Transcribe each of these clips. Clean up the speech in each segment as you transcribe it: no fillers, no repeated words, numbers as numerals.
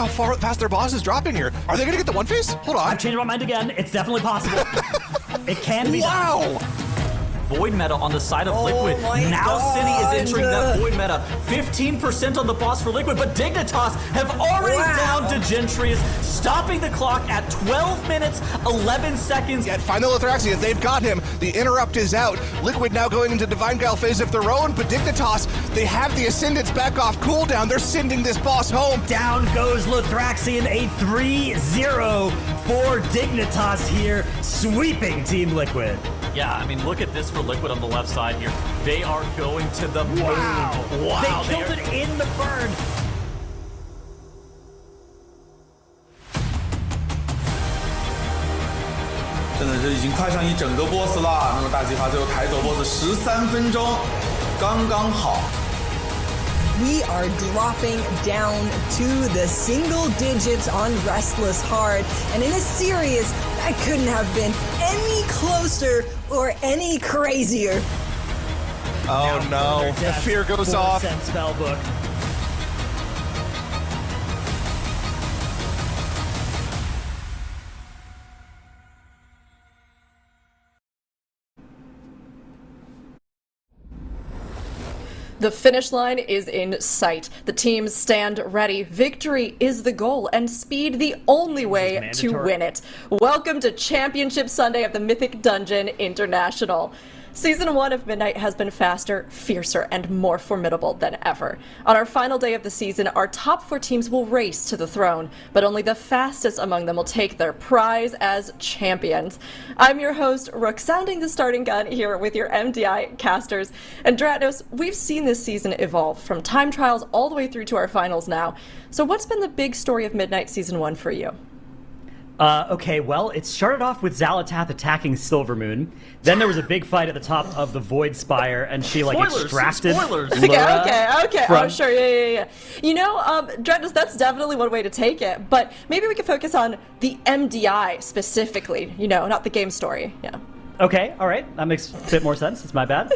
how far fast their boss is dropping here. Are they going to get the one face? Hold on. I've changed my mind again. It's definitely possible. It can be done. Wow. Void meta on the side of Liquid. Now City is entering that Void meta. 15% on the boss for Liquid, but Dignitas have already downed Dignitas, stopping the clock at 12 minutes, 11 seconds. Yet find the Lithraxian, they've got him. The interrupt is out. Liquid now going into Divine Guile phase of their own, but Dignitas, they have the Ascendants back off cooldown. They're sending this boss home. Down goes Lithraxian, a 3-0 for Dignitas here, sweeping Team Liquid. Yeah, I mean, look at this for Liquid on the left side here. They are going to the moon. Wow. They killed it in the burn. 真的是已经快上一整个 boss 了。那么大计划最后抬走 boss 13分钟，刚刚好。 We are dropping down to the single digits on Restless Heart, and in a series that couldn't have been any closer or any crazier. Oh no, the fear goes off. Spellbook. The finish line is in sight. The teams stand ready. Victory is the goal, and speed the only way to win it. Welcome to Championship Sunday of the Mythic Dungeon International. Season 1 of Midnight has been faster, fiercer, and more formidable than ever. On our final day of the season, our top 4 teams will race to the throne, but only the fastest among them will take their prize as champions. I'm your host, Rook, sounding the starting gun here with your MDI casters. And Dratnos, we've seen this season evolve from time trials all the way through to our finals now. So what's been the big story of Midnight Season 1 for you? Okay, well, it started off with Xalatath attacking Silvermoon. Then there was a big fight at the top of the Void Spire, and she, like, extracted Laura Okay. from... Oh, sure, yeah. You know, Dratnos, that's definitely one way to take it, but maybe we could focus on the MDI specifically, you know, not the game story, yeah. Okay, all right. That makes a bit more sense. It's my bad.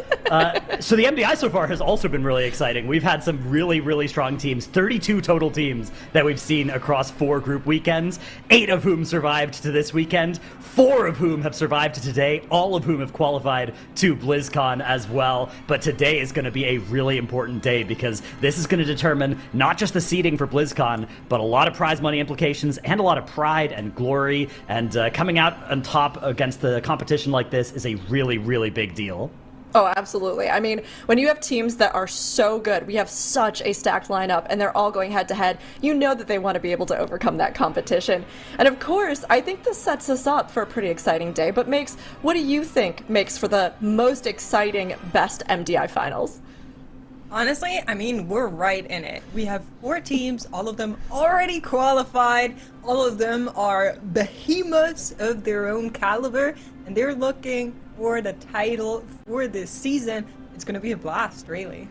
So the MDI so far has also been really exciting. We've had some really, really strong teams. 32 total teams that we've seen across 4 group weekends, 8 of whom survived to this weekend, 4 of whom have survived to today, all of whom have qualified to BlizzCon as well. But today is going to be a really important day because this is going to determine not just the seeding for BlizzCon, but a lot of prize money implications and a lot of pride and glory. And coming out on top against the competition like this is a really, really big deal. Oh, absolutely. I mean, when you have teams that are so good, we have such a stacked lineup, and they're all going head-to-head, you know that they want to be able to overcome that competition. And of course, I think this sets us up for a pretty exciting day, but Makes, what do you think makes for the most exciting best MDI finals? Honestly, I mean, we're right in it. We have 4 teams, all of them already qualified. All of them are behemoths of their own caliber, and they're looking for the title for this season. It's going to be a blast, really.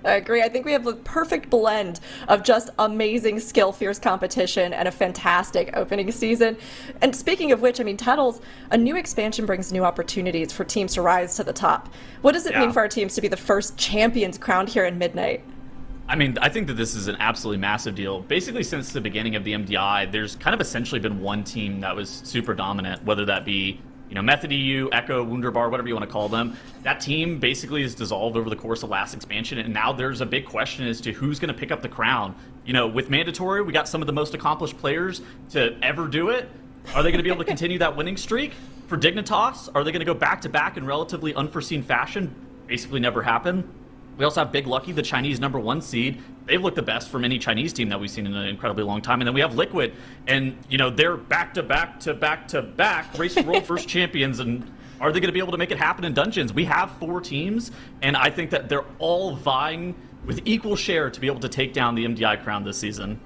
I agree. I think we have the perfect blend of just amazing skill, fierce competition, and a fantastic opening season. And speaking of which, I mean, Tuttles, a new expansion brings new opportunities for teams to rise to the top. What does it mean for our teams to be the first champions crowned here in Midnight? I mean, I think that this is an absolutely massive deal. Basically, since the beginning of the MDI, there's kind of essentially been one team that was super dominant, whether that be, you know, Method EU, Echo, Wunderbar, whatever you want to call them. That team basically is dissolved over the course of last expansion, and now there's a big question as to who's going to pick up the crown. You know, with Mandatory, we got some of the most accomplished players to ever do it. Are they going to be able to continue that winning streak? For Dignitas, are they going to go back-to-back in relatively unforeseen fashion? Basically never happened. We also have Big Lucky, the Chinese #1 seed. They've looked the best from any Chinese team that we've seen in an incredibly long time. And then we have Liquid, and, you know, they're back-to-back race world first champions. And are they going to be able to make it happen in Dungeons? We have 4 teams, and I think that they're all vying with equal share to be able to take down the MDI crown this season.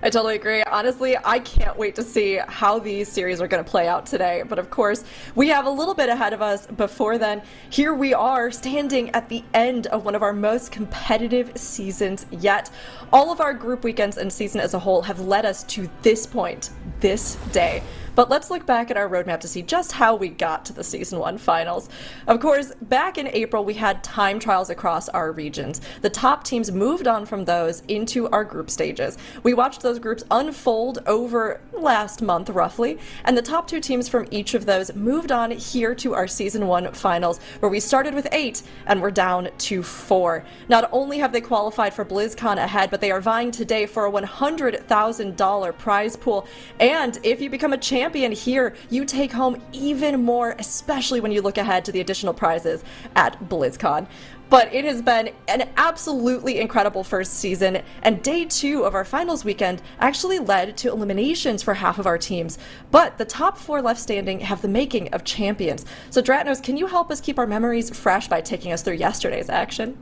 I totally agree. Honestly, I can't wait to see how these series are going to play out today. But of course, we have a little bit ahead of us before then. Here we are standing at the end of one of our most competitive seasons yet. All of our group weekends and season as a whole have led us to this point, this day. But let's look back at our roadmap to see just how we got to the Season 1 finals. Of course, back in April, we had time trials across our regions. The top teams moved on from those into our group stages. We watched those groups unfold over last month, roughly, and the top 2 teams from each of those moved on here to our Season 1 finals, where we started with 8 and we're down to 4. Not only have they qualified for BlizzCon ahead, but they are vying today for a $100,000 prize pool. And if you become a champion here, you take home even more, especially when you look ahead to the additional prizes at BlizzCon. But it has been an absolutely incredible first season, and day 2 of our finals weekend actually led to eliminations for half of our teams. But the top 4 left standing have the making of champions. So Dratnos, can you help us keep our memories fresh by taking us through yesterday's action?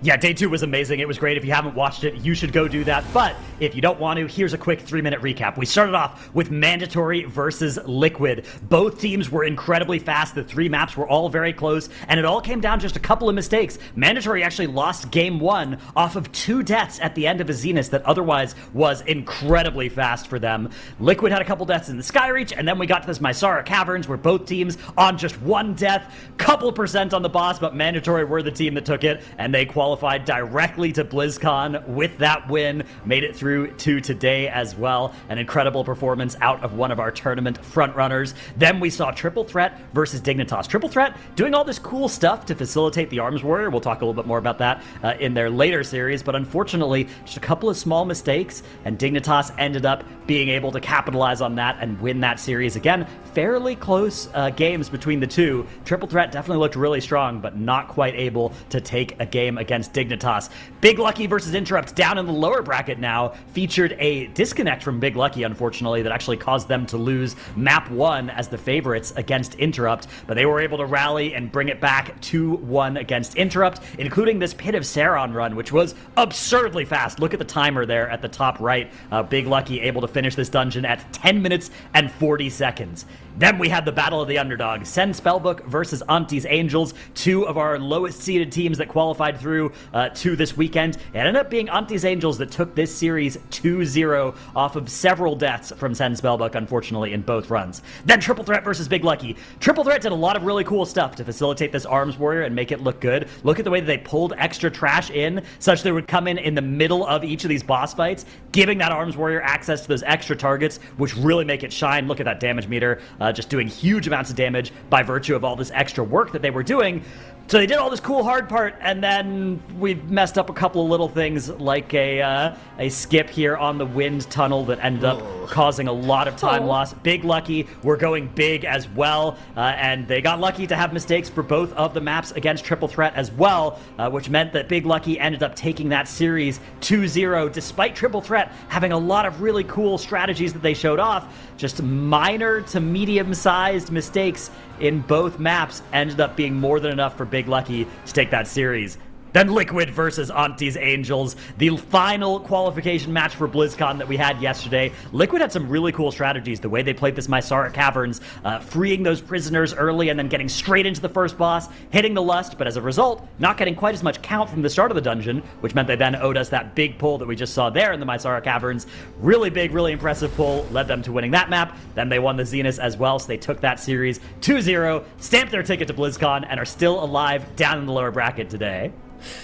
Yeah, day 2 was amazing. It was great. If you haven't watched it, you should go do that. But if you don't want to, here's a quick 3-minute recap. We started off with Mandatory versus Liquid. Both teams were incredibly fast. The 3 maps were all very close, and it all came down just a couple of mistakes. Mandatory actually lost game 1 off of 2 deaths at the end of a Zenith that otherwise was incredibly fast for them. Liquid had a couple deaths in the Skyreach, and then we got to this Mysara Caverns where both teams on just 1 death, couple percent on the boss, but Mandatory were the team that took it, and they qualified directly to BlizzCon with that win, made it through to today as well. An incredible performance out of one of our tournament frontrunners. Then we saw Triple Threat versus Dignitas. Triple Threat doing all this cool stuff to facilitate the Arms Warrior. We'll talk a little bit more about that in their later series, but unfortunately, just a couple of small mistakes, and Dignitas ended up being able to capitalize on that and win that series. Again, fairly close games between the two. Triple Threat definitely looked really strong, but not quite able to take a game against Dignitas. Big Lucky versus Interrupt down in the lower bracket now featured a disconnect from Big Lucky, unfortunately, that actually caused them to lose map 1 as the favorites against Interrupt, but they were able to rally and bring it back 2-1 against Interrupt, including this Pit of Sauron run, which was absurdly fast. Look at the timer there at the top right. Big Lucky able to finish this dungeon at 10 minutes and 40 seconds. Then we had the Battle of the Underdogs. Sen Spellbook versus Auntie's Angels, 2 of our lowest seeded teams that qualified through to this weekend. It ended up being Auntie's Angels that took this series 2-0 off of several deaths from Sen Spellbook, unfortunately, in both runs. Then Triple Threat versus Big Lucky. Triple Threat did a lot of really cool stuff to facilitate this Arms Warrior and make it look good. Look at the way that they pulled extra trash in, such that it would come in the middle of each of these boss fights, giving that Arms Warrior access to those extra targets, which really make it shine. Look at that damage meter, just doing huge amounts of damage by virtue of all this extra work that they were doing. So they did all this cool hard part, and then we messed up a couple of little things, like a skip here on the wind tunnel that ended up causing a lot of time loss. Big Lucky were going big as well, and they got lucky to have mistakes for both of the maps against Triple Threat as well, which meant that Big Lucky ended up taking that series 2-0, despite Triple Threat having a lot of really cool strategies that they showed off. Just minor to medium-sized mistakes in both maps ended up being more than enough for Big Lucky to take that series. Then Liquid versus Auntie's Angels, the final qualification match for BlizzCon that we had yesterday. Liquid had some really cool strategies, the way they played this Mysara Caverns, freeing those prisoners early and then getting straight into the first boss, hitting the Lust, but as a result, not getting quite as much count from the start of the dungeon, which meant they then owed us that big pull that we just saw there in the Mysara Caverns. Really big, really impressive pull, led them to winning that map. Then they won the Zenith as well, so they took that series 2-0, stamped their ticket to BlizzCon, and are still alive down in the lower bracket today.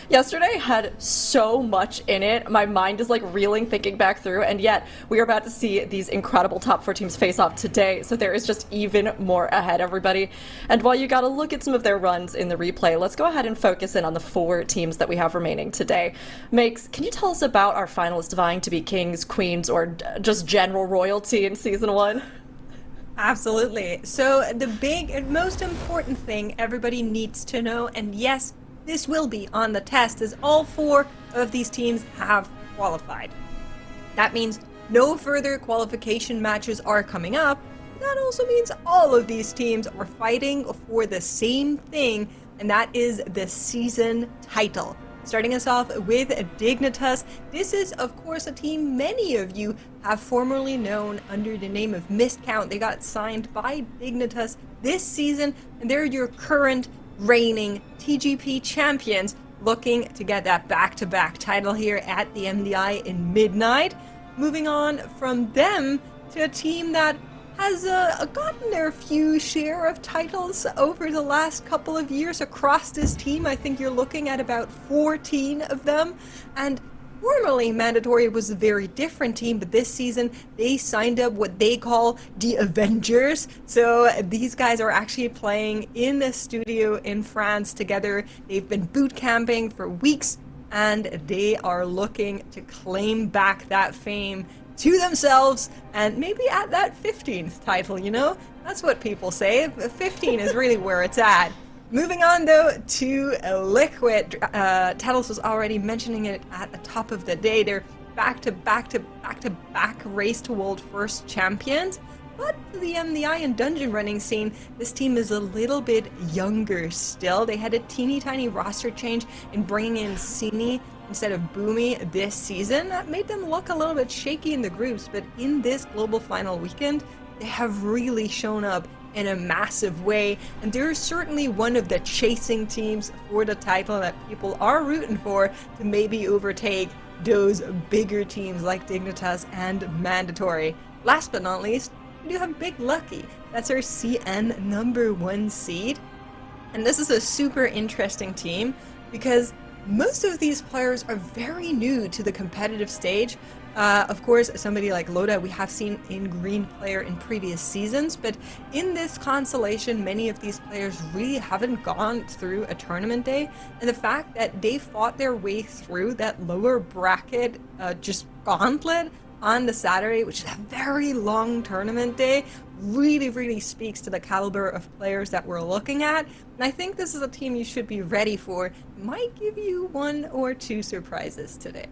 Yesterday had so much in it. My mind is like reeling thinking back through, and yet we are about to see these incredible top 4 teams face off today, so there is just even more ahead, everybody. And while you got to look at some of their runs in the replay, let's go ahead and focus in on the 4 teams that we have remaining today. Makes, can you tell us about our finalists vying to be kings, queens, or just general royalty in Season 1? Absolutely. So the big and most important thing everybody needs to know, and yes, this will be on the test, as all 4 of these teams have qualified. That means no further qualification matches are coming up. That also means all of these teams are fighting for the same thing, and that is the season title. Starting us off with Dignitas. This is, of course, a team many of you have formerly known under the name of Miscount. They got signed by Dignitas this season, and they're your current reigning TGP champions, looking to get that back-to-back title here at the MDI in Midnight. Moving on from them to a team that has gotten their few share of titles over the last couple of years across this team. I think you're looking at about 14 of them. And formerly, Mandatory was a very different team, but this season they signed up what they call the Avengers. So these guys are actually playing in the studio in France together. They've been boot camping for weeks, and they are looking to claim back that fame to themselves and maybe at that 15th title, you know? That's what people say. 15 is really where it's at. Moving on, though, to Liquid. Tattles was already mentioning it at the top of the day. They're back-to-back race to world first champions. But to the MDI and dungeon running scene, this team is a little bit younger still. They had a teeny tiny roster change in bringing in Sini instead of Boomy this season. That made them look a little bit shaky in the groups, but in this global final weekend, they have really shown up in a massive way, and they're certainly one of the chasing teams for the title that people are rooting for to maybe overtake those bigger teams like Dignitas and Mandatory. Last but not least, we do have Big Lucky. That's our CN number 1 seed. And this is a super interesting team because most of these players are very new to the competitive stage. Of course, somebody like Loda we have seen in green player in previous seasons, but in this constellation, many of these players really haven't gone through a tournament day, and the fact that they fought their way through that lower bracket just gauntlet on the Saturday, which is a very long tournament day, really speaks to the caliber of players that we're looking at. And I think this is a team you should be ready for. It might give you 1 or 2 surprises today.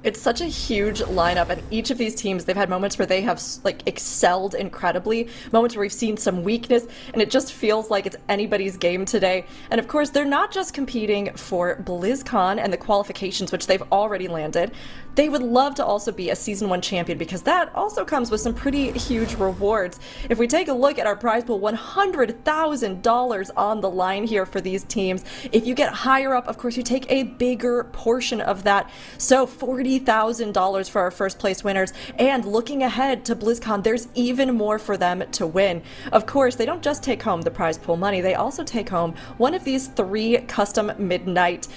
It's such a huge lineup, and each of these teams, they've had moments where they have like excelled incredibly, moments where we've seen some weakness, and it just feels like it's anybody's game today. And of course, they're not just competing for BlizzCon and the qualifications, which they've already landed. They would love to also be a Season 1 champion, because that also comes with some pretty huge rewards. If we take a look at our prize pool, $100,000 on the line here for these teams. If you get higher up, of course, you take a bigger portion of that. So $40,000 for our first place winners. And looking ahead to BlizzCon, there's even more for them to win. Of course, they don't just take home the prize pool money, they also take home one of these 3 custom Midnight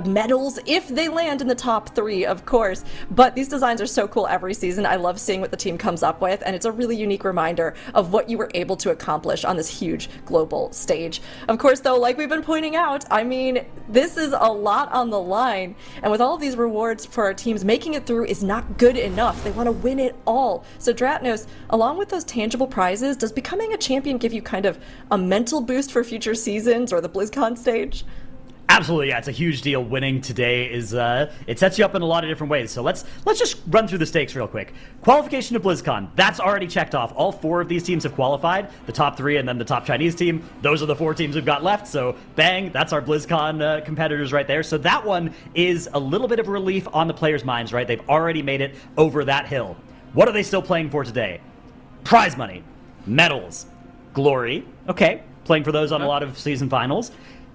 medals if they land in the top 3, of course. But these designs are so cool every season. I love seeing what the team comes up with, and it's a really unique reminder of what you were able to accomplish on this huge global stage. Of course, though, like we've been pointing out, I mean, this is a lot on the line, and with all of these rewards for our teams, making it through is not good enough. They want to win it all. So Dratnos, along with those tangible prizes, does becoming a champion give you kind of a mental boost for future seasons or the BlizzCon stage? Absolutely, yeah, it's a huge deal. Winning today is it sets you up in a lot of different ways. So let's just run through the stakes real quick. Qualification to BlizzCon, that's already checked off. All 4 of these teams have qualified, the top 3 and then the top Chinese team. Those are the 4 teams we've got left, so bang, that's our BlizzCon competitors right there. So that one is a little bit of relief on the players' minds, right? They've already made it over that hill. What are they still playing for today? Prize money, medals, glory, okay, playing for those on a lot of season finals.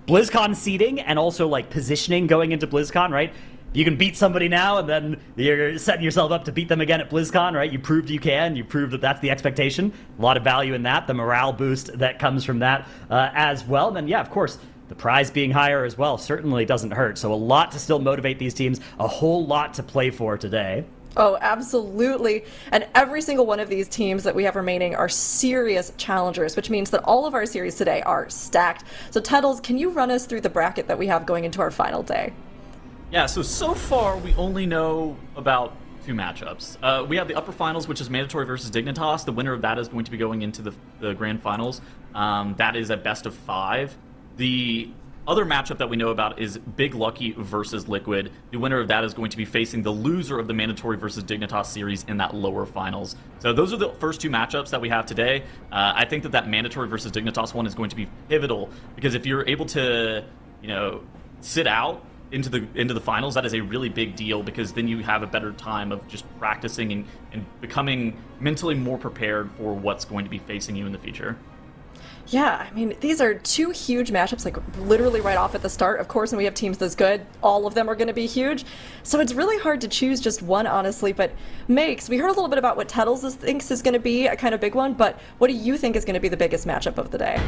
BlizzCon seeding and also like positioning going into BlizzCon, right? You can beat somebody now and then you're setting yourself up to beat them again at BlizzCon, right? You proved you can, you proved that that's the expectation. A lot of value in that, the morale boost that comes from that as well. And then, yeah, of course, the prize being higher as well certainly doesn't hurt. So a lot to still motivate these teams, a whole lot to play for today. Oh, absolutely. And every single one of these teams that we have remaining are serious challengers, which means that all of our series today are stacked. So Tettles, can you run us through the bracket that we have going into our final day? Yeah, so far we only know about 2 matchups. We have the upper finals, which is Mandatory versus Dignitas. The winner of that is going to be going into the grand finals. That is a best of 5. The other matchup that we know about is Big Lucky versus Liquid. The winner of that is going to be facing the loser of the Mandatory versus Dignitas series in that lower finals. So those are the first 2 matchups that we have today. I think that Mandatory versus Dignitas one is going to be pivotal, because if you're able to, sit out into the finals, that is a really big deal, because then you have a better time of just practicing and becoming mentally more prepared for what's going to be facing you in the future. Yeah, I mean, these are two huge matchups, like literally right off at the start. Of course, when we have teams this good, all of them are going to be huge. So it's really hard to choose just one, honestly. But Makes, we heard a little bit about what Tettles thinks is going to be a kind of big one, but what do you think is going to be the biggest matchup of the day?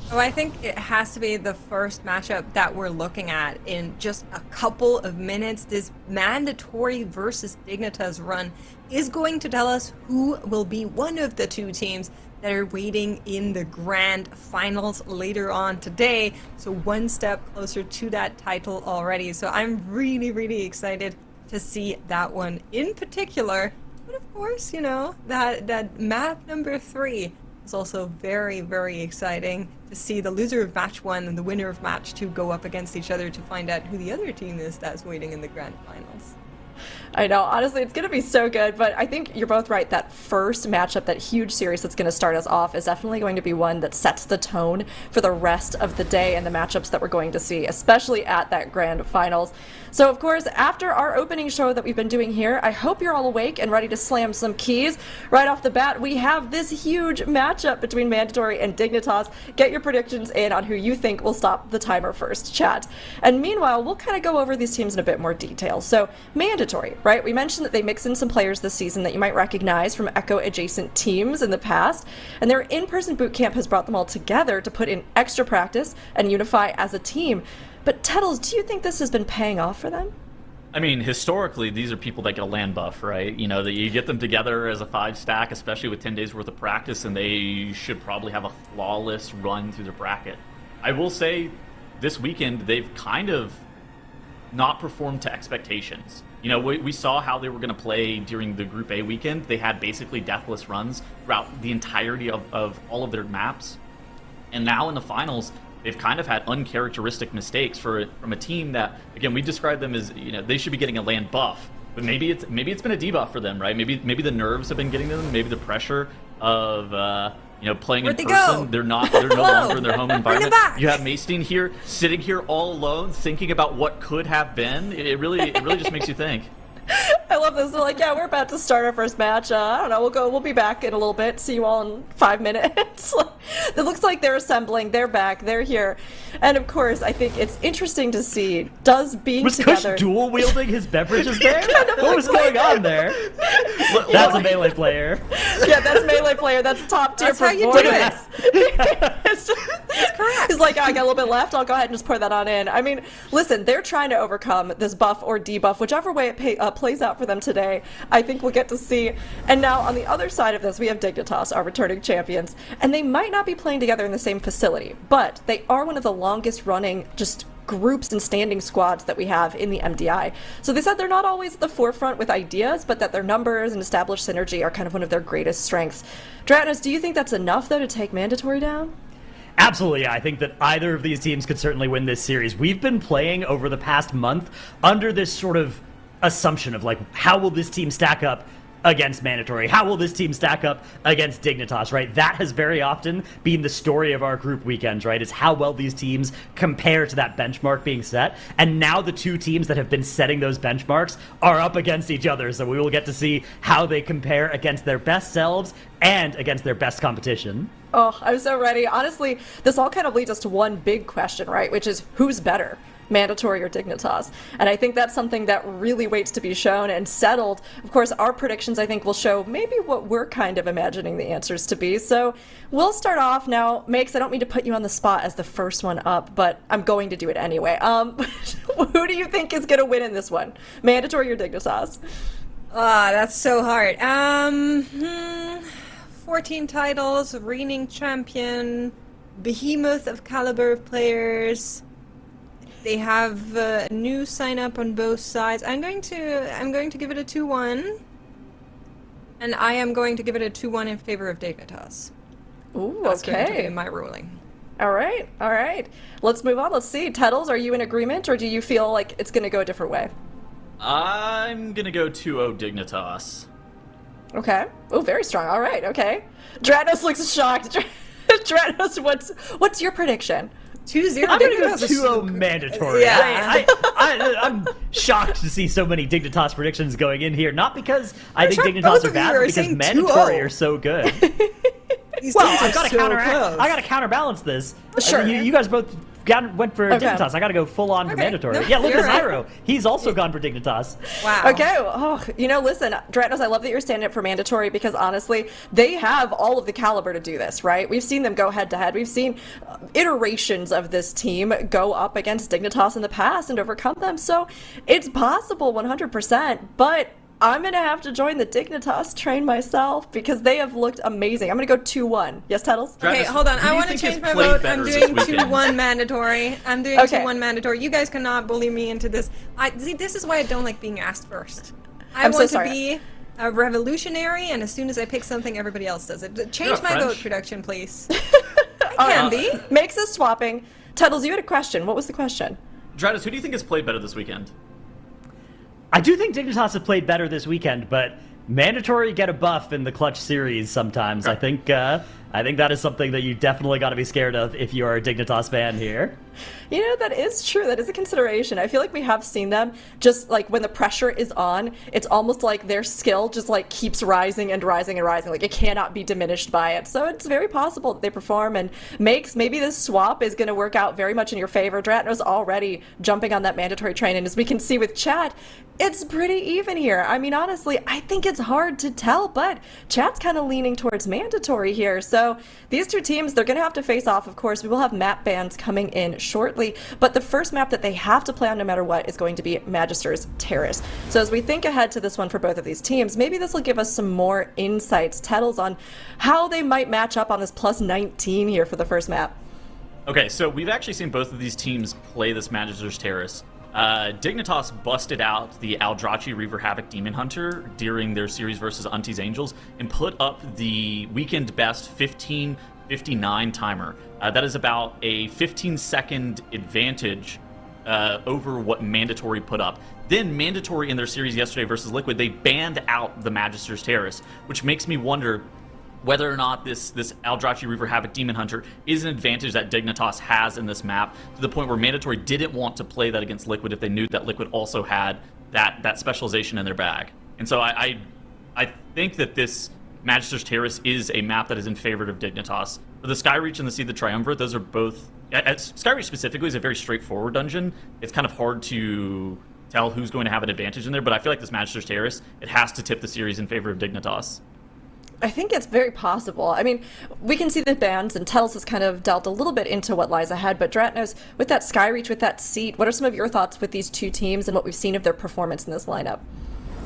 Oh, I think it has to be the first matchup that we're looking at in just a couple of minutes. This mandatory versus Dignitas run is going to tell us who will be one of the two teams that are waiting in the grand finals later on today. So one step closer to that title already. So I'm really, really excited to see that one in particular. But of course, you know, that map number 3 is also very, very exciting to see the loser of match 1 and the winner of match 2 go up against each other to find out who the other team is that's waiting in the grand finals. I know, honestly, it's going to be so good, but I think you're both right. That first matchup, that huge series that's going to start us off, is definitely going to be one that sets the tone for the rest of the day and the matchups that we're going to see, especially at that grand finals. So, of course, after our opening show that we've been doing here, I hope you're all awake and ready to slam some keys. Right off the bat, we have this huge matchup between Mandatory and Dignitas. Get your predictions in on who you think will stop the timer first, chat. And meanwhile, we'll kind of go over these teams in a bit more detail. So, Mandatory, right? We mentioned that they mix in some players this season that you might recognize from Echo adjacent teams in the past, and their in-person boot camp has brought them all together to put in extra practice and unify as a team. But Tettles, do you think this has been paying off for them? I mean, historically, these are people that get a land buff, right? You know, that you get them together as a 5-stack, especially with 10 days worth of practice, and they should probably have a flawless run through the bracket. I will say, this weekend, they've kind of not performed to expectations. You know, we saw how they were going to play during the Group A weekend. They had basically deathless runs throughout the entirety of all of their maps. And now in the finals, they've kind of had uncharacteristic mistakes from a team that, again, we describe them as, you know, they should be getting a land buff. But maybe it's been a debuff for them, right? Maybe the nerves have been getting to them. Maybe the pressure of you know, playing Where'd in they person. go? They're no longer in their home environment. back. You have Maystein here, sitting here all alone, thinking about what could have been. It really just makes you think. I love this. They're like, yeah, we're about to start our first match. I don't know, we'll be back in a little bit. See you all in 5 minutes. It looks like they're assembling. They're back. They're here. And of course, I think it's interesting to see, does being Was together... Kush dual wielding his beverages there? What was going on there? That's a melee player. Yeah, that's melee player. That's top tier That's how you performance. do it. That's correct. He's like, oh, I got a little bit left. I'll go ahead and just pour that on in. I mean, listen, they're trying to overcome this buff or debuff, whichever way it plays out for them today. I think we'll get to see. And now on the other side of this, we have Dignitas, our returning champions, and they might not be playing together in the same facility, but they are one of the longest running just groups and standing squads that we have in the MDI. So they said they're not always at the forefront with ideas, but that their numbers and established synergy are kind of one of their greatest strengths. Dratinus, do you think that's enough, though, to take Mandatory down? Absolutely, yeah. I think that either of these teams could certainly win this series. We've been playing over the past month under this sort of assumption of, like, how will this team stack up against Mandatory? How will this team stack up against Dignitas, right? That has very often been the story of our group weekends, right? Is how well these teams compare to that benchmark being set. And now the two teams that have been setting those benchmarks are up against each other. So we will get to see how they compare against their best selves and against their best competition. Oh, I'm so ready. Honestly, this all kind of leads us to one big question, right? Which is, who's better? Mandatory or Dignitas? And I think that's something that really waits to be shown and settled. Of course, our predictions, I think, will show maybe what we're kind of imagining the answers to be. So we'll start off now. Makes, I don't mean to put you on the spot as the first one up, but I'm going to do it anyway. Who do you think is going to win in this one? Mandatory or Dignitas? That's so hard. 14 titles, reigning champion, behemoth of caliber of players. They have a new sign up on both sides. I'm going to give it a 2-1. And I am going to give it a 2-1 in favor of Dignitas. Ooh, That's going to okay. be my ruling. All right. Let's move on. Let's see. Tettles, are you in agreement, or do you feel like it's going to go a different way? I'm gonna go 2-0 Dignitas. Okay. Oh, very strong. All right. Okay. Dranos looks shocked. Dranos, what's your prediction? 2-0 I'm going to go Dignitas. 2-0 Mandatory. Yeah. I'm shocked to see so many Dignitas predictions going in here. Not because I think sure Dignitas both are of bad, you are but because saying Mandatory 2-0. are so good. These Well, teams are I've got to so close. I got to counterbalance this. Sure. You guys both went for Dignitas. I got to go full on for Okay. mandatory. No, Yeah, look you're at right. Zyro. He's also gone for Dignitas. Wow. Okay, oh, listen, Dragnos, I love that you're standing up for mandatory because honestly, they have all of the caliber to do this, right? We've seen them go head to head. We've seen iterations of this team go up against Dignitas in the past and overcome them. So it's possible 100%, but I'm going to have to join the Dignitas train myself because they have looked amazing. I'm going to go 2-1. Yes, Tettles? Okay, hold on. Who do I you want to think has change my played vote. better I'm this doing weekend? 2-1 mandatory. I'm doing Okay. 2-1 mandatory. You guys cannot bully me into this. See, this is why I don't like being asked first. I I'm so want sorry. to be a revolutionary, and as soon as I pick something, everybody else does it. Change You're my French. vote, production, please. I can be. Makes us swapping. Tettles, you had a question. What was the question? Dratus, who do you think has played better this weekend? I do think Dignitas have played better this weekend, but mandatory get a buff in the clutch series sometimes. I think that is something that you definitely got to be scared of if you are a Dignitas fan here. That is true. That is a consideration. I feel like we have seen them just like when the pressure is on, it's almost like their skill just like keeps rising and rising and rising. Like it cannot be diminished by it. So it's very possible that they perform and maybe this swap is going to work out very much in your favor. Dratno's already jumping on that mandatory train. And as we can see with chat, it's pretty even here. I mean, honestly, I think it's hard to tell, but chat's kind of leaning towards mandatory here. So these two teams, they're going to have to face off. Of course, we will have map bans coming in shortly, but the first map that they have to play on no matter what is going to be Magister's Terrace. So as we think ahead to this one for both of these teams, maybe this will give us some more insights, Tettles, on how they might match up on this plus 19 here for the first map. Okay, so we've actually seen both of these teams play this Magister's Terrace. Dignitas busted out the Aldrachi Reaver Havoc Demon Hunter during their series versus Unti's Angels and put up the weekend best 15:59 timer. That is about a 15-second advantage over what Mandatory put up. Then Mandatory in their series yesterday versus Liquid, they banned out the Magister's Terrace, which makes me wonder whether or not this Aldrachi Reaver Havoc Demon Hunter is an advantage that Dignitas has in this map, to the point where Mandatory didn't want to play that against Liquid if they knew that Liquid also had that specialization in their bag. And so I think that this Magister's Terrace is a map that is in favor of Dignitas. For the Skyreach and the Seed the Triumvirate, those are both... Skyreach specifically is a very straightforward dungeon. It's kind of hard to tell who's going to have an advantage in there, but I feel like this Magister's Terrace, it has to tip the series in favor of Dignitas. I think it's very possible. I mean, we can see the bans, and Tettles has kind of delved a little bit into what lies ahead, but Dratnos, with that Skyreach, with that seat, what are some of your thoughts with these two teams and what we've seen of their performance in this lineup?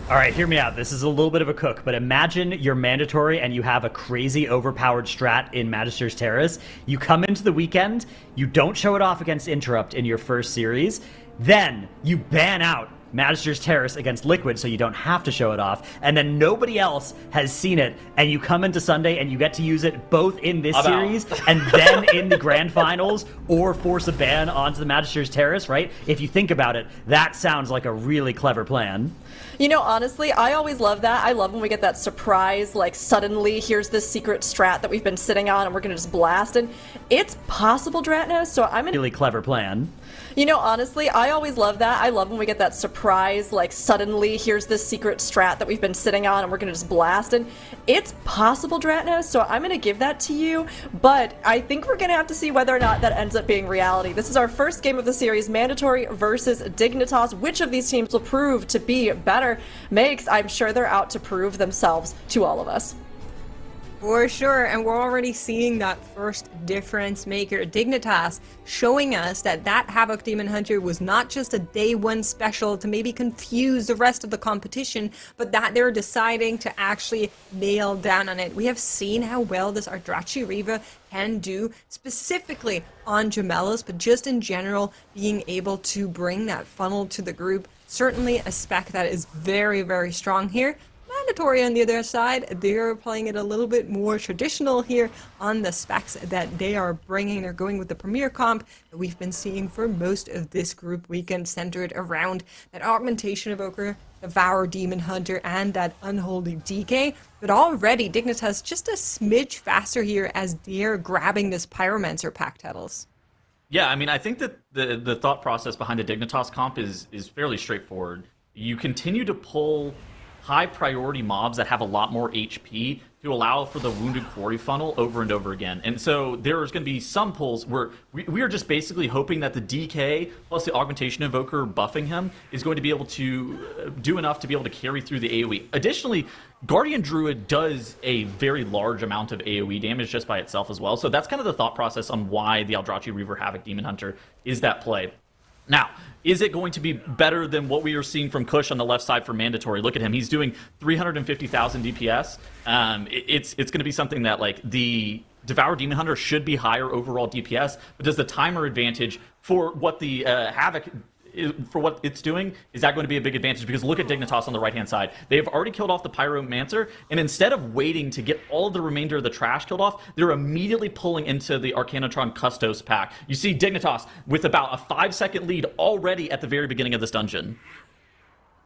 All right, hear me out. This is a little bit of a cook, but imagine you're mandatory and you have a crazy overpowered strat in Magister's Terrace. You come into the weekend, you don't show it off against Interrupt in your first series, then you ban out Magister's Terrace against Liquid so you don't have to show it off, and then nobody else has seen it, and you come into Sunday and you get to use it both in this series and then in the grand finals, or force a ban onto the Magister's Terrace, right? If you think about it, that sounds like a really clever plan. Honestly, I always love that. I love when we get that surprise, like suddenly here's this secret strat that we've been sitting on and we're going to just blast. And it's possible, Dratnos, so I'm in... Really clever plan. Honestly, I always love that. I love when we get that surprise, like suddenly here's this secret strat that we've been sitting on and we're going to just blast. And it's possible, Dratnos, so I'm going to give that to you. But I think we're going to have to see whether or not that ends up being reality. This is our first game of the series, Mandatory versus Dignitas. Which of these teams will prove to be better? Makes, I'm sure they're out to prove themselves to all of us. For sure, and we're already seeing that first difference maker, Dignitas, showing us that Havoc Demon Hunter was not just a day one special to maybe confuse the rest of the competition, but that they're deciding to actually nail down on it. We have seen how well this Aldrachi Reaver can do, specifically on Gemellas, but just in general, being able to bring that funnel to the group. Certainly a spec that is very, very strong here. Mandatory on the other side, they're playing it a little bit more traditional here on the specs that they are bringing. They're going with the premier comp that we've been seeing for most of this group weekend, centered around that Augmentation Evoker, Devour Demon Hunter, and that Unholy DK. But already Dignitas just a smidge faster here as they're grabbing this Pyromancer pack, Tettles. Yeah, I mean, I think that the thought process behind the Dignitas comp is fairly straightforward. You continue to pull high priority mobs that have a lot more HP to allow for the Wounded Quarry funnel over and over again. And so there's going to be some pulls where we are just basically hoping that the DK plus the Augmentation Invoker buffing him is going to be able to do enough to be able to carry through the AoE. Additionally, Guardian Druid does a very large amount of AoE damage just by itself as well. So that's kind of the thought process on why the Eldrazi Reaver Havoc Demon Hunter is that play. Now, is it going to be better than what we are seeing from Kush on the left side for Mandatory? Look at him. He's doing 350,000 DPS. It's going to be something that, like, the Devour Demon Hunter should be higher overall DPS, but does the timer advantage for what the Havoc for what it's doing, is that going to be a big advantage? Because look at Dignitas on the right-hand side. They've already killed off the Pyromancer, and instead of waiting to get all of the remainder of the trash killed off, they're immediately pulling into the Arcanotron Custos pack. You see Dignitas with about a 5-second lead already at the very beginning of this dungeon.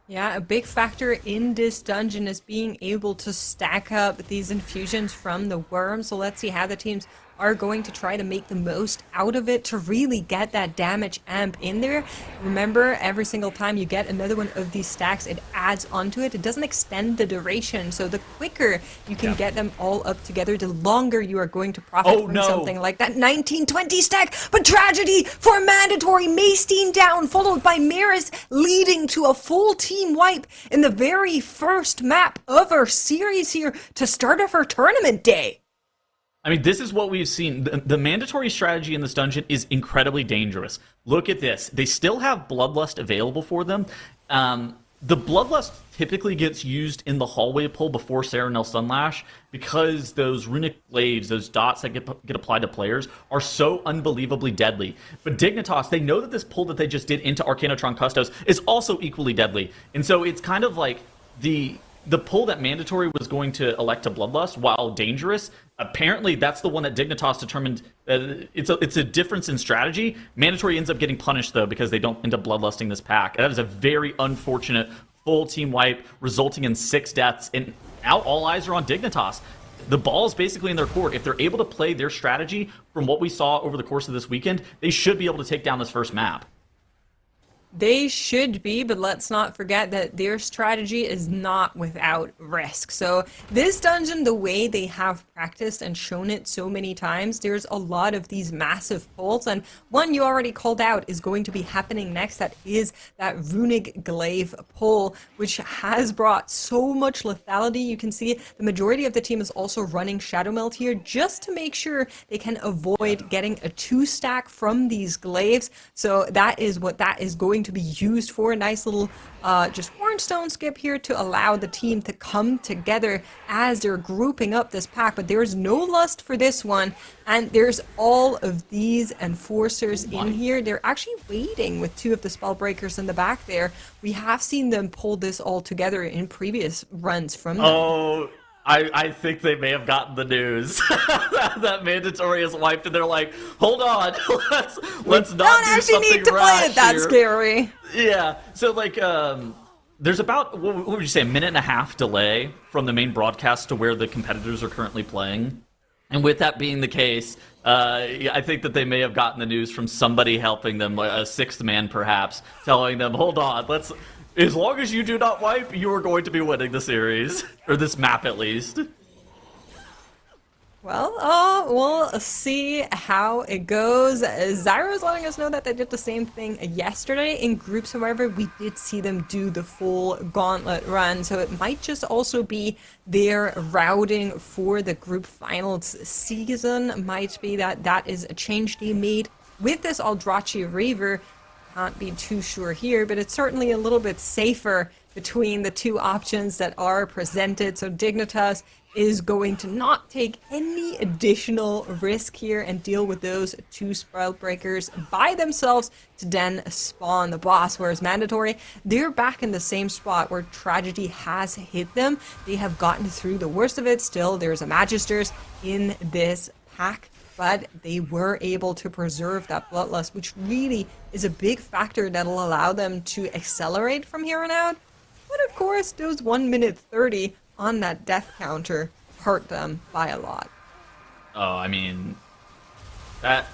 Yeah, a big factor in this dungeon is being able to stack up these infusions from the worm. So let's see how the teams are going to try to make the most out of it to really get that damage amp in there. Remember, every single time you get another one of these stacks, it adds onto it. It doesn't extend the duration. So the quicker you can get them all up together, the longer you are going to profit from something like that 1920 stack. But tragedy for Mandatory. Maystine down, followed by Maris, leading to a full team wipe in the very first map of our series here to start off our tournament day. I mean, this is what we've seen. The mandatory strategy in this dungeon is incredibly dangerous. Look at this. They still have Bloodlust available for them. The Bloodlust typically gets used in the hallway pull before Serenel Sunlash because those runic glaives, those dots that get applied to players, are so unbelievably deadly. But Dignitas, they know that this pull that they just did into Arcanotron Custos is also equally deadly. And so it's kind of like the pull that Mandatory was going to elect to Bloodlust, while dangerous, apparently that's the one that Dignitas determined. It's a difference in strategy. Mandatory ends up getting punished, though, because they don't end up Bloodlusting this pack. That is a very unfortunate full team wipe, resulting in 6 deaths. And now all eyes are on Dignitas. The ball is basically in their court. If they're able to play their strategy from what we saw over the course of this weekend, they should be able to take down this first map. They should be, but let's not forget that their strategy is not without risk. So this dungeon, the way they have practiced and shown it so many times, there's a lot of these massive pulls, and one you already called out is going to be happening next. That is that Runic Glaive pull, which has brought so much lethality. You can see the majority of the team is also running Shadow Melt here just to make sure they can avoid getting a 2-stack from these glaives. So that is what that is going to be used for. A nice little just Hornstone skip here to allow the team to come together as they're grouping up this pack. But there's no lust for this one, and there's all of these enforcers in here. They're actually waiting with 2 of the spell breakers in the back there. We have seen them pull this all together in previous runs from them. Oh, I think they may have gotten the news that Mandatory is wiped, and they're like, hold on, let's not don't do actually something need to play it that scary. Yeah, so like there's about, what would you say, a minute and a half delay from the main broadcast to where the competitors are currently playing. And with that being the case, I think that they may have gotten the news from somebody helping them, a 6th man perhaps, telling them, hold on, as long as you do not wipe, you are going to be winning the series. Or this map, at least. Well, we'll see how it goes. Zyro's letting us know that they did the same thing yesterday. In groups, however, we did see them do the full gauntlet run, so it might just also be their routing for the group finals season. Might be that is a change they made with this Eldrazi Reaver. Can't be too sure here, but it's certainly a little bit safer between the 2 options that are presented. So Dignitas is going to not take any additional risk here and deal with those 2 spell breakers by themselves to then spawn the boss, whereas Mandatory, they're back in the same spot where tragedy has hit them. They have gotten through the worst of it. Still, there's a Magisters in this pack, but they were able to preserve that Bloodlust, which really is a big factor that'll allow them to accelerate from here on out. But of course, those 1 minute 30 on that death counter hurt them by a lot. Oh, I mean, that...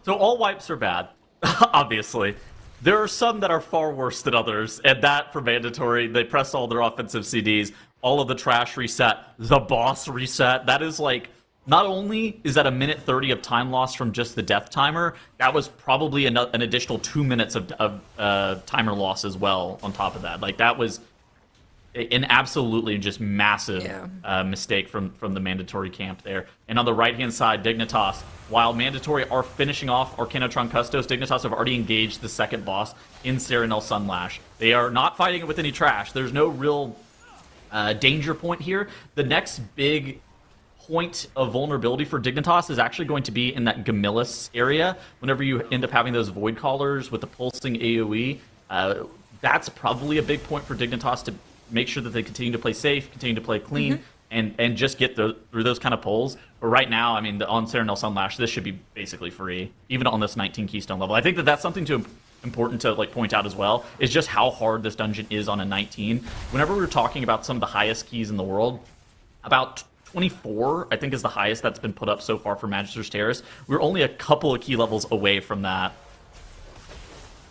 So all wipes are bad, obviously. There are some that are far worse than others, and that, for Mandatory, they pressed all their offensive CDs. all of the trash reset, the boss reset. That is like, not only is that a minute 30 of time loss from just the death timer, that was probably an additional 2 minutes of timer loss as well on top of that. Like, that was an absolutely just massive mistake from the Mandatory camp there. And on the right-hand side, Dignitas, while Mandatory are finishing off Arcanotron Custos, Dignitas have already engaged the second boss in Serenel Sunlash. They are not fighting it with any trash. There's no real danger point here. The next big point of vulnerability for Dignitas is actually going to be in that Gamillis area. Whenever you end up having those Void Callers with the pulsing AoE, that's probably a big point for Dignitas to make sure that they continue to play safe, continue to play clean, and just get through those kind of pulls. But right now, I mean, on Serenel Sunlash, this should be basically free, even on this 19 Keystone level. I think that that's something important to like point out as well, is just how hard this dungeon is on a 19. Whenever we were talking about some of the highest keys in the world, about 24, I think, is the highest that's been put up so far for Magister's Terrace. We're only a couple of key levels away from that.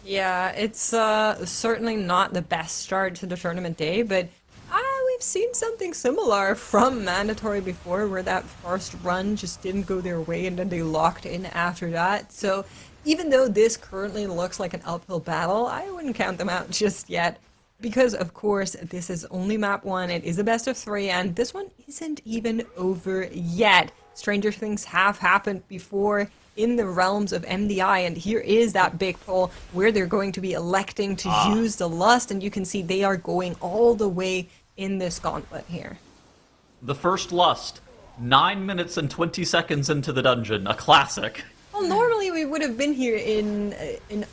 Yeah, it's certainly not the best start to the tournament day, but we've seen something similar from Mandatory before, where that first run just didn't go their way and then they locked in after that. So even though this currently looks like an uphill battle, I wouldn't count them out just yet. Because, of course, this is only map 1, it is a best of 3, and this one isn't even over yet. Stranger things have happened before in the realms of MDI, and here is that big poll where they're going to be electing to use the Lust, and you can see they are going all the way in this gauntlet here. The first Lust, 9 minutes and 20 seconds into the dungeon, a classic. Well, normally we would have been here in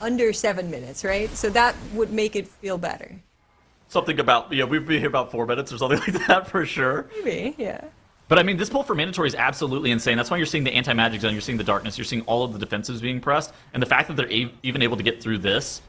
under 7 minutes, right? So that would make it feel better. Something about, we'd be here about 4 minutes or something like that for sure. Maybe, yeah. But I mean, this pull for Mandatory is absolutely insane. That's why you're seeing the anti-magic zone, you're seeing the darkness, you're seeing all of the defensives being pressed, and the fact that they're even able to get through this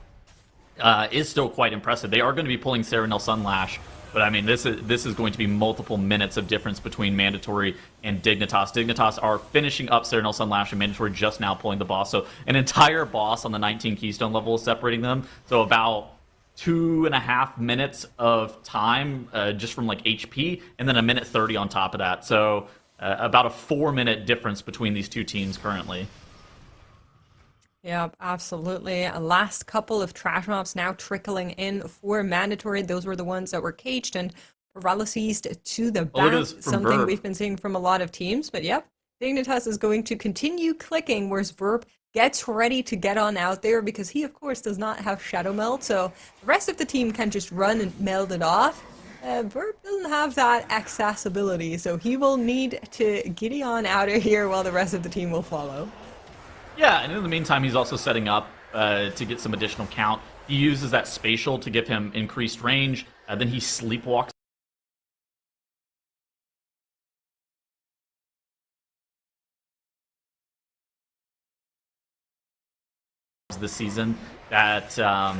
is still quite impressive. They are going to be pulling Serenel Sunlash, but I mean, this is going to be multiple minutes of difference between Mandatory and Dignitas. Dignitas are finishing up Serenel Sunlash, and Mandatory just now pulling the boss. So an entire boss on the 19 Keystone level is separating them. So about 2.5 minutes of time just from like HP, and then a minute 30 on top of that. So about a 4-minute difference between these two teams currently. Yep, absolutely. A last couple of trash mobs now trickling in for Mandatory. Those were the ones that were caged and paralyses to the back. Something we've been seeing from a lot of teams. But yep, Dignitas is going to continue clicking, whereas Verb gets ready to get on out there because he, of course, does not have Shadow Meld. So the rest of the team can just run and meld it off. Verb doesn't have that accessibility, so he will need to giddy on out of here while the rest of the team will follow. Yeah, and in the meantime, he's also setting up to get some additional count. He uses that spatial to give him increased range. Then he sleepwalks this season that are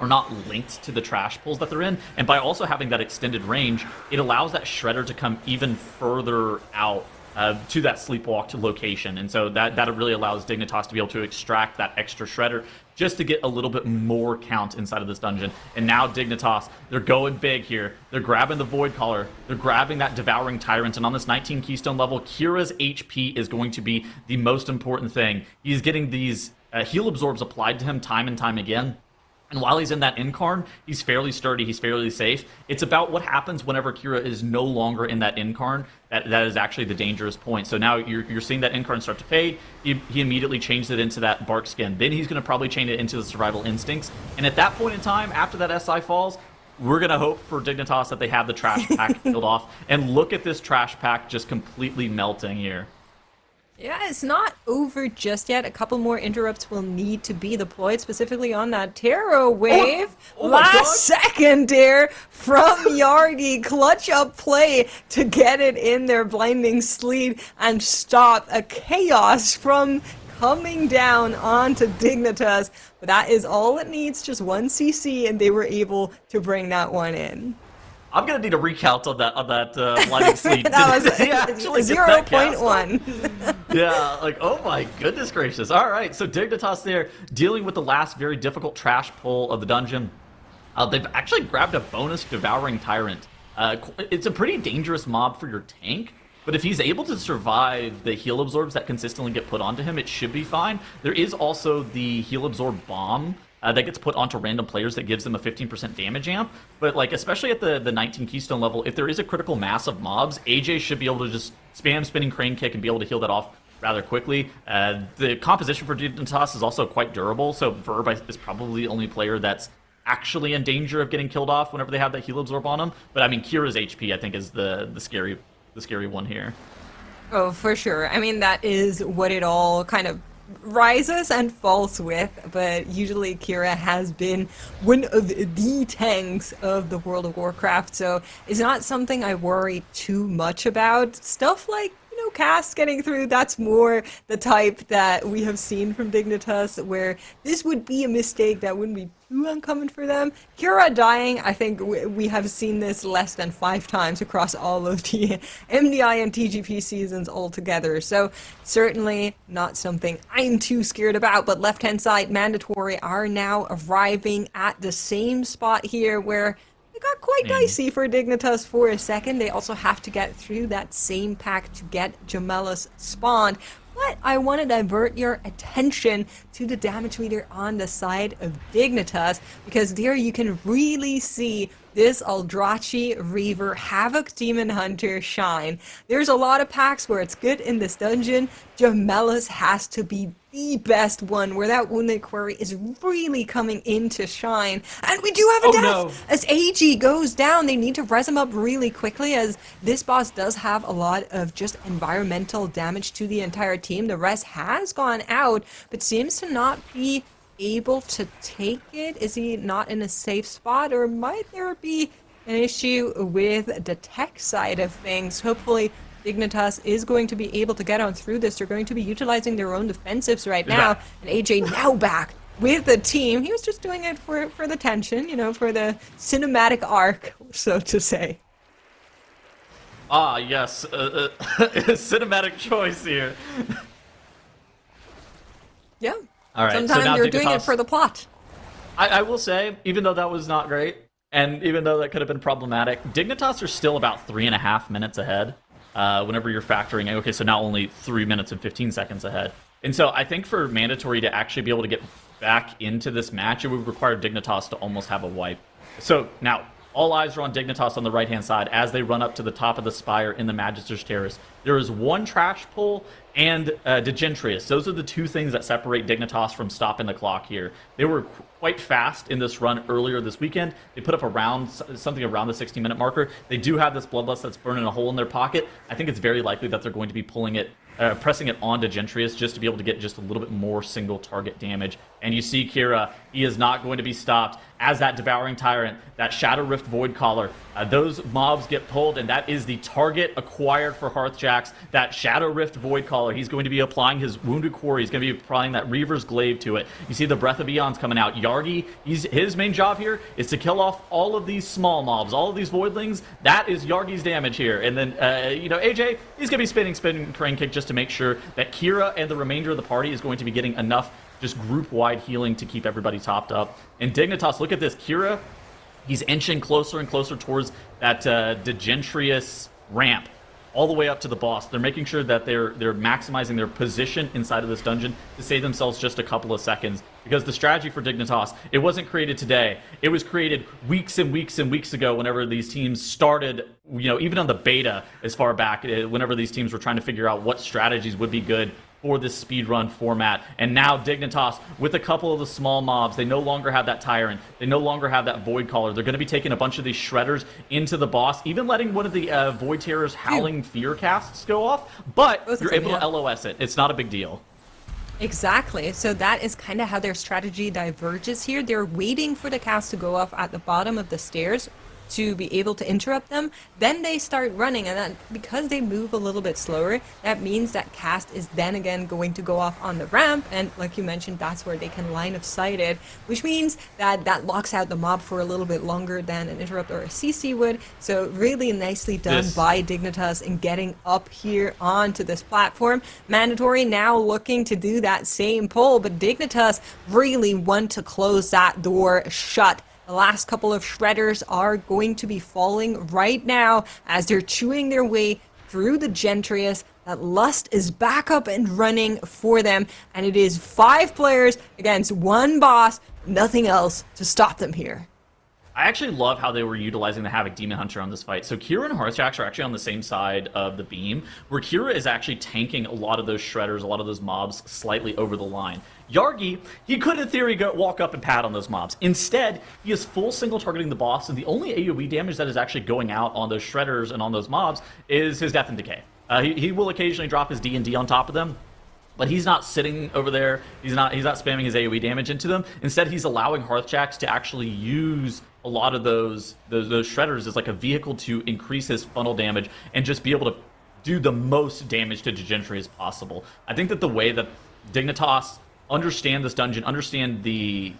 not linked to the trash pulls that they're in. And by also having that extended range, it allows that Shredder to come even further out to that sleepwalked location. And so that really allows Dignitas to be able to extract that extra Shredder just to get a little bit more count inside of this dungeon. And now Dignitas, they're going big here. They're grabbing the Void Caller. They're grabbing that Devouring Tyrant. And on this 19 Keystone level, Kira's HP is going to be the most important thing. He's getting these heal absorbs applied to him time and time again. And while he's in that Incarn, he's fairly sturdy, he's fairly safe. It's about what happens whenever Kira is no longer in that Incarn that is actually the dangerous point. So now you're seeing that Incarn start to fade. He immediately changed it into that Bark Skin. Then he's going to probably change it into the Survival Instincts. And at that point in time, after that SI falls, we're going to hope for Dignitas that they have the Trash Pack filled off. And look at this Trash Pack just completely melting here. Yeah, it's not over just yet. A couple more interrupts will need to be deployed, specifically on that Terror Wave. Last second there from Yardi. Clutch up play to get it in their Blinding Sleet and stop a chaos from coming down onto Dignitas. But that is all it needs, just one CC, and they were able to bring that one in. I'm gonna need a recount on that Blinding Sleet. That was 0.1. Yeah, like, oh my goodness gracious. All right, so Dignitas there dealing with the last very difficult trash pull of the dungeon. They've actually grabbed a bonus Devouring Tyrant It's a pretty dangerous mob for your tank. But if he's able to survive the heal absorbs that consistently get put onto him, it should be fine. There is also the heal absorb bomb that gets put onto random players that gives them a 15% damage amp. But like, especially at the 19 Keystone level, if there is a critical mass of mobs, AJ should be able to just spam spinning crane kick and be able to heal that off rather quickly. The composition for Dignitas is also quite durable, so Verb is probably the only player that's actually in danger of getting killed off whenever they have that heal absorb on them. But I mean, Kira's HP, I think, is the scary one here. Oh, for sure. I mean, that is what it all kind of rises and falls with, but usually Kira has been one of the tanks of the World of Warcraft, so it's not something I worry too much about. Stuff like, you know, cast getting through, that's more the type that we have seen from Dignitas, where this would be a mistake that wouldn't be too uncommon for them. Kira dying, I think we have seen this less than 5 times across all of the MDI and TGP seasons altogether, so certainly not something I'm too scared about. But left-hand side, Mandatory are now arriving at the same spot here where it got quite dicey for Dignitas for a second. They also have to get through that same pack to get Jamelis spawned. But I want to divert your attention to the damage meter on the side of Dignitas, because there you can really see this Eldrazi, Reaver, Havoc, Demon Hunter shine. There's a lot of packs where it's good in this dungeon. Jamelis has to be the best one, where that Wounded Quarry is really coming in to shine. And we do have a death! No. As AG goes down, they need to res him up really quickly, as this boss does have a lot of just environmental damage to the entire team. The res has gone out, but seems to not be able to take it. Is he not in a safe spot, or might there be an issue with the tech side of things? Hopefully Dignitas is going to be able to get on through this. They're going to be utilizing their own defensives right now, and AJ now back with the team. He was just doing it for the tension, you know, for the cinematic arc, so to say. Ah, yes, cinematic choice here. Yeah. All right, Sometimes so now you're doing it Dignitas- for the plot. I will say, even though that was not great, and even though that could have been problematic, Dignitas are still about 3.5 minutes ahead. Whenever you're factoring in, okay, so now only 3 minutes and 15 seconds ahead. And so I think for Mandatory to actually be able to get back into this match, it would require Dignitas to almost have a wipe. So now, all eyes are on Dignitas on the right-hand side as they run up to the top of the spire in the Magister's Terrace. There is one trash pull and Degentrius. Those are the two things that separate Dignitas from stopping the clock here. They were quite fast in this run earlier this weekend. They put up something around the 60-minute marker. They do have this Bloodlust that's burning a hole in their pocket. I think it's very likely that they're going to be pressing it on Degentrius just to be able to get just a little bit more single target damage. And you see Kira, he is not going to be stopped as that Devouring Tyrant, that Shadow Rift Void Caller. Those mobs get pulled, and that is the target acquired for Hearthjax, that Shadow Rift Void Caller. He's going to be applying his Wounded Quarry. He's going to be applying that Reaver's Glaive to it. You see the Breath of Eons coming out. Yargi, his main job here is to kill off all of these small mobs, all of these Voidlings. That is Yargi's damage here. And then, AJ, he's going to be spinning Crane Kick just to make sure that Kira and the remainder of the party is going to be getting enough just group-wide healing to keep everybody topped up. And Dignitas, look at this. Kira, he's inching closer and closer towards that Degentrius ramp, all the way up to the boss. They're making sure that they're maximizing their position inside of this dungeon to save themselves just a couple of seconds. Because the strategy for Dignitas, it wasn't created today. It was created weeks and weeks and weeks ago whenever these teams started, even on the beta as far back, whenever these teams were trying to figure out what strategies would be good for this speedrun format. And now Dignitas, with a couple of the small mobs, they no longer have that Tyrant. They no longer have that Void Caller. They're going to be taking a bunch of these Shredders into the boss, even letting one of the Void Terror's Howling Fear casts go off. But you're able to LOS it. It's not a big deal. Exactly. So that is kind of how their strategy diverges here. They're waiting for the cast to go off at the bottom of the stairs to be able to interrupt them. Then they start running, and then because they move a little bit slower, that means that cast is then again going to go off on the ramp, and like you mentioned, that's where they can line of sight it, which means that locks out the mob for a little bit longer than an interrupt or a CC would. So really nicely done by Dignitas in getting up here onto this platform. Mandatory now looking to do that same pull, but Dignitas really want to close that door shut. The last couple of shredders are going to be falling right now as they're chewing their way through the Gentrius. That Lust is back up and running for them, and it is 5 players against 1 boss, nothing else to stop them here. I actually love how they were utilizing the Havoc Demon Hunter on this fight. So Kira and Hearthjax are actually on the same side of the beam, where Kira is actually tanking a lot of those shredders, a lot of those mobs slightly over the line. Yargi, he could in theory walk up and pad on those mobs. Instead, he is full single targeting the boss, and the only AoE damage that is actually going out on those shredders and on those mobs is his Death and Decay. He will occasionally drop his D&D on top of them, but he's not sitting over there. He's not spamming his AoE damage into them. Instead, he's allowing Hearthjax to actually use a lot of those shredders as like a vehicle to increase his funnel damage and just be able to do the most damage to Gentry as possible. I think that the way that Dignitas understand this dungeon, understand the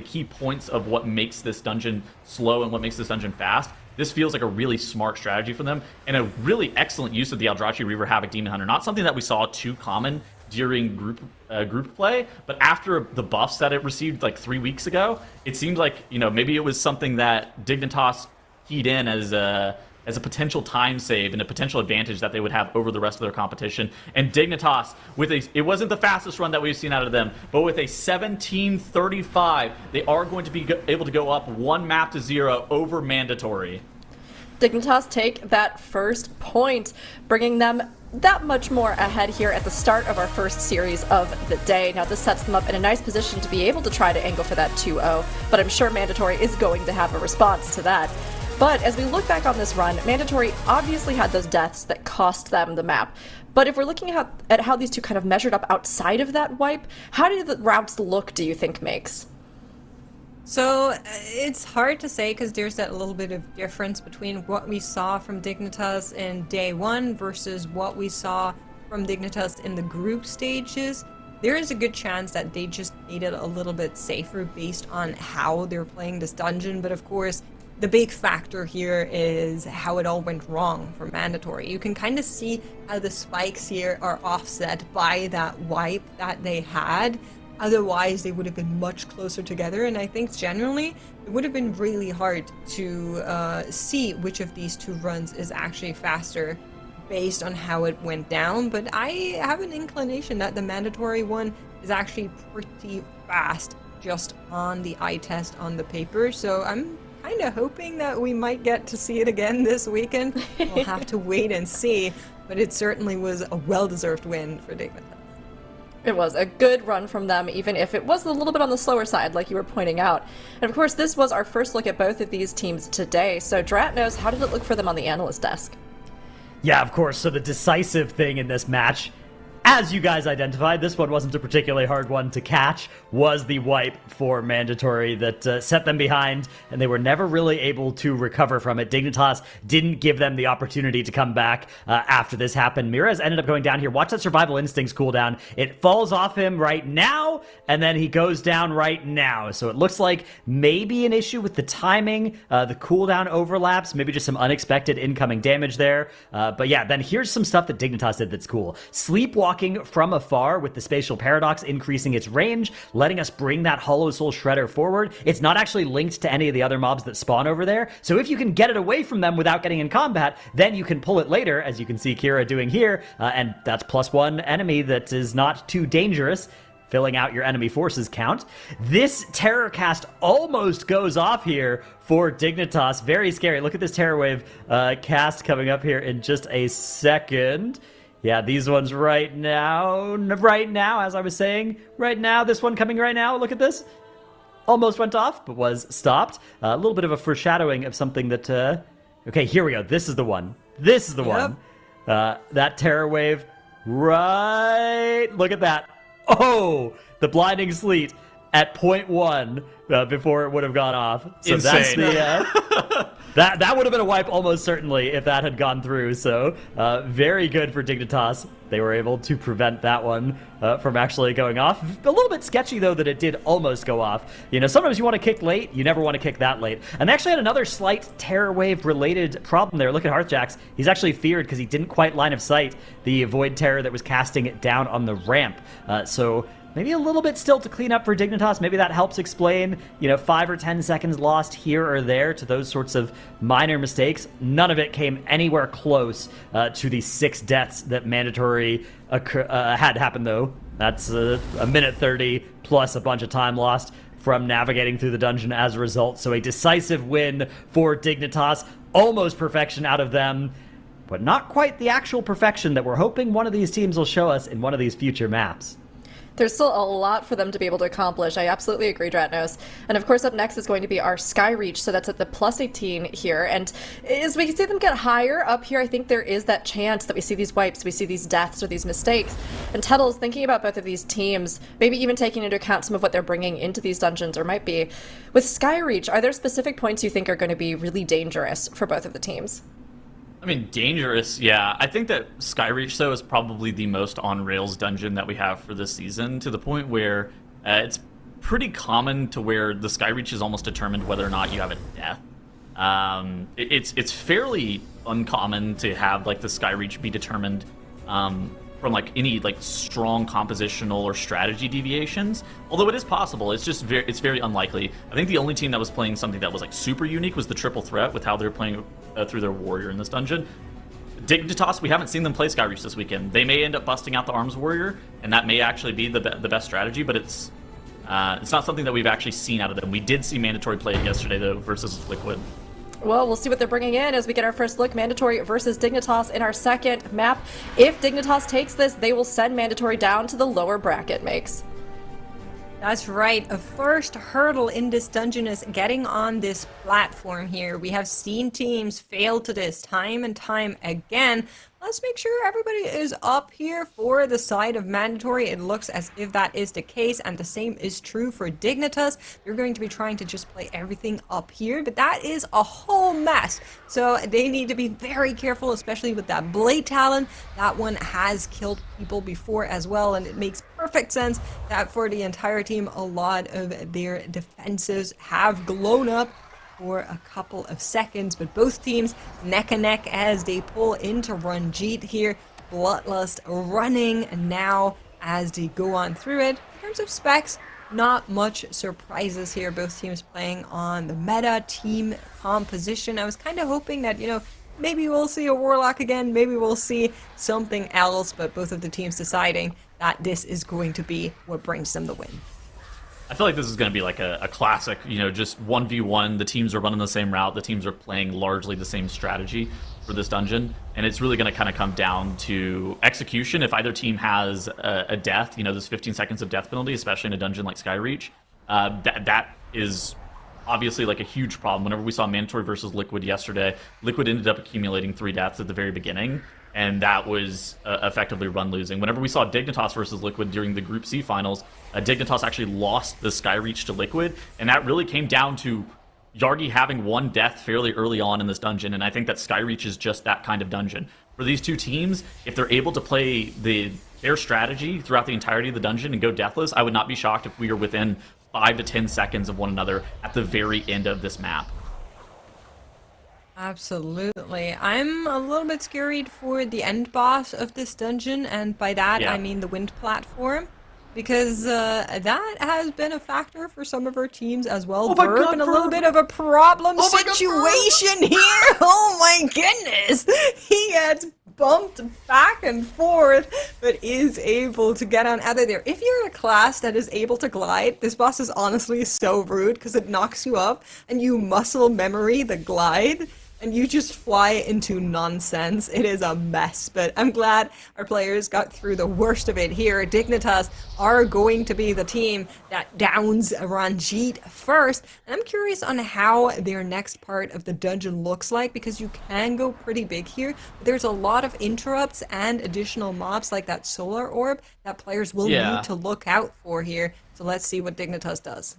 key points of what makes this dungeon slow and what makes this dungeon fast, this feels like a really smart strategy for them and a really excellent use of the Eldrachi Reaver Havoc Demon Hunter. Not something that we saw too common during group play, but after the buffs that it received like 3 weeks ago, it seemed like maybe it was something that Dignitas keyed in as a potential time save and a potential advantage that they would have over the rest of their competition. And Dignitas, it wasn't the fastest run that we've seen out of them, but with a 17:35, they are going to be able to go up 1 map to 0 over Mandatory. Dignitas take that first point, bringing them that much more ahead here at the start of our first series of the day. Now, this sets them up in a nice position to be able to try to angle for that 2-0, but I'm sure Mandatory is going to have a response to that. But as we look back on this run, Mandatory obviously had those deaths that cost them the map. But if we're looking at how these two kind of measured up outside of that wipe, how do the routes look, do you think, Makes? So it's hard to say because there's that little bit of difference between what we saw from Dignitas in day 1 versus what we saw from Dignitas in the group stages. There is a good chance that they just made it a little bit safer based on how they're playing this dungeon, but of course the big factor here is how it all went wrong for Mandatory. You can kind of see how the spikes here are offset by that wipe that they had. Otherwise, they would have been much closer together, and I think generally it would have been really hard to see which of these two runs is actually faster based on how it went down. But I have an inclination that the Mandatory one is actually pretty fast just on the eye test on the paper, so I'm kind of hoping that we might get to see it again this weekend. We'll have to wait and see, but it certainly was a well-deserved win for Dignitas. It was a good run from them, even if it was a little bit on the slower side, like you were pointing out. And of course, this was our first look at both of these teams today. So Drat knows, how did it look for them on the analyst desk? Yeah, of course. So the decisive thing in this match, as you guys identified, this one wasn't a particularly hard one to catch, was the wipe for Mandatory that set them behind, and they were never really able to recover from it. Dignitas didn't give them the opportunity to come back after this happened. Mirez ended up going down here. Watch that Survival Instincts cooldown. It falls off him right now, and then he goes down right now. So it looks like maybe an issue with the timing, the cooldown overlaps, maybe just some unexpected incoming damage there. But yeah, then here's some stuff that Dignitas did that's cool. Sleepwalking from afar with the Spatial Paradox increasing its range, letting us bring that Hollow Soul Shredder forward. It's not actually linked to any of the other mobs that spawn over there, so if you can get it away from them without getting in combat, then you can pull it later, as you can see Kira doing here, and that's +1 enemy that is not too dangerous, filling out your enemy forces count. This Terror Cast almost goes off here for Dignitas. Very scary. Look at this Terror Wave cast coming up here in just a second. Yeah, these ones right now, as I was saying, right now, this one coming right now, look at this. Almost went off, but was stopped. A little bit of a foreshadowing of something that, okay, here we go. This is the one. This is the one. That Terror Wave, right, look at that. Oh, the Blinding Sleet at 0.1 before it would have gone off. So insane. That's the... That would have been a wipe almost certainly if that had gone through, so very good for Dignitas. They were able to prevent that one from actually going off. A little bit sketchy, though, that it did almost go off. You know, sometimes you want to kick late, you never want to kick that late. And they actually had another slight Terror Wave-related problem there. Look at Hearthjax. He's actually feared because he didn't quite line of sight the Void Terror that was casting it down on the ramp. So Maybe a little bit still to clean up for Dignitas. Maybe that helps explain, 5 or 10 seconds lost here or there to those sorts of minor mistakes. None of it came anywhere close to the 6 deaths that Mandatory had happen, though. That's a minute 30 plus a bunch of time lost from navigating through the dungeon as a result. So a decisive win for Dignitas. Almost perfection out of them, but not quite the actual perfection that we're hoping one of these teams will show us in one of these future maps. There's still a lot for them to be able to accomplish. I absolutely agree, Dratnos. And of course, up next is going to be our Skyreach, so that's at the plus 18 here. And as we see them get higher up here, I think there is that chance that we see these wipes, we see these deaths or these mistakes. And Tettles, thinking about both of these teams, maybe even taking into account some of what they're bringing into these dungeons, or might be, with Skyreach, are there specific points you think are going to be really dangerous for both of the teams? I mean, dangerous, yeah. I think that Skyreach, though, is probably the most on-rails dungeon that we have for this season, to the point where it's pretty common to where the Skyreach is almost determined whether or not you have a death. It's fairly uncommon to have, like, the Skyreach be determined from, like, any, like, strong compositional or strategy deviations. Although it is possible, it's just it's very unlikely. I think the only team that was playing something that was, like, super unique was the Triple Threat with how they're playing through their Warrior in this dungeon. Dignitas, we haven't seen them play Skyreach this weekend. They may end up busting out the Arms Warrior, and that may actually be the best strategy, but it's not something that we've actually seen out of them. We did see Mandatory play it yesterday, though, versus Liquid. Well, we'll see what they're bringing in as we get our first look. Mandatory versus Dignitas in our second map. If Dignitas takes this, they will send Mandatory down to the lower bracket makes. That's right. A first hurdle in this dungeon is getting on this platform here. We have seen teams fail to this time and time again. Let's make sure everybody is up here for the side of Mandatory. It looks as if that is the case, and the same is true for Dignitas. They're going to be trying to just play everything up here, but that is a whole mess. So they need to be very careful, especially with that Blade Talon. That one has killed people before as well, and it makes perfect sense that for the entire team, a lot of their defenses have blown up for a couple of seconds, but both teams neck and neck as they pull into Ranjit here. Bloodlust running now as they go on through it. In terms of specs, not much surprises here. Both teams playing on the meta team composition. I was kind of hoping that, maybe we'll see a Warlock again, maybe we'll see something else, but both of the teams deciding that this is going to be what brings them the win. I feel like this is going to be like a classic, just 1v1. The teams are running the same route. The teams are playing largely the same strategy for this dungeon. And it's really going to kind of come down to execution. If either team has a death, there's 15 seconds of death penalty, especially in a dungeon like Skyreach. That is obviously like a huge problem. Whenever we saw Mandatory versus Liquid yesterday, Liquid ended up accumulating 3 deaths at the very beginning. And that was effectively run losing. Whenever we saw Dignitas versus Liquid during the Group C finals, Dignitas actually lost the Skyreach to Liquid, and that really came down to Yargi having 1 death fairly early on in this dungeon, and I think that Skyreach is just that kind of dungeon. For these two teams, if they're able to play their strategy throughout the entirety of the dungeon and go deathless, I would not be shocked if we are within 5 to 10 seconds of one another at the very end of this map. Absolutely. I'm a little bit scared for the end boss of this dungeon, and by that I mean the wind platform, because that has been a factor for some of our teams as well. Verb in a little bit of a problem situation here. Oh my goodness! He gets bumped back and forth, but is able to get on out of there. If you're a class that is able to glide, this boss is honestly so rude because it knocks you up and you muscle memory the glide, and you just fly into nonsense. It is a mess, but I'm glad our players got through the worst of it here. Dignitas are going to be the team that downs Ranjit first, and I'm curious on how their next part of the dungeon looks like, because you can go pretty big here, but there's a lot of interrupts and additional mobs like that solar orb that players will need to look out for here. So let's see what Dignitas does.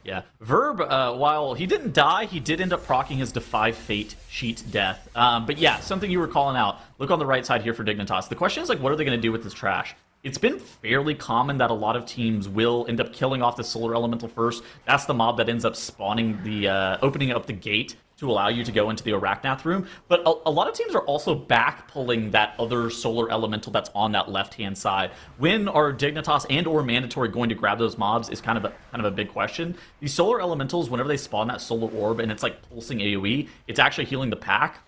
Yeah, Verb, while he didn't die, he did end up proccing his Defy Fate sheet death. But yeah, something you were calling out. Look on the right side here for Dignitas. The question is, like, what are they going to do with this trash? It's been fairly common that a lot of teams will end up killing off the Solar Elemental first. That's the mob that ends up spawning the, opening up the gate to allow you to go into the Arachnath room. But a lot of teams are also back pulling that other solar elemental that's on that left-hand side. When are Dignitas and or Mandatory going to grab those mobs is kind of a big question. These solar elementals, whenever they spawn that solar orb and it's like pulsing AoE, it's actually healing the pack.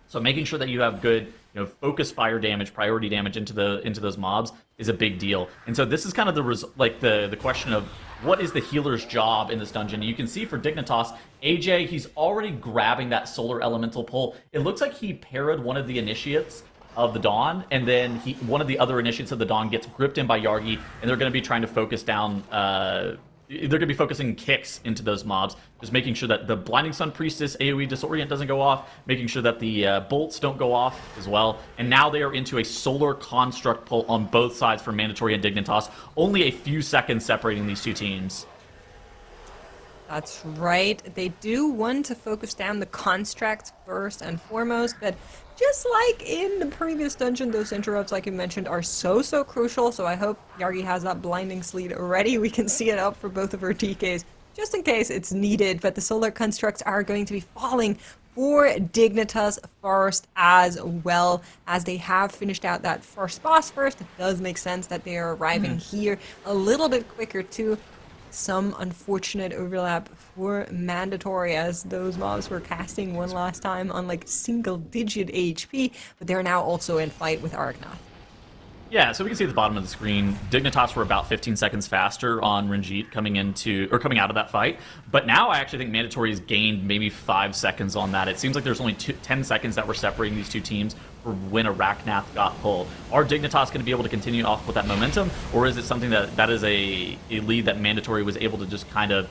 So making sure that you have good, focus fire damage, priority damage into those mobs is a big deal. And so this is kind of the question of what is the healer's job in this dungeon. You can see for Dignitas, AJ, he's already grabbing that solar elemental pull. It looks like he parried one of the initiates of the Dawn, and then one of the other initiates of the Dawn gets gripped in by Yargi, and they're going to be trying to focus down. They're going to be focusing kicks into those mobs, just making sure that the Blinding Sun Priestess AoE Disorient doesn't go off, making sure that the bolts don't go off as well. And now they are into a solar construct pull on both sides for Mandatory and Dignitas, only a few seconds separating these two teams. That's right. They do want to focus down the constructs first and foremost, but just like in the previous dungeon, those interrupts, like you mentioned, are so crucial. So I hope Yargi has that blinding sleet already. We can see it up for both of her TKs, just in case it's needed. But the solar constructs are going to be falling for Dignitas first, as well as they have finished out that first boss first. It does make sense that they are arriving here a little bit quicker too. Some unfortunate overlap for Mandatory, as those mobs were casting one last time on like single-digit HP, but they're now also in fight with Arachnath. Yeah, so we can see at the bottom of the screen, Dignitas were about 15 seconds faster on Ranjit coming out of that fight. But now I actually think Mandatory has gained maybe 5 seconds on that. It seems like there's only 10 seconds that were separating these two teams for when Arachnath got pulled. Are Dignitas going to be able to continue off with that momentum, or is it something that is a lead that Mandatory was able to just kind of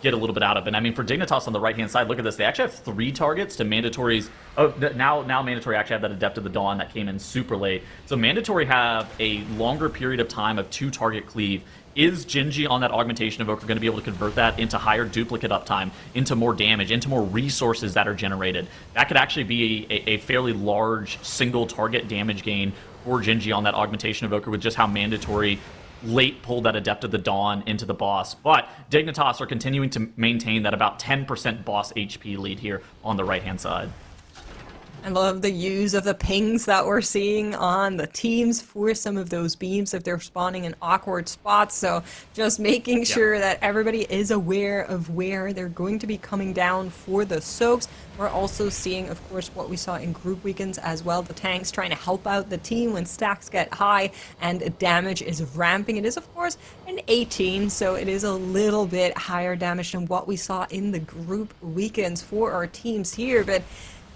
get a little bit out of? And I mean, for Dignitas on the right-hand side, look at this. They actually have 3 targets to Mandatory's. Oh, now Mandatory actually have that Adept of the Dawn that came in super late. So Mandatory have a longer period of time of 2 target cleave. Is Genji on that Augmentation Evoker going to be able to convert that into higher duplicate uptime, into more damage, into more resources that are generated? That could actually be a fairly large single target damage gain for Genji on that Augmentation Evoker with just how Mandatory late pulled that Adept of the Dawn into the boss. But Dignitas are continuing to maintain that about 10% boss HP lead here on the right-hand side. I love the use of the pings that we're seeing on the teams for some of those beams if they're spawning in awkward spots. So just making sure that everybody is aware of where they're going to be coming down for the soaks. We're also seeing, of course, what we saw in group weekends as well. The tanks trying to help out the team when stacks get high and damage is ramping. It is, of course, an 18, so it is a little bit higher damage than what we saw in the group weekends for our teams here. But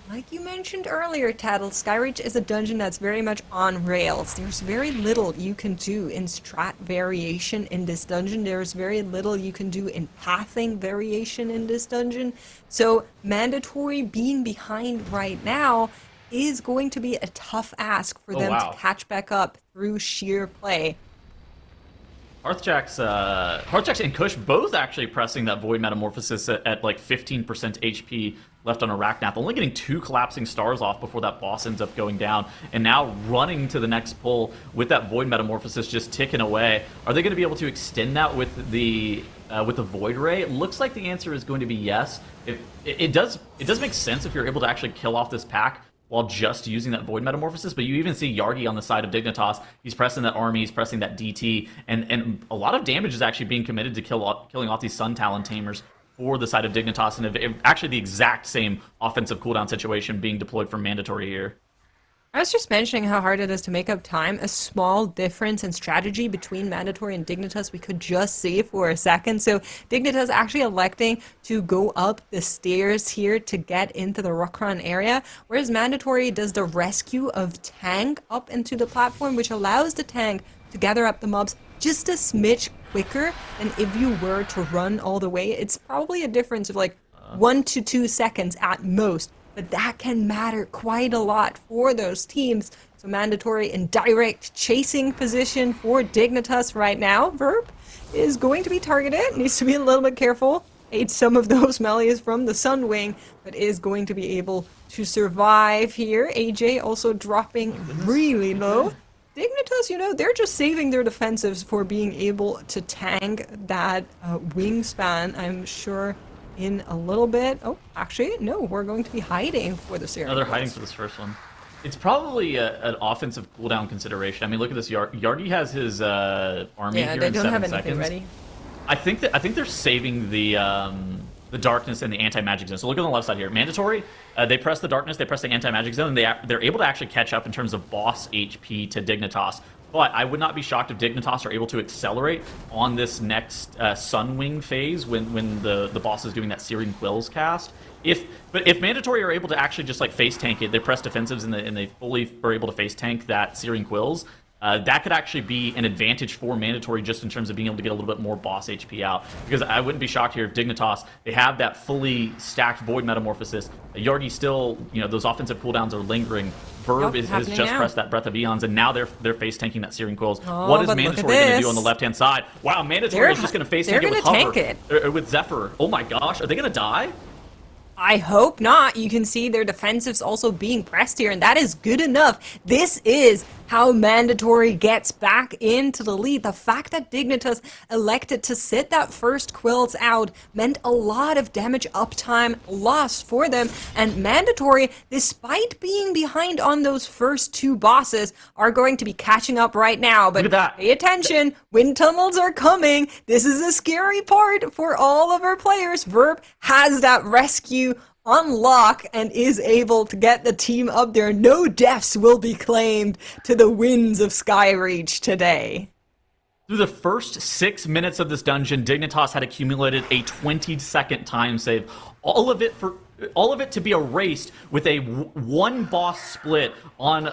like you mentioned earlier, Tattle, Skyreach is a dungeon that's very much on rails. There's very little you can do in strat variation in this dungeon. There's very little you can do in pathing variation in this dungeon. So Mandatory being behind right now is going to be a tough ask for them to catch back up through sheer play. Hearthjax and Kush both actually pressing that Void Metamorphosis at like 15% HP left on Arachnath, only getting 2 collapsing stars off before that boss ends up going down, and now running to the next pull with that Void Metamorphosis just ticking away. Are they going to be able to extend that with the Void Ray? It looks like the answer is going to be yes. It does make sense if you're able to actually kill off this pack while just using that Void Metamorphosis, but you even see Yargi on the side of Dignitas. He's pressing that army, he's pressing that DT, and a lot of damage is actually being committed to killing off these Sun Talon Tamers for the side of Dignitas, and actually the exact same offensive cooldown situation being deployed from Mandatory here. I was just mentioning how hard it is to make up time. A small difference in strategy between Mandatory and Dignitas we could just see for a second. So Dignitas actually electing to go up the stairs here to get into the Rockron area, whereas Mandatory does the rescue of tank up into the platform, which allows the tank to gather up the mobs just a smidge quicker than if you were to run all the way. It's probably a difference of like 1 to 2 seconds at most. But that can matter quite a lot for those teams. So Mandatory in direct chasing position for Dignitas right now. Verb is going to be targeted. Needs to be a little bit careful. Ate some of those melees from the Sunwing, but is going to be able to survive here. AJ also dropping really low. Dignitas, they're just saving their defensives for being able to tank that wingspan. I'm sure in a little bit. Oh, actually, no, we're going to be hiding for the series. No, they're hiding for this first one. It's probably an offensive cooldown consideration. I mean, look at this. Yargi has his army here they in don't 7 have anything seconds. ready. I think they're saving the darkness and the anti-magic zone. So look on the left side here. Mandatory, they press the darkness, they press the anti-magic zone, and they're able to actually catch up in terms of boss HP to Dignitas. But I would not be shocked if Dignitas are able to accelerate on this next Sunwing phase when the boss is doing that Searing Quills cast. But if Mandatory are able to actually just like face tank it, they press defensives and they fully are able to face tank that Searing Quills, that could actually be an advantage for Mandatory just in terms of being able to get a little bit more boss HP out. Because I wouldn't be shocked here if Dignitas, they have that fully stacked Void Metamorphosis. Yargi still, those offensive cooldowns are lingering. Verb has just pressed that Breath of Eons, and now they're face tanking that Searing Quills. What is Mandatory going to do on the left-hand side? Wow, Mandatory is just going to face tank it with Hover. With Zephyr. Oh my gosh, are they going to die? I hope not. You can see their defensives also being pressed here, and that is good enough. This is how Mandatory gets back into the lead. The fact that Dignitas elected to sit that first Quills out meant a lot of damage uptime lost for them, and Mandatory, despite being behind on those first 2 bosses, are going to be catching up right now. But pay attention, wind tunnels are coming. This is a scary part for all of our players. Verb has that rescue on lock and is able to get the team up there. No deaths will be claimed to the winds of Skyreach today. Through the first 6 minutes of this dungeon, Dignitas had accumulated a 20-second time save. All of it to be erased with a one boss split on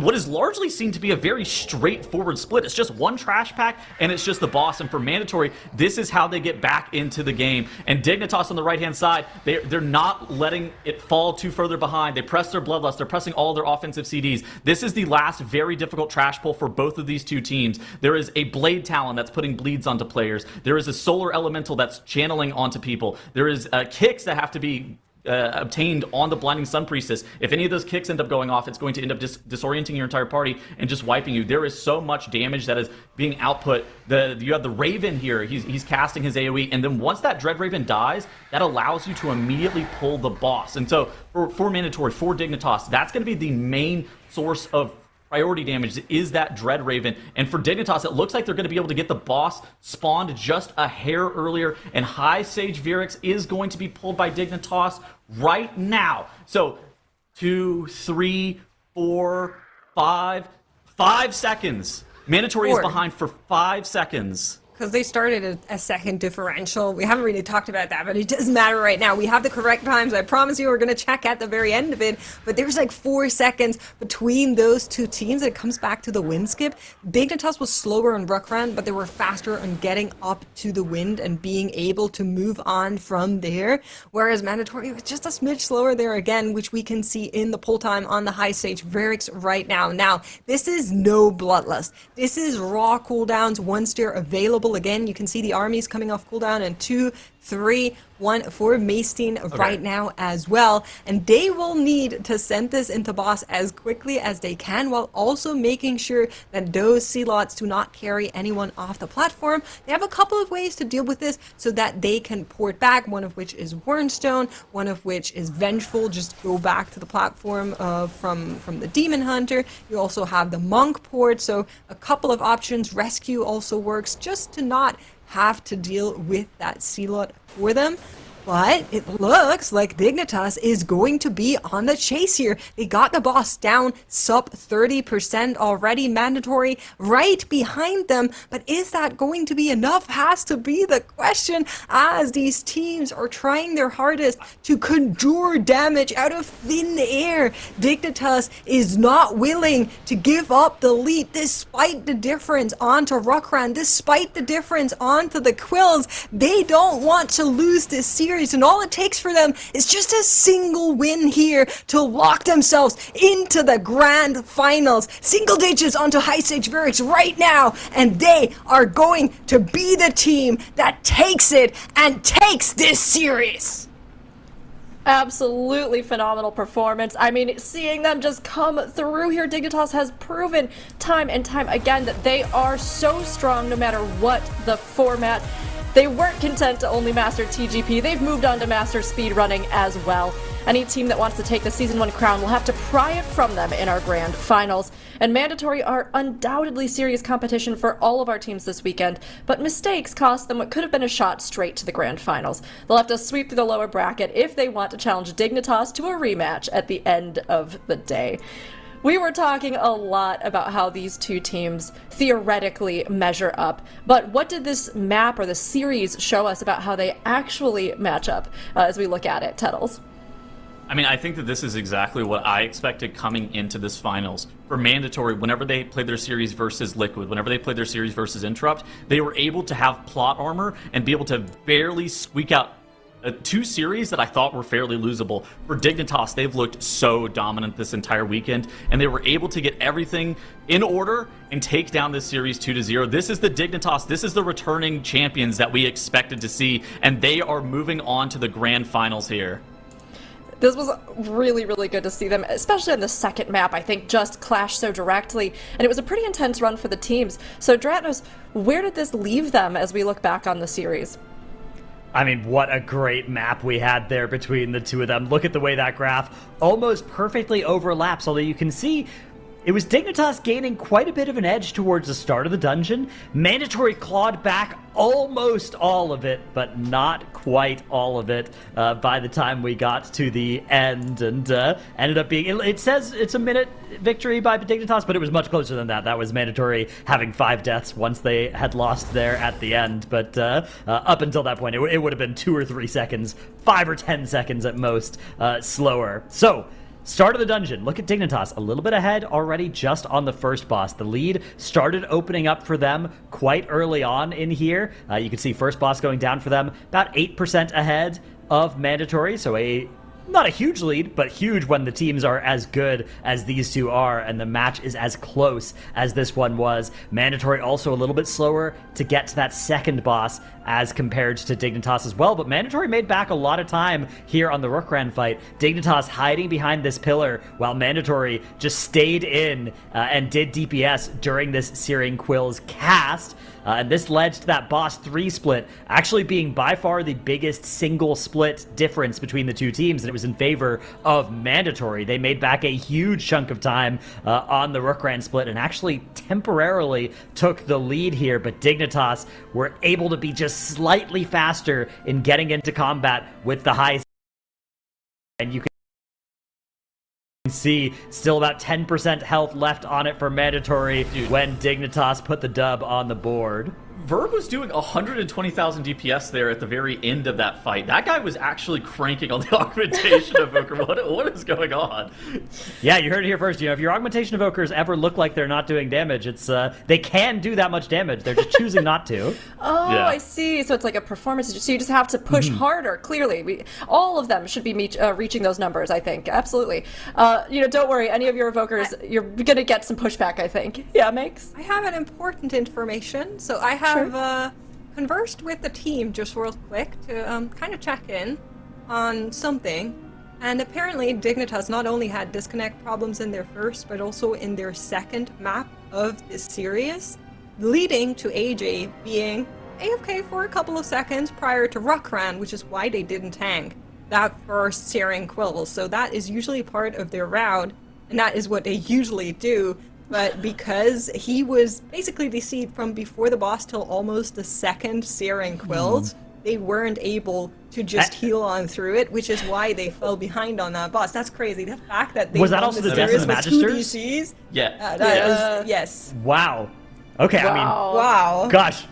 what is largely seen to be a very straightforward split. It's just one trash pack, and it's just the boss. And for Mandatory, this is how they get back into the game. And Dignitas on the right-hand side, they're not letting it fall too further behind. They press their Bloodlust. They're pressing all their offensive CDs. This is the last very difficult trash pull for both of these two teams. There is a Blade Talon that's putting bleeds onto players. There is a Solar Elemental that's channeling onto people. There is kicks that have to be obtained on the Blinding Sun Priestess. If any of those kicks end up going off, it's going to end up disorienting your entire party and just wiping you. There is so much damage that is being output. You have the Raven here. He's casting his AoE, and then once that Dread Raven dies, that allows you to immediately pull the boss. And so for Mandatory, for Dignitas, that's going to be the main source of priority damage is that Dread Raven. And for Dignitas, it looks like they're going to be able to get the boss spawned just a hair earlier, and High Sage Vyrix is going to be pulled by Dignitas right now. So 2, 3, 4, 5 seconds. Mandatory is behind for 5 seconds. Because they started a second differential. We haven't really talked about that, but it doesn't matter right now. We have the correct times. I promise you we're going to check at the very end of it. But there's like 4 seconds between those two teams. It comes back to the wind skip. Dignitas was slower on Rockran, but they were faster on getting up to the wind and being able to move on from there. Whereas Mandatory was just a smidge slower there again, which we can see in the pull time on the High Sage Vyrix right now. Now, this is no Bloodlust. This is raw cooldowns once they're available. Again, you can see the armies coming off cooldown in 2, 3, 1 for Maestein right now as well. And they will need to send this into boss as quickly as they can, while also making sure that those Zealots do not carry anyone off the platform. They have a couple of ways to deal with this so that they can port back, one of which is Wernstone, one of which is Vengeful, just go back to the platform from the Demon Hunter. You also have the Monk port, so a couple of options. Rescue also works, just to not have to deal with that Zealot for them. But it looks like Dignitas is going to be on the chase here. They got the boss down sub 30% already. Mandatory right behind them. But is that going to be enough? Has to be the question, as these teams are trying their hardest to conjure damage out of thin air. Dignitas is not willing to give up the lead despite the difference onto Rockran, despite the difference onto the Quills. They don't want to lose this series. And all it takes for them is just a single win here to lock themselves into the grand finals. Single digits onto High Sage Vyrix right now, and they are going to be the team that takes it and takes this series. Absolutely phenomenal performance. I mean, seeing them just come through here, Dignitas has proven time and time again that they are so strong no matter what the format. They weren't content to only master TGP, they've moved on to master speedrunning as well. Any team that wants to take the Season 1 crown will have to pry it from them in our grand finals. And Mandatory are undoubtedly serious competition for all of our teams this weekend, but mistakes cost them what could have been a shot straight to the grand finals. They'll have to sweep through the lower bracket if they want to challenge Dignitas to a rematch at the end of the day. We were talking a lot about how these two teams theoretically measure up, but what did this map or the series show us about how they actually match up as we look at it, Tettles? I mean, I think that this is exactly what I expected coming into this finals. For Mandatory, whenever they played their series versus Liquid, whenever they played their series versus Interrupt, they were able to have plot armor and be able to barely squeak out two series that I thought were fairly losable. For Dignitas, they've looked so dominant this entire weekend, and they were able to get everything in order and take down this series 2-0. This is the Dignitas, this is the returning champions that we expected to see, and they are moving on to the grand finals here. This was really, really good to see them, especially on the second map, I think, just clash so directly. And it was a pretty intense run for the teams. So, Dratnos, where did this leave them as we look back on the series? I mean, what a great map we had there between the two of them. Look at the way that graph almost perfectly overlaps, although you can see it was Dignitas gaining quite a bit of an edge towards the start of the dungeon. Mandatory clawed back almost all of it, but not quite all of it by the time we got to the end, and ended up being, it says it's a minute victory by Dignitas, but it was much closer than that. That was Mandatory having 5 deaths once they had lost there at the end, but up until that point, it would have been 2 or 3 seconds, 5 or 10 seconds at most slower. So, start of the dungeon. Look at Dignitas, a little bit ahead already just on the first boss. The lead started opening up for them quite early on in here. You can see first boss going down for them about 8% ahead of Mandatory, so not a huge lead, but huge when the teams are as good as these two are, and the match is as close as this one was. Mandatory also a little bit slower to get to that second boss as compared to Dignitas as well, but Mandatory made back a lot of time here on the Rookran fight. Dignitas hiding behind this pillar while Mandatory just stayed in and did DPS during this Searing Quills cast. And this led to that boss 3 split actually being by far the biggest single split difference between the two teams, and it was in favor of Mandatory. They made back a huge chunk of time on the Rookran split and actually temporarily took the lead here, but Dignitas were able to be just slightly faster in getting into combat with the high, and you can see still about 10% health left on it for Mandatory when Dignitas put the dub on the board. Verb was doing 120,000 DPS there at the very end of that fight. That guy was actually cranking on the augmentation evoker. What is going on? Yeah, you heard it here first. You know, if your augmentation evokers ever look like they're not doing damage, it's they can do that much damage. They're just choosing not to. Oh, yeah. I see. So it's like a performance. So you just have to push harder. Clearly, all of them should be reaching those numbers. I think absolutely. Don't worry. Any of your evokers, you're gonna get some pushback. I think. Yeah, Makes. I have an important information. So I have conversed with the team just real quick to kind of check in on something, and apparently Dignitas not only had disconnect problems in their first but also in their second map of this series, leading to AJ being AFK for a couple of seconds prior to Rookran, which is why they didn't tank that first Searing Quill. So that is usually part of their route, and that is what they usually do. But because he was basically DC'd from before the boss till almost the second Searing Quills, they weren't able to just heal on through it, which is why they fell behind on that boss. That's crazy. The fact that they was that also the death of the Magisters? DCs, Yeah. Yes. Wow. Okay, Wow. I mean, Wow. gosh.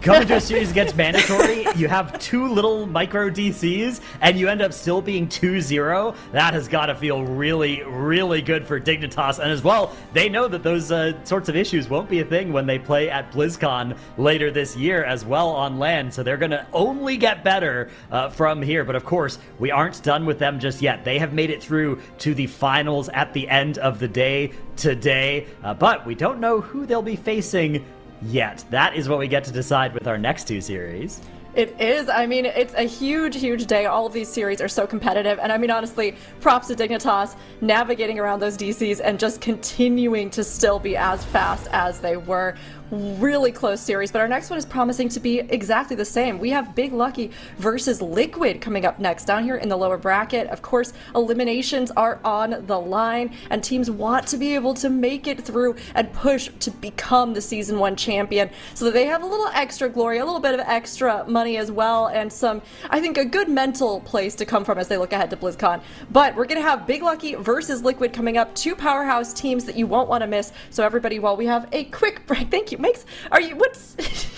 Coming to a series against Mandatory, you have 2 little micro DCs, and you end up still being 2-0. That has got to feel really, really good for Dignitas. And as well, they know that those sorts of issues won't be a thing when they play at BlizzCon later this year as well on LAN. So they're going to only get better from here. But of course, we aren't done with them just yet. They have made it through to the finals at the end of the day today. But we don't know who they'll be facing yet. That is what we get to decide with our next 2 series. It is. I mean, it's a huge, huge day. All of these series are so competitive. And I mean, honestly, props to Dignitas navigating around those DCs and just continuing to still be as fast as they were. really close series, but our next one is promising to be exactly the same. We have Big Lucky versus Liquid coming up next down here in the lower bracket. Of course, eliminations are on the line, and teams want to be able to make it through and push to become the Season 1 champion so that they have a little extra glory, a little bit of extra money as well, and some, I think, a good mental place to come from as they look ahead to BlizzCon. But we're going to have Big Lucky versus Liquid coming up, two powerhouse teams that you won't want to miss. So everybody, while we have a quick break, thank you. Makes, are you, what's,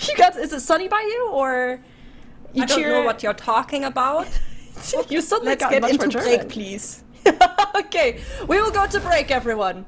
you guys, is it sunny by you, or you I don't know what you're talking about. You suddenly Let's got get much into more break, German. please. Okay, we will go to break, everyone.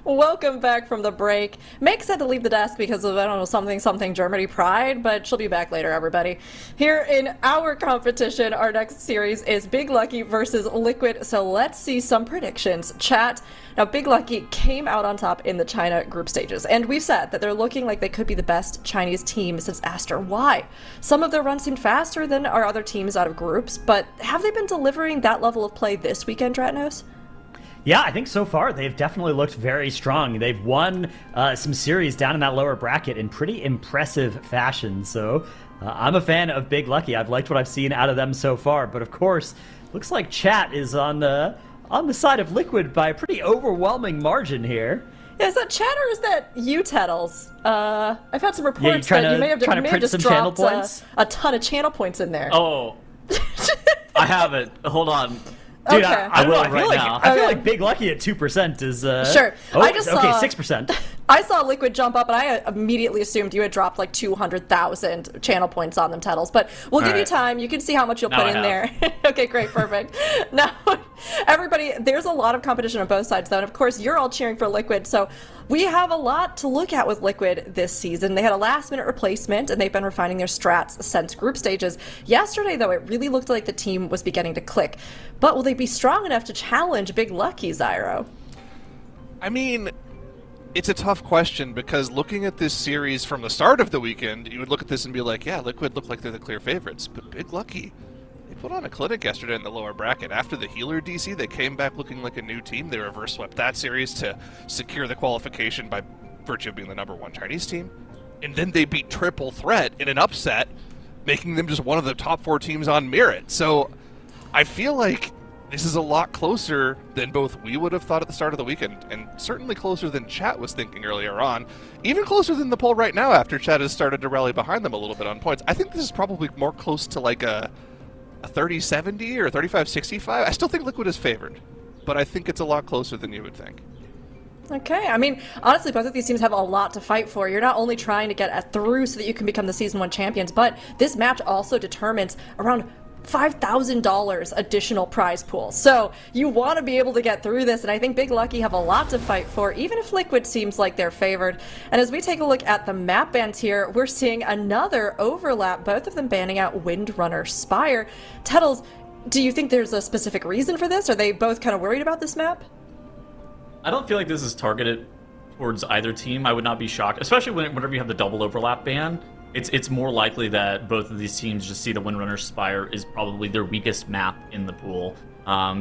Welcome back from the break. Meg had to leave the desk because of, I don't know, something Germany pride, but she'll be back later, everybody. Here in our competition, our next series is Big Lucky versus Liquid, so let's see some predictions. Chat. Now, Big Lucky came out on top in the China group stages, and we've said that they're looking like they could be the best Chinese team since Aster. Why? Some of their runs seemed faster than our other teams out of groups, but have they been delivering that level of play this weekend, Dratnos? Yeah, I think so far they've definitely looked very strong. They've won some series down in that lower bracket in pretty impressive fashion, so I'm a fan of Big Lucky. I've liked what I've seen out of them so far, but of course, looks like chat is on the side of Liquid by a pretty overwhelming margin here. Yeah, is that chat or is that you, Tettles? I've had some reports that you may have just channel dropped points? A ton of channel points in there. Oh, I have it. Hold on. Dude, Okay. I will feel right like, now. I feel like Big Lucky at 2% is... Sure. Oh, I just okay, saw... 6%. I saw Liquid jump up, and I immediately assumed you had dropped like 200,000 channel points on them, Tettles. But we'll give you time. You can see how much you'll Now put I in there. Okay, great, perfect. Now, everybody, there's a lot of competition on both sides, though. And of course, you're all cheering for Liquid. So we have a lot to look at with Liquid this season. They had a last-minute replacement, and they've been refining their strats since group stages. Yesterday, though, it really looked like the team was beginning to click. But will they be strong enough to challenge Big Lucky, Zyro? I mean, it's a tough question because looking at this series from the start of the weekend, you would look at this and be like, yeah, Liquid look like they're the clear favorites. But Big Lucky, they put on a clinic yesterday in the lower bracket. After the healer DC, they came back looking like a new team. They reverse swept that series to secure the qualification by virtue of being the #1 Chinese team. And then they beat Triple Threat in an upset, making them just one of the top 4 teams on merit. So I feel like this is a lot closer than both we would have thought at the start of the weekend, and certainly closer than chat was thinking earlier on. Even closer than the poll right now after chat has started to rally behind them a little bit on points. I think this is probably more close to like a 30-70 or a 35-65. I still think Liquid is favored, but I think it's a lot closer than you would think. Okay, I mean, honestly, both of these teams have a lot to fight for. You're not only trying to get through so that you can become the Season 1 champions, but this match also determines around $5,000 additional prize pool. So you want to be able to get through this, and I think Big Lucky have a lot to fight for, even if Liquid seems like they're favored. And as we take a look at the map bans here, we're seeing another overlap, both of them banning out Windrunner Spire. Tettles, do you think there's a specific reason for this? Are they both kind of worried about this map? I don't feel like this is targeted towards either team. I would not be shocked, especially whenever you have the double overlap ban. It's more likely that both of these teams just see the Windrunner Spire is probably their weakest map in the pool.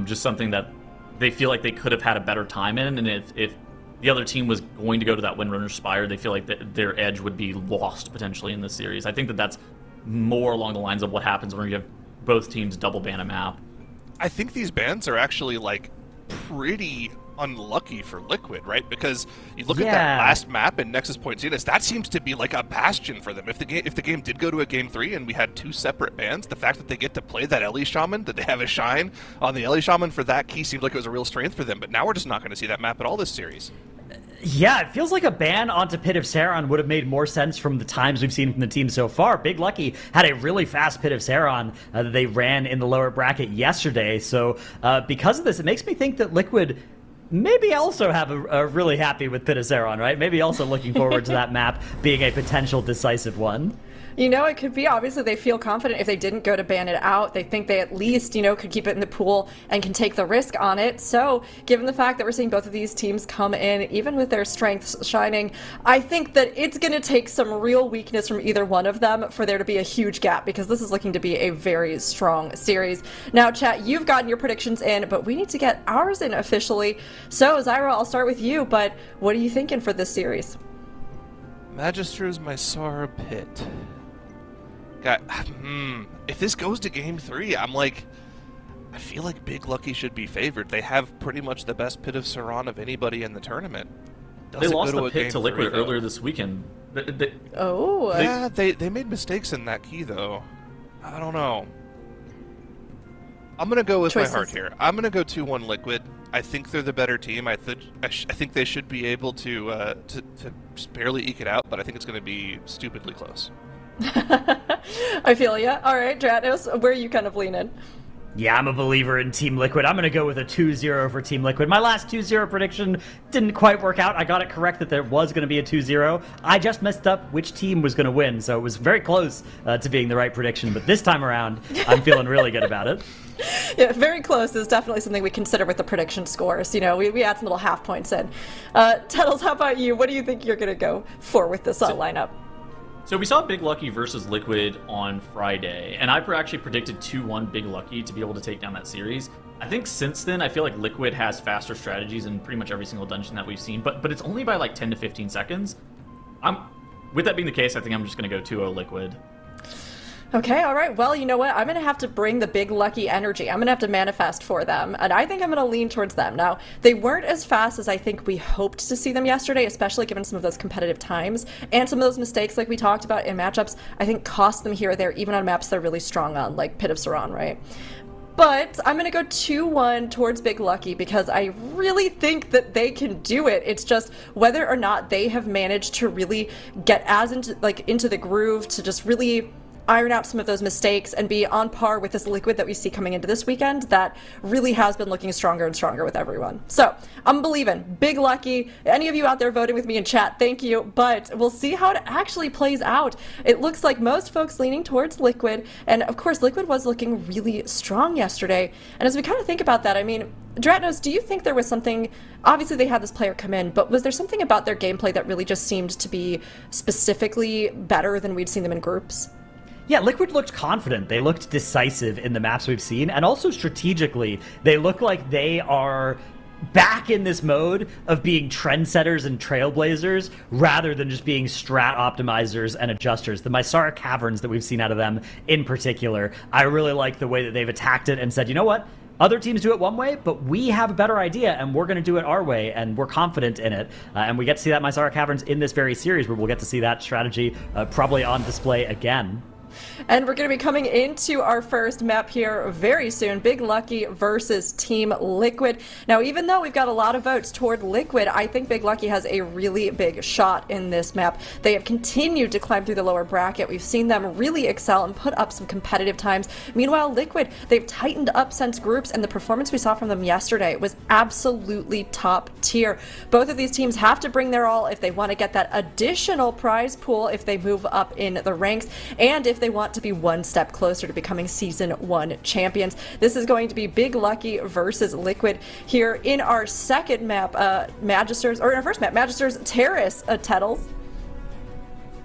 Just something that they feel like they could have had a better time in, and if the other team was going to go to that Windrunner Spire, they feel like their edge would be lost potentially in this series. I think that that's more along the lines of what happens when you have both teams double ban a map. I think these bans are actually like pretty unlucky for Liquid, right? Because you look at that last map in Nexus Point Zenith, that seems to be like a bastion for them. If the game did go to a game 3 and we had 2 separate bans, the fact that they get to play that Ellie Shaman, that they have a shine on the Ellie Shaman for that key seemed like it was a real strength for them. But now we're just not going to see that map at all this series. Yeah, it feels like a ban onto Pit of Saron would have made more sense from the times we've seen from the team so far. Big Lucky had a really fast Pit of Saron that they ran in the lower bracket yesterday. So because of this, it makes me think that Liquid maybe also have a really happy with Pit of Saron, right? Maybe also looking forward to that map being a potential decisive one. You know, it could be. Obviously, they feel confident if they didn't go to ban it out. They think they at least, could keep it in the pool and can take the risk on it. So, given the fact that we're seeing both of these teams come in, even with their strengths shining, I think that it's going to take some real weakness from either one of them for there to be a huge gap, because this is looking to be a very strong series. Now, chat, you've gotten your predictions in, but we need to get ours in officially. So, Zyra, I'll start with you, but what are you thinking for this series? Magister's Mysara Pit. God, if this goes to game 3, I feel like Big Lucky should be favored. They have pretty much the best Pit of Saron of anybody in the tournament. They lost the pit to Liquid earlier this weekend. Yeah, they made mistakes in that key, though. I don't know. I'm going to go with my heart here. I'm going to go 2-1 Liquid. I think they're the better team. I think they should be able to barely eke it out, but I think it's going to be stupidly close. I feel ya. All right, Dratos, where are you kind of leaning? Yeah, I'm a believer in Team Liquid. I'm going to go with a 2-0 for Team Liquid. My last 2-0 prediction didn't quite work out. I got it correct that there was going to be a 2-0. I just messed up which team was going to win, so it was very close to being the right prediction. But this time around, I'm feeling really good about it. Yeah, very close is definitely something we consider with the prediction scores. You know, we add some little half points in. Tettles, how about you? What do you think you're going to go for with this lineup? So we saw Big Lucky versus Liquid on Friday, and I actually predicted 2-1 Big Lucky to be able to take down that series. I think since then, I feel like Liquid has faster strategies in pretty much every single dungeon that we've seen, but it's only by like 10 to 15 seconds. With that being the case, I think I'm just going to go 2-0 Liquid. Okay, all right. Well, you know what? I'm going to have to bring the Big Lucky energy. I'm going to have to manifest for them, and I think I'm going to lean towards them. Now, they weren't as fast as I think we hoped to see them yesterday, especially given some of those competitive times, and some of those mistakes like we talked about in matchups, I think cost them here or there, even on maps they're really strong on, like Pit of Saran, right? But I'm going to go 2-1 towards Big Lucky because I really think that they can do it. It's just whether or not they have managed to really get into the groove to just really iron out some of those mistakes and be on par with this Liquid that we see coming into this weekend that really has been looking stronger and stronger with everyone. So I'm believing Big Lucky. Any of you out there voting with me in chat, thank you, but we'll see how it actually plays out. It looks like most folks leaning towards Liquid, and of course Liquid was looking really strong yesterday. And as we kind of think about that, I mean, Dratnos, do you think there was something, obviously they had this player come in, but was there something about their gameplay that really just seemed to be specifically better than we'd seen them in groups? Yeah, Liquid looked confident. They looked decisive in the maps we've seen, and also strategically, they look like they are back in this mode of being trendsetters and trailblazers rather than just being strat optimizers and adjusters. The Mysara Caverns that we've seen out of them in particular, I really like the way that they've attacked it and said, you know what? Other teams do it one way, but we have a better idea, and we're going to do it our way, and we're confident in it. And we get to see that Mysara Caverns in this very series, where we'll get to see that strategy probably on display again. And we're going to be coming into our first map here very soon. Big Lucky versus Team Liquid. Now, even though we've got a lot of votes toward Liquid, I think Big Lucky has a really big shot in this map. They have continued to climb through the lower bracket. We've seen them really excel and put up some competitive times. Meanwhile, Liquid, they've tightened up since groups, and the performance we saw from them yesterday was absolutely top tier. Both of these teams have to bring their all if they want to get that additional prize pool if they move up in the ranks, and if they want to be one step closer to becoming Season 1 champions. This is going to be Big Lucky versus Liquid here in our second map, Magisters, or in our first map, Magisters Terrace, Tettles.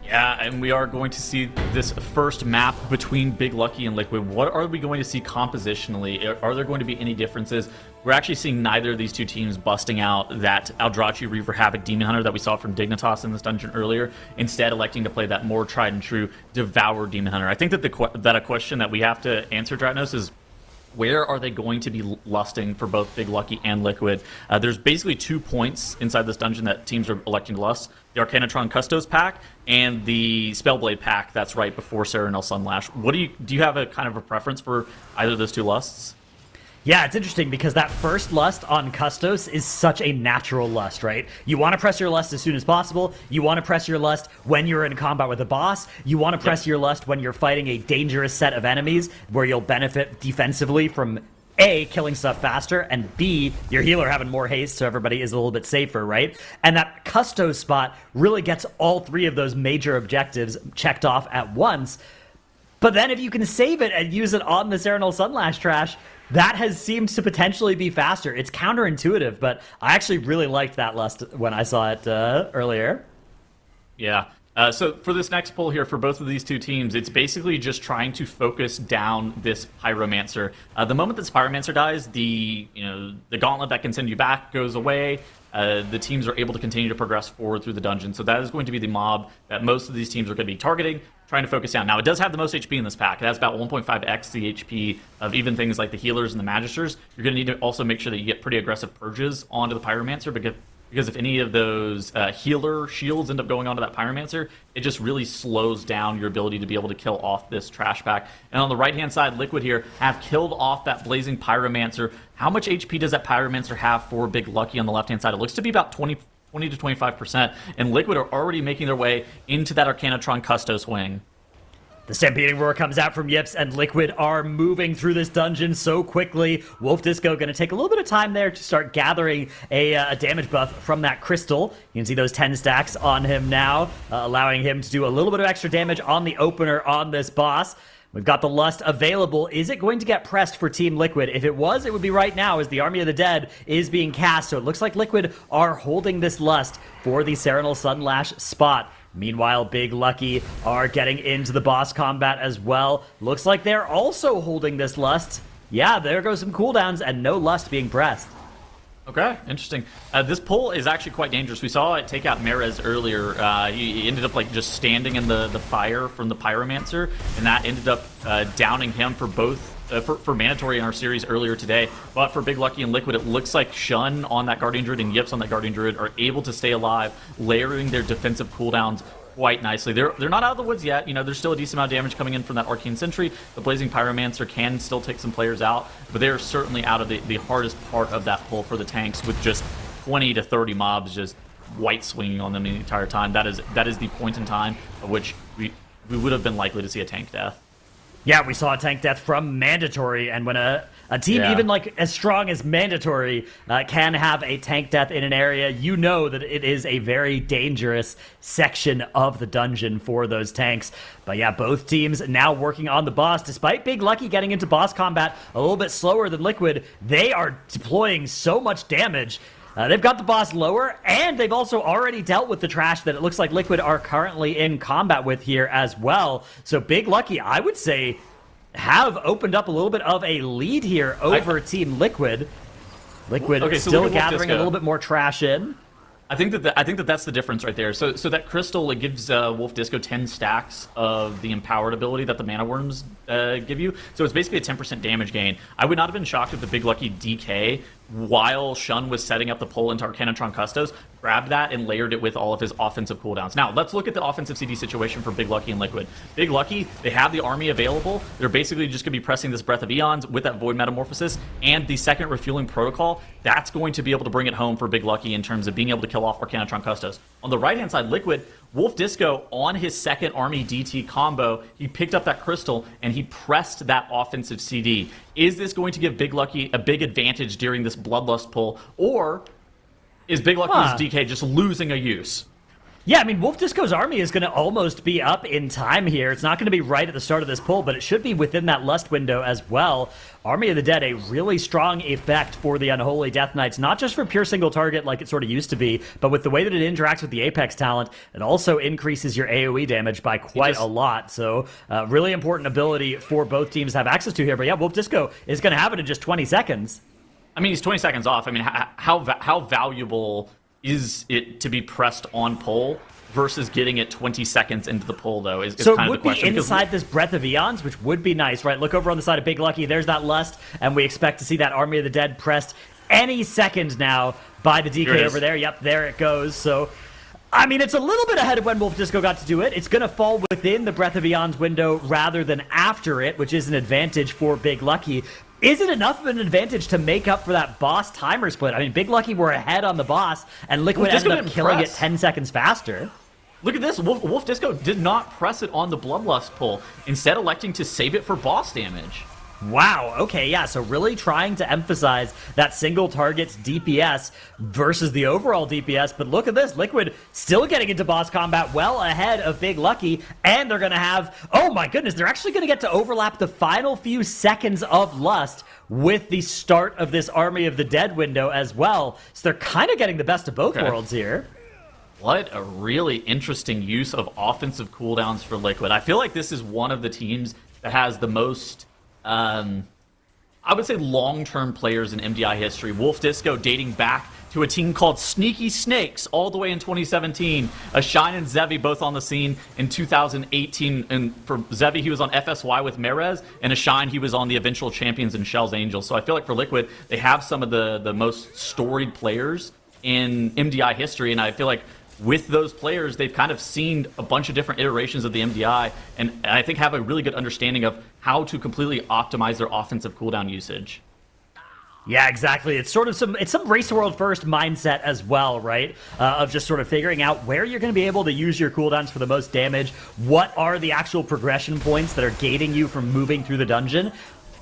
Yeah, and we are going to see this first map between Big Lucky and Liquid. What are we going to see compositionally? Are there going to be any differences? We're actually seeing neither of these two teams busting out that Eldrachi Reaver Havoc Demon Hunter that we saw from Dignitas in this dungeon earlier, instead electing to play that more tried and true Devour Demon Hunter. I think that a question that we have to answer, Dratnos, is where are they going to be lusting for both Big Lucky and Liquid? There's basically 2 points inside this dungeon that teams are electing to lust. The Arcanatron Custos pack and the Spellblade pack that's right before Serenel Sunlash. Do you have a kind of a preference for either of those two lusts? Yeah, it's interesting because that first lust on Custos is such a natural lust, right? You want to press your lust as soon as possible. You want to press your lust when you're in combat with a boss. You want to press your lust when you're fighting a dangerous set of enemies where you'll benefit defensively from A, killing stuff faster, and B, your healer having more haste so everybody is a little bit safer, right? And that Custos spot really gets all 3 of those major objectives checked off at once. But then if you can save it and use it on the Serenel Sunlash trash, that has seemed to potentially be faster. It's counterintuitive, but I actually really liked that lust when I saw it earlier. Yeah. So for this next poll here, for both of these two teams, it's basically just trying to focus down this Pyromancer. The moment this Pyromancer dies, the gauntlet that can send you back goes away. The teams are able to continue to progress forward through the dungeon. So that is going to be the mob that most of these teams are going to be targeting, trying to focus down. Now, it does have the most HP in this pack. It has about 1.5x the HP of even things like the healers and the magisters. You're going to need to also make sure that you get pretty aggressive purges onto the Pyromancer, because if any of those healer shields end up going onto that Pyromancer, it just really slows down your ability to be able to kill off this trash pack. And on the right-hand side, Liquid here have killed off that Blazing Pyromancer. How much HP does that Pyromancer have for Big Lucky on the left-hand side? It looks to be about 20 to 25%, and Liquid are already making their way into that Arcanatron Custos wing. The stampeding roar comes out from Yips, and Liquid are moving through this dungeon so quickly. Wolf Disco going to take a little bit of time there to start gathering a damage buff from that crystal. You can see those 10 stacks on him now, allowing him to do a little bit of extra damage on the opener on this boss. We've got the Lust available. Is it going to get pressed for Team Liquid? If it was, it would be right now as the Army of the Dead is being cast. So it looks like Liquid are holding this Lust for the Serenal Sunlash spot. Meanwhile, Big Lucky are getting into the boss combat as well. Looks like they're also holding this Lust. Yeah, there goes some cooldowns and no Lust being pressed. Okay, interesting. This pull is actually quite dangerous. We saw it take out Merez earlier. He ended up like just standing in the fire from the Pyromancer, and that ended up downing him for both for Mandatory in our series earlier today. But for Big Lucky and Liquid, it looks like Shun on that Guardian Druid and Yips on that Guardian Druid are able to stay alive, layering their defensive cooldowns quite nicely. They're not out of the woods yet. You know, there's still a decent amount of damage coming in from that Arcane Sentry. The Blazing Pyromancer can still take some players out, but they're certainly out of the hardest part of that pull for the tanks, with just 20 to 30 mobs just white swinging on them the entire time. That is the point in time at which we would have been likely to see a tank death. Yeah, we saw a tank death from Mandatory, and when a team even like as strong as Mandatory can have a tank death in an area, you know that it is a very dangerous section of the dungeon for those tanks. But yeah, both teams now working on the boss. Despite Big Lucky getting into boss combat a little bit slower than Liquid, they are deploying so much damage. They've got the boss lower, and they've also already dealt with the trash that it looks like Liquid are currently in combat with here as well. So Big Lucky, I would say, have opened up a little bit of a lead here over Team Liquid. Liquid still gathering a little bit more trash in. I think that that's the difference right there. So that crystal, it gives Wolf Disco 10 stacks of the empowered ability that the mana worms give you. So it's basically a 10% damage gain. I would not have been shocked if the Big Lucky DK, while Shun was setting up the pull into Arcanatron Custos, grabbed that and layered it with all of his offensive cooldowns. Now, let's look at the offensive CD situation for Big Lucky and Liquid. Big Lucky, they have the army available. They're basically just going to be pressing this Breath of Eons with that Void Metamorphosis and the second refueling protocol. That's going to be able to bring it home for Big Lucky in terms of being able to kill off Arcanatron Custos. On the right-hand side, Liquid, Wolf Disco, on his second army DT combo, he picked up that crystal and he pressed that offensive CD. Is this going to give Big Lucky a big advantage during this Bloodlust pull, or is Big Lucky's DK just losing a use? Yeah, I mean, Wolf Disco's army is going to almost be up in time here. It's not going to be right at the start of this pull, but it should be within that Lust window as well. Army of the Dead, a really strong effect for the Unholy Death Knights, not just for pure single target like it sort of used to be, but with the way that it interacts with the Apex talent, it also increases your AoE damage by quite a lot. So, really important ability for both teams to have access to here. But yeah, Wolf Disco is going to have it in just 20 seconds. I mean, he's 20 seconds off. I mean, how valuable is it to be pressed on pull versus getting it 20 seconds into the pull, though, is so kind of the question. So it would be inside this Breath of Eons, which would be nice, right? Look over on the side of Big Lucky. There's that Lust, and we expect to see that Army of the Dead pressed any second now by the DK over there. Yep, there it goes. So, I mean, it's a little bit ahead of when Wolf Disco got to do it. It's going to fall within the Breath of Eons window rather than after it, which is an advantage for Big Lucky. Is it enough of an advantage to make up for that boss timer split? I mean, Big Lucky were ahead on the boss, and Liquid ended up killing it 10 seconds faster. Look at this. Wolf Disco did not press it on the Bloodlust pull, instead electing to save it for boss damage. Wow, okay, yeah, so really trying to emphasize that single target's DPS versus the overall DPS, but look at this, Liquid still getting into boss combat well ahead of Big Lucky, and they're going to have, oh my goodness, they're actually going to get to overlap the final few seconds of Lust with the start of this Army of the Dead window as well, so they're kind of getting the best of both worlds here. What a really interesting use of offensive cooldowns for Liquid. I feel like this is one of the teams that has the most... I would say long-term players in MDI history. Wolf Disco dating back to a team called Sneaky Snakes all the way in 2017. Shine and Zevi both on the scene in 2018. And for Zevi, he was on FSY with Merez, and Shine, he was on the eventual champions in Shell's Angels. So I feel like for Liquid, they have some of the most storied players in MDI history, and I feel like with those players, they've kind of seen a bunch of different iterations of the MDI, and I think have a really good understanding of how to completely optimize their offensive cooldown usage. Yeah, exactly. It's sort of some race to world first mindset as well, right? Of just sort of figuring out where you're going to be able to use your cooldowns for the most damage. What are the actual progression points that are gating you from moving through the dungeon?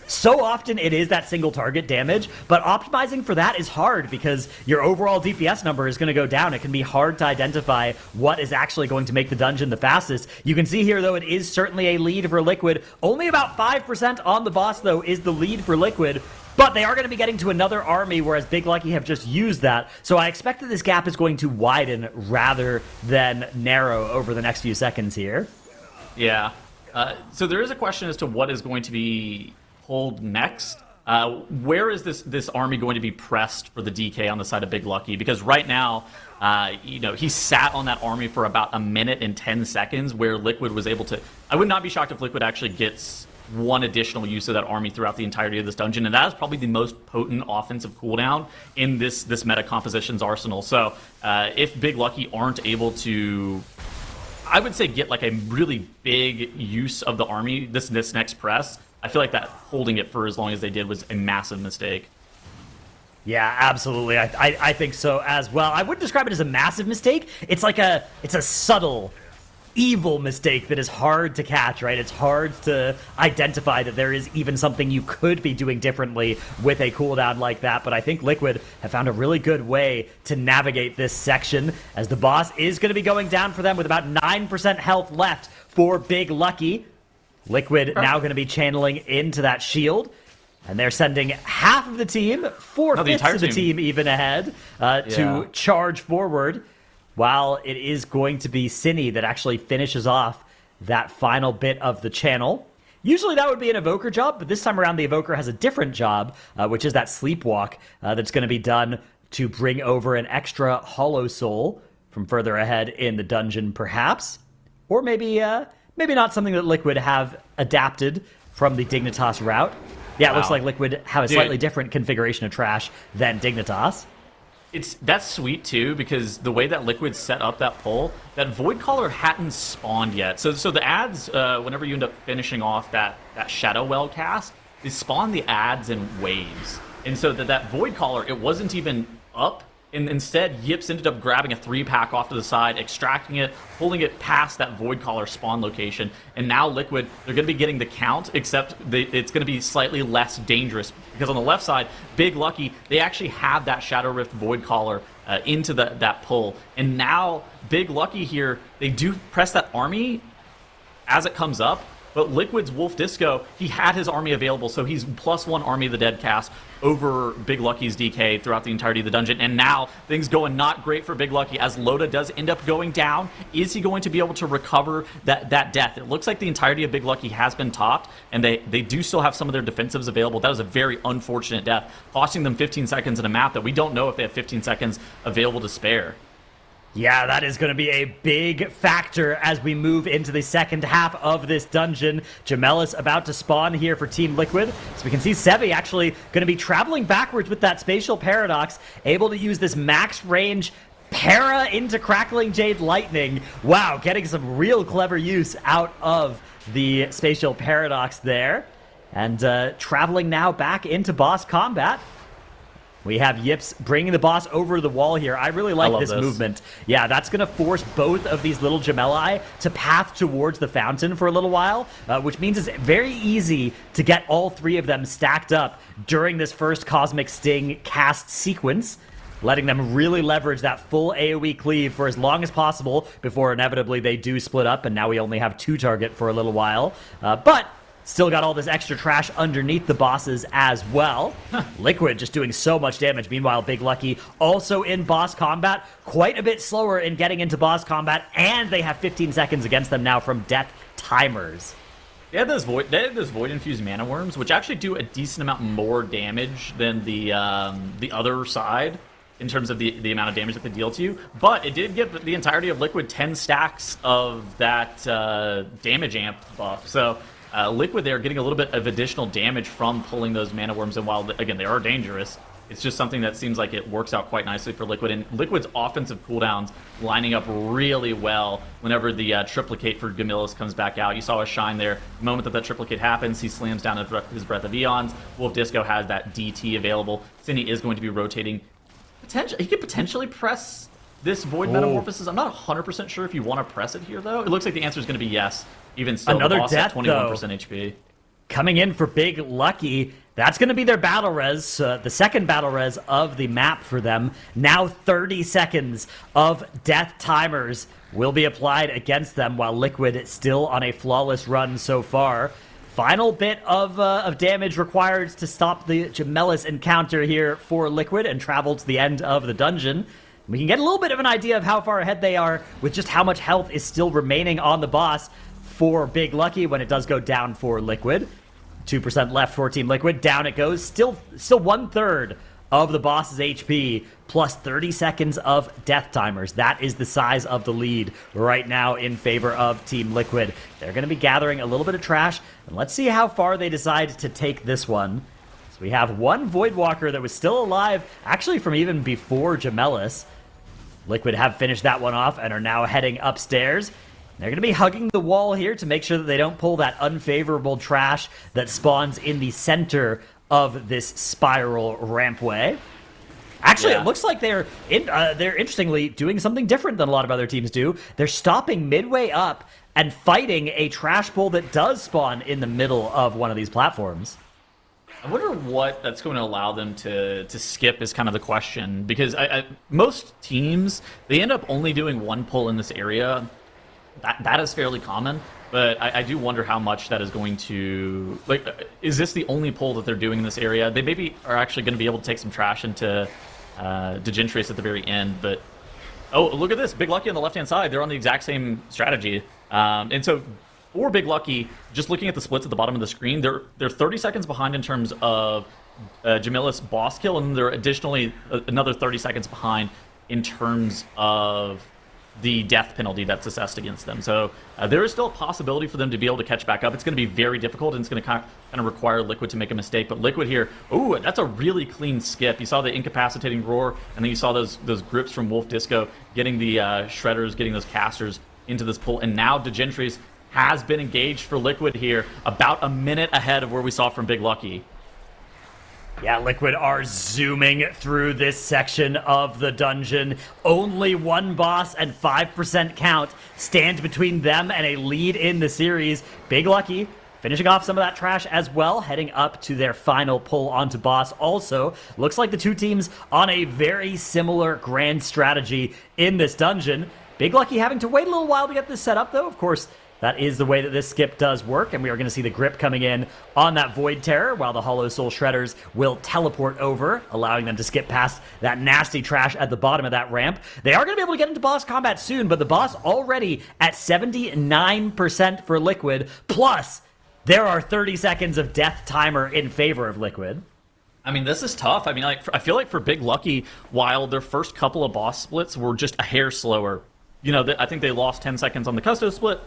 So often it is that single target damage, but optimizing for that is hard because your overall DPS number is going to go down. It can be hard to identify what is actually going to make the dungeon the fastest. You can see here, though, it is certainly a lead for Liquid. Only about 5% on the boss, though, is the lead for Liquid. But they are going to be getting to another army, whereas Big Lucky have just used that. So I expect that this gap is going to widen rather than narrow over the next few seconds here. Yeah. So there is a question as to what is going to be pulled next. Where is this army going to be pressed for the DK on the side of Big Lucky? Because right now, he sat on that army for about a minute and 10 seconds, where Liquid was able to... I would not be shocked if Liquid actually gets one additional use of that army throughout the entirety of this dungeon, and that is probably the most potent offensive cooldown in this meta composition's arsenal. So if Big Lucky aren't able to, I would say, get like a really big use of the army this next press, I feel like that holding it for as long as they did was a massive mistake. Yeah, absolutely. I think so as well. I wouldn't describe it as a massive mistake. It's a subtle, evil mistake that is hard to catch, right? It's hard to identify that there is even something you could be doing differently with a cooldown like that, but I think Liquid have found a really good way to navigate this section, as the boss is going to be going down for them with about 9% health left for Big Lucky. Liquid now going to be channeling into that shield, and they're sending half of the team, 4/5 of the team even ahead, to charge forward, while it is going to be Cine that actually finishes off that final bit of the channel. Usually that would be an Evoker job, but this time around the Evoker has a different job, which is that Sleepwalk that's going to be done to bring over an extra Hollow Soul from further ahead in the dungeon, perhaps. Or maybe not something that Liquid have adapted from the Dignitas route. Yeah, it looks like Liquid have a slightly different configuration of trash than Dignitas. That's sweet too, because the way that Liquid set up that pull, that Void Caller hadn't spawned yet. So the ads, whenever you end up finishing off that Shadow Well cast, they spawn the ads in waves. And so that Void Caller, it wasn't even up. And instead, Yips ended up grabbing a 3-pack off to the side, extracting it, pulling it past that Void Caller spawn location. And now Liquid, they're going to be getting the count, except it's going to be slightly less dangerous. Because on the left side, Big Lucky, they actually have that Shadow Rift Void Caller into that pull. And now, Big Lucky here, they do press that army as it comes up. But Liquid's Wolf Disco, he had his army available, so he's +1 Army of the Dead cast over Big Lucky's DK throughout the entirety of the dungeon. And now, things going not great for Big Lucky, as Loda does end up going down. Is he going to be able to recover that death? It looks like the entirety of Big Lucky has been topped, and they do still have some of their defensives available. That was a very unfortunate death, costing them 15 seconds in a map that we don't know if they have 15 seconds available to spare. Yeah, that is going to be a big factor as we move into the second half of this dungeon. Jamelis about to spawn here for Team Liquid. So we can see Sevi actually going to be traveling backwards with that Spatial Paradox, able to use this max range para into Crackling Jade Lightning. Wow, getting some real clever use out of the Spatial Paradox there. And traveling now back into boss combat. We have Yips bringing the boss over the wall here. I really like this movement. Yeah, that's going to force both of these little Gemelli to path towards the fountain for a little while, which means it's very easy to get all three of them stacked up during this first Cosmic Sting cast sequence, letting them really leverage that full AoE cleave for as long as possible before inevitably they do split up, and now we only have 2 target for a little while. But still got all this extra trash underneath the bosses as well. Liquid just doing so much damage. Meanwhile, Big Lucky also in boss combat, quite a bit slower in getting into boss combat, and they have 15 seconds against them now from death timers. They have those void infused mana worms, which actually do a decent amount more damage than the other side in terms of the amount of damage that they deal to you. But it did give the entirety of Liquid 10 stacks of that damage amp buff. So Liquid there getting a little bit of additional damage from pulling those mana worms, and while, again, they are dangerous, It's just something that seems like it works out quite nicely for Liquid. And Liquid's offensive cooldowns lining up really well whenever the triplicate for Gamilas comes back out. You saw a shine there. The moment that triplicate happens, he slams down his Breath of Eons. Wolf Disco has that DT available. Cindy is going to be rotating. He could potentially press this Void Metamorphosis. I'm not 100% sure if you want to press it here, though. It looks like the answer is going to be yes. Even still, another the boss death, at 21% HP. Coming in for Big Lucky. That's going to be their battle res, the second battle res of the map for them. Now 30 seconds of death timers will be applied against them while Liquid still on a flawless run so far. Final bit of damage required to stop the Gemellis encounter here for Liquid and travel to the end of the dungeon. We can get a little bit of an idea of how far ahead they are with just how much health is still remaining on the boss for Big Lucky when it does go down for Liquid. 2% left for Team Liquid. Down it goes. Still 1/3 of the boss's HP plus 30 seconds of death timers. That is the size of the lead right now in favor of Team Liquid. They're going to be gathering a little bit of trash, and let's see how far they decide to take this one. So we have one Voidwalker that was still alive, actually from even before Gemellis. Liquid have finished that one off and are now heading upstairs. They're going to be hugging the wall here to make sure that they don't pull that unfavorable trash that spawns in the center of this spiral rampway. Actually, It looks like they're interestingly doing something different than a lot of other teams do. They're stopping midway up and fighting a trash pull that does spawn in the middle of one of these platforms. I wonder what that's going to allow them to skip is kind of the question, because most teams, they end up only doing one pull in this area. That is fairly common, but I do wonder how much that is going to... is this the only pull that they're doing in this area? They maybe are actually going to be able to take some trash into DIGNITAS at the very end, but... Oh, look at this. Big Lucky on the left-hand side. They're on the exact same strategy. And so for Big Lucky, just looking at the splits at the bottom of the screen, they're 30 seconds behind in terms of Gemellis boss kill, and they're additionally another 30 seconds behind in terms of the death penalty that's assessed against them. So there is still a possibility for them to be able to catch back up. It's going to be very difficult, and it's going to kind of require Liquid to make a mistake. But Liquid here, ooh, that's a really clean skip. You saw the incapacitating roar, and then you saw those grips from Wolf Disco getting the shredders, getting those casters into this pull. And now DIGNITAS has been engaged for Liquid here, about a minute ahead of where we saw from Big Lucky. Yeah, Liquid are zooming through this section of the dungeon. Only one boss and 5% count stand between them and a lead in the series. Big Lucky finishing off some of that trash as well, heading up to their final pull onto boss. Also, looks like the two teams on a very similar grand strategy in this dungeon. Big Lucky having to wait a little while to get this set up, though. Of course, that is the way that this skip does work, and we are going to see the grip coming in on that Void Terror, while the Hollow Soul Shredders will teleport over, allowing them to skip past that nasty trash at the bottom of that ramp. They are going to be able to get into boss combat soon, but the boss already at 79% for Liquid, plus there are 30 seconds of death timer in favor of Liquid. I mean, this is tough. I mean, I feel like for Big Lucky, while their first couple of boss splits were just a hair slower, you know, I think they lost 10 seconds on the Custo split.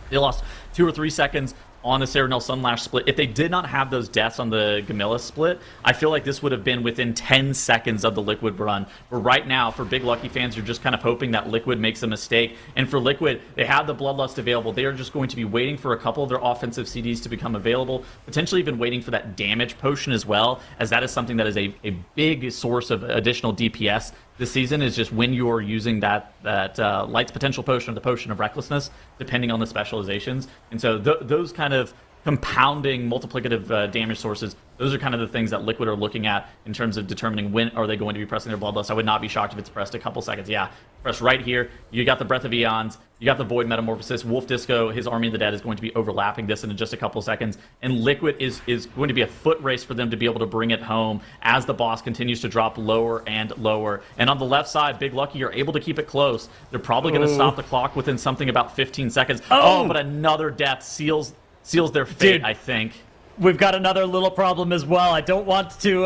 They lost 2 or 3 seconds on the Serenel Sunlash split. If they did not have those deaths on the Gamilas split, I feel like this would have been within 10 seconds of the Liquid run. But right now, for Big Lucky fans, you're just kind of hoping that Liquid makes a mistake. And for Liquid, they have the Bloodlust available. They are just going to be waiting for a couple of their offensive CDs to become available, potentially even waiting for that damage potion as well, as that is something that is a big source of additional DPS this season, is just when you're using that Light's Potential Potion or the Potion of Recklessness, depending on the specializations. And so those kind of compounding multiplicative damage sources, those are kind of the things that Liquid are looking at in terms of determining when are they going to be pressing their Bloodlust. I would not be shocked if it's pressed a couple seconds. Yeah, press right here. You got the Breath of Eons. You got the Void Metamorphosis. Wolf Disco, his Army of the Dead is going to be overlapping this in just a couple of seconds. And Liquid is going to be a foot race for them to be able to bring it home as the boss continues to drop lower and lower. And on the left side, Big Lucky are able to keep it close. They're probably going to stop the clock within something about 15 seconds. Oh, but another death seals their fate, dude. I think. we've got another little problem as well. I don't want to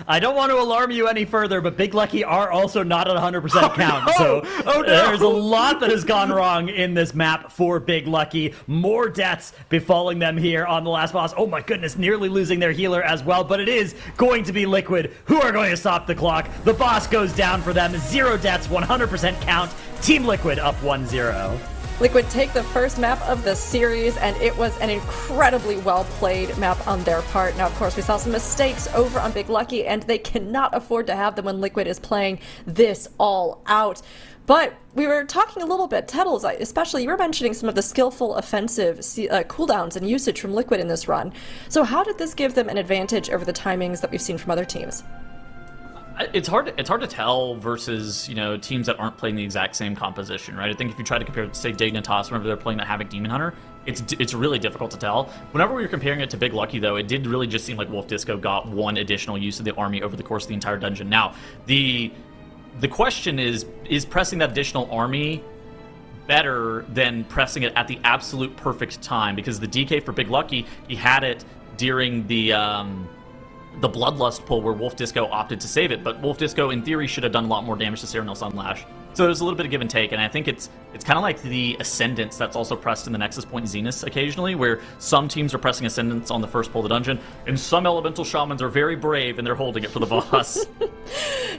alarm you any further, but Big Lucky are also not at 100% count. No! So Oh, no! there's a lot that has gone wrong in this map for Big Lucky. More deaths befalling them here on the last boss. Oh my goodness, nearly losing their healer as well, but it is going to be Liquid who are going to stop the clock. The boss goes down for them. 0 deaths, 100% count. Team Liquid up 1-0. Liquid take the first map of the series, and it was an incredibly well-played map on their part. Now, of course, we saw some mistakes over on Big Lucky, and they cannot afford to have them when Liquid is playing this all out. But we were talking a little bit, Tettles, especially, you were mentioning some of the skillful offensive cooldowns and usage from Liquid in this run. So how did this give them an advantage over the timings that we've seen from other teams? It's hard to tell versus, teams that aren't playing the exact same composition, right? I think if you try to compare, say, DIGNITAS, whenever they're playing the Havoc Demon Hunter, it's really difficult to tell. Whenever we were comparing it to Big Lucky, though, it did really just seem like Wolf Disco got one additional use of the army over the course of the entire dungeon. Now, the question is pressing that additional army better than pressing it at the absolute perfect time? Because the DK for Big Lucky, he had it during the Bloodlust pull where Wolf Disco opted to save it, but Wolf Disco in theory should have done a lot more damage to Serenal Sunlash. So there's a little bit of give and take, and I think it's kind of like the Ascendance that's also pressed in the Nexus Point Zenith occasionally, where some teams are pressing Ascendance on the first pull of the dungeon, and some Elemental Shamans are very brave and they're holding it for the boss.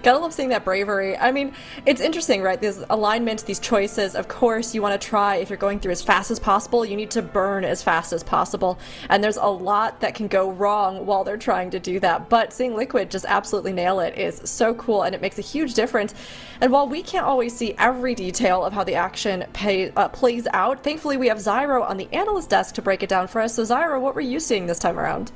Gotta love seeing that bravery. I mean, it's interesting, right? These alignments, these choices, of course, you want to try, if you're going through as fast as possible, you need to burn as fast as possible. And there's a lot that can go wrong while they're trying to do that. But seeing Liquid just absolutely nail it is so cool, and it makes a huge difference. And while we can't always see every detail of how the action plays out, thankfully we have Zyro on the analyst desk to break it down for us. So Zyro, what were you seeing this time around?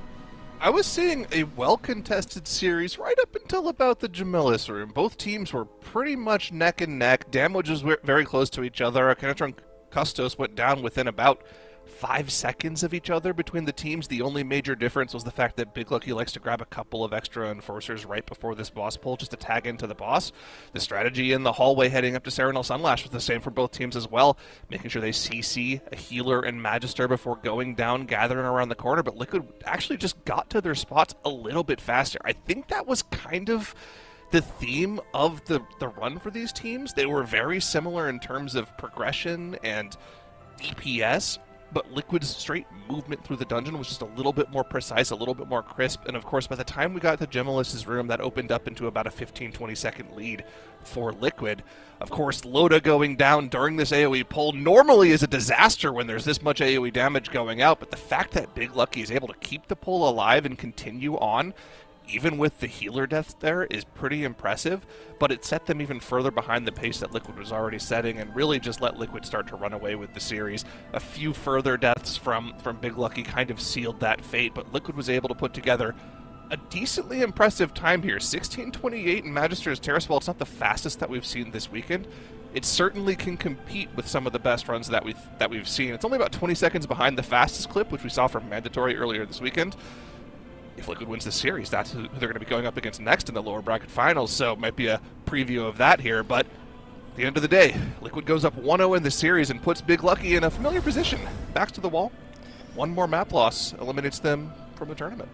I was seeing a well-contested series right up until about the Jamilus room. Both teams were pretty much neck and neck. Damage was very close to each other. Akinetron and Custos went down within about 5 seconds of each other between the teams. The only major difference was the fact that Big Lucky likes to grab a couple of extra enforcers right before this boss pull just to tag into the boss. The strategy in the hallway heading up to Serenal Sunlash was the same for both teams as well, making sure they CC a healer and Magister before going down, gathering around the corner, but Liquid actually just got to their spots a little bit faster. I think that was kind of the theme of the run for these teams. They were very similar in terms of progression and DPS, but Liquid's straight movement through the dungeon was just a little bit more precise, a little bit more crisp, and of course by the time we got to Gemelis' room, that opened up into about a 15-20 second lead for Liquid. Of course, Loda going down during this AoE pull normally is a disaster when there's this much AoE damage going out, but the fact that Big Lucky is able to keep the pull alive and continue on, even with the healer deaths there, is pretty impressive, but it set them even further behind the pace that Liquid was already setting and really just let Liquid start to run away with the series. A few further deaths from Big Lucky kind of sealed that fate, but Liquid was able to put together a decently impressive time here. 16:28 in Magister's Terrace. It's not the fastest that we've seen this weekend. It certainly can compete with some of the best runs that we've seen. It's only about 20 seconds behind the fastest clip, which we saw from Mandatory earlier this weekend. If Liquid wins the series, that's who they're going to be going up against next in the lower bracket finals, so it might be a preview of that here, but at the end of the day, Liquid goes up 1-0 in the series and puts Big Lucky in a familiar position. Backs to the wall. One more map loss eliminates them from the tournament.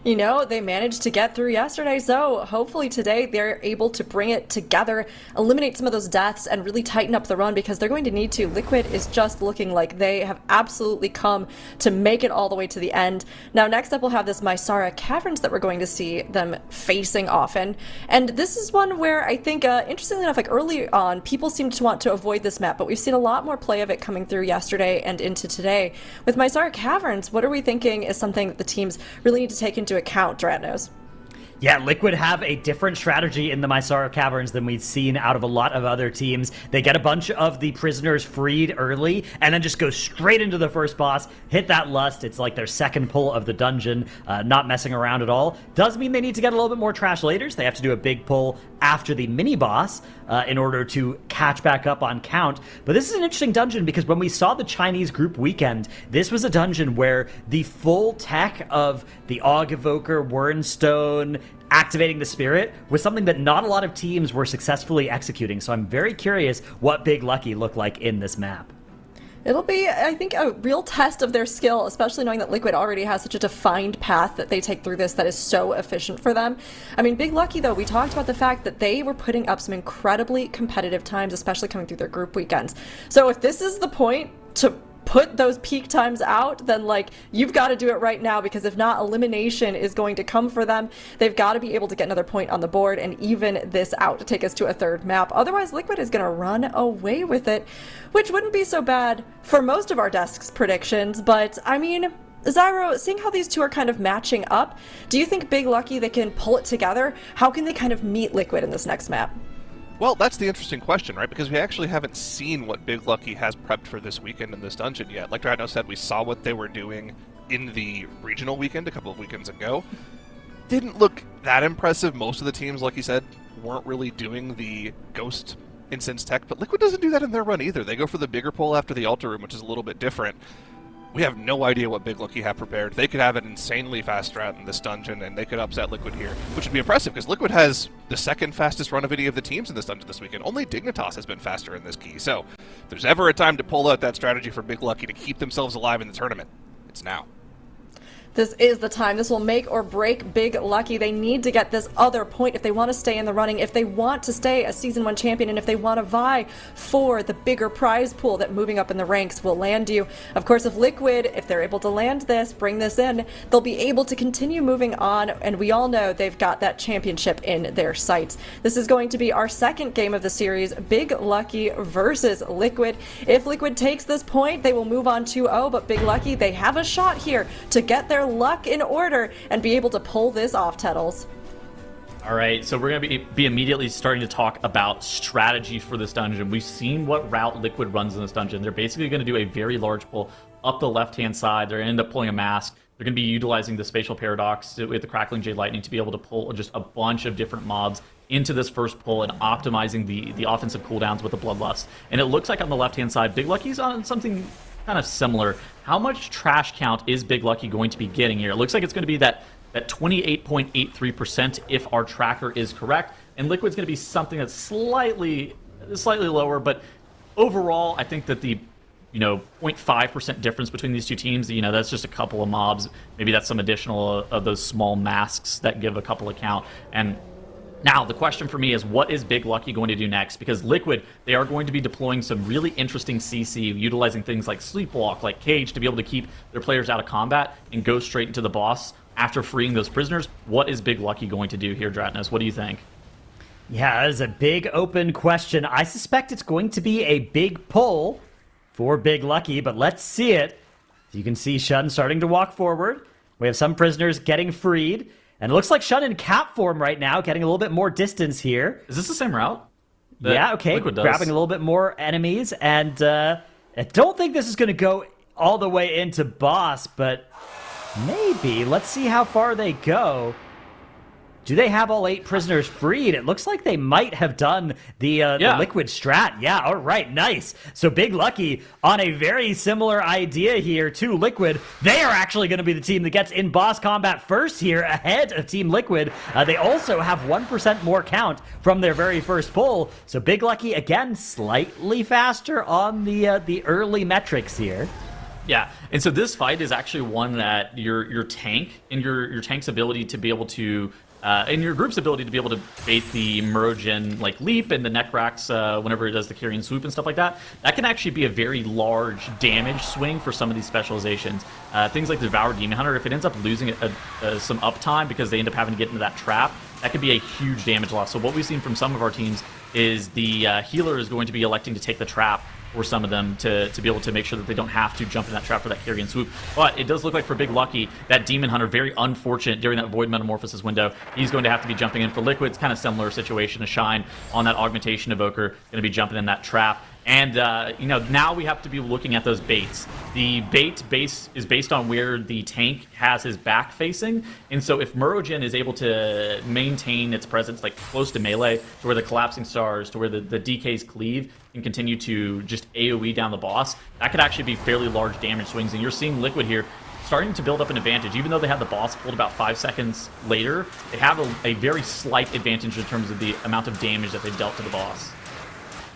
You know, they managed to get through yesterday, so hopefully today they're able to bring it together, eliminate some of those deaths, and really tighten up the run because they're going to need to. Liquid is just looking like they have absolutely come to make it all the way to the end. Now, next up we'll have this Mysara Caverns that we're going to see them facing often. And this is one where I think, interestingly enough, like early on, people seemed to want to avoid this map, but we've seen a lot more play of it coming through yesterday and into today. With Mysara Caverns, what are we thinking is something that the teams really need to take into account, Dratnos? Yeah, Liquid have a different strategy in the Mysara Caverns than we've seen out of a lot of other teams. They get a bunch of the prisoners freed early and then just go straight into the first boss, hit that lust. It's like their second pull of the dungeon, not messing around at all. Does mean they need to get a little bit more trash later. They have to do a big pull after the mini-boss in order to catch back up on count. But this is an interesting dungeon because when we saw the Chinese group weekend, this was a dungeon where the full tech of the Aug Evoker, Wernstone, activating the spirit was something that not a lot of teams were successfully executing. So I'm very curious what Big Lucky looked like in this map. It'll be, I think, a real test of their skill, especially knowing that Liquid already has such a defined path that they take through this that is so efficient for them. I mean, Big Lucky, though, we talked about the fact that they were putting up some incredibly competitive times, especially coming through their group weekends. So if this is the point to put those peak times out, then like you've got to do it right now, because if not, elimination is going to come for them. They've got to be able to get another point on the board and even this out to take us to a third map. Otherwise, Liquid is going to run away with it, which wouldn't be so bad for most of our desk's predictions. But I mean, Zyro, seeing how these two are kind of matching up, do you think Big Lucky, they can pull it together? How can they kind of meet Liquid in this next map? Well, that's the interesting question, right? Because we actually haven't seen what Big Lucky has prepped for this weekend in this dungeon yet. Like Drano said, we saw what they were doing in the regional weekend a couple of weekends ago. Didn't look that impressive. Most of the teams, like you said, weren't really doing the Ghost Incense tech, but Liquid doesn't do that in their run either. They go for the bigger pull after the Altar Room, which is a little bit different. We have no idea what Big Lucky have prepared. They could have an insanely fast strat in this dungeon, and they could upset Liquid here, which would be impressive, because Liquid has the second fastest run of any of the teams in this dungeon this weekend. Only Dignitas has been faster in this key, so if there's ever a time to pull out that strategy for Big Lucky to keep themselves alive in the tournament, it's now. This is the time. This will make or break Big Lucky. They need to get this other point if they want to stay in the running, if they want to stay a Season 1 champion, and if they want to vie for the bigger prize pool that moving up in the ranks will land you. Of course, if Liquid, if they're able to land this, bring this in, they'll be able to continue moving on, and we all know they've got that championship in their sights. This is going to be our second game of the series, Big Lucky versus Liquid. If Liquid takes this point, they will move on 2-0, but Big Lucky, they have a shot here to get their luck in order and be able to pull this off, Tettles. All right, so we're going to be immediately starting to talk about strategy for this dungeon. We've seen what route Liquid runs in this dungeon. They're basically going to do a very large pull up the left-hand side. They're going to end up pulling a mask. They're going to be utilizing the spatial paradox with the Crackling Jade Lightning to be able to pull just a bunch of different mobs into this first pull and optimizing the offensive cooldowns with the Bloodlust. And it looks like on the left-hand side, Big Lucky's on something kind of similar. How much trash count is Big Lucky going to be getting here? It looks like it's going to be that 28.83% if our tracker is correct, and Liquid's going to be something that's slightly lower, but overall, I think that the 0.5% difference between these two teams, that's just a couple of mobs. Maybe that's some additional of those small masks that give a couple of count. And now, the question for me is, what is Big Lucky going to do next? Because Liquid, they are going to be deploying some really interesting CC, utilizing things like Sleepwalk, like Cage, to be able to keep their players out of combat and go straight into the boss after freeing those prisoners. What is Big Lucky going to do here, Dratnos? What do you think? Yeah, that is a big open question. I suspect it's going to be a big pull for Big Lucky, but let's see it. You can see Shun starting to walk forward. We have some prisoners getting freed. And it looks like Shun in cap form right now, getting a little bit more distance here. Is this the same route? Yeah, okay. Grabbing a little bit more enemies. And I don't think this is going to go all the way into boss, but maybe. Let's see how far they go. Do they have all 8 prisoners freed? It looks like they might have done the Liquid strat. Yeah, all right, nice. So Big Lucky on a very similar idea here to Liquid. They are actually going to be the team that gets in boss combat first here, ahead of Team Liquid. They also have 1% more count from their very first pull. So Big Lucky, again, slightly faster on the early metrics here. Yeah, and so this fight is actually one that your tank and your tank's ability to be able to and your group's ability to be able to bait the Murogen like leap and the Necrax whenever it does the carrying swoop and stuff like that, that can actually be a very large damage swing for some of these specializations. Things like the Devour Demon Hunter, if it ends up losing some uptime because they end up having to get into that trap, that could be a huge damage loss. So what we've seen from some of our teams is the healer is going to be electing to take the trap for some of them to be able to make sure that they don't have to jump in that trap for that carry and swoop. But it does look like for Big Lucky, that Demon Hunter, very unfortunate during that Void Metamorphosis window. He's going to have to be jumping in for Liquid. It's kind of similar situation to Shine on that Augmentation Evoker, going to be jumping in that trap. And, now we have to be looking at those baits. The bait base is based on where the tank has his back facing. And so if Murogen is able to maintain its presence like close to melee, to where the Collapsing Stars, to where the DK's cleave can continue to just AoE down the boss, that could actually be fairly large damage swings. And you're seeing Liquid here starting to build up an advantage. Even though they had the boss pulled about 5 seconds later, they have a very slight advantage in terms of the amount of damage that they've dealt to the boss.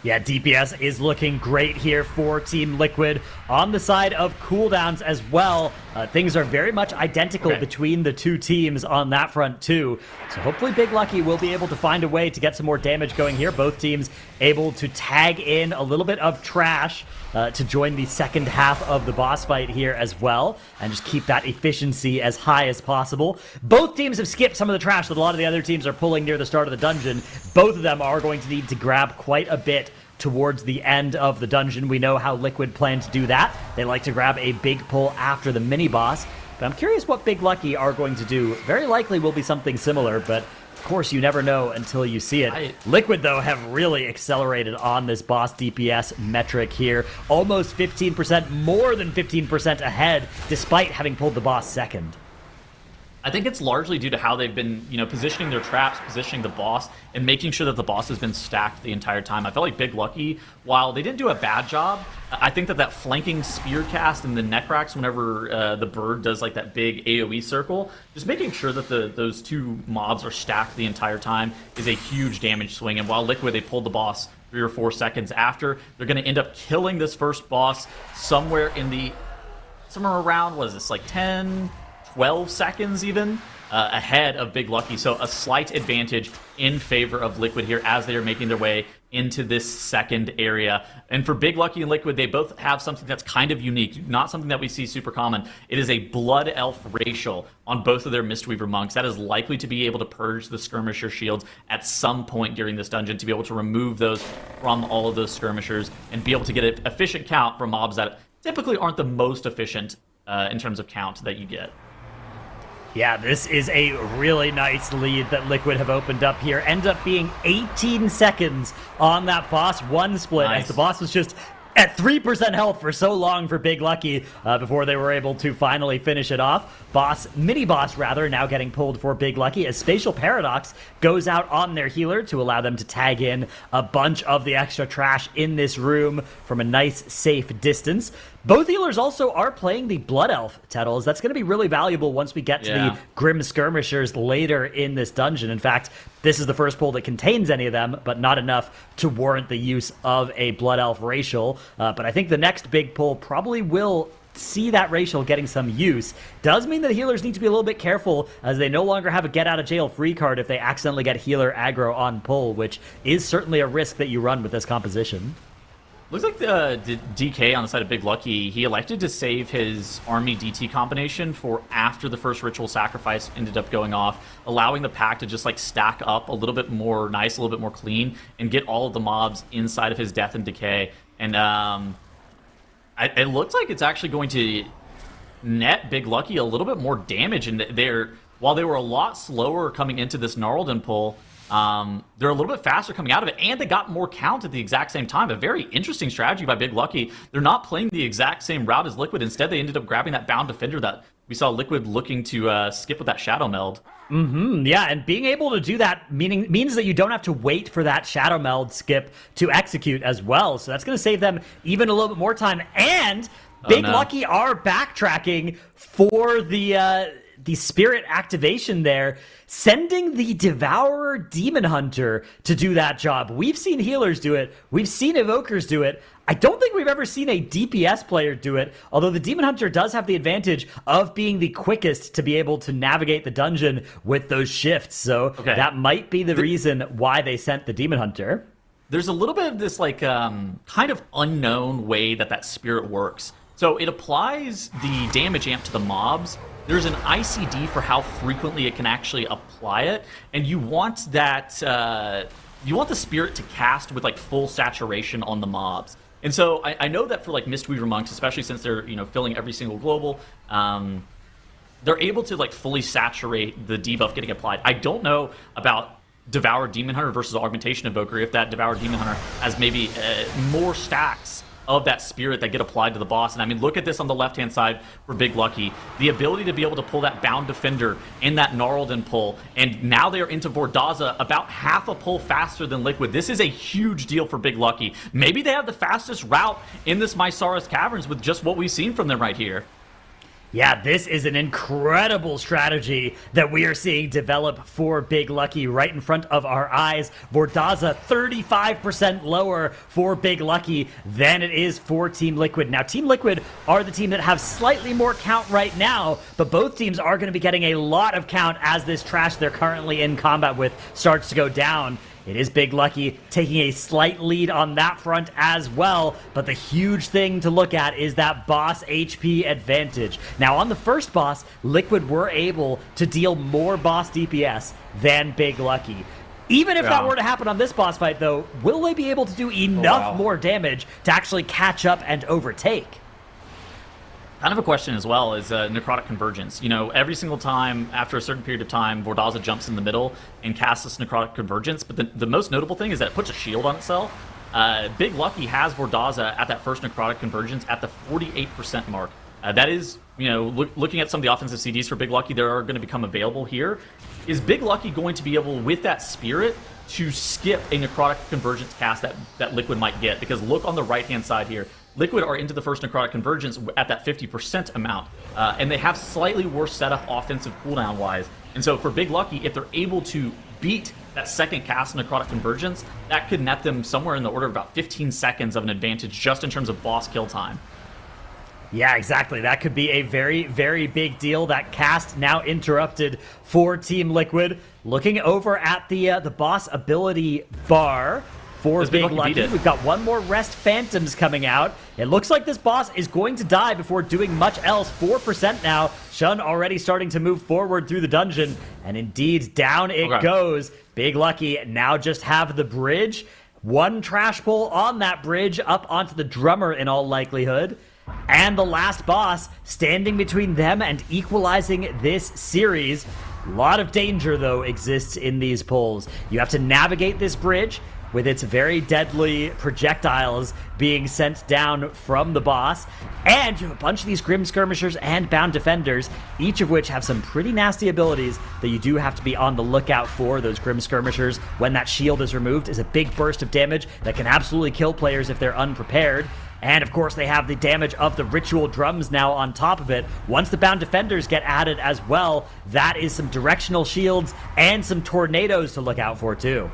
Yeah, DPS is looking great here for Team Liquid. On the side of cooldowns as well, things are very much identical between the two teams on that front too. So hopefully Big Lucky will be able to find a way to get some more damage going here. Both teams able to tag in a little bit of trash to join the second half of the boss fight here as well, and just keep that efficiency as high as possible. Both teams have skipped some of the trash that a lot of the other teams are pulling near the start of the dungeon. Both of them are going to need to grab quite a bit towards the end of the dungeon. We know how Liquid plan to do that. They like to grab a big pull after the mini-boss, but I'm curious what Big Lucky are going to do. Very likely will be something similar, but of course, you never know until you see it. Liquid, though, have really accelerated on this boss DPS metric here. Almost 15%, more than 15% ahead, despite having pulled the boss second. I think it's largely due to how they've been, positioning their traps, positioning the boss, and making sure that the boss has been stacked the entire time. I felt like Big Lucky, while they didn't do a bad job, I think that flanking spear cast and the neck racks whenever the bird does like that big AoE circle, just making sure that those two mobs are stacked the entire time is a huge damage swing. And while Liquid, they pulled the boss 3 or 4 seconds after, they're going to end up killing this first boss somewhere around, what is this, like 10... 12 seconds even ahead of Big Lucky. So a slight advantage in favor of Liquid here as they are making their way into this second area. And for Big Lucky and Liquid, they both have something that's kind of unique, not something that we see super common. It is a Blood Elf racial on both of their Mistweaver monks. That is likely to be able to purge the skirmisher shields at some point during this dungeon, to be able to remove those from all of those skirmishers and be able to get an efficient count for mobs that typically aren't the most efficient in terms of count that you get. Yeah, this is a really nice lead that Liquid have opened up here. End up being 18 seconds on that boss one split, as the boss was just at 3% health for so long for Big Lucky before they were able to finally finish it off. Mini-boss rather, now getting pulled for Big Lucky as Spatial Paradox goes out on their healer to allow them to tag in a bunch of the extra trash in this room from a nice, safe distance. Both healers also are playing the Blood Elf, Tettles. That's going to be really valuable once we get to the Grim Skirmishers later in this dungeon. In fact, this is the first pull that contains any of them, but not enough to warrant the use of a Blood Elf racial. But I think the next big pull probably will see that racial getting some use. Does mean that the healers need to be a little bit careful, as they no longer have a get-out-of-jail-free card if they accidentally get healer aggro on pull, which is certainly a risk that you run with this composition. Looks like the DK on the side of Big Lucky, he elected to save his army DT combination for after the first ritual sacrifice ended up going off, allowing the pack to just like stack up a little bit more nice, a little bit more clean, and get all of the mobs inside of his death and decay. And it looks like it's actually going to net Big Lucky a little bit more damage. And while they were a lot slower coming into this Gnarlden pull, they're a little bit faster coming out of it, and they got more count at the exact same time. A very interesting strategy by Big Lucky. They're not playing the exact same route as Liquid. Instead, they ended up grabbing that Bound Defender that we saw Liquid looking to skip with that Shadow Meld. Yeah, and being able to do that means that you don't have to wait for that Shadow Meld skip to execute as well. So that's going to save them even a little bit more time. And Big Lucky are backtracking for the spirit activation there, sending the Devourer Demon Hunter to do that job. We've seen healers do it. We've seen evokers do it. I don't think we've ever seen a DPS player do it, although the Demon Hunter does have the advantage of being the quickest to be able to navigate the dungeon with those shifts. So that might be the reason why they sent the Demon Hunter. There's a little bit of this like kind of unknown way that spirit works. So it applies the damage amp to the mobs. There's an ICD for how frequently it can actually apply it, and you want that you want the spirit to cast with like full saturation on the mobs. And so I know that for like Mistweaver monks, especially since they're filling every single global, they're able to like fully saturate the debuff getting applied. I don't know about Devour Demon Hunter versus Augmentation Evoker, if that Devour Demon Hunter has maybe more stacks of that spirit that get applied to the boss. And I mean, look at this on the left-hand side for Big Lucky. The ability to be able to pull that Bound Defender in that Gnarlden pull, and now they are into Vordaza about half a pull faster than Liquid. This is a huge deal for Big Lucky. Maybe they have the fastest route in this Mysaris Caverns with just what we've seen from them right here. Yeah, this is an incredible strategy that we are seeing develop for Big Lucky right in front of our eyes. Vordaza 35% lower for Big Lucky than it is for Team Liquid. Now, Team Liquid are the team that have slightly more count right now, but both teams are going to be getting a lot of count as this trash they're currently in combat with starts to go down. It is Big Lucky taking a slight lead on that front as well, but the huge thing to look at is that boss HP advantage. Now, on the first boss, Liquid were able to deal more boss DPS than Big Lucky. Even if that were to happen on this boss fight, though, will they be able to do enough more damage to actually catch up and overtake? Kind of a question as well is necrotic convergence. You know, every single time after a certain period of time, Vordaza jumps in the middle and casts this necrotic convergence. But the most notable thing is that it puts a shield on itself. Big Lucky has Vordaza at that first necrotic convergence at the 48% mark. That is, you know, looking at some of the offensive CDs for Big Lucky that are going to become available here. Is Big Lucky going to be able, with that spirit, to skip a necrotic convergence cast that Liquid might get? Because look on the right-hand side here. Liquid are into the first necrotic convergence at that 50% amount, and they have slightly worse setup offensive cooldown-wise. And so for Big Lucky, if they're able to beat that second cast necrotic convergence, that could net them somewhere in the order of about 15 seconds of an advantage just in terms of boss kill time. Yeah, exactly. That could be a very, very big deal. That cast now interrupted for Team Liquid. Looking over at the boss ability bar for Big Lucky, we've got one more Rest Phantoms coming out. It looks like this boss is going to die before doing much else. 4% now. Shun already starting to move forward through the dungeon. And indeed, down it goes. Big Lucky now just have the bridge. One trash pull on that bridge up onto the drummer in all likelihood. And the last boss standing between them and equalizing this series. A lot of danger, though, exists in these pulls. You have to navigate this bridge with its very deadly projectiles being sent down from the boss. And you have a bunch of these Grim Skirmishers and Bound Defenders, each of which have some pretty nasty abilities that you do have to be on the lookout for. Those Grim Skirmishers, when that shield is removed, is a big burst of damage that can absolutely kill players if they're unprepared. And of course, they have the damage of the ritual drums now on top of it. Once the Bound Defenders get added as well, that is some directional shields and some tornadoes to look out for too.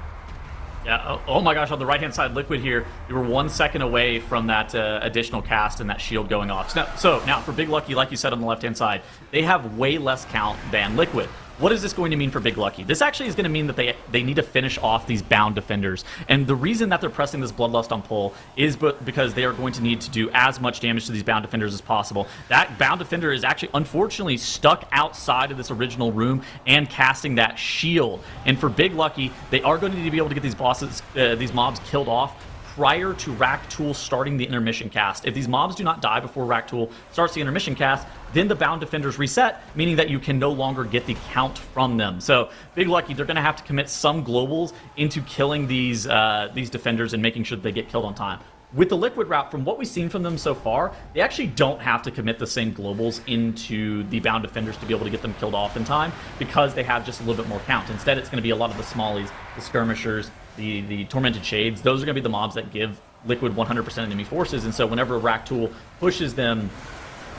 Yeah, oh my gosh, on the right-hand side, Liquid here, you were 1 second away from that additional cast and that shield going off. So now, for Big Lucky, like you said on the left-hand side, they have way less count than Liquid. What is this going to mean for Big Lucky? This actually is going to mean that they need to finish off these Bound Defenders. And the reason that they're pressing this Bloodlust on pull is because they are going to need to do as much damage to these Bound Defenders as possible. That Bound Defender is actually, unfortunately, stuck outside of this original room and casting that shield. And for Big Lucky, they are going to need to be able to get these mobs killed off prior to Raktul starting the intermission cast. If these mobs do not die before Raktul starts the intermission cast, then the Bound Defenders reset, meaning that you can no longer get the count from them. So Big Lucky, they're going to have to commit some globals into killing these defenders and making sure that they get killed on time. With the Liquid route, from what we've seen from them so far, they actually don't have to commit the same globals into the Bound Defenders to be able to get them killed off in time, because they have just a little bit more count. Instead, it's going to be a lot of the Smallies, the Skirmishers, the Tormented Shades. Those are going to be the mobs that give Liquid 100% enemy forces, and so whenever Raktul pushes them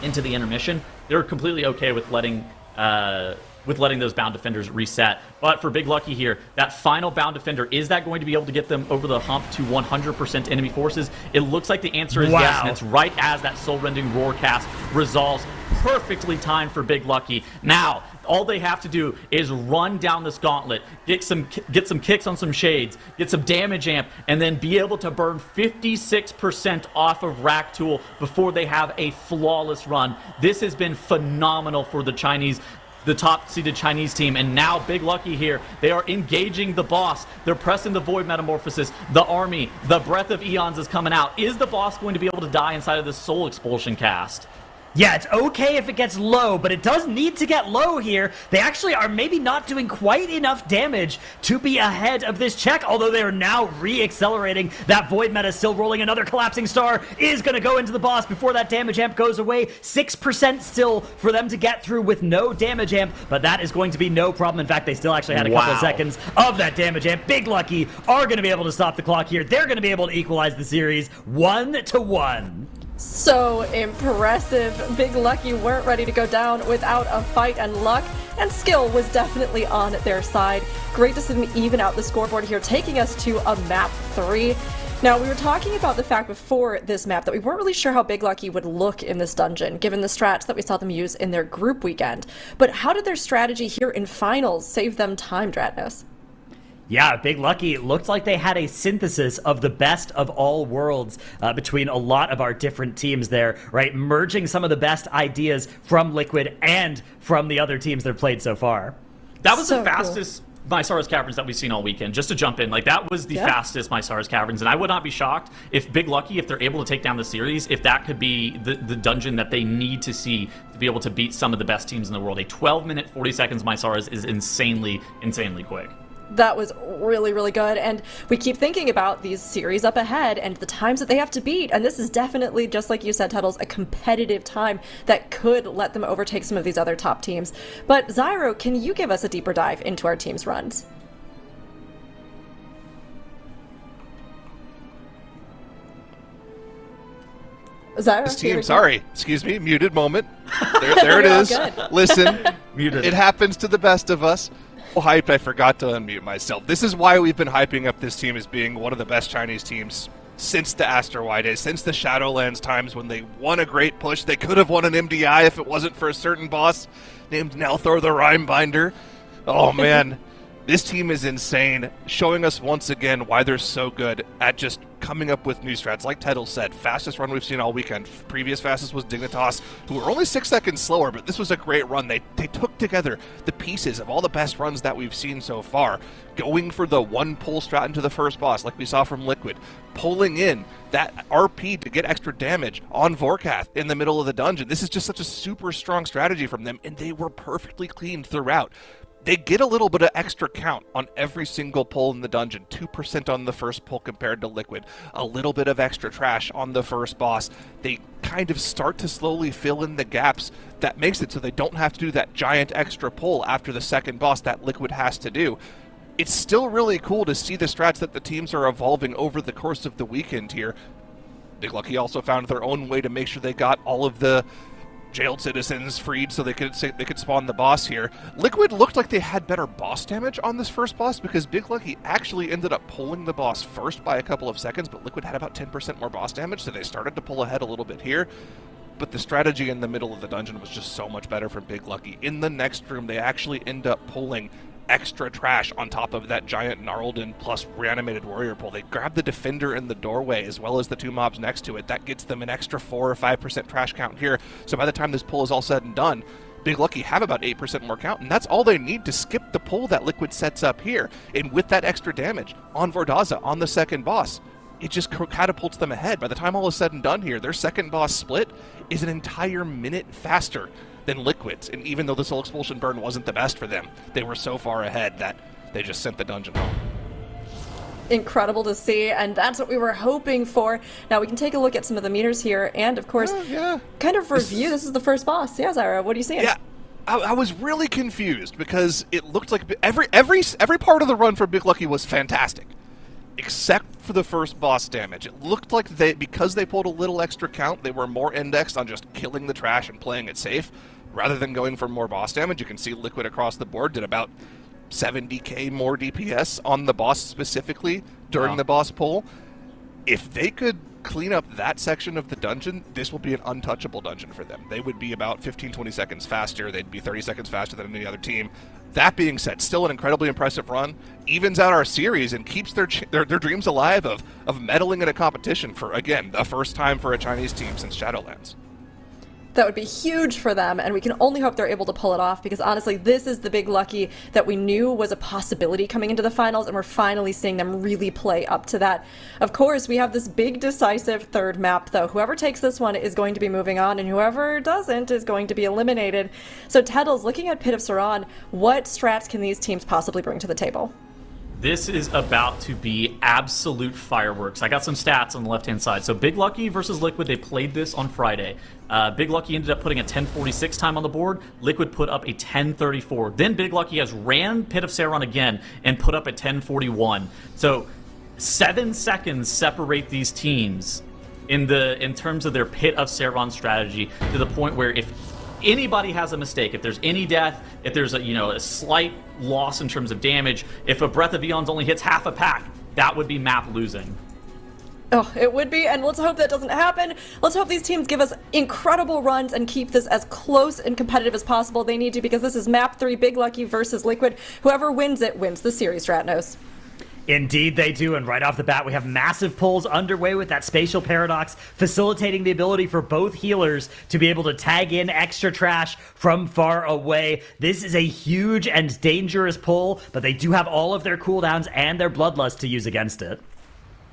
into the intermission, they're completely okay with letting those Bound Defenders reset. But for Big Lucky here, that final Bound Defender, is that going to be able to get them over the hump to 100% enemy forces? It looks like the answer is yes, and it's right as that soul-rending roar cast resolves. Perfectly timed for Big Lucky. Now, all they have to do is run down this gauntlet, get some kicks on some shades, get some damage amp, and then be able to burn 56% off of Raktul before they have a flawless run. This has been phenomenal for the top-seeded Chinese team, and now Big Lucky here, they are engaging the boss. They're pressing the Void Metamorphosis, the army, the Breath of Eons is coming out. Is the boss going to be able to die inside of this Soul Expulsion cast? Yeah, it's okay if it gets low, but it does need to get low here. They actually are maybe not doing quite enough damage to be ahead of this check, although they are now re-accelerating. That Void Meta still rolling. Another Collapsing Star is going to go into the boss before that damage amp goes away. 6% still for them to get through with no damage amp, but that is going to be no problem. In fact, they still actually had a couple of seconds of that damage amp. Big Lucky are going to be able to stop the clock here. They're going to be able to equalize the series 1-1. So impressive. Big Lucky weren't ready to go down without a fight, and luck and skill was definitely on their side. Great to see them even out the scoreboard here, taking us to a map 3. Now, we were talking about the fact before this map that we weren't really sure how Big Lucky would look in this dungeon, given the strats that we saw them use in their group weekend. But how did their strategy here in finals save them time, Dratnus? Yeah, Big Lucky looked like they had a synthesis of the best of all worlds between a lot of our different teams there, right? Merging some of the best ideas from Liquid and from the other teams that have played so far. That was So the fastest Mysaris Caverns that we've seen all weekend. Just to jump in, like that was the Yeah. fastest Mysaris Caverns, and I would not be shocked if Big Lucky, if they're able to take down the series, if that could be the dungeon that they need to see to be able to beat some of the best teams in the world. A 12-minute, 40 seconds Mysaris is insanely quick. That was really, really good, and we keep thinking about these series up ahead and the times that they have to beat, and this is definitely, just like you said, Tuddles, a competitive time that could let them overtake some of these other top teams. But Zyro, can you give us a deeper dive into our team's runs? Zyro, This here we team, go. sorry, excuse me, muted moment. There it You're all is. good. Listen, Muted. it happens to the best of us. Oh, hyped, I forgot to unmute myself. This is why we've been hyping up this team as being one of the best Chinese teams since the Asteroid days, since the Shadowlands times when they won a great push. They could have won an MDI if it wasn't for a certain boss named Nelthor the Rhymebinder. Oh, man. This team is insane, showing us once again why they're so good at just coming up with new strats. Like Teddle said, fastest run we've seen all weekend. Previous fastest was Dignitas, who were only 6 seconds slower, but this was a great run. They took together the pieces of all the best runs that we've seen so far, going for the one pull strat into the first boss, like we saw from Liquid, pulling in that RP to get extra damage on Warcraft in the middle of the dungeon. This is just such a super strong strategy from them, and they were perfectly clean throughout. They get a little bit of extra count on every single pull in the dungeon, 2% on the first pull compared to Liquid, a little bit of extra trash on the first boss. They kind of start to slowly fill in the gaps that makes it so they don't have to do that giant extra pull after the second boss that Liquid has to do. It's still really cool to see the strats that the teams are evolving over the course of the weekend here. Big Lucky also found their own way to make sure they got all of the jailed citizens freed so they could spawn the boss here. Liquid looked like they had better boss damage on this first boss because Big Lucky actually ended up pulling the boss first by a couple of seconds, but Liquid had about 10% more boss damage, so they started to pull ahead a little bit here. But the strategy in the middle of the dungeon was just so much better from Big Lucky. In the next room, they actually end up pulling extra trash on top of that giant gnarled in plus reanimated warrior pull. They grab the defender in the doorway as well as the two mobs next to it. That gets them an extra 4 or 5% trash count here. So by the time this pull is all said and done, Big Lucky have about 8% more count, and that's all they need to skip the pull that Liquid sets up here. And with that extra damage on Vordaza on the second boss, it just catapults them ahead. By the time all is said and done here, their second boss split is an entire minute faster than Liquid's, and even though the Soul Expulsion burn wasn't the best for them, they were so far ahead that they just sent the dungeon home. Incredible to see, and that's what we were hoping for. Now we can take a look at some of the meters here, and of course, kind of review. This is the first boss. Yeah, Zyra, what are you seeing? Yeah, I was really confused because it looked like every part of the run for Big Lucky was fantastic, except for the first boss damage. It looked like because they pulled a little extra count, they were more indexed on just killing the trash and playing it safe, rather than going for more boss damage. You can see Liquid across the board did about 70k more DPS on the boss specifically during the boss pull. If they could clean up that section of the dungeon, this will be an untouchable dungeon for them. They would be about 15-20 seconds faster. They'd be 30 seconds faster than any other team. That being said, still an incredibly impressive run. Evens out our series and keeps their dreams alive of medaling in a competition for, again, the first time for a Chinese team since Shadowlands. That would be huge for them, and we can only hope they're able to pull it off, because honestly, this is the Big Lucky that we knew was a possibility coming into the finals, and we're finally seeing them really play up to that. Of course, we have this big decisive third map, though. Whoever takes this one is going to be moving on, and whoever doesn't is going to be eliminated. So Teddles, looking at Pit of Saran, what strats can these teams possibly bring to the table? This is about to be absolute fireworks. I got some stats on the left-hand side. So Big Lucky versus Liquid, they played this on Friday. Big Lucky ended up putting a 10:46 time on the board. Liquid put up a 10:34. Then Big Lucky has ran Pit of Saran again and put up a 10:41. So 7 seconds separate these teams. in terms of their Pit of Sauron strategy, to the point where if anybody has a mistake, if there's any death, if there's a slight loss in terms of damage, if a Breath of Eons only hits half a pack, that would be map losing. Oh, it would be, and let's hope that doesn't happen. Let's hope these teams give us incredible runs and keep this as close and competitive as possible. They need to, because this is map 3, Big Lucky versus Liquid. Whoever wins it wins the series, Ratnos. Indeed they do, and right off the bat we have massive pulls underway with that spatial paradox, facilitating the ability for both healers to be able to tag in extra trash from far away. This is a huge and dangerous pull, but they do have all of their cooldowns and their bloodlust to use against it.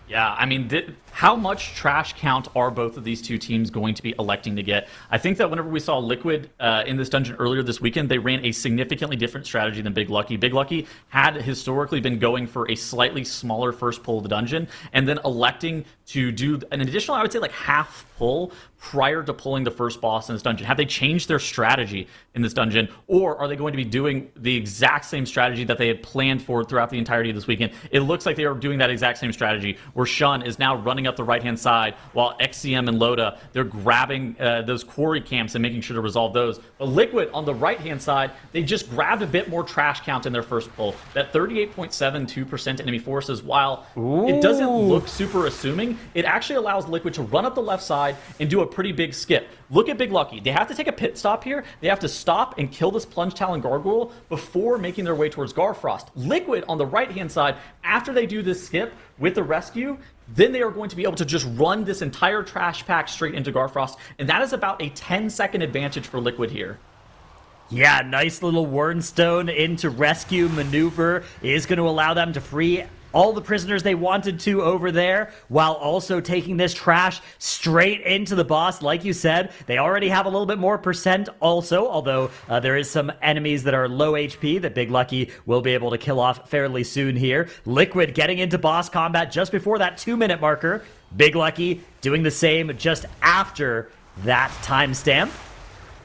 Yeah, I mean, how much trash count are both of these two teams going to be electing to get? I think that whenever we saw Liquid in this dungeon earlier this weekend, they ran a significantly different strategy than Big Lucky. Big Lucky had historically been going for a slightly smaller first pull of the dungeon, and then electing to do an additional, I would say, like half pull prior to pulling the first boss in this dungeon. Have they changed their strategy in this dungeon, or are they going to be doing the exact same strategy that they had planned for throughout the entirety of this weekend? It looks like they are doing that exact same strategy, where Shun is now running up the right-hand side, while XCM and Loda, they're grabbing those quarry camps and making sure to resolve those. But Liquid, on the right-hand side, they just grabbed a bit more trash count in their first pull. That 38.72% enemy forces, while it doesn't look super assuming, it actually allows Liquid to run up the left side and do a pretty big skip. Look at Big Lucky. They have to take a pit stop here. They have to stop and kill this Plunge Talon Gargoyle before making their way towards Garfrost. Liquid, on the right-hand side, after they do this skip with the rescue, then they are going to be able to just run this entire trash pack straight into Garfrost, and that is about a 10-second advantage for Liquid here. Yeah, nice little Wernstone into rescue maneuver is going to allow them to free all the prisoners they wanted to over there, while also taking this trash straight into the boss. Like you said, they already have a little bit more percent also, although there is some enemies that are low HP that Big Lucky will be able to kill off fairly soon here. Liquid getting into boss combat just before that 2-minute marker. Big Lucky doing the same just after that timestamp.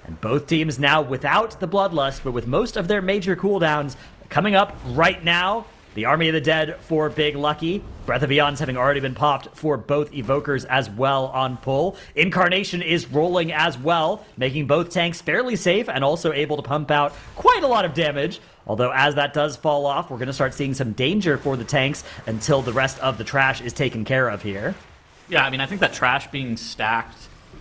And both teams now without the Bloodlust, but with most of their major cooldowns coming up right now. The Army of the Dead for Big Lucky. Breath of Eons having already been popped for both Evokers as well on pull. Incarnation is rolling as well, making both tanks fairly safe and also able to pump out quite a lot of damage. Although as that does fall off, we're going to start seeing some danger for the tanks until the rest of the trash is taken care of here. Yeah, I mean, I think that trash being stacked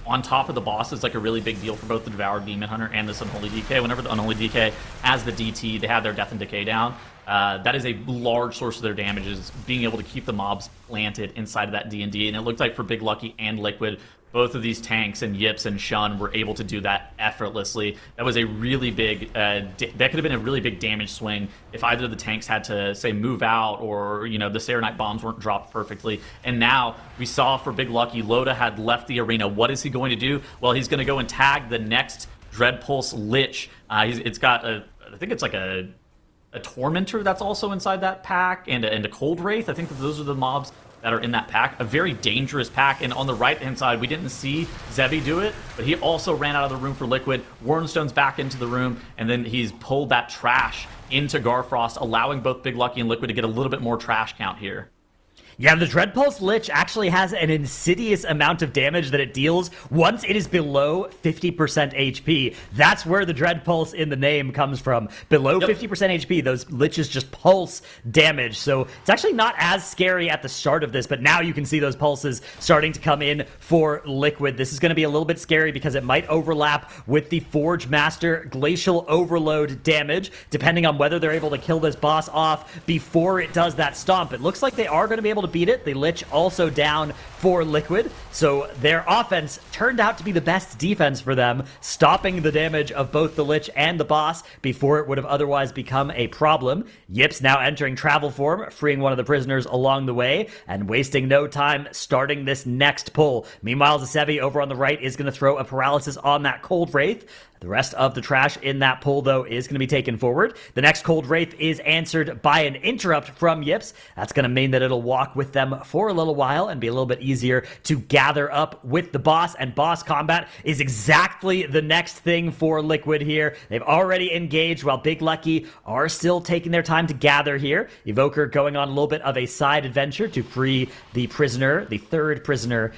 on top of the boss is like a really big deal for both the Devoured Demon Hunter and this Unholy DK. Whenever the Unholy DK has the DT, they have their Death and Decay down. That is a large source of their damage, is being able to keep the mobs planted inside of that D&D. And it looked like for Big Lucky and Liquid, both of these tanks and Yips and Shun were able to do that effortlessly. That was a really big, that could have been a really big damage swing if either of the tanks had to, say, move out, or, the Serenite bombs weren't dropped perfectly. And now we saw for Big Lucky, Loda had left the arena. What is he going to do? Well, he's going to go and tag the next Dreadpulse Lich. It's got I think it's like a Tormentor that's also inside that pack, and a Cold Wraith. I think that those are the mobs that are in that pack. A very dangerous pack. And on the right-hand side, we didn't see Zebi do it, but he also ran out of the room for Liquid. Wernstone's back into the room, and then he's pulled that trash into Garfrost, allowing both Big Lucky and Liquid to get a little bit more trash count here. Yeah, the Dreadpulse Lich actually has an insidious amount of damage that it deals once it is below 50% HP. That's where the Dreadpulse in the name comes from. Below 50% HP, those Liches just pulse damage. So it's actually not as scary at the start of this, but now you can see those pulses starting to come in for Liquid. This is going to be a little bit scary because it might overlap with the Forge Master Glacial Overload damage, depending on whether they're able to kill this boss off before it does that stomp. It looks like they are going to be able to beat it. The Lich also down for Liquid, so their offense turned out to be the best defense for them, stopping the damage of both the Lich and the boss before it would have otherwise become a problem. Yips now entering travel form, freeing one of the prisoners along the way, and wasting no time starting this next pull. Meanwhile, Zasevi over on the right is going to throw a paralysis on that Cold Wraith. The rest of the trash in that pull, though, is going to be taken forward. The next Cold Wraith is answered by an interrupt from Yips. That's going to mean that it'll walk with them for a little while and be a little bit easier to gather up with the boss. And boss combat is exactly the next thing for Liquid here. They've already engaged while Big Lucky are still taking their time to gather here. Evoker going on a little bit of a side adventure to free the prisoner, the third prisoner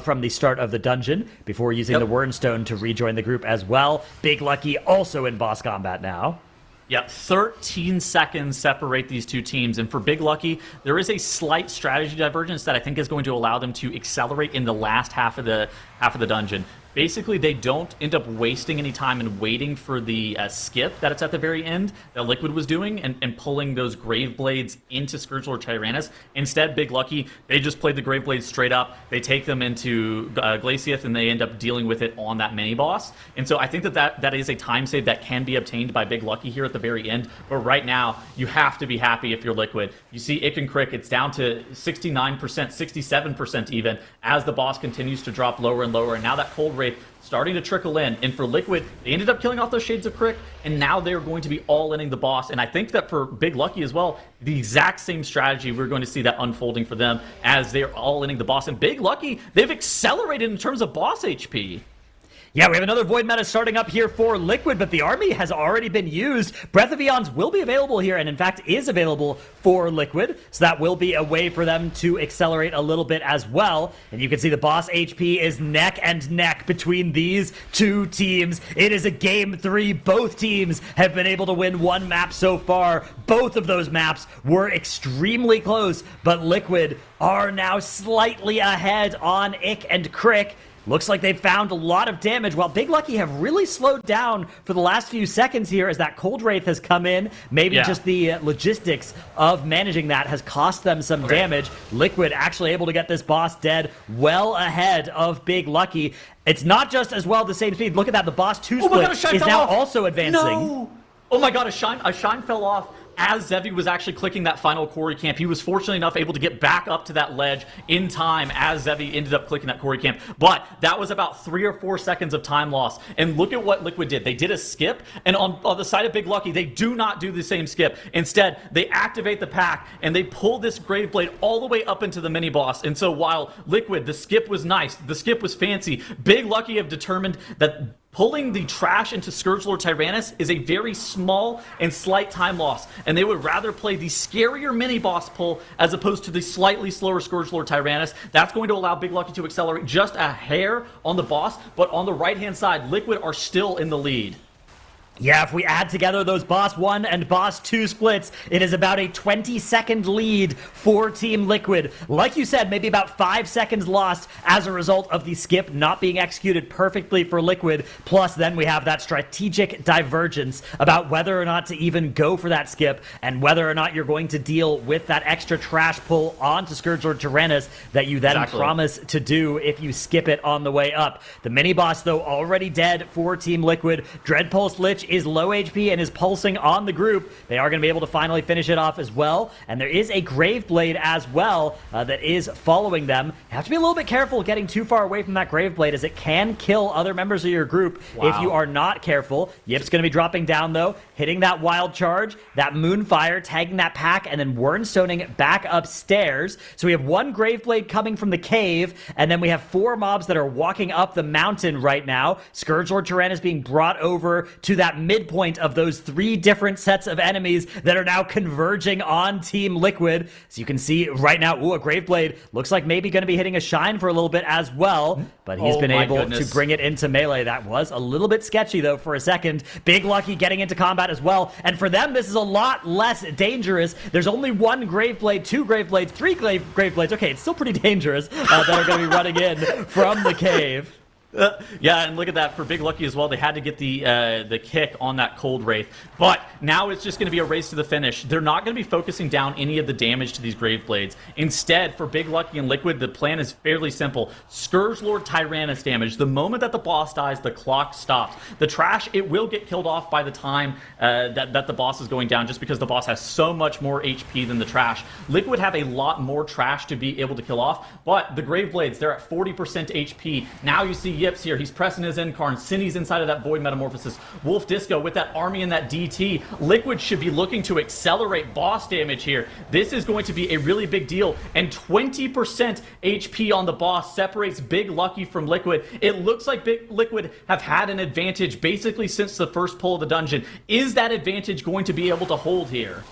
from the start of the dungeon, before using the Wernstone to rejoin the group as well. Big Lucky also in boss combat now. Yep, 13 seconds separate these two teams, and for Big Lucky, there is a slight strategy divergence that I think is going to allow them to accelerate in the last half of the dungeon. Basically, they don't end up wasting any time and waiting for the skip that it's at the very end that Liquid was doing and pulling those Grave Blades into Scourgelord Tyrannus. Instead, Big Lucky, they just played the Grave Blades straight up. They take them into Glaciath, and they end up dealing with it on that mini-boss. And so I think that is a time save that can be obtained by Big Lucky here at the very end. But right now, you have to be happy if you're Liquid. You see Ick and Crick, it's down to 69%, 67% even, as the boss continues to drop lower and lower. And now that Cold Wraith starting to trickle in. And for Liquid, they ended up killing off those Shades of Crick, and now they're going to be all-inning the boss. And I think that for Big Lucky as well, the exact same strategy, we're going to see that unfolding for them as they're all-inning the boss. And Big Lucky, they've accelerated in terms of boss HP. Yeah, we have another Void meta starting up here for Liquid, but the army has already been used. Breath of Eons will be available here, and in fact is available for Liquid, so that will be a way for them to accelerate a little bit as well. And you can see the boss HP is neck and neck between these two teams. It is a game 3. Both teams have been able to win one map so far. Both of those maps were extremely close, but Liquid are now slightly ahead on Ick and Crick. Looks like they've found a lot of damage, while Big Lucky have really slowed down for the last few seconds here as that Cold Wraith has come in. Maybe just the logistics of managing that has cost them some damage. Liquid actually able to get this boss dead well ahead of Big Lucky. It's not just as well the same speed. Look at that, the boss 2 split is now also advancing. No! Oh my god, a shine fell off as Zevi was actually clicking that final Quarry Camp. He was fortunately enough able to get back up to that ledge in time as Zevi ended up clicking that Quarry Camp. But that was about 3 or 4 seconds of time loss. And look at what Liquid did. They did a skip, and on the side of Big Lucky, they do not do the same skip. Instead, they activate the pack, and they pull this Grave Blade all the way up into the mini-boss. And so while Liquid, the skip was nice, the skip was fancy, Big Lucky have determined that pulling the trash into Scourgelord Tyrannus is a very small and slight time loss, and they would rather play the scarier mini-boss pull as opposed to the slightly slower Scourgelord Tyrannus. That's going to allow Big Lucky to accelerate just a hair on the boss, but on the right-hand side, Liquid are still in the lead. Yeah, if we add together those boss 1 and boss 2 splits, it is about a 20-second lead for Team Liquid. Like you said, maybe about 5 seconds lost as a result of the skip not being executed perfectly for Liquid. Plus, then we have that strategic divergence about whether or not to even go for that skip and whether or not you're going to deal with that extra trash pull onto Scourgelord Tyrannus that you then promise to do if you skip it on the way up. The mini-boss, though, already dead for Team Liquid. Dreadpulse Lich is low HP and is pulsing on the group. They are going to be able to finally finish it off as well. And there is a Grave Blade as well that is following them. You have to be a little bit careful getting too far away from that Grave Blade, as it can kill other members of your group if you are not careful. Yip's going to be dropping down, though, hitting that Wild Charge, that Moonfire, tagging that pack, and then Wernstoning back upstairs. So we have one Grave Blade coming from the cave, and then we have 4 mobs that are walking up the mountain right now. Scourgelord Tyrannus being brought over to that midpoint of those 3 different sets of enemies that are now converging on Team Liquid. So you can see right now, a Grave Blade looks like maybe going to be hitting a shine for a little bit as well, but he's been able to bring it into melee. That was a little bit sketchy, though, for a second. Big Lucky getting into combat as well, and for them, this is a lot less dangerous. There's only 1 Grave Blade, 2 Grave Blades, 3 Grave Blades. Okay, it's still pretty dangerous that are going to be running in from the cave. Yeah, and look at that for Big Lucky as well. They had to get the kick on that Cold Wraith. But now it's just going to be a race to the finish. They're not going to be focusing down any of the damage to these Grave Blades. Instead, for Big Lucky and Liquid, the plan is fairly simple. Scourgelord Tyrannus damage. The moment that the boss dies, the clock stops. The trash, it will get killed off by the time that the boss is going down, just because the boss has so much more HP than the trash. Liquid have a lot more trash to be able to kill off, but the Grave Blades, they're at 40% HP. Now you see Yips here. He's pressing his Incarn. Cindy's inside of that Void Metamorphosis. Wolf Disco with that Army and that DT. Liquid should be looking to accelerate boss damage here. This is going to be a really big deal. And 20% HP on the boss separates Big Lucky from Liquid. It looks like Big Liquid have had an advantage basically since the first pull of the dungeon. Is that advantage going to be able to hold here?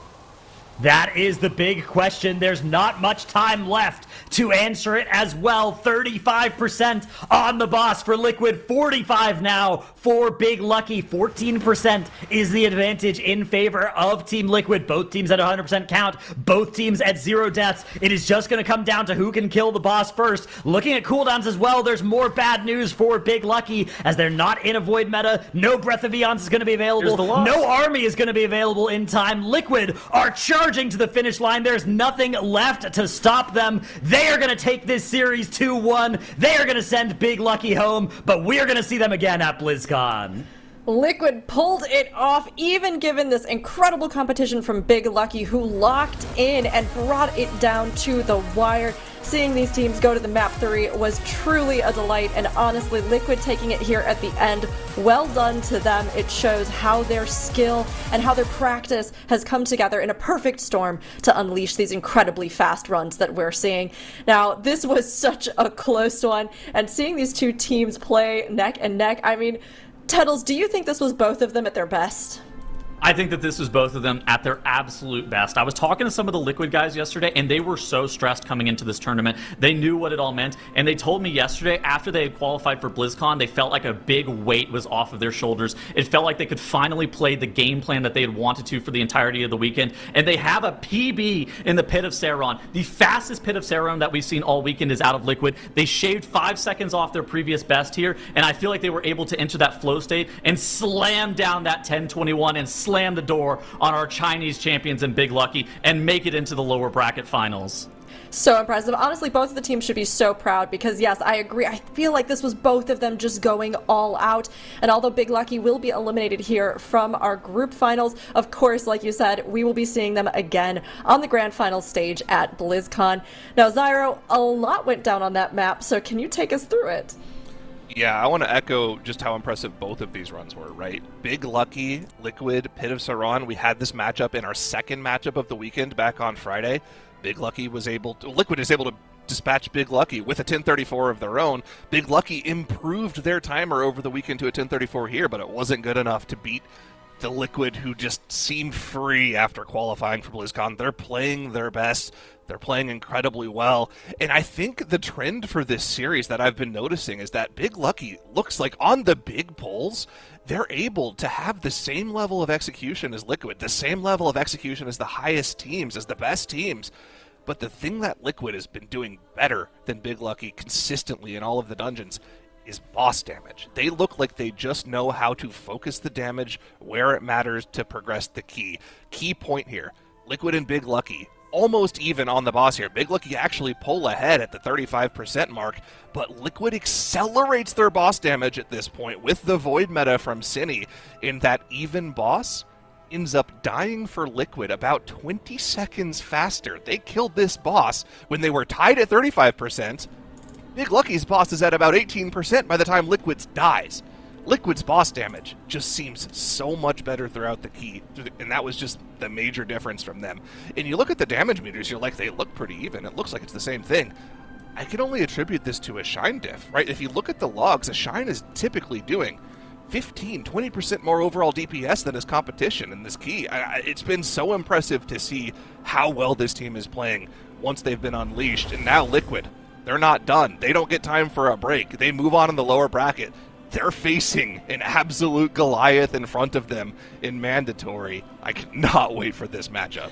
That is the big question. There's not much time left to answer it as well. 35% on the boss for Liquid, 45 now for Big Lucky. 14% is the advantage in favor of Team Liquid. Both teams at 100% count, both teams at 0 deaths. It is just going to come down to who can kill the boss first. Looking at cooldowns as well, there's more bad news for Big Lucky as they're not in a Void meta. No Breath of Eons is going to be available. No Army is going to be available in time. Liquid are charging to the finish line. There's nothing left to stop them. They are going to take this series 2-1. They are going to send Big Lucky home, but we're going to see them again at BlizzCon. Liquid pulled it off, even given this incredible competition from Big Lucky, who locked in and brought it down to the wire. Seeing these teams go to the map 3 was truly a delight, and honestly, Liquid taking it here at the end, well done to them. It shows how their skill and how their practice has come together in a perfect storm to unleash these incredibly fast runs that we're seeing. Now, this was such a close one, and seeing these two teams play neck and neck, I mean, Teddles, do you think this was both of them at their best? I think that this was both of them at their absolute best. I was talking to some of the Liquid guys yesterday, and they were so stressed coming into this tournament. They knew what it all meant, and they told me yesterday, after they had qualified for BlizzCon, they felt like a big weight was off of their shoulders. It felt like they could finally play the game plan that they had wanted to for the entirety of the weekend, and they have a PB in the Pit of Sauron. The fastest Pit of Sauron that we've seen all weekend is out of Liquid. They shaved 5 seconds off their previous best here, and I feel like they were able to enter that flow state and slam down that 10-21 and slam the door on our Chinese champions and Big Lucky and make it into the lower bracket finals. So impressive. Honestly, both of the teams should be so proud because, yes, I agree. I feel like this was both of them just going all out. And although Big Lucky will be eliminated here from our group finals, of course, like you said, we will be seeing them again on the grand final stage at BlizzCon. Now, Zyro, a lot went down on that map, so can you take us through it? Yeah, I want to echo just how impressive both of these runs were, right? Big Lucky, Liquid, Pit of Sauron. We had this matchup in our second matchup of the weekend back on Friday. Liquid is able to dispatch Big Lucky with a 1034 of their own. Big Lucky improved their timer over the weekend to a 1034 here, but it wasn't good enough to beat the Liquid, who just seem free after qualifying for BlizzCon. They're playing their best. They're playing incredibly well. And I think the trend for this series that I've been noticing is that Big Lucky looks like on the big polls, they're able to have the same level of execution as Liquid, the same level of execution as the highest teams, as the best teams. But the thing that Liquid has been doing better than Big Lucky consistently in all of the dungeons is boss damage. They look like they just know how to focus the damage where it matters to progress the key. Key point here, Liquid and Big Lucky almost even on the boss here. Big Lucky actually pull ahead at the 35% mark, but Liquid accelerates their boss damage at this point with the Void meta from Cine in that even boss ends up dying for Liquid about 20 seconds faster. They killed this boss when they were tied at 35%. Big Lucky's boss is at about 18% by the time Liquid's dies. Liquid's boss damage just seems so much better throughout the key, and that was just the major difference from them. And you look at the damage meters, you're like, they look pretty even. It looks like it's the same thing. I can only attribute this to a Shine diff, right? If you look at the logs, a Shine is typically doing 15, 20% more overall DPS than his competition in this key. It's been so impressive to see how well this team is playing once they've been unleashed. And now Liquid, they're not done. They don't get time for a break. They move on in the lower bracket. They're facing an absolute Goliath in front of them in mandatory. I cannot wait for this matchup.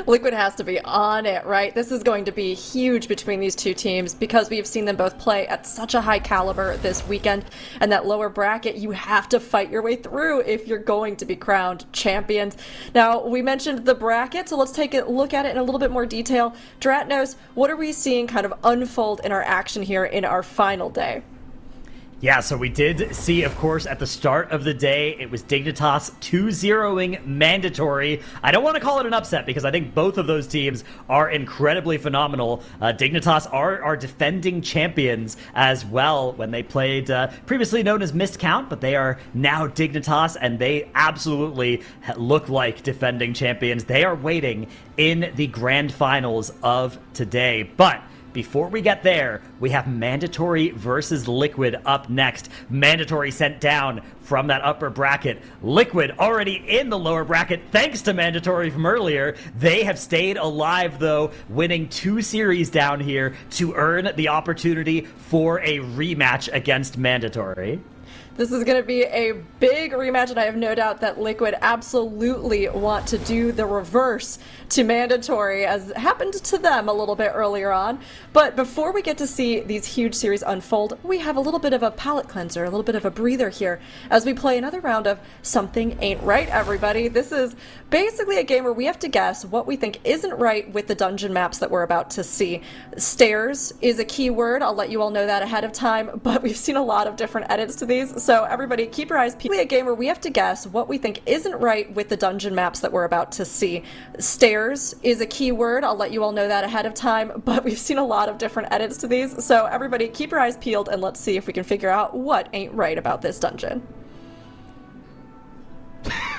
Liquid has to be on it, right? This is going to be huge between these two teams because we've seen them both play at such a high caliber this weekend. And that lower bracket, you have to fight your way through if you're going to be crowned champions. Now, we mentioned the bracket, so let's take a look at it in a little bit more detail. Dratnos, what are we seeing kind of unfold in our action here in our final day? Yeah, so we did see, of course, at the start of the day, it was Dignitas 2-0ing Mandatory. I don't want to call it an upset because I think both of those teams are incredibly phenomenal. Dignitas are defending champions as well when they played previously known as Missed Count, but they are now Dignitas, and they absolutely look like defending champions. They are waiting in the grand finals of today. But before we get there, we have Mandatory versus Liquid up next. Mandatory sent down from that upper bracket. Liquid already in the lower bracket thanks to Mandatory from earlier. They have stayed alive, though, winning 2 series down here to earn the opportunity for a rematch against Mandatory. This is going to be a big rematch, and I have no doubt that Liquid absolutely want to do the reverse to Mandatory, as happened to them a little bit earlier on. But before we get to see these huge series unfold, we have a little bit of a palate cleanser, a little bit of a breather here, as we play another round of Something Ain't Right, everybody. This is basically a game where we have to guess what we think isn't right with the dungeon maps that we're about to see. Stairs is a keyword. I'll let you all know that ahead of time, but we've seen a lot of different edits to these, so everybody keep your eyes peeled. A game where we have to guess what we think isn't right with the dungeon maps that we're about to see. Stairs is a keyword. I'll let you all know that ahead of time, but we've seen a lot of different edits to these, so everybody keep your eyes peeled and let's see if we can figure out what ain't right about this dungeon.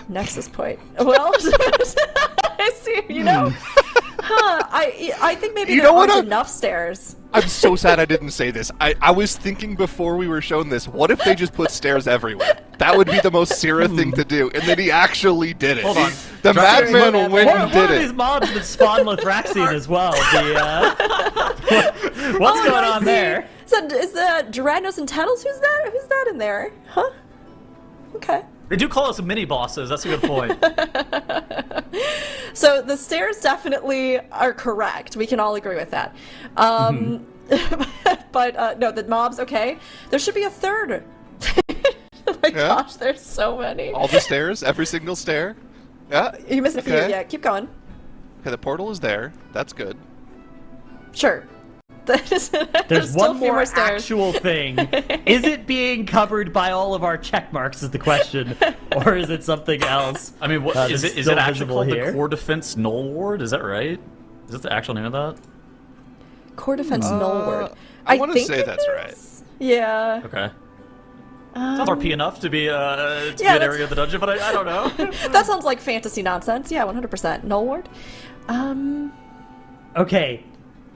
Nexus point. Well, I see, you know. I think maybe there aren't enough stairs. I'm so sad I didn't say this. I was thinking before we were shown this, what if they just put stairs everywhere? That would be the most Sierra thing to do, and then he actually did it. Hold on. The madman went and did One of it. these mobs that spawn Lithraxian as well. What's going on there? Is that Dragnos and Tattles? Who's that in there? Huh? Okay. They do call us mini bosses. That's a good point. So the stairs definitely are correct. We can all agree with that. But no, the mobs, okay. There should be a third. Oh my gosh, there's so many. All the stairs, every single stair. Yeah. You missed a few. Yeah, keep going. Okay, the portal is there. That's good. Sure. There's one more actual thing. Is it being covered by all of our check marks is the question, or is it something else? I mean, what is it? Is it actually called the Core Defense Null Ward? Is that right? Is that the actual name of that? Core Defense Null Ward. I want to say that's right. Yeah. Okay. Sounds RP enough to be an area of the dungeon, but I don't know. That sounds like fantasy nonsense. Yeah, 100%. Null Ward. Okay,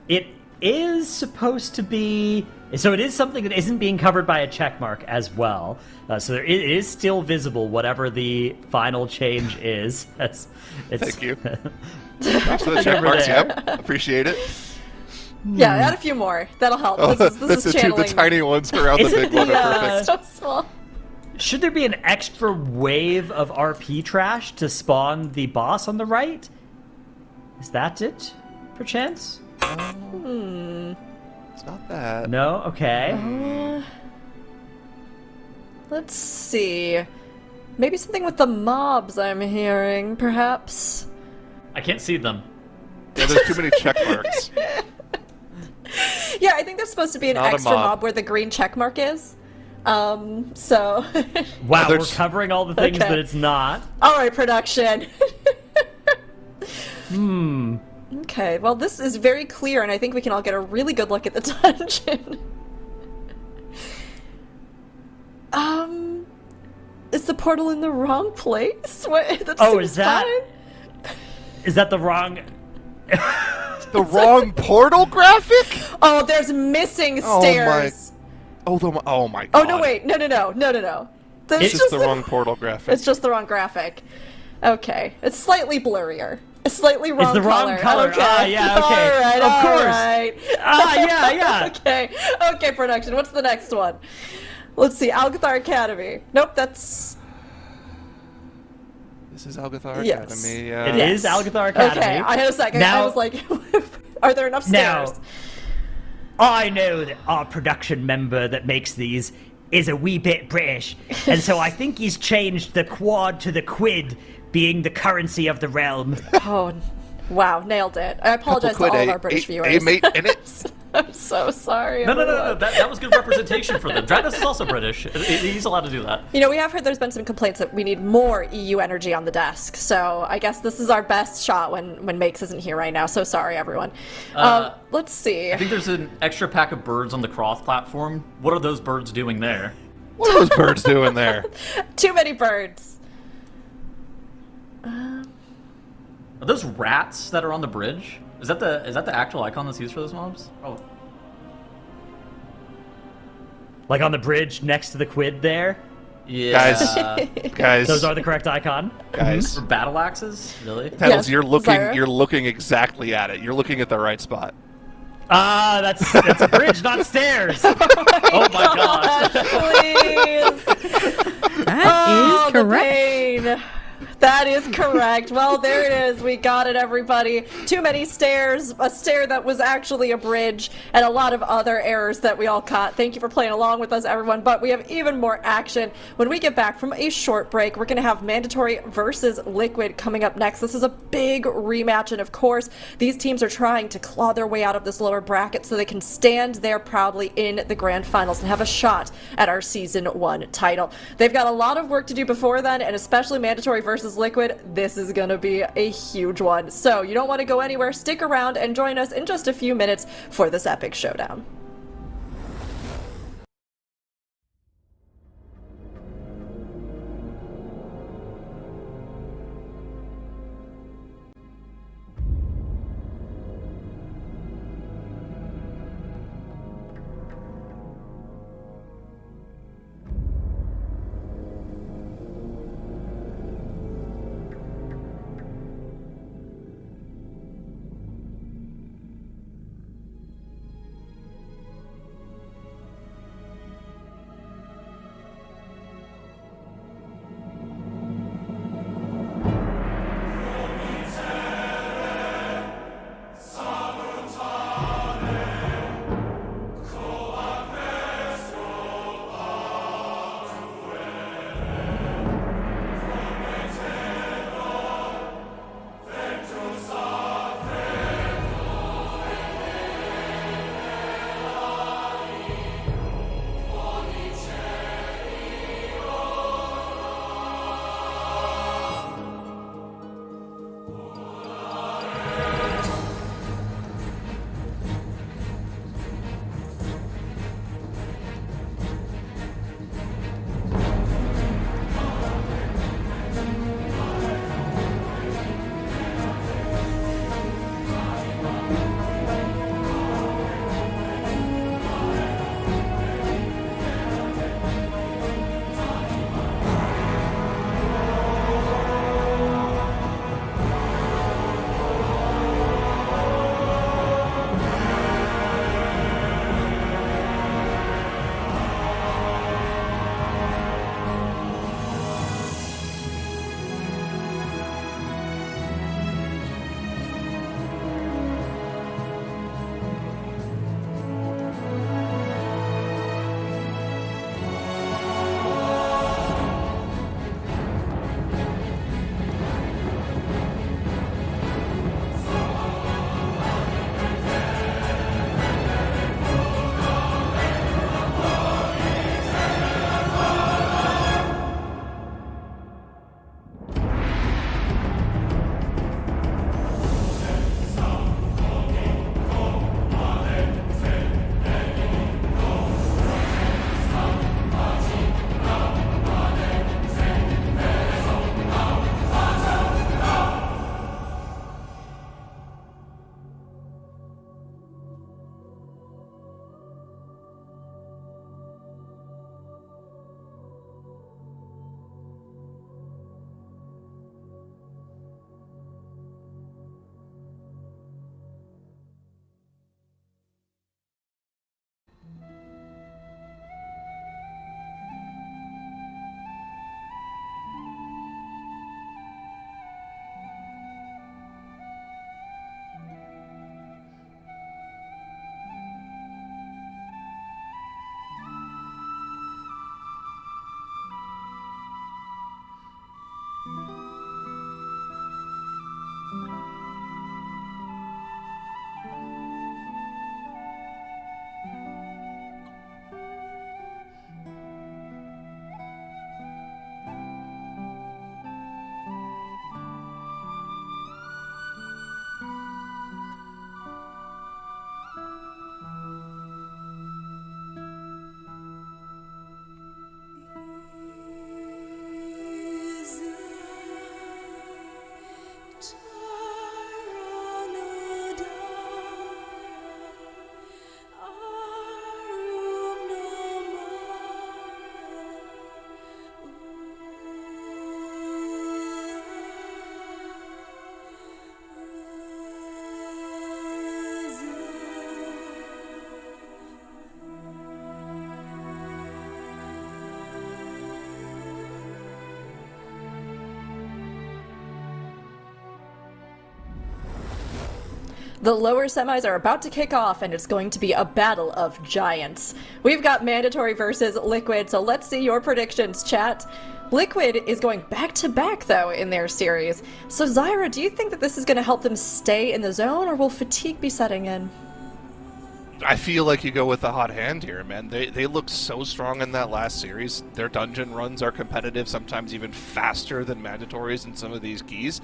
it is supposed to be, so it is something that isn't being covered by a check mark as well. So it is still visible, whatever the final change is. Thank you. Thanks for the check marks. Yep, appreciate it. Yeah, add a few more. That'll help. This is channeling. The tiny ones around the big one are perfect. So small. Should there be an extra wave of RP trash to spawn the boss on the right? Is that it, perchance? It's not that. No? Okay. Let's see. Maybe something with the mobs I'm hearing, perhaps? I can't see them. Yeah, there's too many check marks. Yeah, I think there's supposed to be an extra mob where the green check mark is. So... Wow, we're covering all the things that it's not. Alright, production. Okay, well this is very clear, and I think we can all get a really good look at the dungeon. Is the portal in the wrong place? What? That is that... Is that the wrong... The wrong portal graphic? Oh, there's missing stairs. Oh my god. Oh no, wait. No. It's just the wrong portal graphic. It's just the wrong graphic. Okay. It's slightly blurrier. It's slightly wrong color. It's the wrong color. Okay. Yeah, okay. Alright, of course. Right. Yeah. Okay, production. What's the next one? Let's see. Algathar Academy. Nope, that's... This is Algathar Academy. It is Algathar Academy. Okay, I had a second. I was like, are there enough stairs? Now, I know that our production member that makes these is a wee bit British, and so I think he's changed the quad to the quid, being the currency of the realm. Oh, wow, nailed it. I apologize to all of our British viewers. A mate in it. I'm so sorry. No. everyone. That was good representation for them. Dratus is also British. He's allowed to do that. You know, we have heard there's been some complaints that we need more EU energy on the desk, so I guess this is our best shot when Makes isn't here right now. So sorry, everyone. Let's see. I think there's an extra pack of birds on the Cross platform. What are those birds doing there? What are those birds doing there? Too many birds. Are those rats that are on the bridge? Is that the actual icon that's used for those mobs? Oh. Like on the bridge next to the quid there. Yeah. Guys, Those are the correct icon. guys. For battle axes? Really? Tattles, Yes, you're looking. Zyra? You're looking exactly at it. You're looking at the right spot. That's a bridge, not stairs. Oh my god. Please. That is The correct. pain. That is correct. Well, there it is. We got it, everybody. Too many stairs, a stair that was actually a bridge, and a lot of other errors that we all caught. Thank you for playing along with us, everyone. But we have even more action. When we get back from a short break, we're going to have Mandatory versus Liquid coming up next. This is a big rematch, and of course, these teams are trying to claw their way out of this lower bracket so they can stand there proudly in the grand finals and have a shot at our Season 1 title. They've got a lot of work to do before then, and especially Mandatory versus Liquid, this is going to be a huge one. So you don't want to go anywhere. Stick around and join us in just a few minutes for this epic showdown. The lower semis are about to kick off, and it's going to be a battle of giants. We've got Mandatory versus Liquid, so let's see your predictions, chat. Liquid is going back-to-back, though, in their series. So, Zyra, do you think that this is going to help them stay in the zone, or will fatigue be setting in? I feel like you go with the hot hand here, man. They look so strong in that last series. Their dungeon runs are competitive, sometimes even faster than mandatories in some of these keys.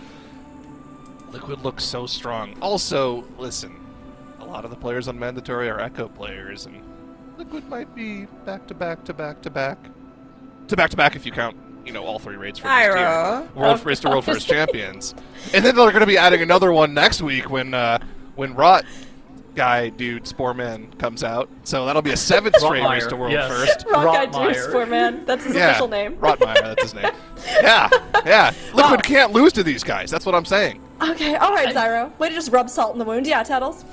Liquid looks so strong. Also, listen, a lot of the players on mandatory are Echo players, and Liquid might be back-to-back if you count, all 3 raids for this tier. World First to World First champions. And then they're going to be adding another one next week when Rot guy dude Sporeman comes out. So that'll be a 7th straight race to World First. Rot guy dude Sporeman. That's his official name. Rotmeyer, that's his name. Yeah. Liquid can't lose to these guys. That's what I'm saying. Okay, alright, Zyro. Way to just rub salt in the wound. Yeah, Tattles?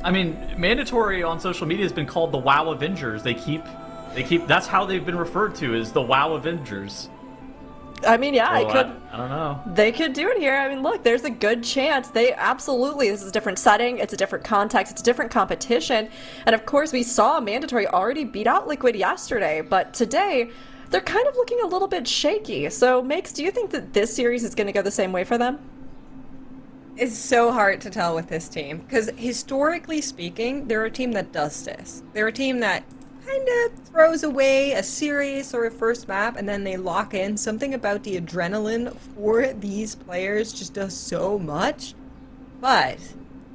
I mean, mandatory on social media has been called the WoW Avengers. They keep that's how they've been referred to, as the WoW Avengers. I mean, yeah, I don't know. They could do it here. I mean, look, there's a good chance. This is a different setting, it's a different context, it's a different competition. And of course, we saw Mandatory already beat out Liquid yesterday, but today, they're kind of looking a little bit shaky. So, Makes, do you think that this series is going to go the same way for them? It's so hard to tell with this team, because historically speaking, they're a team that does this. They're a team that kind of throws away a series or a first map and then they lock in. Something about the adrenaline for these players just does so much. But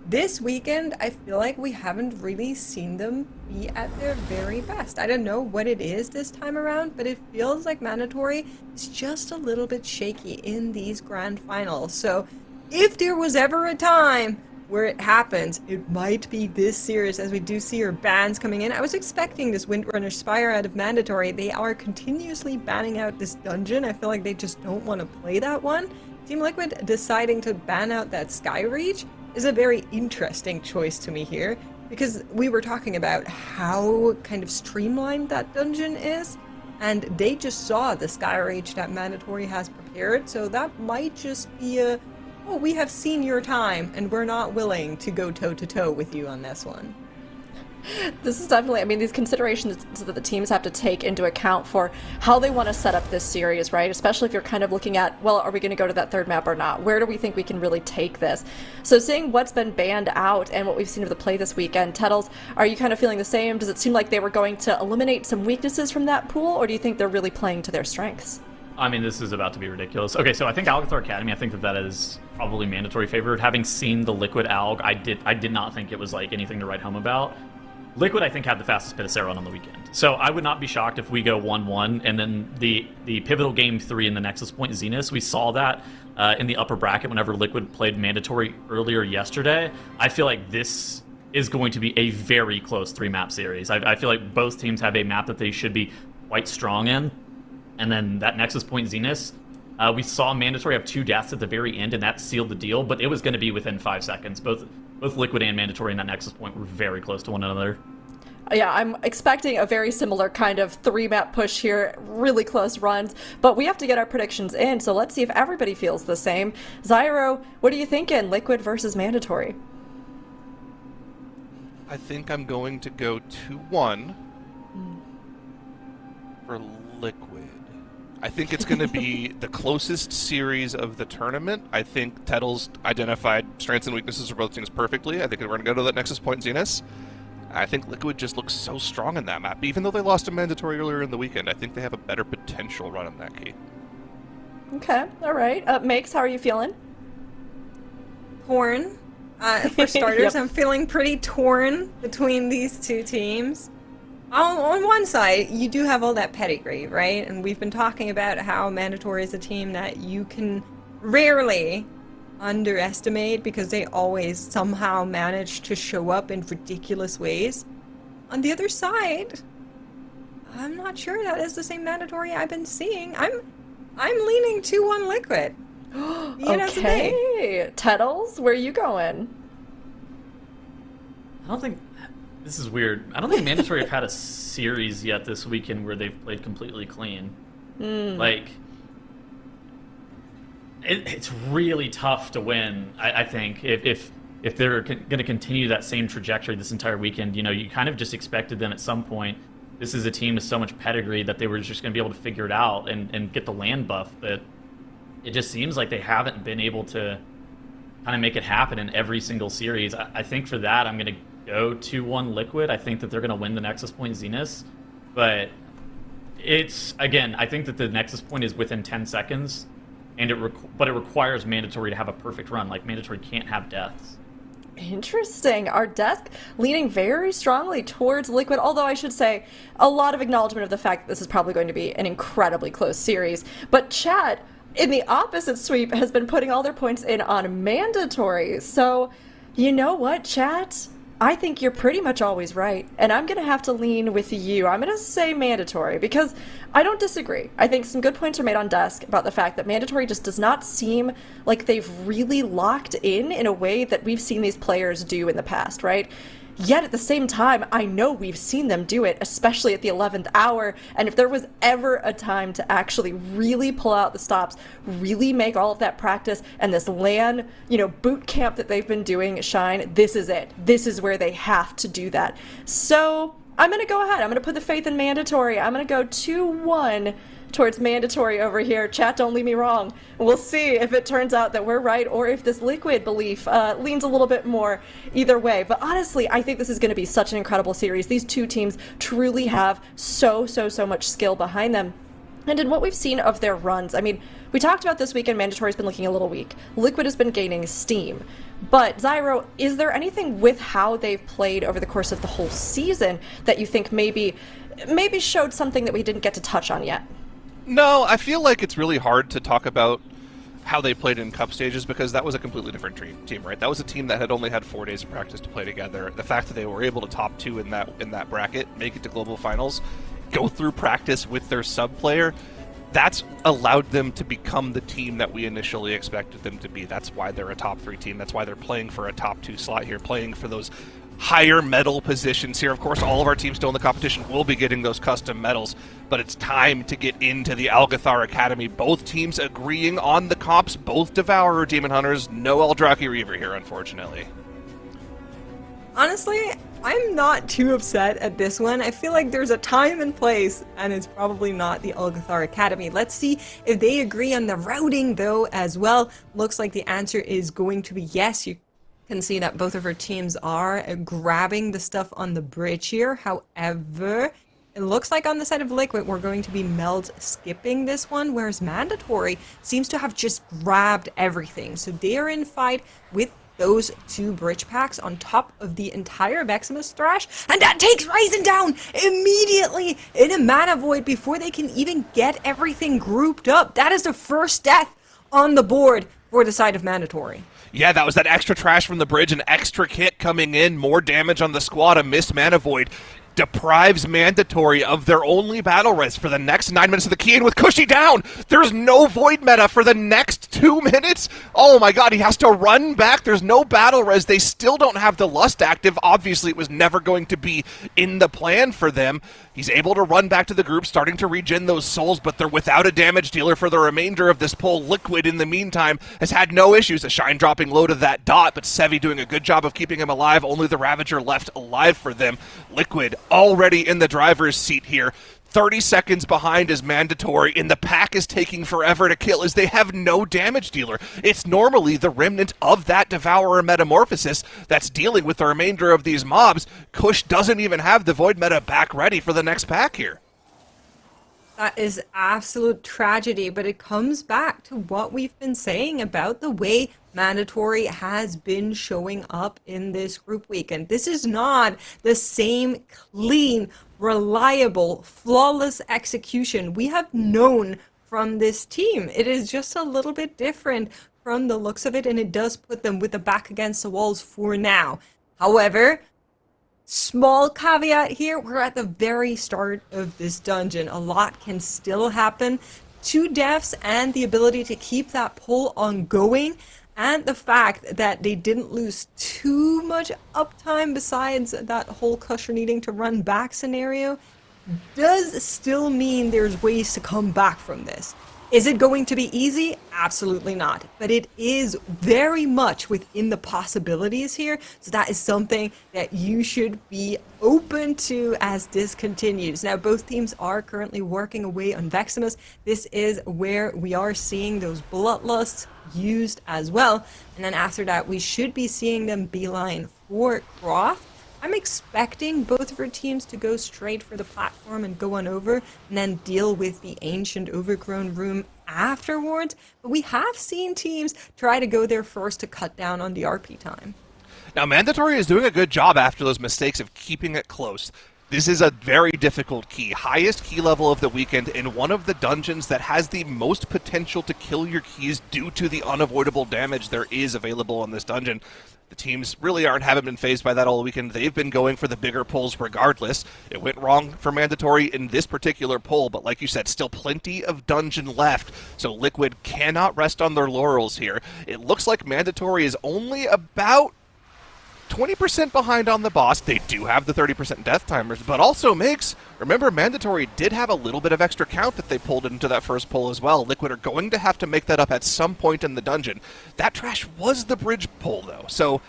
this weekend, I feel like we haven't really seen them be at their very best. I don't know what it is this time around, but it feels like Mandatory is just a little bit shaky in these grand finals. So if there was ever a time where it happens, it might be this series, as we do see your bans coming in. I was expecting this Windrunner Spire out of Mandatory. They are continuously banning out this dungeon. I feel like they just don't want to play that one. Team Liquid deciding to ban out that Sky Reach is a very interesting choice to me here, because we were talking about how kind of streamlined that dungeon is, and they just saw the Sky Reach that Mandatory has prepared, so that might just be a oh, we have seen your time, and we're not willing to go toe-to-toe with you on this one. This is definitely, I mean, these considerations that the teams have to take into account for how they want to set up this series, right? Especially if you're kind of looking at, well, are we going to go to that third map or not? Where do we think we can really take this? So seeing what's been banned out and what we've seen of the play this weekend, Tettles, are you kind of feeling the same? Does it seem like they were going to eliminate some weaknesses from that pool, or do you think they're really playing to their strengths? I mean, this is about to be ridiculous. Okay, so I think Alcathar Academy, I think that is probably mandatory favorite. Having seen the Liquid Alg, I did not think it was like anything to write home about. Liquid, I think, had the fastest Pitacera on the weekend. So I would not be shocked if we go 1-1, and then the pivotal game 3 in the Nexus Point Zenith, we saw that in the upper bracket whenever Liquid played mandatory earlier yesterday. I feel like this is going to be a very close 3-map series. I feel like both teams have a map that they should be quite strong in. And then that Nexus Point Zenith, we saw Mandatory have 2 deaths at the very end, and that sealed the deal, but it was going to be within 5 seconds. Both Liquid and Mandatory in that Nexus Point were very close to one another. Yeah, I'm expecting a very similar kind of 3-map push here, really close runs, but we have to get our predictions in, so let's see if everybody feels the same. Zyro, what are you thinking, Liquid versus Mandatory? I think I'm going to go 2-1 for Liquid. I think it's going to be the closest series of the tournament. I think Tettles identified strengths and weaknesses for both teams perfectly. I think we're going to go to that Nexus Point Zenith. I think Liquid just looks so strong in that map. Even though they lost a mandatory earlier in the weekend, I think they have a better potential run in that key. Okay, all right. Makes, how are you feeling? Torn. For starters, yep. I'm feeling pretty torn between these two teams. On one side, you do have all that pedigree, right? And we've been talking about how Mandatory is a team that you can rarely underestimate because they always somehow manage to show up in ridiculous ways. On the other side, I'm not sure that is the same Mandatory I've been seeing. I'm leaning 2-1 Liquid. Okay, Tettles, where are you going? I don't think... This is weird. I don't think Mandatory have had a series yet this weekend where they've played completely clean. Like, it's really tough to win, I think. If if they're going to continue that same trajectory this entire weekend, you kind of just expected them at some point. This is a team with so much pedigree that they were just going to be able to figure it out and get the land buff. But it just seems like they haven't been able to kind of make it happen in every single series. I think for that, I'm going to go 2-1 Liquid. I think that they're going to win the Nexus Point Zenith. But I think that the Nexus Point is within 10 seconds. But it requires Mandatory to have a perfect run. Like, Mandatory can't have deaths. Interesting. Our desk leaning very strongly towards Liquid, although I should say a lot of acknowledgement of the fact that this is probably going to be an incredibly close series. But chat, in the opposite sweep, has been putting all their points in on Mandatory. So, you know what, chat? I think you're pretty much always right, and I'm going to have to lean with you. I'm going to say Mandatory, because I don't disagree. I think some good points are made on desk about the fact that Mandatory just does not seem like they've really locked in a way that we've seen these players do in the past, right? Yet at the same time, I know we've seen them do it, especially at the 11th hour, and if there was ever a time to actually really pull out the stops, really make all of that practice and this LAN, boot camp that they've been doing shine, this is it. This is where they have to do that. So I'm going to go ahead. I'm going to put the faith in Mandatory. I'm going to go 2-1 towards Mandatory over here. Chat, don't leave me wrong. We'll see if it turns out that we're right or if this Liquid belief leans a little bit more either way. But honestly, I think this is going to be such an incredible series. These two teams truly have so much skill behind them. And in what we've seen of their runs, I mean, we talked about this weekend, Mandatory's been looking a little weak. Liquid has been gaining steam. But Zyro, is there anything with how they've played over the course of the whole season that you think maybe showed something that we didn't get to touch on yet? No, I feel like it's really hard to talk about how they played in cup stages because that was a completely different team, right? That was a team that had only had 4 days of practice to play together. The fact that they were able to top 2 in that bracket, make it to global finals, go through practice with their sub player, that's allowed them to become the team that we initially expected them to be. That's why they're a top 3 team. That's why they're playing for a top 2 slot here, playing for those higher medal positions here. Of course, all of our teams still in the competition will be getting those custom medals, but it's time to get into the Algathar Academy. Both teams agreeing on the comps, both Devourer Demon Hunters, no Eldrazi Reaver here, unfortunately. Honestly, I'm not too upset at this one. I feel like there's a time and place, and it's probably not the Algathar Academy. Let's see if they agree on the routing, though, as well. Looks like the answer is going to be yes. You can see that both of our teams are grabbing the stuff on the bridge here. However, it looks like on the side of Liquid, we're going to be meld skipping this one, whereas Mandatory seems to have just grabbed everything. So they are in fight with those 2 bridge packs on top of the entire Veximus Thrash, and that takes Ryzen down immediately in a mana void before they can even get everything grouped up. That is the first death on the board for the side of Mandatory. Yeah, that was that extra trash from the bridge, an extra kit coming in, more damage on the squad, a missed mana void. Deprives Mandatory of their only battle res for the next 9 minutes of the key, and with Cushy down, there's no void meta for the next 2 minutes. Oh my god, he has to run back. There's no battle res. They still don't have the Lust active. Obviously, it was never going to be in the plan for them. He's able to run back to the group, starting to regen those souls, but they're without a damage dealer for the remainder of this pull. Liquid, in the meantime, has had no issues. A Shine dropping low to that dot, but Sevi doing a good job of keeping him alive. Only the Ravager left alive for them. Liquid already in the driver's seat here. 30 seconds behind is Mandatory, and the pack is taking forever to kill as they have no damage dealer. It's normally the remnant of that Devourer Metamorphosis that's dealing with the remainder of these mobs. Kush doesn't even have the Void meta back ready for the next pack here. That is absolute tragedy, but it comes back to what we've been saying about the way Mandatory has been showing up in this group weekend. This is not the same clean, reliable, flawless execution we have known from this team. It is just a little bit different from the looks of it, and it does put them with the back against the walls for now. However, small caveat here, we're at the very start of this dungeon. A lot can still happen. 2 deaths and the ability to keep that pull ongoing, and the fact that they didn't lose too much uptime besides that whole Kusher needing to run back scenario does still mean there's ways to come back from this. Is it going to be easy? Absolutely not. But it is very much within the possibilities here. So that is something that you should be open to as this continues. Now, both teams are currently working away on Veximus. This is where we are seeing those bloodlusts used as well. And then after that, we should be seeing them beeline for Croft. I'm expecting both of our teams to go straight for the platform and go on over and then deal with the ancient overgrown room afterwards. But we have seen teams try to go there first to cut down on the RP time. Now, Mandatory is doing a good job after those mistakes of keeping it close. This is a very difficult key, highest key level of the weekend in one of the dungeons that has the most potential to kill your keys due to the unavoidable damage there is available in this dungeon. The teams really haven't been fazed by that all weekend. They've been going for the bigger pulls regardless. It went wrong for Mandatory in this particular pull, but like you said, still plenty of dungeon left, so Liquid cannot rest on their laurels here. It looks like Mandatory is only about 20% behind on the boss. They do have the 30% death timers, but also makes, remember, Mandatory did have a little bit of extra count that they pulled into that first pull as well. Liquid are going to have to make that up at some point in the dungeon. That trash was the bridge pull, though, so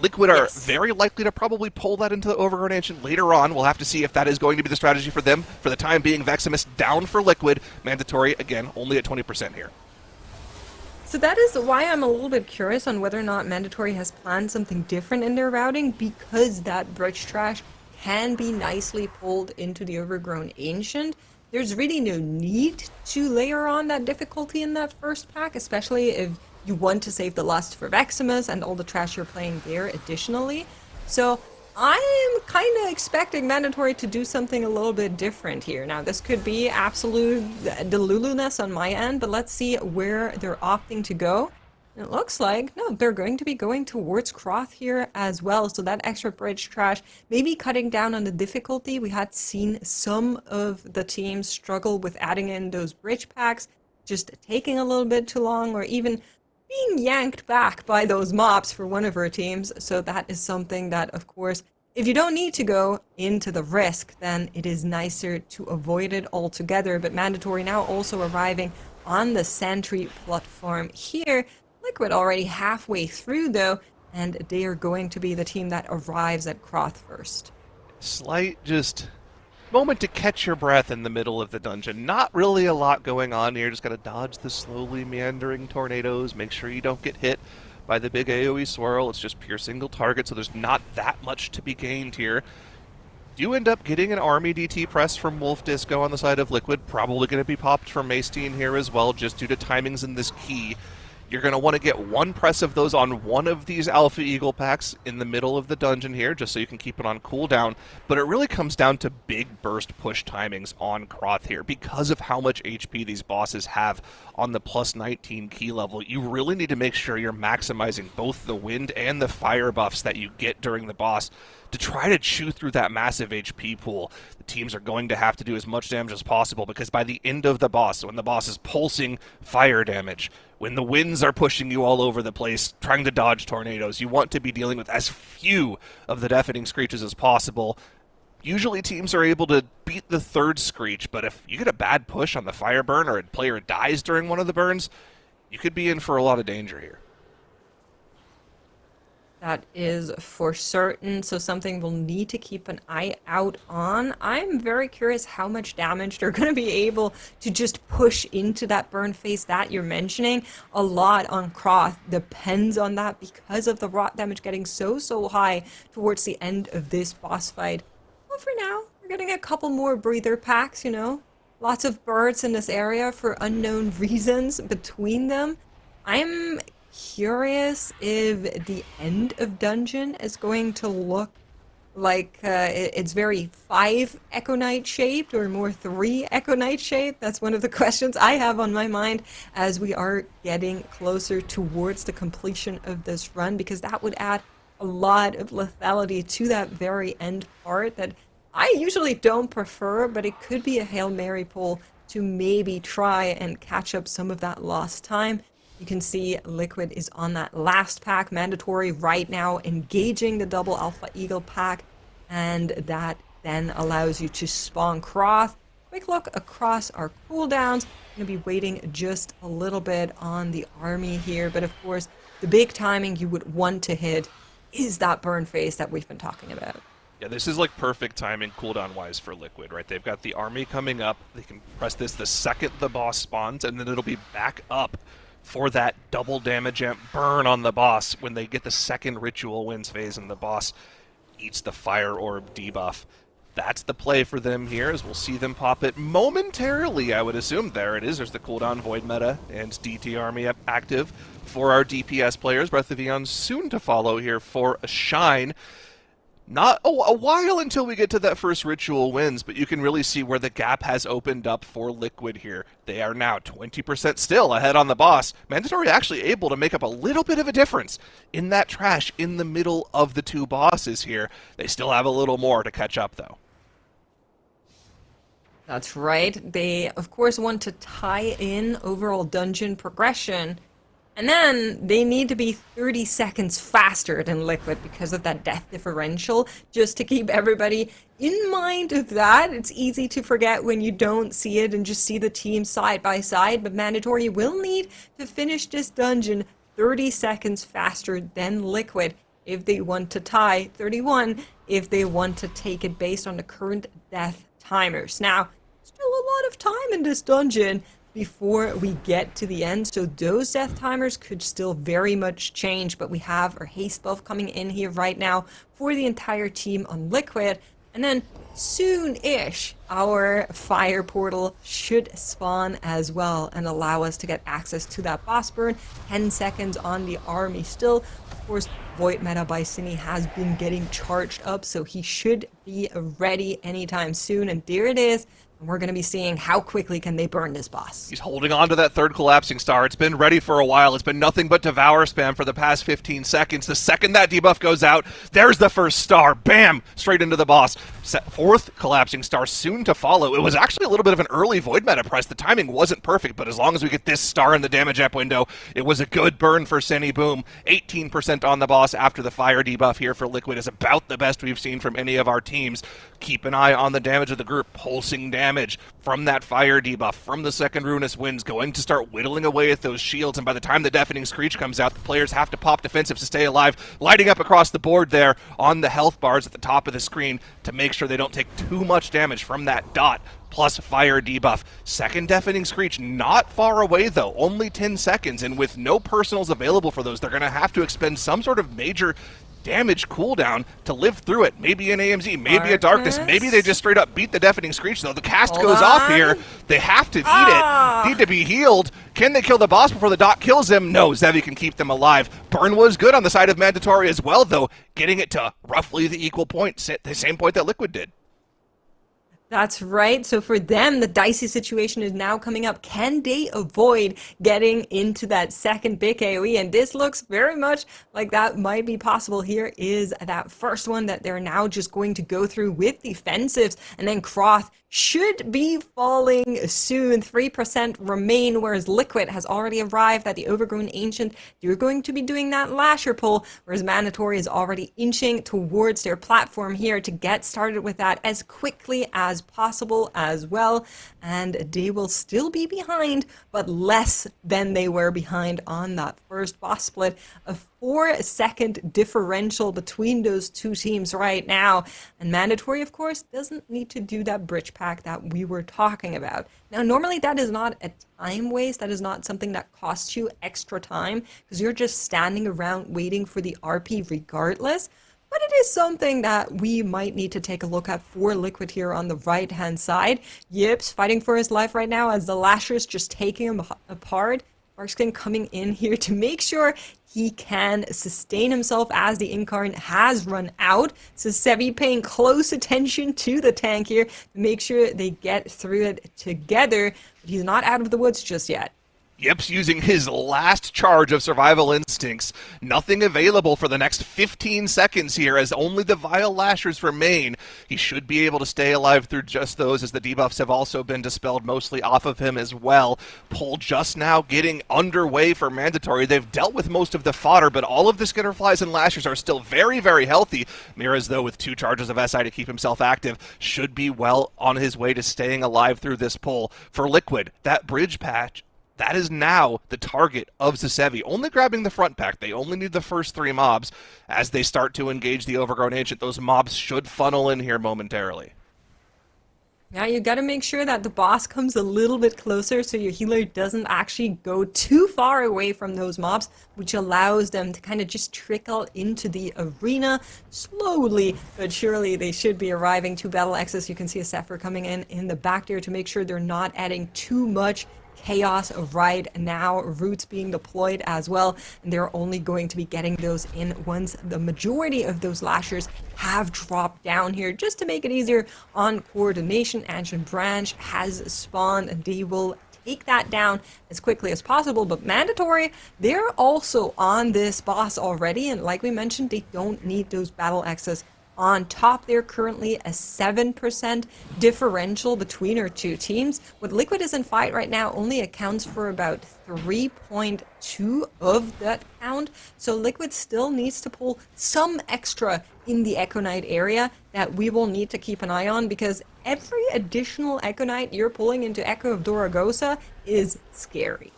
Liquid are very likely to probably pull that into the Overgrown Ancient later on. We'll have to see if that is going to be the strategy for them. For the time being, Veximus down for Liquid. Mandatory, again, only at 20% here. So that is why I'm a little bit curious on whether or not Mandatory has planned something different in their routing, because that bridge trash can be nicely pulled into the Overgrown Ancient. There's really no need to layer on that difficulty in that first pack, especially if you want to save the lust for Veximus and all the trash you're playing there additionally. So I'm kind of expecting Mandatory to do something a little bit different here. Now, this could be absolute delulu-ness on my end, but let's see where they're opting to go. It looks like, no, they're going to be going towards Croth here as well. So that extra bridge trash, maybe cutting down on the difficulty. We had seen some of the teams struggle with adding in those bridge packs, just taking a little bit too long, or even being yanked back by those mobs for one of our teams. So that is something that, of course, if you don't need to go into the risk, then it is nicer to avoid it altogether. But Mandatory now also arriving on the Sentry platform here. Liquid already halfway through, though, and they are going to be the team that arrives at Croth first. Slight just moment to catch your breath in the middle of the dungeon. Not really a lot going on here. Just gotta dodge the slowly meandering tornadoes. Make sure you don't get hit by the big AoE swirl. It's just pure single target, so there's not that much to be gained here. You end up getting an army DT press from Wolf Disco on the side of Liquid. Probably going to be popped from Mastein here as well, just due to timings in this key. You're going to want to get one press of those on one of these Alpha Eagle packs in the middle of the dungeon here, just so you can keep it on cooldown. But it really comes down to big burst push timings on Croth here. Because of how much HP these bosses have on the plus 19 key level, you really need to make sure you're maximizing both the wind and the fire buffs that you get during the boss to try to chew through that massive HP pool. The teams are going to have to do as much damage as possible, because by the end of the boss, when the boss is pulsing fire damage, when the winds are pushing you all over the place, trying to dodge tornadoes, you want to be dealing with as few of the deafening screeches as possible. Usually teams are able to beat the third screech, but if you get a bad push on the fire burn or a player dies during one of the burns, you could be in for a lot of danger here. That is for certain, so something we'll need to keep an eye out on. I'm very curious how much damage they're going to be able to just push into that burn phase that you're mentioning. A lot on Croth depends on that because of the rot damage getting so high towards the end of this boss fight. Well, for now, we're getting a couple more breather packs, you know. Lots of birds in this area for unknown reasons between them. I'm curious if the end of dungeon is going to look like it's very 5 Echo Knight shaped or more 3 Echo Knight shaped. That's one of the questions I have on my mind as we are getting closer towards the completion of this run, because that would add a lot of lethality to that very end part that I usually don't prefer, but it could be a Hail Mary pull to maybe try and catch up some of that lost time. You can see Liquid is on that last pack. Mandatory right now engaging the double Alpha Eagle pack, and that then allows you to spawn Croth. Quick look across our cooldowns. Going to be waiting just a little bit on the army here, but of course, the big timing you would want to hit is that burn phase that we've been talking about. Yeah, this is like perfect timing cooldown-wise for Liquid, right? They've got the army coming up. They can press this the second the boss spawns, and then it'll be back up for that double damage amp burn on the boss when they get the second ritual wins phase and the boss eats the fire orb debuff. That's the play for them here, as we'll see them pop it momentarily, I would assume. There it is. There's the cooldown Void meta and DT army active for our DPS players. Breath of Eon soon to follow here for a Shine. Not a while until we get to that first ritual wins, but you can really see where the gap has opened up for Liquid here. They are now 20% still ahead on the boss. Mandatory actually able to make up a little bit of a difference in that trash in the middle of the two bosses here. They still have a little more to catch up, though. That's right. They, of course, want to tie in overall dungeon progression. And then they need to be 30 seconds faster than Liquid because of that death differential, just to keep everybody in mind of that. It's easy to forget when you don't see it and just see the team side by side, but Mandatory will need to finish this dungeon 30 seconds faster than Liquid if they want to tie, 31 if they want to take it based on the current death timers. Now, still a lot of time in this dungeon before we get to the end, so those death timers could still very much change, but we have our haste buff coming in here right now for the entire team on Liquid, and then soon-ish our fire portal should spawn as well and allow us to get access to that boss burn. 10 seconds on the army still. Of course, Void meta by Cine has been getting charged up, so he should be ready anytime soon, and there it is. And we're going to be seeing how quickly can they burn this boss. He's holding on to that third collapsing star. It's been ready for a while. It's been nothing but devour spam for the past 15 seconds. The second that debuff goes out, there's the first star. Bam! Straight into the boss. Fourth collapsing star soon to follow. It was actually a little bit of an early Void meta press. The timing wasn't perfect, but as long as we get this star in the damage up window, it was a good burn for Cine. Boom. 18% on the boss after the fire debuff here for Liquid is about the best we've seen from any of our teams. Keep an eye on the damage of the group. Pulsing damage from that fire debuff, from the second Ruinous Winds, going to start whittling away at those shields, and by the time the Deafening Screech comes out, the players have to pop defensive to stay alive, lighting up across the board there on the health bars at the top of the screen to make sure they don't take too much damage from that dot plus fire debuff. Second Deafening Screech not far away though, only 10 seconds, and with no personals available for those, they're going to have to expend some sort of major damage cooldown to live through it. Maybe an AMZ, maybe a Darkness, maybe they just straight up beat the Deafening Screech, though. The cast goes off here. They have to eat it. Need to be healed. Can they kill the boss before the dot kills him? No, Zevi can keep them alive. Burn was good on the side of Mandatory as well, though, getting it to roughly the equal point, the same point that Liquid did. That's right. So for them, the dicey situation is now coming up. Can they avoid getting into that second big AoE? And this looks very much like that might be possible. Here is that first one that they're now just going to go through with defensives. And then Croth should be falling soon. 3% remain, whereas Liquid has already arrived at the Overgrown Ancient. You're going to be doing that Lasher pull, whereas Mandatory is already inching towards their platform here to get started with that as quickly as possible as well. And they will still be behind, but less than they were behind on that first boss split. A 4-second differential between those two teams right now. And Mandatory, of course, doesn't need to do that bridge pack that we were talking about. Now, normally that is not a time waste. That is not something that costs you extra time because you're just standing around waiting for the RP regardless. But it is something that we might need to take a look at for Liquid here on the right-hand side. Yips fighting for his life right now as the Lashers just taking him apart. Markskin coming in here to make sure he can sustain himself as the Incarnate has run out. So Sevi paying close attention to the tank here to make sure they get through it together. But he's not out of the woods just yet. Yips using his last charge of survival instincts. Nothing available for the next 15 seconds here as only the Vile Lashers remain. He should be able to stay alive through just those as the debuffs have also been dispelled mostly off of him as well. Pull just now getting underway for Mandatory. They've dealt with most of the fodder, but all of the Skitterflies and Lashers are still very, very healthy. Mira's, though, with 2 charges of SI to keep himself active, should be well on his way to staying alive through this pull. For Liquid, that bridge patch, that is now the target of Zasevi, only grabbing the front pack. They only need the first 3 mobs. As they start to engage the Overgrown Ancient, those mobs should funnel in here momentarily. Now you gotta make sure that the boss comes a little bit closer so your healer doesn't actually go too far away from those mobs, which allows them to kind of just trickle into the arena slowly but surely. They should be arriving to Battle Access. You can see a Zephyr coming in the back there to make sure they're not adding too much chaos right now. Roots being deployed as well, and they're only going to be getting those in once the majority of those Lashers have dropped down here, just to make it easier on coordination. Ancient Branch has spawned, and they will take that down as quickly as possible. But Mandatory, they're also on this boss already, and like we mentioned, they don't need those battle access on top. They're currently a 7% differential between our two teams. What Liquid is in fight right now only accounts for about 3.2 of that count. So Liquid still needs to pull some extra in the Echo Knight area that we will need to keep an eye on, because every additional Echo Knight you're pulling into Echo of Doragosa is scary.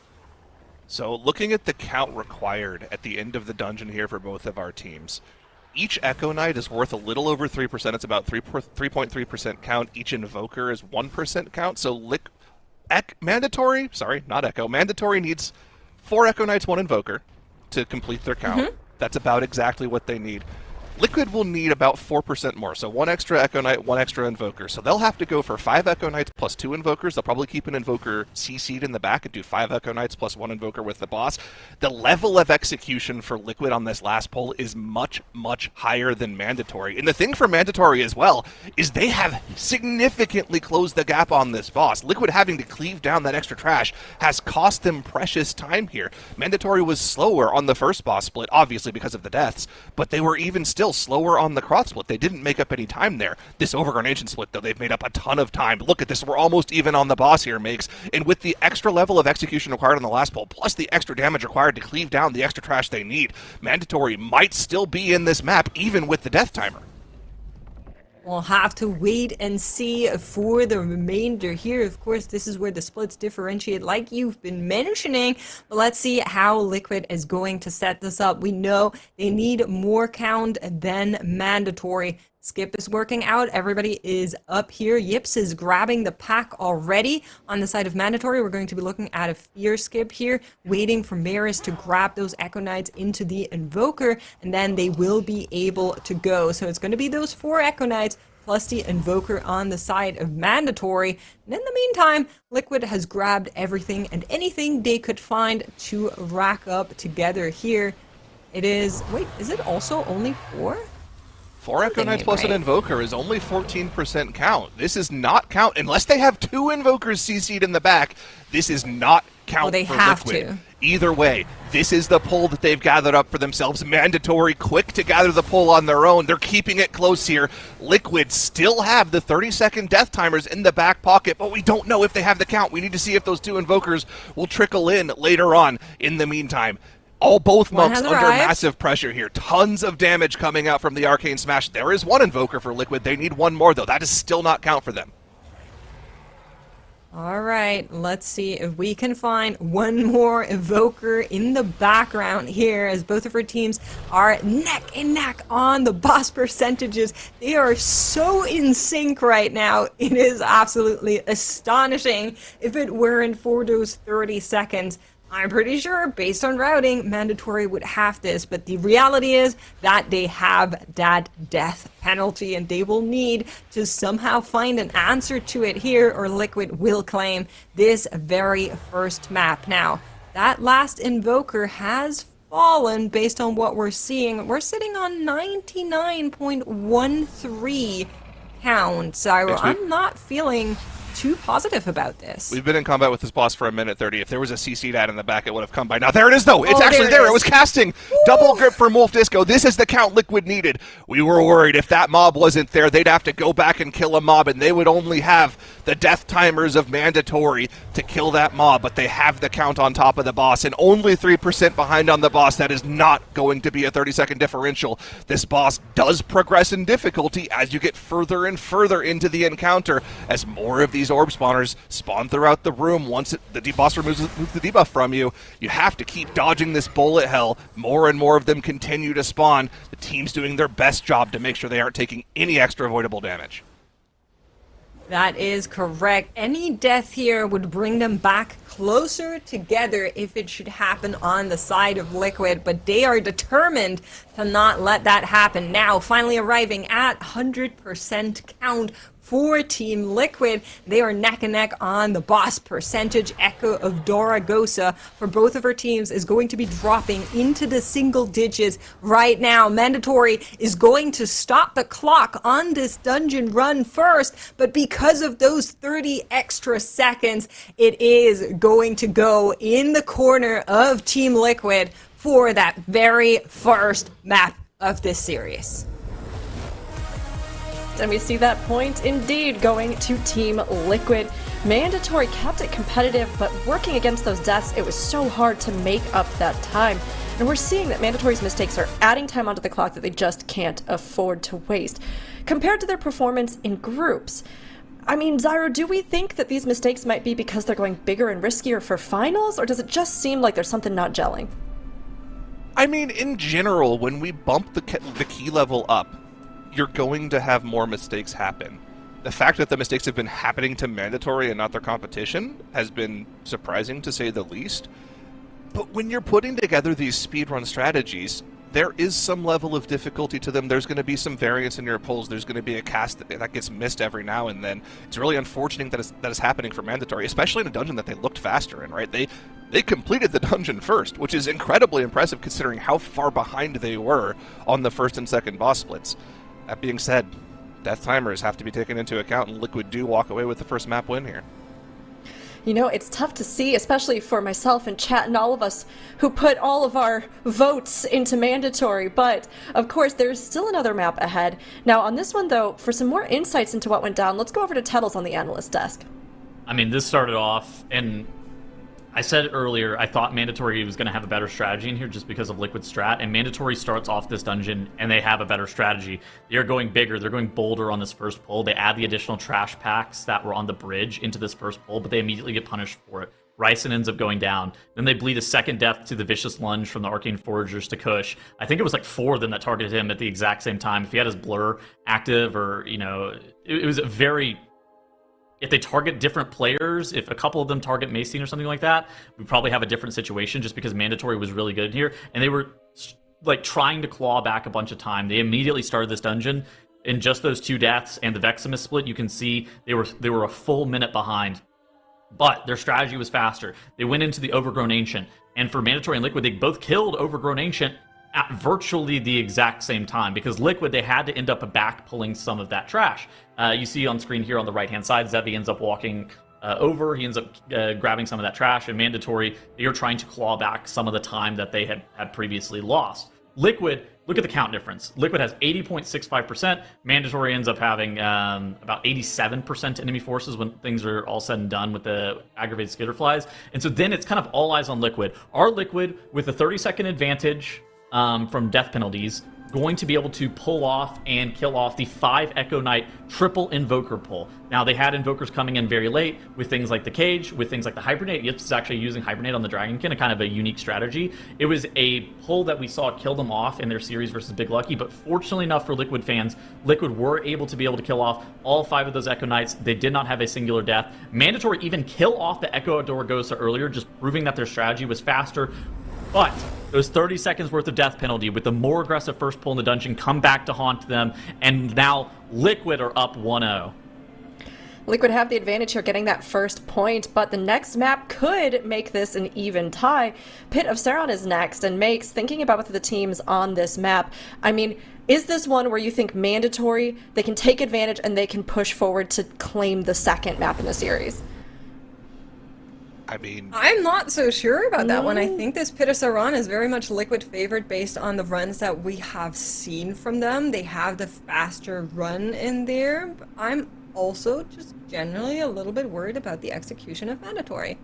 So looking at the count required at the end of the dungeon here for both of our teams, each Echo Knight is worth a little over 3%. It's about 3.3% count. Each Invoker is 1% count. So Mandatory needs 4 Echo Knights, 1 Invoker to complete their count. That's about exactly what they need. Liquid will need about 4% more, so 1 extra Echo Knight, 1 extra Invoker. So they'll have to go for 5 Echo Knights plus 2 Invokers. They'll probably keep an Invoker CC'd in the back and do 5 Echo Knights plus 1 Invoker with the boss. The level of execution for Liquid on this last pull is much, much higher than Mandatory. And the thing for Mandatory as well is they have significantly closed the gap on this boss. Liquid having to cleave down that extra trash has cost them precious time here. Mandatory was slower on the first boss split, obviously because of the deaths, but they were even still slower on the Croc split. They didn't make up any time there. This Overgrown Ancient split, though, they've made up a ton of time. Look at this. We're almost even on the boss here, Migs. And with the extra level of execution required on the last pull, plus the extra damage required to cleave down the extra trash they need, Mandatory might still be in this map, even with the death timer. We'll have to wait and see for the remainder here. Of course, this is where the splits differentiate, like you've been mentioning. But let's see how Liquid is going to set this up. We know they need more count than Mandatory. Skip is working out. Everybody is up here. Yips is grabbing the pack already. On the side of Mandatory, we're going to be looking at a Fear Skip here, waiting for Maris to grab those Echo Knights into the Invoker, and then they will be able to go. So it's going to be those 4 Echo Knights plus the Invoker on the side of Mandatory. And in the meantime, Liquid has grabbed everything and anything they could find to rack up together here. It is... Wait, is it also only 4? 4 Echo Knights plus an Invoker is only 14% count. This is not count. Unless they have 2 Invokers CC'd in the back, this is not count they for have Liquid. to. Either way, this is the pull that they've gathered up for themselves. Mandatory, quick to gather the pull on their own. They're keeping it close here. Liquid still have the 30-second death timers in the back pocket, but we don't know if they have the count. We need to see if those 2 Invokers will trickle in later on. In the meantime, both monks under massive pressure here. Tons of damage coming out from the Arcane Smash. There is 1 Invoker for Liquid. They need 1 more, though. That does still not count for them. All right, let's see if we can find 1 more Evoker in the background here, as both of our teams are neck and neck on the boss percentages. They are so in sync right now. It is absolutely astonishing. If it weren't for those 30 seconds, I'm pretty sure, based on routing, Mandatory would have this, but the reality is that they have that death penalty, and they will need to somehow find an answer to it here, or Liquid will claim this very first map. Now, that last Invoker has fallen based on what we're seeing. We're sitting on 99.13 count, so I'm not feeling too positive about this. We've been in combat with this boss for a minute 30. If there was a CC ad in the back, it would have come by now. There it is, though. It's actually there. It was casting. Woo! Double grip for Wolf Disco. This is the count Liquid needed. We were worried if that mob wasn't there, they'd have to go back and kill a mob, and they would only have the death timers of Mandatory to kill that mob, but they have the count on top of the boss, and only 3% behind on the boss. That is not going to be a 30-second differential. This boss does progress in difficulty as you get further and further into the encounter, as more of these orb spawners spawn throughout the room. Once the boss moves the debuff from you, you have to keep dodging this bullet hell. More and more of them continue to spawn. The team's doing their best job to make sure they aren't taking any extra avoidable damage. That is correct. Any death here would bring them back closer together if it should happen on the side of Liquid, but they are determined to not let that happen. Now, finally arriving at 100% count for Team Liquid. They are neck and neck on the boss percentage. Echo of Doragosa for both of our teams is going to be dropping into the single digits right now. Mandatory is going to stop the clock on this dungeon run first, but because of those 30 extra seconds, it is going to go in the corner of Team Liquid for that very first map of this series. And we see that point indeed going to Team Liquid. Mandatory kept it competitive, but working against those deaths, it was so hard to make up that time. And we're seeing that Mandatory's mistakes are adding time onto the clock that they just can't afford to waste. Compared to their performance in groups, I mean, Zyro, do we think that these mistakes might be because they're going bigger and riskier for finals, or does it just seem like there's something not gelling? I mean, in general, when we bump the key level up, you're going to have more mistakes happen. The fact that the mistakes have been happening to Mandatory and not their competition has been surprising, to say the least. But when you're putting together these speedrun strategies, there is some level of difficulty to them. There's going to be some variance in your pulls. There's going to be a cast that gets missed every now and then. It's really unfortunate that is happening for Mandatory, especially in a dungeon that they looked faster in, right? They completed the dungeon first, which is incredibly impressive considering how far behind they were on the first and second boss splits. That being said, death timers have to be taken into account, and Liquid do walk away with the first map win here. You know, it's tough to see, especially for myself and chat and all of us who put all of our votes into Mandatory, but of course there's still another map ahead. Now on this one though, for some more insights into what went down, let's go over to Tettles on the analyst desk. I mean, this started off, and I said earlier, I thought Mandatory was going to have a better strategy in here just because of Liquid strat, and Mandatory starts off this dungeon, and they have a better strategy. They're going bigger, they're going bolder on this first pull. They add the additional trash packs that were on the bridge into this first pull, but they immediately get punished for it. Ryson ends up going down. Then they bleed a second death to the Vicious Lunge from the Arcane Foragers to Kush. I think it was like 4 of them that targeted him at the exact same time. If he had his blur active, or, you know, it was a very... If they target different players, if a couple of them target Macine or something like that, we probably have a different situation just because Mandatory was really good here. And they were like trying to claw back a bunch of time. They immediately started this dungeon. In just those 2 deaths and the Veximus split, you can see they were a full minute behind. But their strategy was faster. They went into the Overgrown Ancient. And for Mandatory and Liquid, they both killed Overgrown Ancient at virtually the exact same time, because Liquid, they had to end up back pulling some of that trash. You see on screen here on the right hand side, Zevi ends up walking over, he ends up grabbing some of that trash, and Mandatory, they are trying to claw back some of the time that they had previously lost. Liquid, look at the count difference. Liquid has 80.65%, Mandatory ends up having about 87% enemy forces when things are all said and done with the aggravated skitterflies, and so then it's kind of all eyes on Liquid. Are Liquid, with a 30-second advantage from death penalties, going to be able to pull off and kill off the 5 Echo Knight triple Invoker pull? Now, they had Invokers coming in very late with things like the Cage, with things like the Hibernate. Yips is actually using Hibernate on the Dragonkin, a kind of a unique strategy. It was a pull that we saw kill them off in their series versus Big Lucky, but fortunately enough for Liquid fans, Liquid were able to kill off all 5 of those Echo Knights. They did not have a singular death. Mandatory even kill off the Echo Doragosa earlier, just proving that their strategy was faster. But those 30 seconds worth of death penalty with the more aggressive first pull in the dungeon come back to haunt them, and now Liquid are up 1-0. Liquid have the advantage here getting that first point, but the next map could make this an even tie. Pit of Sauron is next, and makes, thinking about both of the teams on this map, I mean, Is this one where you think mandatory, they can take advantage and they can push forward to claim the second map in the series? I mean, I'm not so sure about that one. I think this Pit of Saran is very much Liquid favored based on the runs that we have seen from them. They have the faster run in there. But I'm also just generally a little bit worried about the execution of mandatory.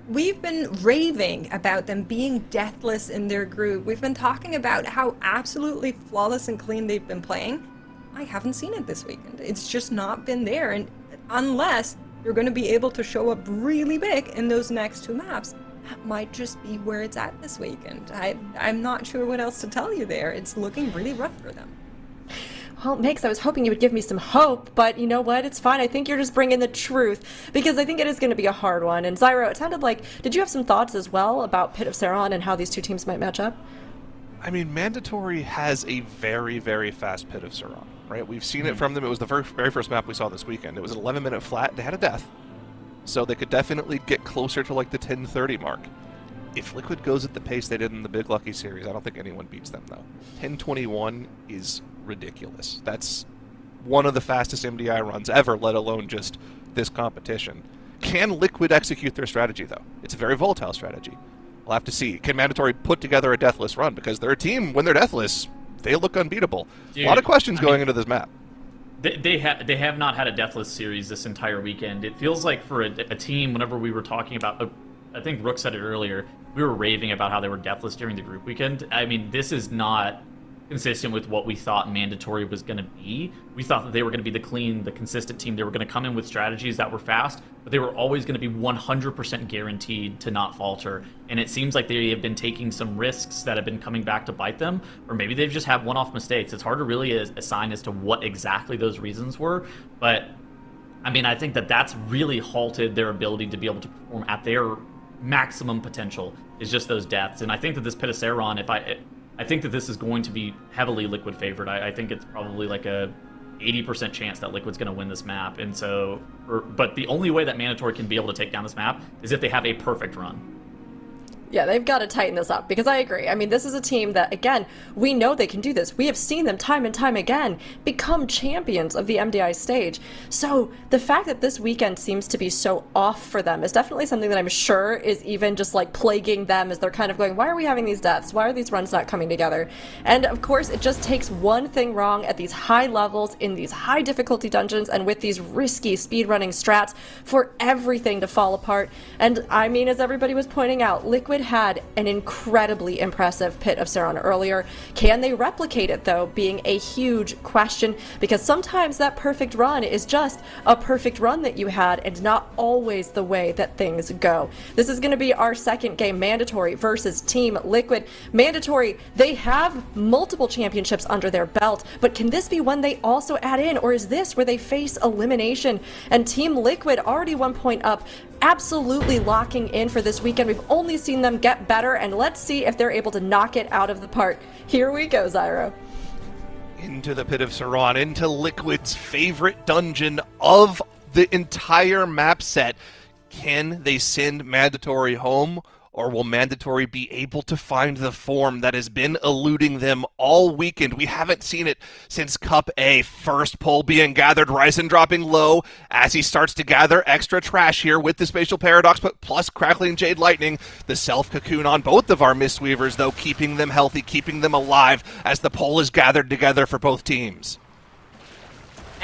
We've been raving about them being deathless in their group. We've been talking about how absolutely flawless and clean they've been playing. I haven't seen it this weekend. It's just not been there. And unless you're going to be able to show up really big in those next two maps, that might just be where it's at this weekend. I'm not sure what else to tell you there. It's looking really rough for them. Well, Mix, I was hoping you would give me some hope, but you know what? It's fine. I think you're just bringing the truth, because I think it is going to be a hard one. And Zyro, it sounded like, did you have some thoughts as well about Pit of Saran and how these two teams might match up? I mean, Mandatory has a very, very fast Pit of Saran, right? We've seen it from them. It was the very first map we saw this weekend. It was an 11-minute flat. They had a death. So they could definitely get closer to like the 10:30 mark. If Liquid goes at the pace they did in the Big Lucky series, I don't think anyone beats them, though. 10:21 is ridiculous. That's one of the fastest MDI runs ever, let alone just this competition. Can Liquid execute their strategy, though? It's a very volatile strategy. We'll have to see. Can Mandatory put together a deathless run? Because their team, when they're deathless, they look unbeatable. Dude, a lot of questions going into this map. They have not had a deathless series this entire weekend. It feels like for a team, whenever we were talking about, I think Rook said it earlier, we were raving about how they were deathless during the group weekend. I mean, this is not consistent with what we thought Mandatory was going to be. We thought that they were going to be the clean, the consistent team. They were going to come in with strategies that were fast, but they were always going to be 100% guaranteed to not falter. And it seems like they have been taking some risks that have been coming back to bite them, or maybe they've just had one-off mistakes. It's hard to really assign as to what exactly those reasons were, but I mean, I think that that's really halted their ability to be able to perform at their maximum potential, is just those deaths. And I think that this Pit of Saran, I think that this is going to be heavily Liquid favored. I think it's probably like a 80% chance that Liquid's going to win this map. And so, but the only way that Mandatory can be able to take down this map is if they have a perfect run. Yeah, they've got to tighten this up, because I agree. I mean, this is a team that, again, we know they can do this. We have seen them time and time again become champions of the MDI stage. So the fact that this weekend seems to be so off for them is definitely something that I'm sure is even just like plaguing them as they're kind of going, why are we having these deaths? Why are these runs not coming together? And of course, it just takes one thing wrong at these high levels, in these high difficulty dungeons, and with these risky speedrunning strats for everything to fall apart. And I mean, as everybody was pointing out, Liquid had an incredibly impressive Pit of Saran earlier. Can they replicate it, though, being a huge question, because sometimes that perfect run is just a perfect run that you had and not always the way that things go. This is going to be our second game, Mandatory versus Team Liquid. Mandatory, they have multiple championships under their belt, but can this be one they also add in, or is this where they face elimination? And Team Liquid already 1 point up, absolutely locking in for this weekend. We've only seen them get better, and let's see if they're able to knock it out of the park. Here we go, Zyro. Into the Pit of Saran, into Liquid's favorite dungeon of the entire map set. Can they send Mandatory home, or will Mandatory be able to find the form that has been eluding them all weekend? We haven't seen it since Cup A. First pull being gathered, Ryzen dropping low as he starts to gather extra trash here with the Spatial Paradox, but plus Crackling Jade Lightning. The self-cocoon on both of our Mistweavers, though, keeping them healthy, keeping them alive as the pull is gathered together for both teams.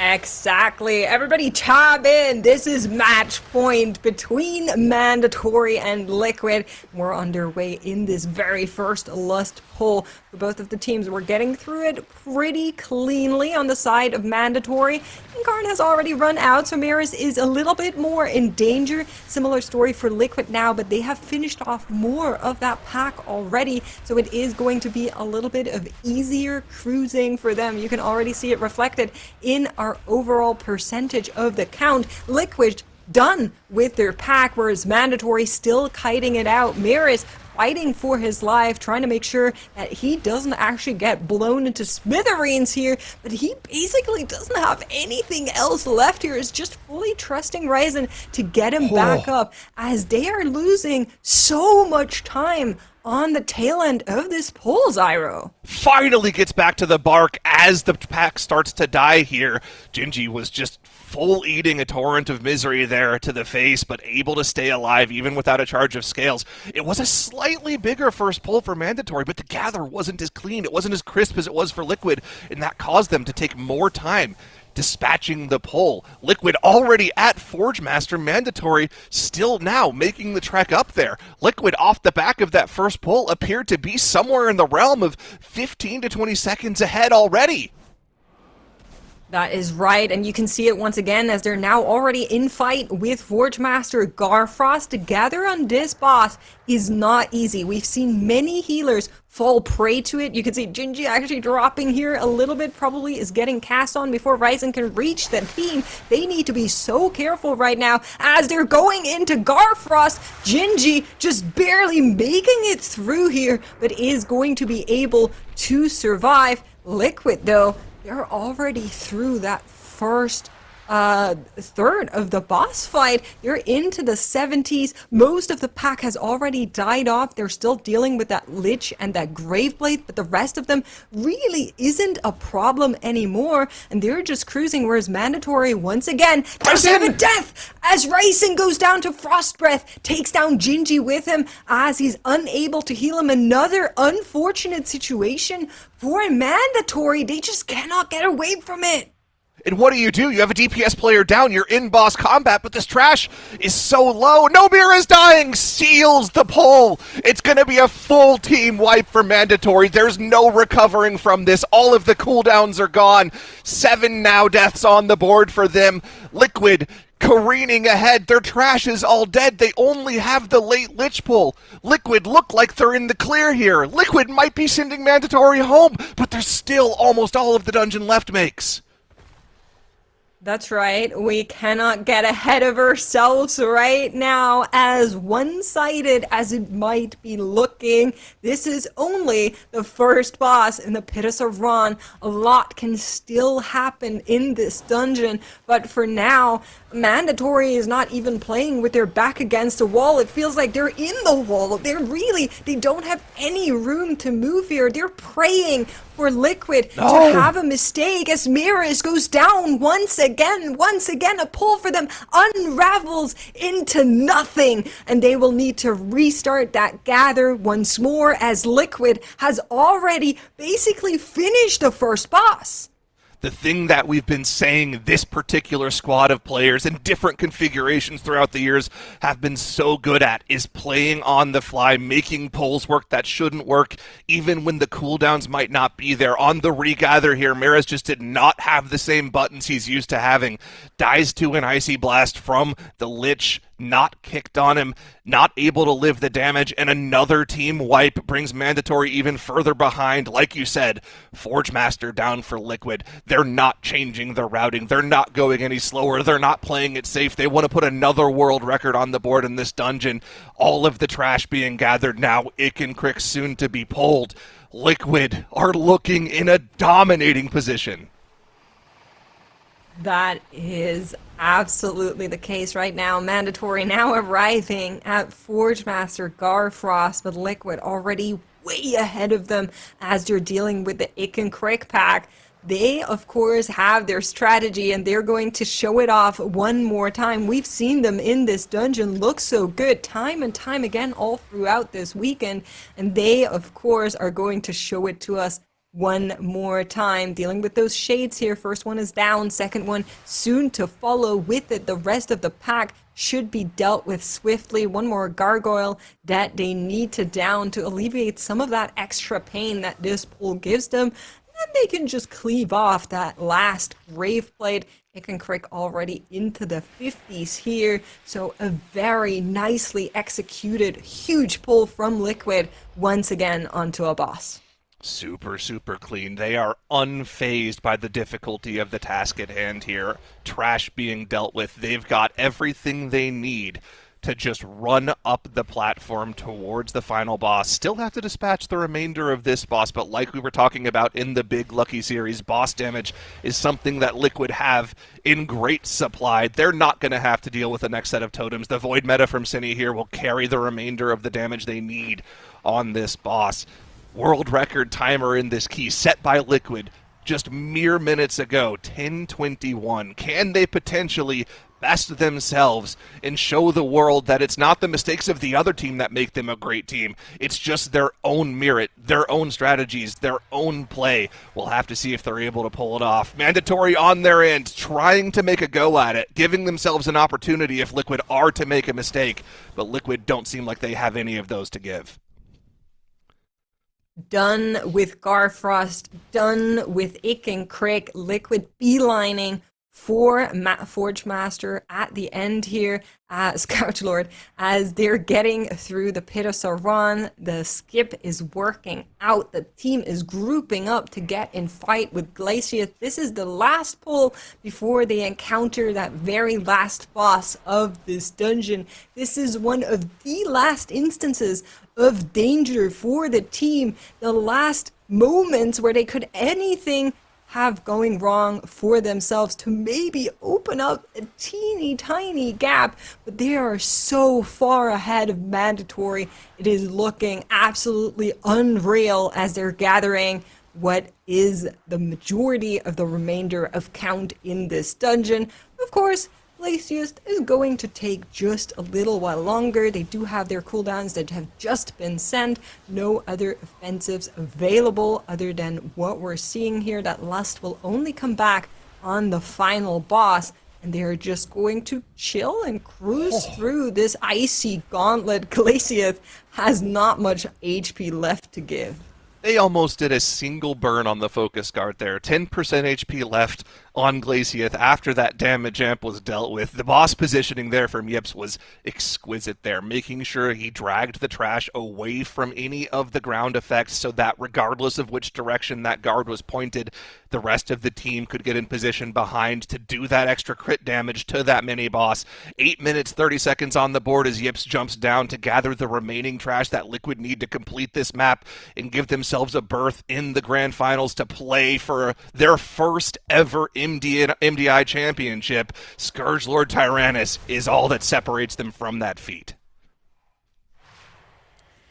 Exactly. Everybody chime in. This is match point between Mandatory and Liquid. We're underway in this very first Lust pull for both of the teams. We're getting through it pretty cleanly on the side of Mandatory. Incarn has already run out, so Maris is a little bit more in danger. Similar story for Liquid now, but they have finished off more of that pack already, so it is going to be a little bit of easier cruising for them. You can already see it reflected in our overall percentage of the count. Liquid done with their pack, whereas Mandatory still kiting it out. Maris fighting for his life, trying to make sure that he doesn't actually get blown into smithereens here, but he basically doesn't have anything else left here. Is just fully trusting Ryzen to get him back up, as they are losing so much time on the tail end of this poll, Zyro. Finally gets back to the bark as the pack starts to die here. Gingy was just full eating a torrent of misery there to the face, but able to stay alive even without a charge of scales. It was a slightly bigger first pull for Mandatory, but the gather wasn't as clean, it wasn't as crisp as it was for Liquid, and that caused them to take more time dispatching the pull. Liquid already at Forge Master, Mandatory still now making the trek up there. Liquid off the back of that first pull appeared to be somewhere in the realm of 15 to 20 seconds ahead already. That is right, and you can see it once again as they're now already in fight with Forge Master Garfrost. To gather on this boss is not easy. We've seen many healers fall prey to it. You can see Gingy actually dropping here a little bit, probably is getting cast on before Ryzen can reach that team. They need to be so careful right now as they're going into Garfrost. Gingy just barely making it through here, but is going to be able to survive. Liquid, though, they're already through that first third of the boss fight. They're into the 70s. Most of the pack has already died off. They're still dealing with that Lich and that Graveblade, but the rest of them really isn't a problem anymore, and they're just cruising, whereas Mandatory once again does have a death as Ryzen goes down to Frost Breath, takes down Gingy with him as he's unable to heal him. Another unfortunate situation for Mandatory. They just cannot get away from it. And what do? You have a DPS player down, you're in boss combat, but this trash is so low. Nomir is dying, seals the pull. It's going to be a full team wipe for Mandatory. There's no recovering from this. All of the cooldowns are gone. 7 now deaths on the board for them. Liquid careening ahead. Their trash is all dead. They only have the late Lich pull. Liquid look like they're in the clear here. Liquid might be sending Mandatory home, but there's still almost all of the dungeon left makes. That's right, we cannot get ahead of ourselves right now, as one-sided as it might be looking. This is only the first boss in the Pit of Saran. A lot can still happen in this dungeon, but for now, Mandatory is not even playing with their back against the wall. It feels like they're in the wall. They don't have any room to move here. They're praying for Liquid to have a mistake as Mirrors goes down once again. Once again, a pull for them unravels into nothing, and they will need to restart that gather once more as Liquid has already basically finished the first boss. The thing that we've been saying this particular squad of players in different configurations throughout the years have been so good at is playing on the fly, making pulls work that shouldn't work, even when the cooldowns might not be there. On the regather here, Maris just did not have the same buttons he's used to having. Dies to an Icy Blast from the Lich, not kicked on him, not able to live the damage, and another team wipe brings Mandatory even further behind. Like you said, Forge Master down for Liquid. They're not changing their routing. They're not going any slower. They're not playing it safe. They want to put another world record on the board in this dungeon. All of the trash being gathered now. Crick soon to be pulled. Liquid are looking in a dominating position. That is absolutely the case right now. Mandatory now arriving at Forge Master Garfrost, but Liquid already way ahead of them as they're dealing with the Crick pack. They, of course, have their strategy, and they're going to show it off one more time. We've seen them in this dungeon look so good time and time again all throughout this weekend, and they, of course, are going to show it to us one more time. Dealing with those shades here. First one is down, second one soon to follow with it. The rest of the pack should be dealt with swiftly. One more gargoyle that they need to down to alleviate some of that extra pain that this pull gives them. And they can just cleave off that last Graveblade. Crick already into the 50s here. So a very nicely executed huge pull from Liquid once again onto a boss. Super, super clean. They are unfazed by the difficulty of the task at hand here. Trash being dealt with. They've got everything they need to just run up the platform towards the final boss. Still have to dispatch the remainder of this boss, but like we were talking about in the big Lucky series, boss damage is something that Liquid have in great supply. They're not going to have to deal with the next set of totems. The Void meta from Cine here will carry the remainder of the damage they need on this boss. World record timer in this key set by Liquid just mere minutes ago, 10:21. Can they potentially best themselves and show the world that it's not the mistakes of the other team that make them a great team? It's just their own merit, their own strategies, their own play. We'll have to see if they're able to pull it off. Mandatory on their end, trying to make a go at it, giving themselves an opportunity if Liquid are to make a mistake, but Liquid don't seem like they have any of those to give. Done with Garfrost, done with Ick and Crick, Liquid beelining for Forge Master at the end here, Scout Lord, as they're getting through the Pit of Sauron. The skip is working out. The team is grouping up to get in fight with Glacius. This is the last pull before they encounter that very last boss of this dungeon. This is one of the last instances of danger for the team. The last moments where they could anything have going wrong for themselves to maybe open up a teeny tiny gap, but they are so far ahead of Mandatory. It is looking absolutely unreal as they're gathering what is the majority of the remainder of count in this dungeon. Of course, Glacius is going to take just a little while longer. They do have their cooldowns that have just been sent. No other offensives available other than what we're seeing here. That Lust will only come back on the final boss, and they're just going to chill and cruise through this icy gauntlet. Glacius has not much HP left to give. They almost did a single burn on the focus guard there. 10% HP left on Glacius after that damage amp was dealt with. The boss positioning there from Yips was exquisite there, making sure he dragged the trash away from any of the ground effects so that regardless of which direction that guard was pointed, the rest of the team could get in position behind to do that extra crit damage to that mini-boss. 8 minutes, 30 seconds on the board as Yips jumps down to gather the remaining trash that Liquid need to complete this map and give themselves a berth in the grand finals to play for their first ever MDI championship. Scourgelord Tyrannus is all that separates them from that feat.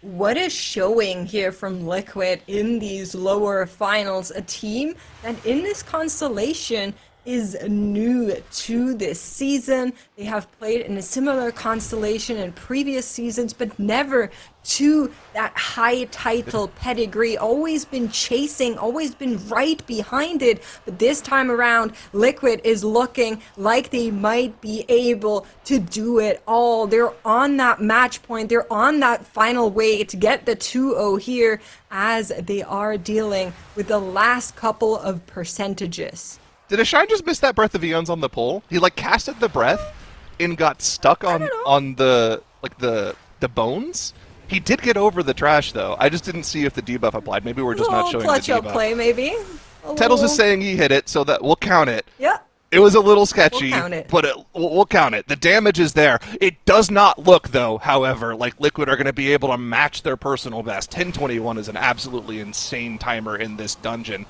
What is showing here from Liquid in these lower finals? A team that in this constellation is new to this season. They have played in a similar constellation in previous seasons, but never to that high title pedigree. Always been chasing, always been right behind it. But this time around, Liquid is looking like they might be able to do it all. They're on that match point. They're on that final way to get the 2-0 here as they are dealing with the last couple of percentages. Did Ashine just miss that breath of Eons on the pole? He casted the breath and got stuck on the bones. He did get over the trash though. I just didn't see if the debuff applied. Maybe we're just not showing the clutch debuff. up play, maybe. Tettles is saying he hit it, so that we'll count it. Yeah. It was a little sketchy, We'll count it. but we'll count it. The damage is there. It does not look, though, however, like Liquid are going to be able to match their personal best. 10:21 is an absolutely insane timer in this dungeon.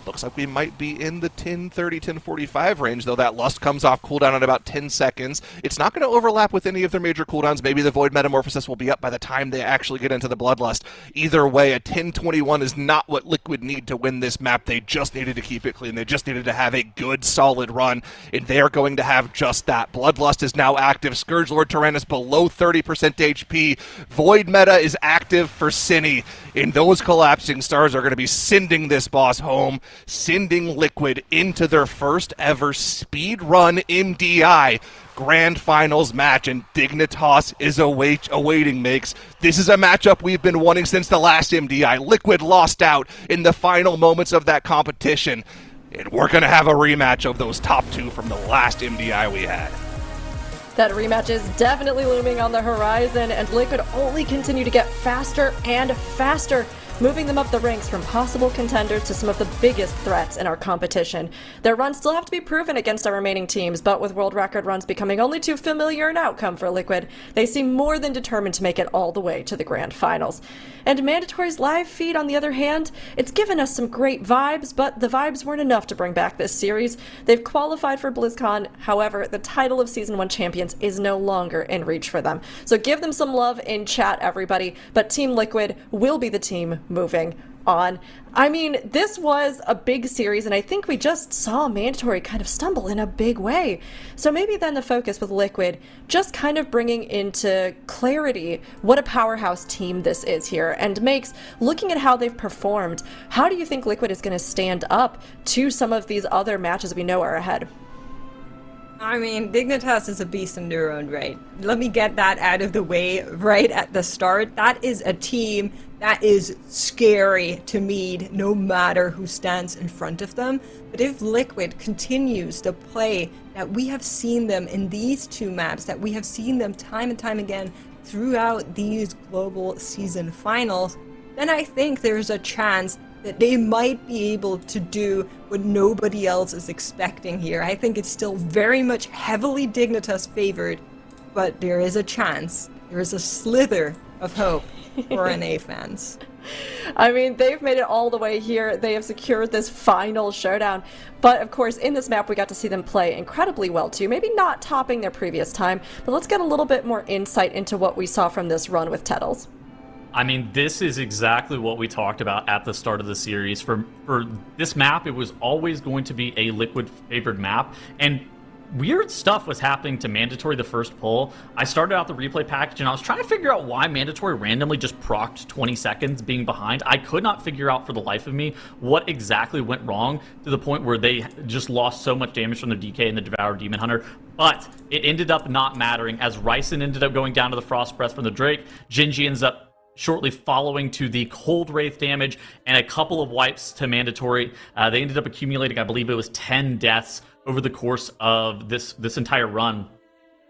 Looks like we might be in the 10:30, 10:45 range, though that Lust comes off cooldown in about 10 seconds. It's not going to overlap with any of their major cooldowns. Maybe the Void Metamorphosis will be up by the time they actually get into the Bloodlust. Either way, a 10:21 is not what Liquid need to win this map. They just needed to keep it clean. They just needed to have a good, solid run, and they are going to have just that. Bloodlust is now active. Scourgelord Tyrannus below 30% HP. Void Meta is active for Cine, and those collapsing stars are going to be sending this boss home, sending Liquid into their first ever speedrun MDI Grand Finals match, and Dignitas is awaiting makes. This is a matchup we've been wanting since the last MDI. Liquid lost out in the final moments of that competition, and we're going to have a rematch of those top two from the last MDI we had. That rematch is definitely looming on the horizon, and Liquid only continue to get faster and faster. moving them up the ranks from possible contenders to some of the biggest threats in our competition. Their runs still have to be proven against our remaining teams, but with world record runs becoming only too familiar an outcome for Liquid, they seem more than determined to make it all the way to the grand finals. And Mandatory's live feed, on the other hand, it's given us some great vibes, but the vibes weren't enough to bring back this series. They've qualified for BlizzCon, however, the title of Season 1 champions is no longer in reach for them. So give them some love in chat, everybody, but Team Liquid will be the team moving on. I mean, this was a big series, and I think we just saw Mandatory kind of stumble in a big way. So maybe then the focus with Liquid, just kind of bringing into clarity what a powerhouse team this is here, and makes, looking at how they've performed, how do you think Liquid is going to stand up to some of these other matches we know are ahead? I mean, Dignitas is a beast in their own right. Let me get that out of the way right at the start. That is a team that is scary to meet no matter who stands in front of them. But if Liquid continues to play that we have seen them in these two maps, that we have seen them time and time again throughout these global season finals, then I think there's a chance that they might be able to do what nobody else is expecting here. I think it's still very much heavily Dignitas favored, but there is a chance. There is a slither of hope for NA fans. I mean, they've made it all the way here. They have secured this final showdown. But of course, in this map, we got to see them play incredibly well too. Maybe not topping their previous time, but let's get a little bit more insight into what we saw from this run with Tettles. I mean, this is exactly what we talked about at the start of the series. For this map, it was always going to be a Liquid-favored map, and weird stuff was happening to Mandatory the first pull. I started out the replay package, and I was trying to figure out why Mandatory randomly just procced 20 seconds being behind. I could not figure out for the life of me what exactly went wrong to the point where they just lost so much damage from their DK and the Devour Demon Hunter. But it ended up not mattering, as Ryzen ended up going down to the Frost Breath from the Drake. Genji ends up shortly following to the Cold Wraith damage and a couple of wipes to Mandatory. They ended up accumulating, I believe it was 10 deaths over the course of this entire run.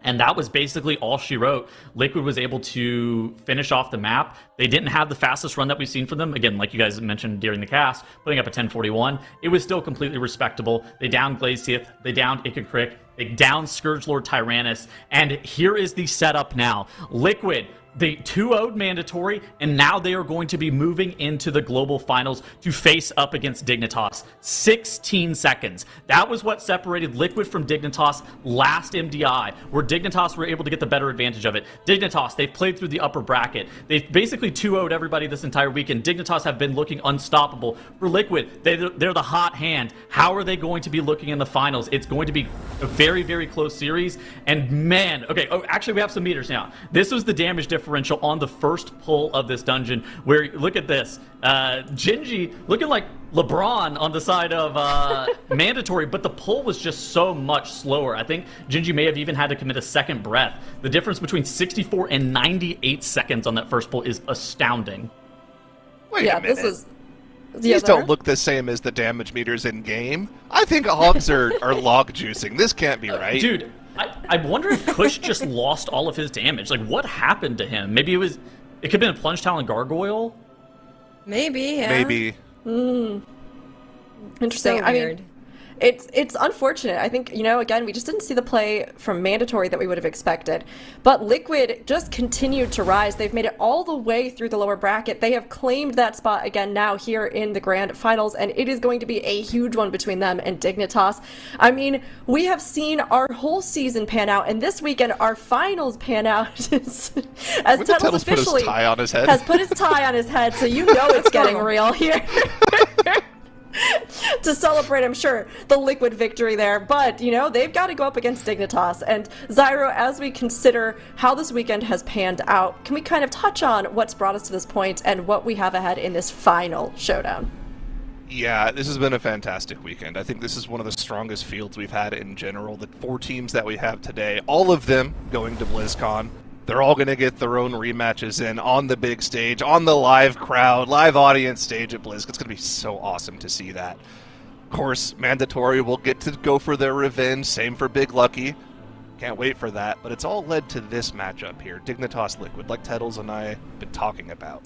And that was basically all she wrote. Liquid was able to finish off the map. They didn't have the fastest run that we've seen from them. Again, like you guys mentioned during the cast, putting up a 10:41. It was still completely respectable. They downed Glazeteeth, they downed Ikakrik, they downed Scourgelord Tyrannus, and here is the setup now. Liquid, they 2-0'd Mandatory, and now they are going to be moving into the global finals to face up against Dignitas. 16 seconds. That was what separated Liquid from Dignitas last MDI, where Dignitas were able to get the better advantage of it. Dignitas, they've played through the upper bracket. They've basically 2-0'd everybody this entire weekend. Dignitas have been looking unstoppable. For Liquid, they're the hot hand. How are they going to be looking in the finals? It's going to be a very, very close series. And man, okay, actually we have some meters now. This was the damage differential on the first pull of this dungeon, where look at this, Genji looking like LeBron on the side of Mandatory, but the pull was just so much slower. I think Genji may have even had to commit a second breath. The difference between 64 and 98 seconds on that first pull is astounding. Wait a minute. This is These don't look the same as the damage meters in game. I think hogs are log juicing. This can't be right, dude. I wonder if Kush just lost all of his damage. Like, what happened to him? Maybe it could have been a Plunge Talon Gargoyle? Maybe, yeah. Maybe. Interesting. So I weird. mean, it's unfortunate. I think, again, we just didn't see the play from Mandatory that we would have expected. But Liquid just continued to rise. They've made it all the way through the lower bracket. They have claimed that spot again now here in the grand finals, and it is going to be a huge one between them and Dignitas. I mean, we have seen our whole season pan out, and this weekend our finals pan out as Tettles officially has put his tie on his head, so you know it's getting real here. To celebrate, I'm sure, the Liquid victory there. But, they've got to go up against Dignitas. And Zyro, as we consider how this weekend has panned out, can we kind of touch on what's brought us to this point and what we have ahead in this final showdown? Yeah, this has been a fantastic weekend. I think this is one of the strongest fields we've had in general. The 4 teams that we have today, all of them going to BlizzCon. They're all going to get their own rematches in on the big stage, on the live crowd, live audience stage at BlizzCon. It's going to be so awesome to see that. Of course, Mandatory will get to go for their revenge. Same for Big Lucky. Can't wait for that. But it's all led to this matchup here, Dignitas Liquid, like Tettles and I have been talking about.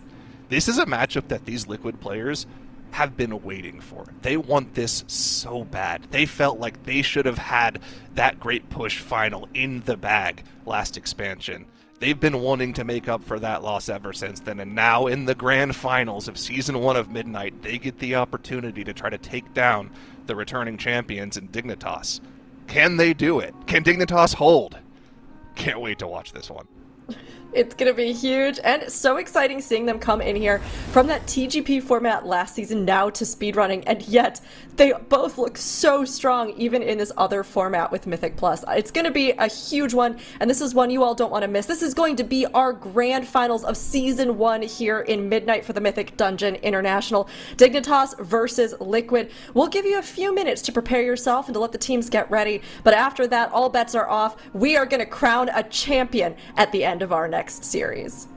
This is a matchup that these Liquid players have been waiting for. They want this so bad. They felt like they should have had that Great Push final in the bag last expansion. They've been wanting to make up for that loss ever since then, and now in the grand finals of Season 1 of Midnight, they get the opportunity to try to take down the returning champions in Dignitas. Can they do it? Can Dignitas hold? Can't wait to watch this one. It's going to be huge and so exciting seeing them come in here from that TGP format last season now to speedrunning, and yet they both look so strong even in this other format with Mythic Plus. It's going to be a huge one, and this is one you all don't want to miss. This is going to be our grand finals of Season 1 here in Midnight for the Mythic Dungeon International. Dignitas versus Liquid. We'll give you a few minutes to prepare yourself and to let the teams get ready, but after that, all bets are off. We are going to crown a champion at the end of our next series.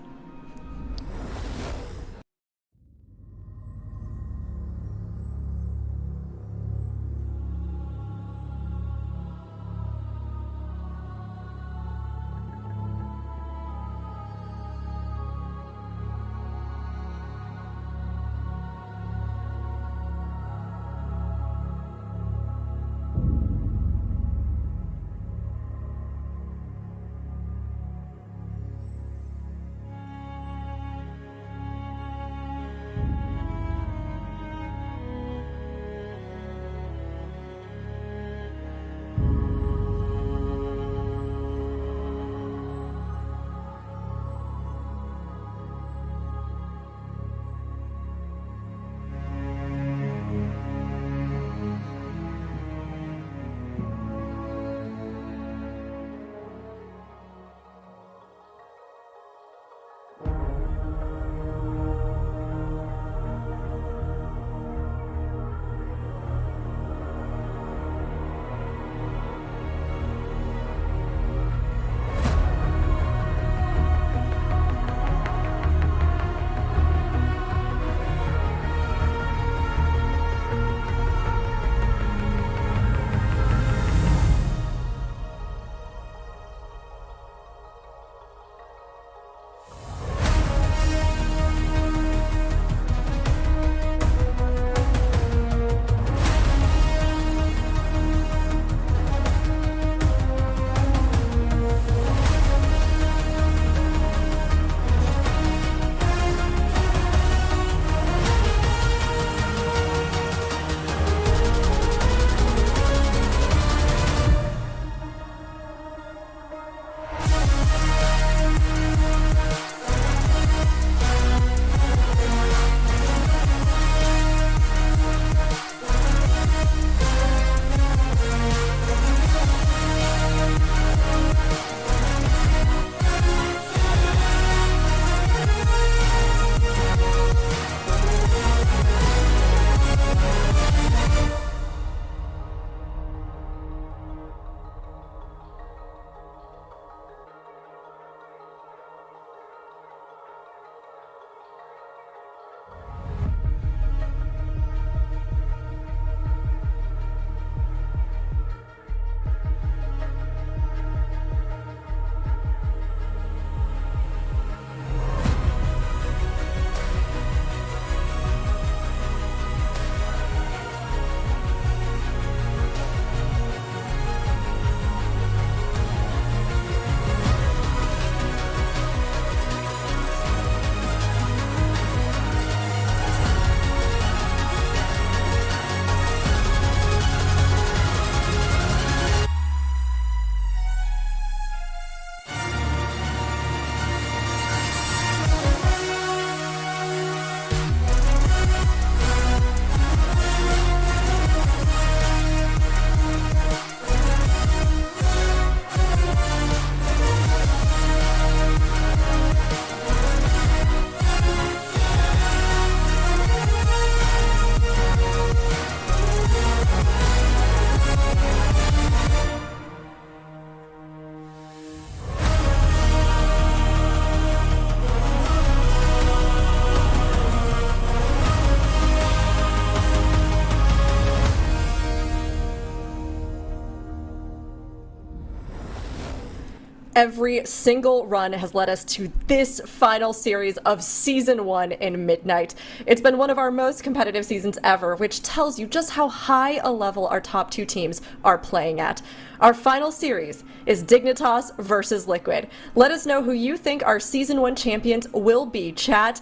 every single run has led us to this final series of Season 1 in Midnight. It's been one of our most competitive seasons ever, which tells you just how high a level our top two teams are playing at. Our final series is Dignitas versus Liquid. Let us know who you think our Season 1 champions will be, chat.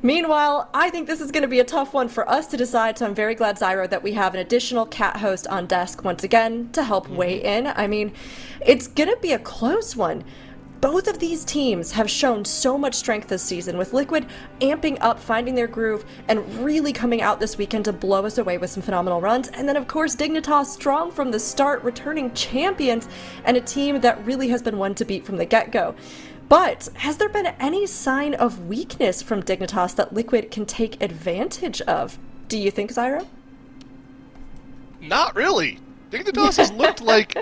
Meanwhile, I think this is going to be a tough one for us to decide, so I'm very glad, Zyro, that we have an additional cat host on desk once again to help weigh in. I mean, it's going to be a close one. Both of these teams have shown so much strength this season, with Liquid amping up, finding their groove, and really coming out this weekend to blow us away with some phenomenal runs. And then, of course, Dignitas strong from the start, returning champions, and a team that really has been one to beat from the get-go. But has there been any sign of weakness from Dignitas that Liquid can take advantage of? Do you think, Zyro? Not really. Dignitas has looked like...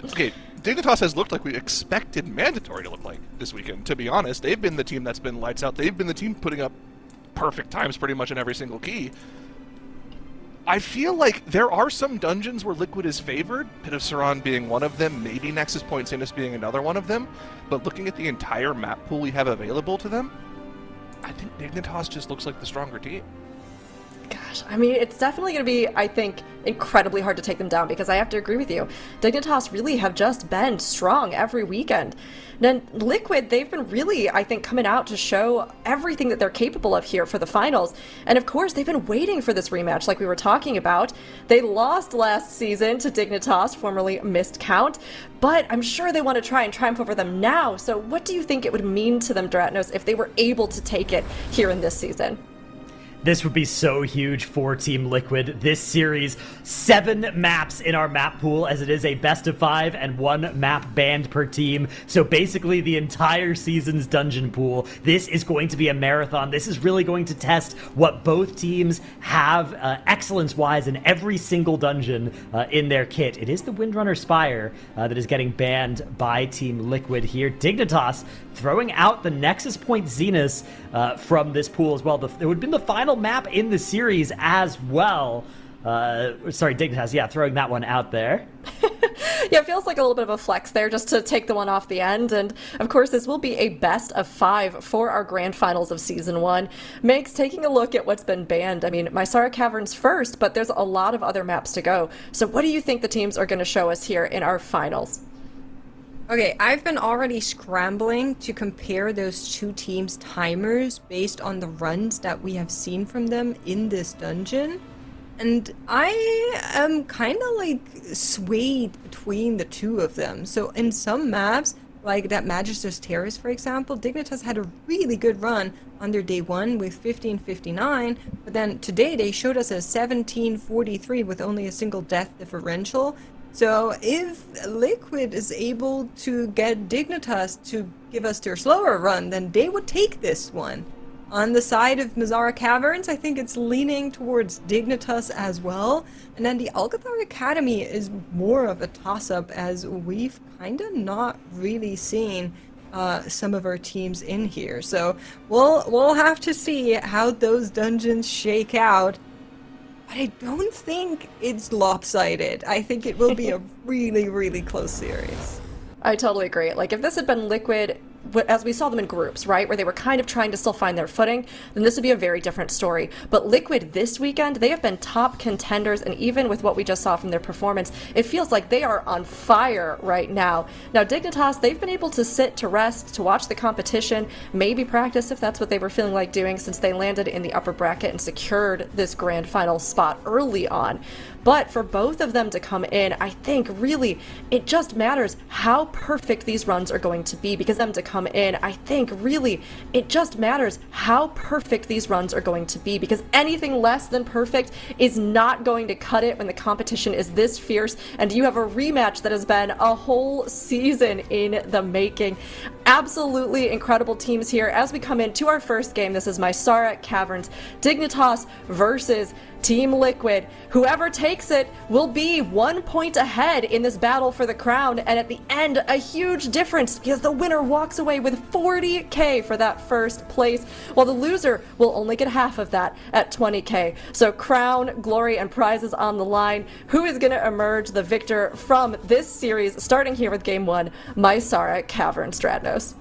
Okay, Dignitas has looked like we expected Mandatory to look like this weekend, to be honest. They've been the team that's been lights out. They've been the team putting up perfect times pretty much in every single key. I feel like there are some dungeons where Liquid is favored, Pit of Saran being one of them, maybe Nexus Point Sinus being another one of them, but looking at the entire map pool we have available to them, I think Dignitas just looks like the stronger team. Gosh, I mean, it's definitely going to be, I think, incredibly hard to take them down, because I have to agree with you. Dignitas really have just been strong every weekend. Then Liquid, they've been really, I think, coming out to show everything that they're capable of here for the finals. And of course, they've been waiting for this rematch like we were talking about. They lost last season to Dignitas, formerly Missed Count, but I'm sure they want to try and triumph over them now. So what do you think it would mean to them, Dratnos, if they were able to take it here in this season? This would be so huge for Team Liquid. This series, 7 maps in our map pool, as it is a best of 5 and 1 map banned per team. So basically the entire season's dungeon pool. This is going to be a marathon. This is really going to test what both teams have excellence-wise in every single dungeon in their kit. It is the Windrunner Spire that is getting banned by Team Liquid here. Dignitas throwing out the Nexus Point Zenith from this pool as well. It would have been the final map in the series as well. Sorry, Dignitas, yeah, throwing that one out there. Yeah, it feels like a little bit of a flex there just to take the one off the end. And of course, this will be a best of 5 for our grand finals of Season 1. Makes taking a look at what's been banned. I mean, Mysara Caverns first, but there's a lot of other maps to go. So what do you think the teams are going to show us here in our finals? Okay, I've been already scrambling to compare those two teams' timers based on the runs that we have seen from them in this dungeon. And I am kind of like swayed between the two of them. So in some maps, like that Magister's Terrace, for example, Dignitas had a really good run on their day 1 with 15:59, but then today they showed us a 17:43 with only a single death differential. So if Liquid is able to get Dignitas to give us their slower run, then they would take this one. On the side of Mysara Caverns, I think it's leaning towards Dignitas as well. And then the Alcathar Academy is more of a toss-up, as we've kind of not really seen some of our teams in here. So we'll have to see how those dungeons shake out. But I don't think it's lopsided. I think it will be a really, really close series. I totally agree. Like, if this had been Liquid, as we saw them in groups, right, where they were kind of trying to still find their footing, then this would be a very different story. But Liquid this weekend, they have been top contenders, and even with what we just saw from their performance, it feels like they are on fire right now. Now, Dignitas, they've been able to sit to rest, to watch the competition, maybe practice if that's what they were feeling like doing, since they landed in the upper bracket and secured this grand final spot early on. But for both of them to come in, I think really it just matters how perfect these runs are going to be. Because them to come in, I think really it just matters how perfect these runs are going to be. Because anything less than perfect is not going to cut it when the competition is this fierce. And you have a rematch that has been a whole season in the making. Absolutely incredible teams here. As we come into our first game, this is Mysara Caverns, Dignitas versus Team Liquid. Whoever takes it will be 1 point ahead in this battle for the crown, and at the end, a huge difference because the winner walks away with 40k for that first place, while the loser will only get half of that at 20k. So crown, glory, and prizes on the line. Who is going to emerge the victor from this series, starting here with Game 1, Mysara Cavern Stratnos?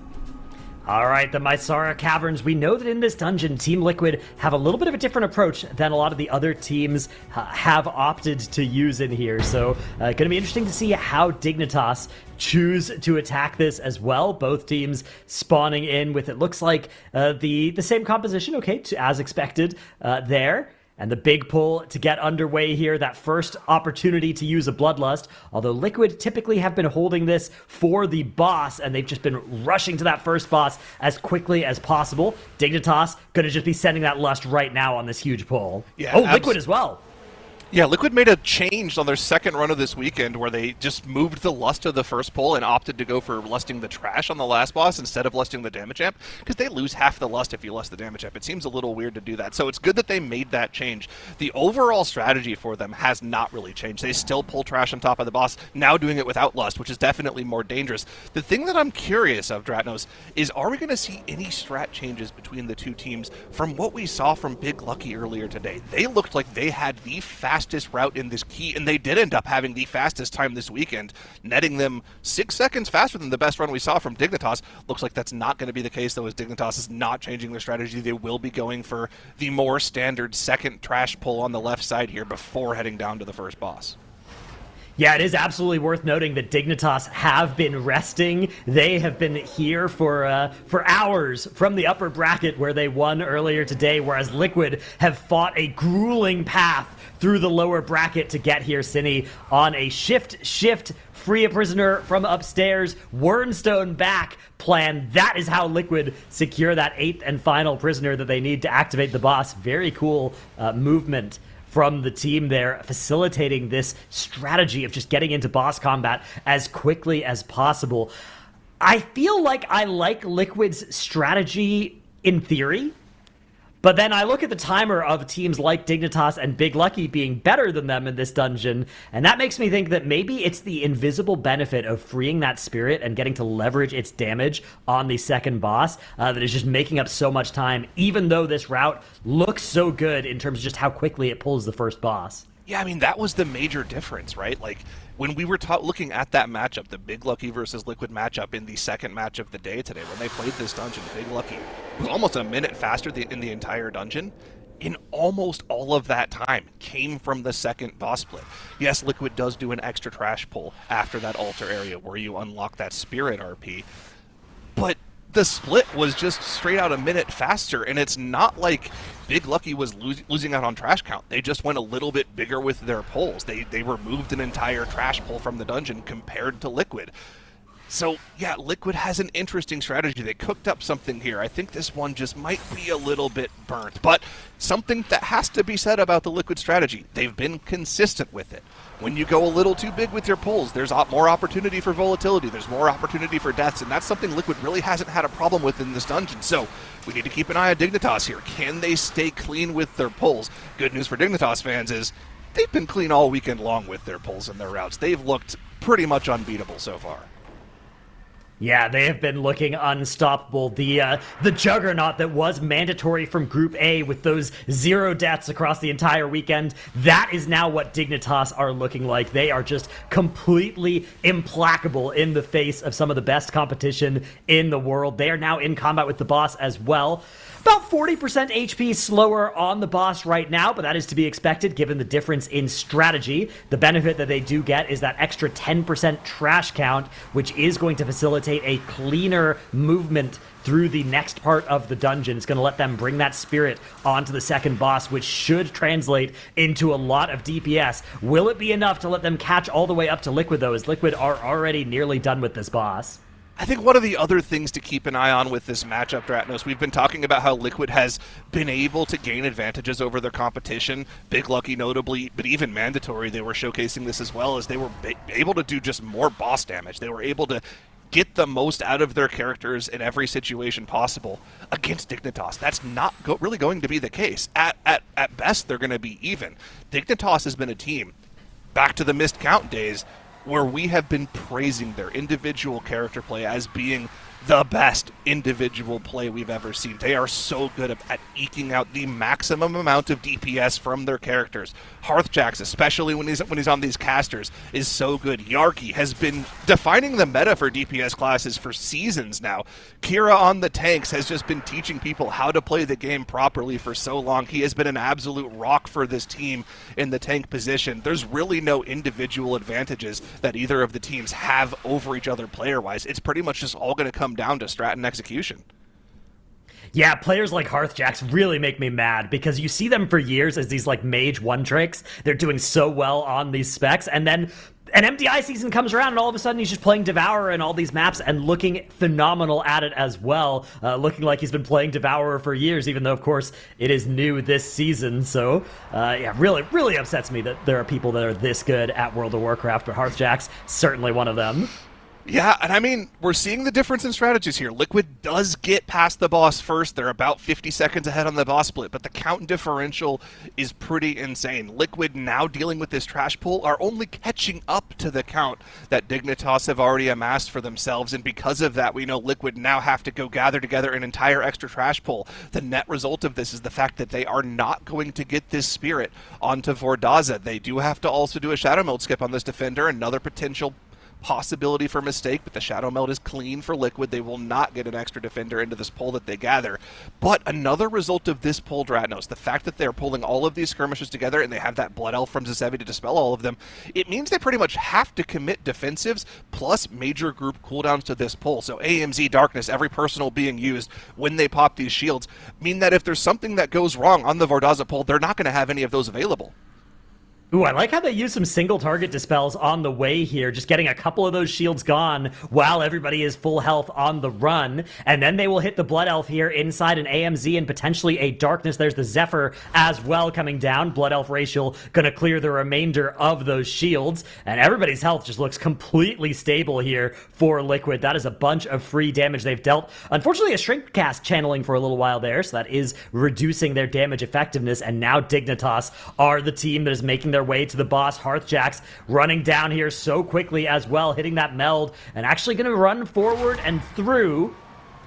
All right, the Mysara Caverns. We know that in this dungeon, Team Liquid have a little bit of a different approach than a lot of the other teams have opted to use in here. So going to be interesting to see how Dignitas choose to attack this as well. Both teams spawning in with, it looks like, the same composition, okay, as expected there. And the big pull to get underway here, that first opportunity to use a Bloodlust. Although Liquid typically have been holding this for the boss, and they've just been rushing to that first boss as quickly as possible. Dignitas going to just be sending that Lust right now on this huge pull. Yeah, Liquid as well. Yeah, Liquid made a change on their second run of this weekend where they just moved the Lust to the first pull and opted to go for lusting the trash on the last boss instead of lusting the damage amp, because they lose half the Lust if you lust the damage amp. It seems a little weird to do that, so it's good that they made that change. The overall strategy for them has not really changed. They still pull trash on top of the boss, now doing it without Lust, which is definitely more dangerous. The thing that I'm curious of, Dratnos, is are we going to see any strat changes between the two teams from what we saw from Big Lucky earlier today? They looked like they had the fastest route in this key, and they did end up having the fastest time this weekend, netting them 6 seconds faster than the best run we saw from Dignitas. Looks like that's not going to be the case, though, as Dignitas is not changing their strategy. They will be going for the more standard second trash pull on the left side here before heading down to the first boss. Yeah, it is absolutely worth noting that Dignitas have been resting. They have been here for hours from the upper bracket where they won earlier today, whereas Liquid have fought a grueling path through the lower bracket to get here, Cine, on a shift, free a prisoner from upstairs, Wernstone back plan. That is how Liquid secure that 8th and final prisoner that they need to activate the boss. Very cool movement from the team there, facilitating this strategy of just getting into boss combat as quickly as possible. I feel like I like Liquid's strategy in theory, but then I look at the timer of teams like Dignitas and Big Lucky being better than them in this dungeon, and that makes me think that maybe it's the invisible benefit of freeing that spirit and getting to leverage its damage on the second boss that is just making up so much time, even though this route looks so good in terms of just how quickly it pulls the first boss. Yeah, I mean, that was the major difference, right? Like, when we were looking at that matchup, the Big Lucky versus Liquid matchup in the second match of the day today, when they played this dungeon, Big Lucky was almost a minute faster in the entire dungeon. In almost all of that time came from the second boss split. Yes, Liquid does do an extra trash pull after that altar area where you unlock that spirit RP, but the split was just straight out a minute faster, and it's not like Big Lucky was losing out on trash count. They just went a little bit bigger with their pulls. They removed an entire trash pull from the dungeon compared to Liquid. So, yeah, Liquid has an interesting strategy. They cooked up something here. I think this one just might be a little bit burnt, but something that has to be said about the Liquid strategy. They've been consistent with it. When you go a little too big with your pulls, there's more opportunity for volatility, there's more opportunity for deaths, and that's something Liquid really hasn't had a problem with in this dungeon. So, we need to keep an eye on Dignitas here. Can they stay clean with their pulls? Good news for Dignitas fans is they've been clean all weekend long with their pulls and their routes. They've looked pretty much unbeatable so far. Yeah, they have been looking unstoppable. The juggernaut that was mandatory from Group A with those 0 deaths across the entire weekend, that is now what Dignitas are looking like. They are just completely implacable in the face of some of the best competition in the world. They are now in combat with the boss as well. About 40% HP slower on the boss right now, but that is to be expected given the difference in strategy. The benefit that they do get is that extra 10% trash count, which is going to facilitate a cleaner movement through the next part of the dungeon. It's going to let them bring that spirit onto the second boss, which should translate into a lot of DPS. Will it be enough to let them catch all the way up to Liquid, though, as Liquid are already nearly done with this boss? I think one of the other things to keep an eye on with this matchup, Dratnos, we've been talking about how Liquid has been able to gain advantages over their competition, Big Lucky notably, but even Mandatory, they were showcasing this as well, as they were able to do just more boss damage. They were able to get the most out of their characters in every situation possible. Against Dignitas, that's not really going to be the case. At best, they're going to be even. Dignitas has been a team, back to the missed count days, where we have been praising their individual character play as being the best individual play we've ever seen. They are so good at eking out the maximum amount of DPS from their characters. Hearthjax, especially when he's on these casters, is so good. Yarki has been defining the meta for DPS classes for seasons now. Kira on the tanks has just been teaching people how to play the game properly for so long. He has been an absolute rock for this team in the tank position. There's really no individual advantages that either of the teams have over each other player-wise. It's pretty much just all going to come down to strat and execution. Yeah, players like Hearthjax really make me mad because you see them for years as these like mage one tricks. They're doing so well on these specs, and then an MDI season comes around and all of a sudden he's just playing Devourer in all these maps and looking phenomenal at it as well. Looking like he's been playing Devourer for years, even though of course it is new this season. So yeah, really upsets me that there are people that are this good at World of Warcraft, but Hearthjax certainly one of them. Yeah, and I mean, we're seeing the difference in strategies here. Liquid does get past the boss first. They're about 50 seconds ahead on the boss split, but the count differential is pretty insane. Liquid, now dealing with this trash pool, are only catching up to the count that Dignitas have already amassed for themselves, and because of that, we know Liquid now have to go gather together an entire extra trash pool. The net result of this is the fact that they are not going to get this spirit onto Vordaza. They do have to also do a Shadow Meld skip on this defender, another potential possibility for mistake, but the Shadow Meld is clean for Liquid. They will not get an extra defender into this pull that they gather. But another result of this pull, Dratnos, the fact that they're pulling all of these skirmishes together and they have that Blood Elf from Zasevi to dispel all of them, it means they pretty much have to commit defensives plus major group cooldowns to this pull. So AMZ, Darkness, every personal being used when they pop these shields mean that if there's something that goes wrong on the Vordaza pull, they're not going to have any of those available. Ooh, I like how they use some single target dispels on the way here, just getting a couple of those shields gone while everybody is full health on the run. And then they will hit the Blood Elf here inside an AMZ and potentially a Darkness. There's the Zephyr as well coming down. Blood Elf Racial going to clear the remainder of those shields. And everybody's health just looks completely stable here for Liquid. That is a bunch of free damage they've dealt. Unfortunately, a Shrink Cast channeling for a little while there, so that is reducing their damage effectiveness. And now Dignitas are the team that is making their way to the boss. Hearthjax running down here so quickly as well, hitting that meld, and actually going to run forward and through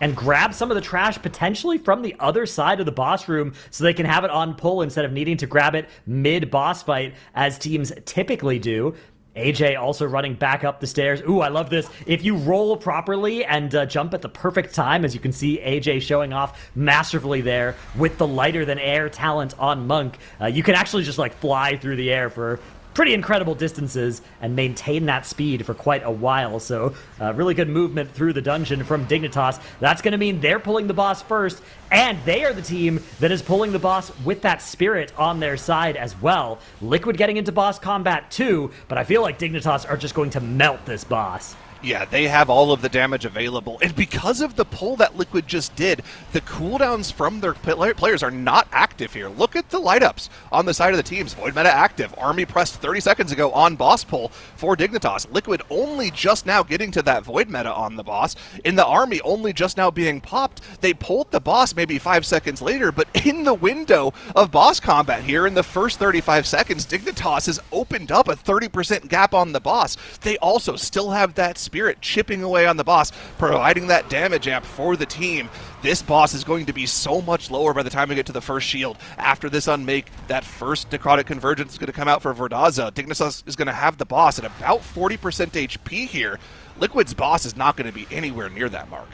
and grab some of the trash potentially from the other side of the boss room so they can have it on pull instead of needing to grab it mid-boss fight as teams typically do. AJ also running back up the stairs. Ooh, I love this. If you roll properly and jump at the perfect time, as you can see AJ showing off masterfully there with the lighter than air talent on Monk, you can actually just like fly through the air for pretty incredible distances and maintain that speed for quite a while. So really good movement through the dungeon from Dignitas. That's going to mean they're pulling the boss first, and they are the team that is pulling the boss with that spirit on their side as well. Liquid getting into boss combat too, but I feel like Dignitas are just going to melt this boss. Yeah, they have all of the damage available, and because of the pull that Liquid just did, the cooldowns from their players are not active here. Look at the light-ups on the side of the teams. Void Meta active. Army pressed 30 seconds ago on boss pull for Dignitas. Liquid only just now getting to that Void Meta on the boss. In the Army, only just now being popped. They pulled the boss maybe 5 seconds later, but in the window of boss combat here, in the first 35 seconds, Dignitas has opened up a 30% gap on the boss. They also still have that spirit chipping away on the boss, providing that damage amp for the team. This boss is going to be so much lower by the time we get to the first shield. After this unmake, that first necrotic convergence is going to come out for Vordaza. Dignitas is going to have the boss at about 40% HP here. Liquid's boss is not going to be anywhere near that mark.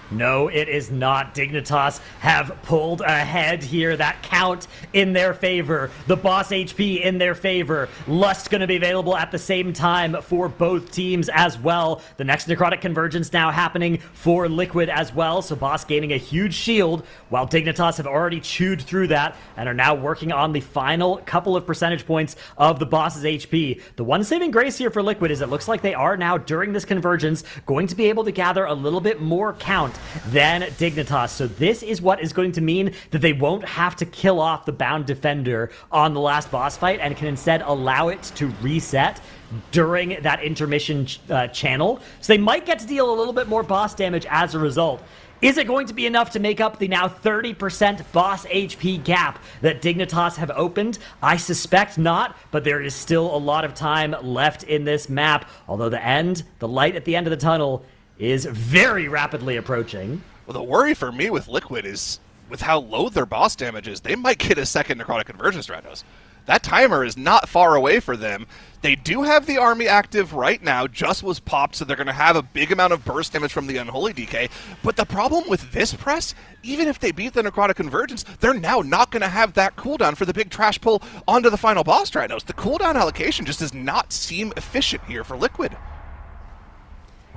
No, it is not. Dignitas have pulled ahead here. That count in their favor. The boss HP in their favor. Lust going to be available at the same time for both teams as well. The next necrotic convergence now happening for Liquid as well. So boss gaining a huge shield while Dignitas have already chewed through that and are now working on the final couple of percentage points of the boss's HP. The one saving grace here for Liquid is it looks like they are now, during this convergence, going to be able to gather a little bit more count than Dignitas. So this is what is going to mean that they won't have to kill off the bound defender on the last boss fight and can instead allow it to reset during that intermission channel. So they might get to deal a little bit more boss damage as a result. Is it going to be enough to make up the now 30% boss HP gap that Dignitas have opened? I suspect not, but there is still a lot of time left in this map, although the light at the end of the tunnel is very rapidly approaching. Well, the worry for me with Liquid is with how low their boss damage is, they might get a second Necrotic Conversion, Stratos. That timer is not far away for them. They do have the army active right now. Just was popped, so they're going to have a big amount of burst damage from the Unholy DK. But the problem with this press, even if they beat the Necrotic Convergence, they're now not going to have that cooldown for the big trash pull onto the final boss, Stratos. The cooldown allocation just does not seem efficient here for Liquid.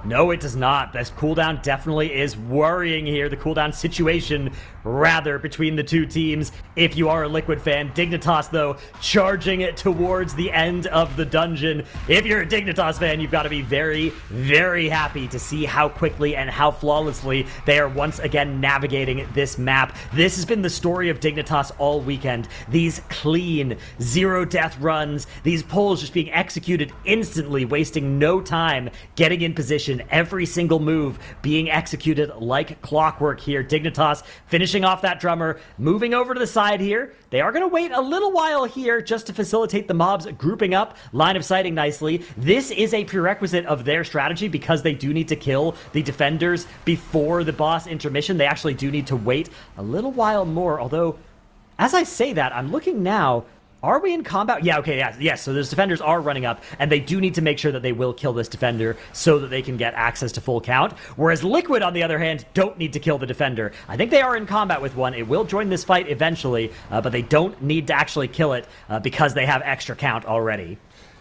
No, it does not. This cooldown definitely is worrying here. The cooldown situation, rather, between the two teams. If you are a Liquid fan, Dignitas, though, charging it towards the end of the dungeon. If you're a Dignitas fan, you've got to be very, very happy to see how quickly and how flawlessly they are once again navigating this map. This has been the story of Dignitas all weekend. These clean, zero-death runs, these pulls just being executed instantly, wasting no time getting in position. Every single move being executed like clockwork here. Dignitas finishing off that drummer, moving over to the side here. They are going to wait a little while here just to facilitate the mobs grouping up, line of sighting nicely. This is a prerequisite of their strategy because they do need to kill the defenders before the boss intermission. They actually do need to wait a little while more, although, as I say that, I'm looking now. Are we in combat? Yeah, okay, yes. So those defenders are running up, and they do need to make sure that they will kill this defender so that they can get access to full count. Whereas Liquid, on the other hand, don't need to kill the defender. I think they are in combat with one. It will join this fight eventually, but they don't need to actually kill it because they have extra count already.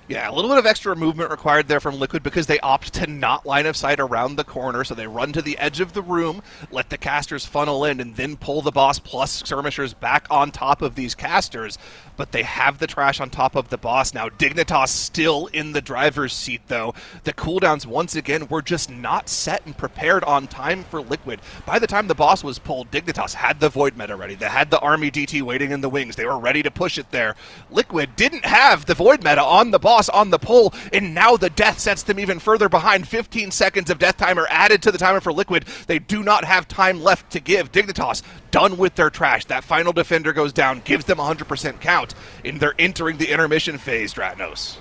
Yeah, a little bit of extra movement required there from Liquid because they opt to not line of sight around the corner, so they run to the edge of the room, let the casters funnel in, and then pull the boss plus skirmishers back on top of these casters. But they have the trash on top of the boss now. Dignitas still in the driver's seat, though. The cooldowns, once again, were just not set and prepared on time for Liquid. By the time the boss was pulled, Dignitas had the Void Meta ready. They had the Army DT waiting in the wings. They were ready to push it there. Liquid didn't have the Void Meta on the boss on the pull, and now the death sets them even further behind. 15 seconds of death timer added to the timer for Liquid. They do not have time left to give. Dignitas done with their trash. That final defender goes down, gives them 100% count, and they're entering the intermission phase, Dratnos.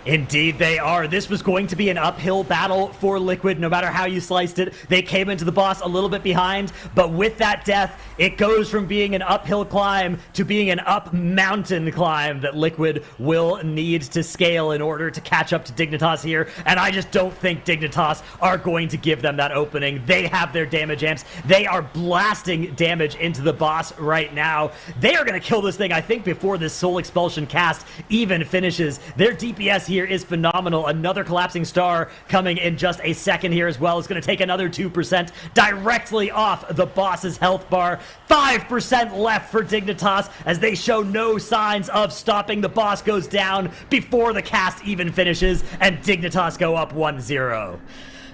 Indeed they are. This was going to be an uphill battle for Liquid, no matter how you sliced it. They came into the boss a little bit behind, but with that death, it goes from being an uphill climb to being an up mountain climb that Liquid will need to scale in order to catch up to Dignitas here, and I just don't think Dignitas are going to give them that opening. They have their damage amps. They are blasting damage into the boss right now. They are going to kill this thing, I think, before this Soul Expulsion cast even finishes. Their DPS here is phenomenal. Another collapsing star coming in just a second here as well is going to take another 2% directly off the boss's health bar. 5% left for Dignitas as they show no signs of stopping. The boss goes down before the cast even finishes, and Dignitas go up 1-0.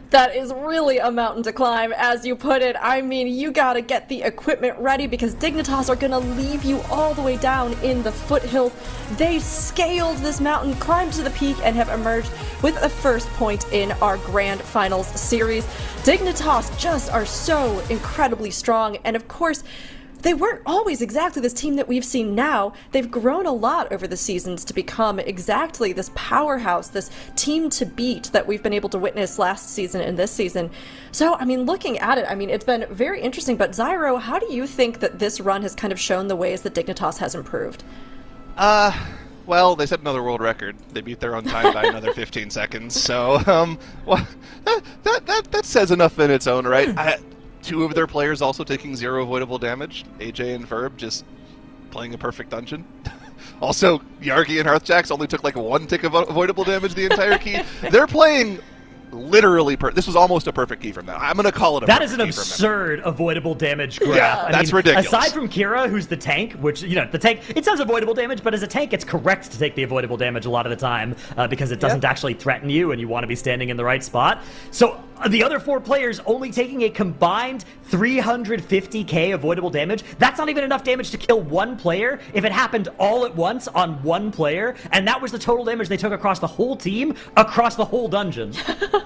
That is really a mountain to climb, as you put it. I mean, you gotta get the equipment ready because Dignitas are gonna leave you all the way down in the foothills. They scaled this mountain, climbed to the peak, and have emerged with the first point in our Grand Finals series. Dignitas just are so incredibly strong, and of course, they weren't always exactly this team that we've seen now. They've grown a lot over the seasons to become exactly this powerhouse, this team to beat that we've been able to witness last season and this season. So, I mean, looking at it, I mean, it's been very interesting. But Zyro, how do you think that this run has kind of shown the ways that Dignitas has improved? Well, they set another world record. They beat their own time by another 15 seconds. So, well, that says enough in its own right. Two of their players also taking 0 avoidable damage. AJ and Verb just playing a perfect dungeon. Also, Yargi and Hearthjax only took like 1 tick of avoidable damage the entire key. They're playing literally this was almost a perfect key from them. I'm going to call it a That perfect is an key from absurd avoidable damage graph. Yeah, that's ridiculous. Aside from Kira, who's the tank, which, you know, the tank, it says avoidable damage, but as a tank, it's correct to take the avoidable damage a lot of the time because it doesn't actually threaten you and you want to be standing in the right spot. So The other 4 players only taking a combined 350k avoidable damage. That's not even enough damage to kill one player if it happened all at once on one player, and that was the total damage they took across the whole team, across the whole dungeon.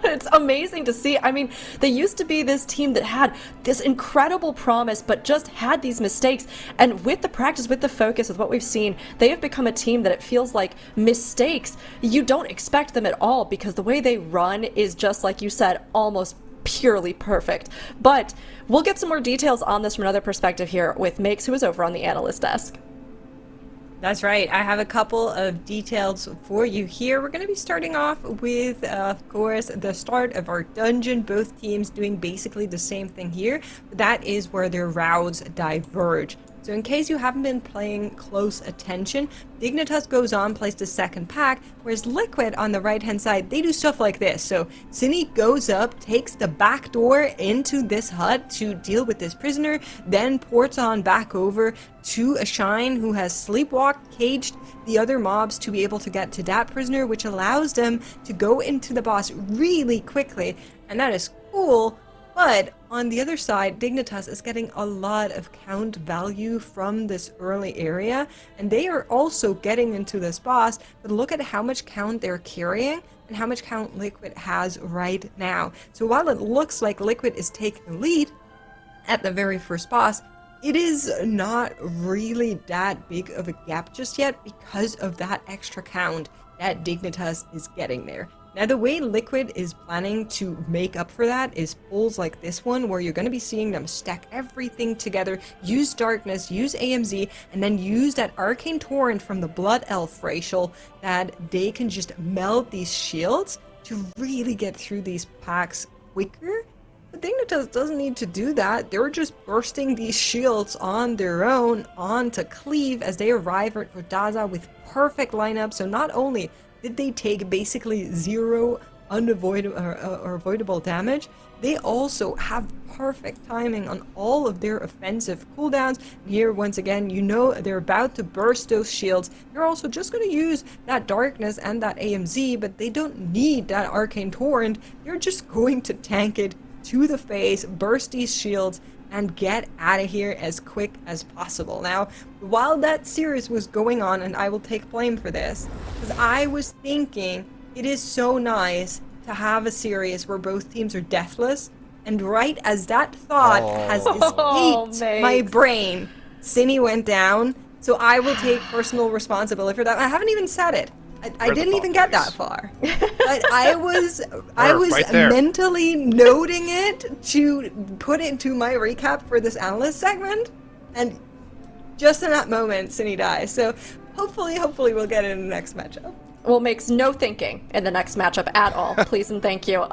It's amazing to see. I mean, they used to be this team that had this incredible promise, but just had these mistakes. And with the practice, with the focus, with what we've seen, they have become a team that it feels like mistakes, you don't expect them at all, because the way they run is just, like you said, almost purely perfect. But we'll get some more details on this from another perspective here with Makes, who is over on the analyst desk. That's right. I have a couple of details for you here. We're going to be starting off with, of course, the start of our dungeon. Both teams doing basically the same thing here. That is where their routes diverge. So in case you haven't been paying close attention, Dignitas goes on, plays the second pack, whereas Liquid on the right-hand side, they do stuff like this. So Cine goes up, takes the back door into this hut to deal with this prisoner, then ports on back over to a Shine who has sleepwalked, caged the other mobs to be able to get to that prisoner, which allows them to go into the boss really quickly, and that is cool. But on the other side, Dignitas is getting a lot of count value from this early area, and they are also getting into this boss, but look at how much count they're carrying and how much count Liquid has right now. So while it looks like Liquid is taking the lead at the very first boss, it is not really that big of a gap just yet because of that extra count that Dignitas is getting there. Now, the way Liquid is planning to make up for that is pulls like this one, where you're going to be seeing them stack everything together, use Darkness, use AMZ, and then use that Arcane Torrent from the Blood Elf racial that they can just melt these shields to really get through these packs quicker. But Dignitas doesn't need to do that. They're just bursting these shields on their own onto Cleave as they arrive at Rodaza with perfect lineup. So not only did they take basically zero avoidable damage, they also have perfect timing on all of their offensive cooldowns. Here, once again, you know they're about to burst those shields. They're also just going to use that Darkness and that AMZ, but they don't need that Arcane Torrent. They're just going to tank it to the face, burst these shields, and get out of here as quick as possible. Now, while that series was going on, and I will take blame for this, because I was thinking it is so nice to have a series where both teams are deathless, and right as that thought has escaped my brain, Cine went down, so I will take personal responsibility for that. I haven't even said it. I didn't even get that far. But I was right there. mentally noting it to put into my recap for this analyst segment, and just in that moment, Cine dies. So hopefully we'll get it in the next matchup. Well, makes no thinking in the next matchup at all. Please and thank you.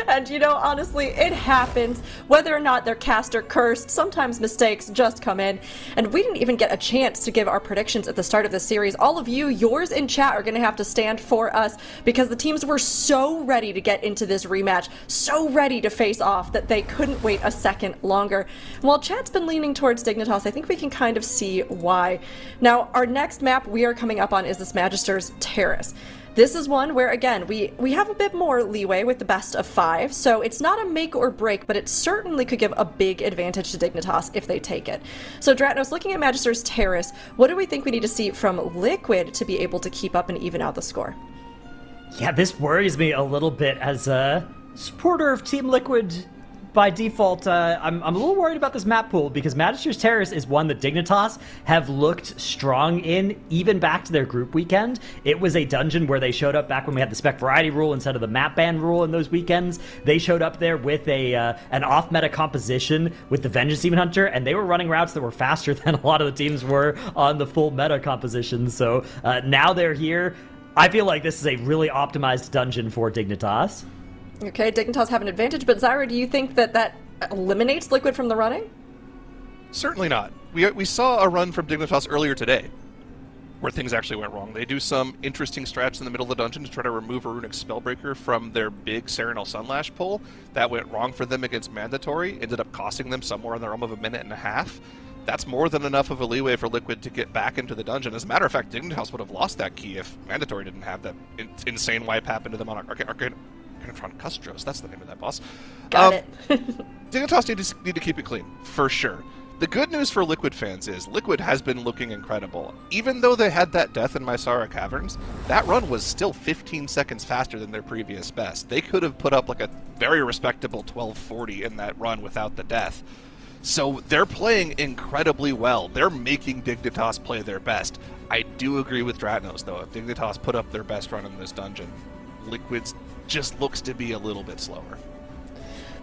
And you know, honestly, it happens. Whether or not they're cast or cursed, sometimes mistakes just come in. And we didn't even get a chance to give our predictions at the start of the series. All of you, yours in chat, are going to have to stand for us because the teams were so ready to get into this rematch, so ready to face off that they couldn't wait a second longer. While chat's been leaning towards Dignitas, I think we can kind of see why. Now, our next map we are coming up on is this Magister's Terrace. This is one where, again, we have a bit more leeway with the best of 5, so it's not a make or break, but it certainly could give a big advantage to Dignitas if they take it. So, Dratnos, looking at Magister's Terrace, what do we think we need to see from Liquid to be able to keep up and even out the score? Yeah, this worries me a little bit as a supporter of Team Liquid. By default, I'm a little worried about this map pool because Magister's Terrace is one that Dignitas have looked strong in even back to their group weekend. It was a dungeon where they showed up back when we had the spec variety rule instead of the map ban rule in those weekends. They showed up there with an off-meta composition with the Vengeance Demon Hunter, and they were running routes that were faster than a lot of the teams were on the full meta composition. So now they're here. I feel like this is a really optimized dungeon for Dignitas. Okay, Dignitas have an advantage, but Zyra, do you think that eliminates Liquid from the running? Certainly not. We saw a run from Dignitas earlier today where things actually went wrong. They do some interesting strats in the middle of the dungeon to try to remove a Runic Spellbreaker from their big Serenal Sunlash pull. That went wrong for them against Mandatory, ended up costing them somewhere in the realm of a minute and a half. That's more than enough of a leeway for Liquid to get back into the dungeon. As a matter of fact, Dignitas would have lost that key if Mandatory didn't have that insane wipe happen to them on Arcane Arcanatron Custros, that's the name of that boss. Got it. Dignitas need to keep it clean, for sure. The good news for Liquid fans is Liquid has been looking incredible. Even though they had that death in Mysara Caverns, that run was still 15 seconds faster than their previous best. They could have put up like a very respectable 1240 in that run without the death. So they're playing incredibly well. They're making Dignitas play their best. I do agree with Dratnos, though. If Dignitas put up their best run in this dungeon, Liquid's just looks to be a little bit slower.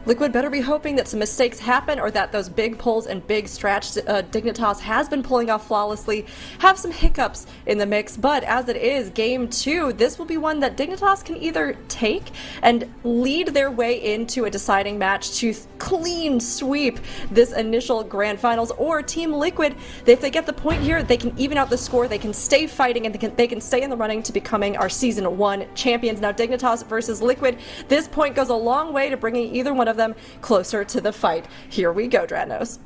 Liquid better be hoping that some mistakes happen or that those big pulls and big stretch Dignitas has been pulling off flawlessly have some hiccups in the mix. But as it is, game 2, this will be one that Dignitas can either take and lead their way into a deciding match to clean sweep this initial grand finals, or Team Liquid, if they get the point here, they can even out the score, they can stay fighting, and they can stay in the running to becoming our Season 1 champions. Now Dignitas versus Liquid, this point goes a long way to bringing either one of them closer to the fight. Here we go, Dratnos.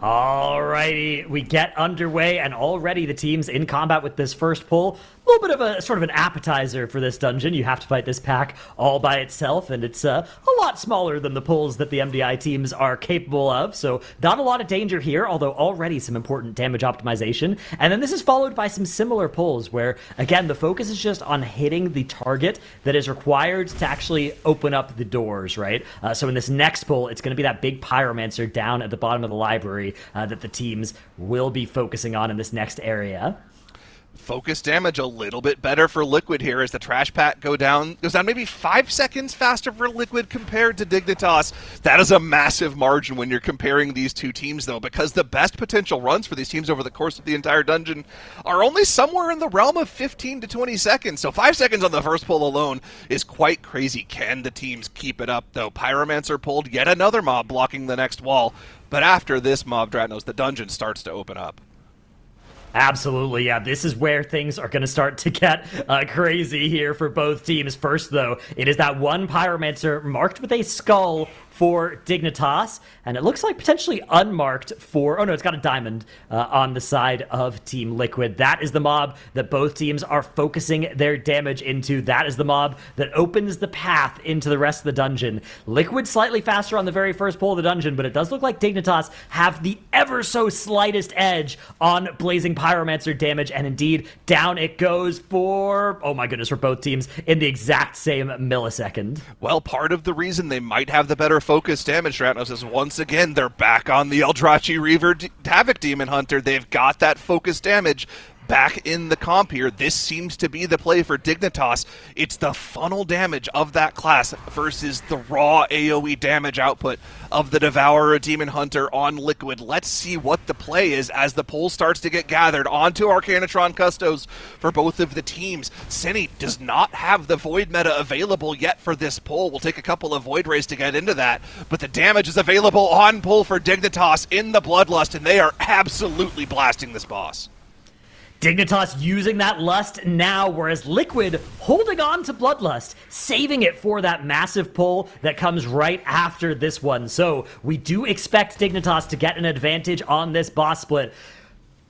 Alrighty, we get underway, and already the team's in combat with this first pull. A little bit of a sort of an appetizer for this dungeon. You have to fight this pack all by itself, and it's a lot smaller than the pulls that the MDI teams are capable of, so not a lot of danger here, although already some important damage optimization. And then this is followed by some similar pulls where, again, the focus is just on hitting the target that is required to actually open up the doors, right? So in this next pull, it's going to be that big Pyromancer down at the bottom of the library that the teams will be focusing on in this next area. Focus damage a little bit better for Liquid here as the trash pack goes down maybe 5 seconds faster for Liquid compared to Dignitas. That is a massive margin when you're comparing these two teams, though, because the best potential runs for these teams over the course of the entire dungeon are only somewhere in the realm of 15 to 20 seconds. So 5 seconds on the first pull alone is quite crazy. Can the teams keep it up, though? Pyromancer pulled yet another mob blocking the next wall. But after this mob, Dratnos, the dungeon starts to open up. Absolutely, yeah. This is where things are going to start to get crazy here for both teams. First, though, it is that one Pyromancer marked with a skull for Dignitas, and it looks like potentially unmarked for... Oh, no, it's got a diamond on the side of Team Liquid. That is the mob that both teams are focusing their damage into. That is the mob that opens the path into the rest of the dungeon. Liquid slightly faster on the very first pull of the dungeon, but it does look like Dignitas have the ever so slightest edge on Blazing Pyromancer damage, and indeed, down it goes for... Oh my goodness, for both teams in the exact same millisecond. Well, part of the reason they might have the better focus damage, Dratnos, is once again they're back on the Eldrachi Reaver Havoc Demon Hunter. They've got that focus damage back in the comp here. This seems to be the play for Dignitas. It's the funnel damage of that class versus the raw AoE damage output of the Devourer Demon Hunter on Liquid. Let's see what the play is as the poll starts to get gathered onto Arcanatron Custos for both of the teams. Cine does not have the Void meta available yet for this poll. We'll take a couple of Void Rays to get into that, but the damage is available on pull for Dignitas in the Bloodlust, and they are absolutely blasting this boss. Dignitas using that Lust now, whereas Liquid holding on to Bloodlust, saving it for that massive pull that comes right after this one. So we do expect Dignitas to get an advantage on this boss split.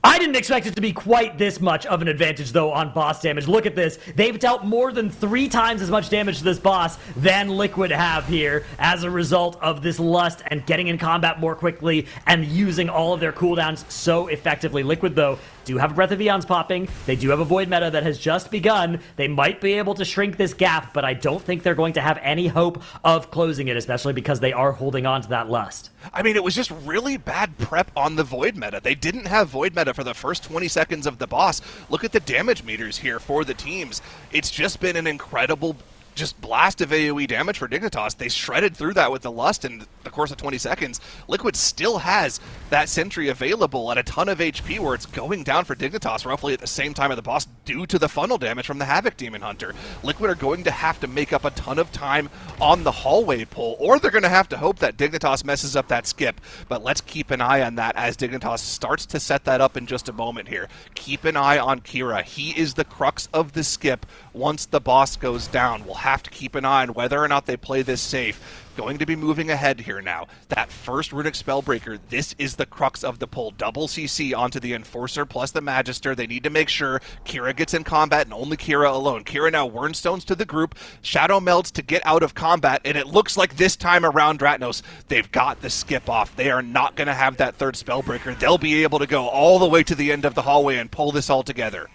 I didn't expect it to be quite this much of an advantage, though, on boss damage. Look at this. They've dealt more than 3 times as much damage to this boss than Liquid have here as a result of this Lust and getting in combat more quickly and using all of their cooldowns so effectively. Liquid, though, do have Breath of Eons popping. They do have a Void meta that has just begun. They might be able to shrink this gap, but I don't think they're going to have any hope of closing it, especially because they are holding on to that Lust. I mean, it was just really bad prep on the Void meta. They didn't have Void meta for the first 20 seconds of the boss. Look at the damage meters here for the teams. It's just been an incredible just blast of AoE damage for Dignitas. They shredded through that with the Lust in the course of 20 seconds. Liquid still has that Sentry available at a ton of HP where it's going down for Dignitas roughly at the same time of the boss due to the funnel damage from the Havoc Demon Hunter. Liquid are going to have to make up a ton of time on the hallway pull, or they're going to have to hope that Dignitas messes up that skip. But let's keep an eye on that as Dignitas starts to set that up in just a moment here. Keep an eye on Kira. He is the crux of the skip once the boss goes down. We'll have to keep an eye on whether or not they play this safe. Going to be moving ahead here now. That first Runic Spellbreaker, this is the crux of the pull. Double CC onto the Enforcer plus the Magister. They need to make sure Kira gets in combat and only Kira alone. Kira now Wernstones to the group, Shadow Melts to get out of combat, and it looks like this time around Dratnos, they've got the skip off. They are not going to have that third Spellbreaker. They'll be able to go all the way to the end of the hallway and pull this all together.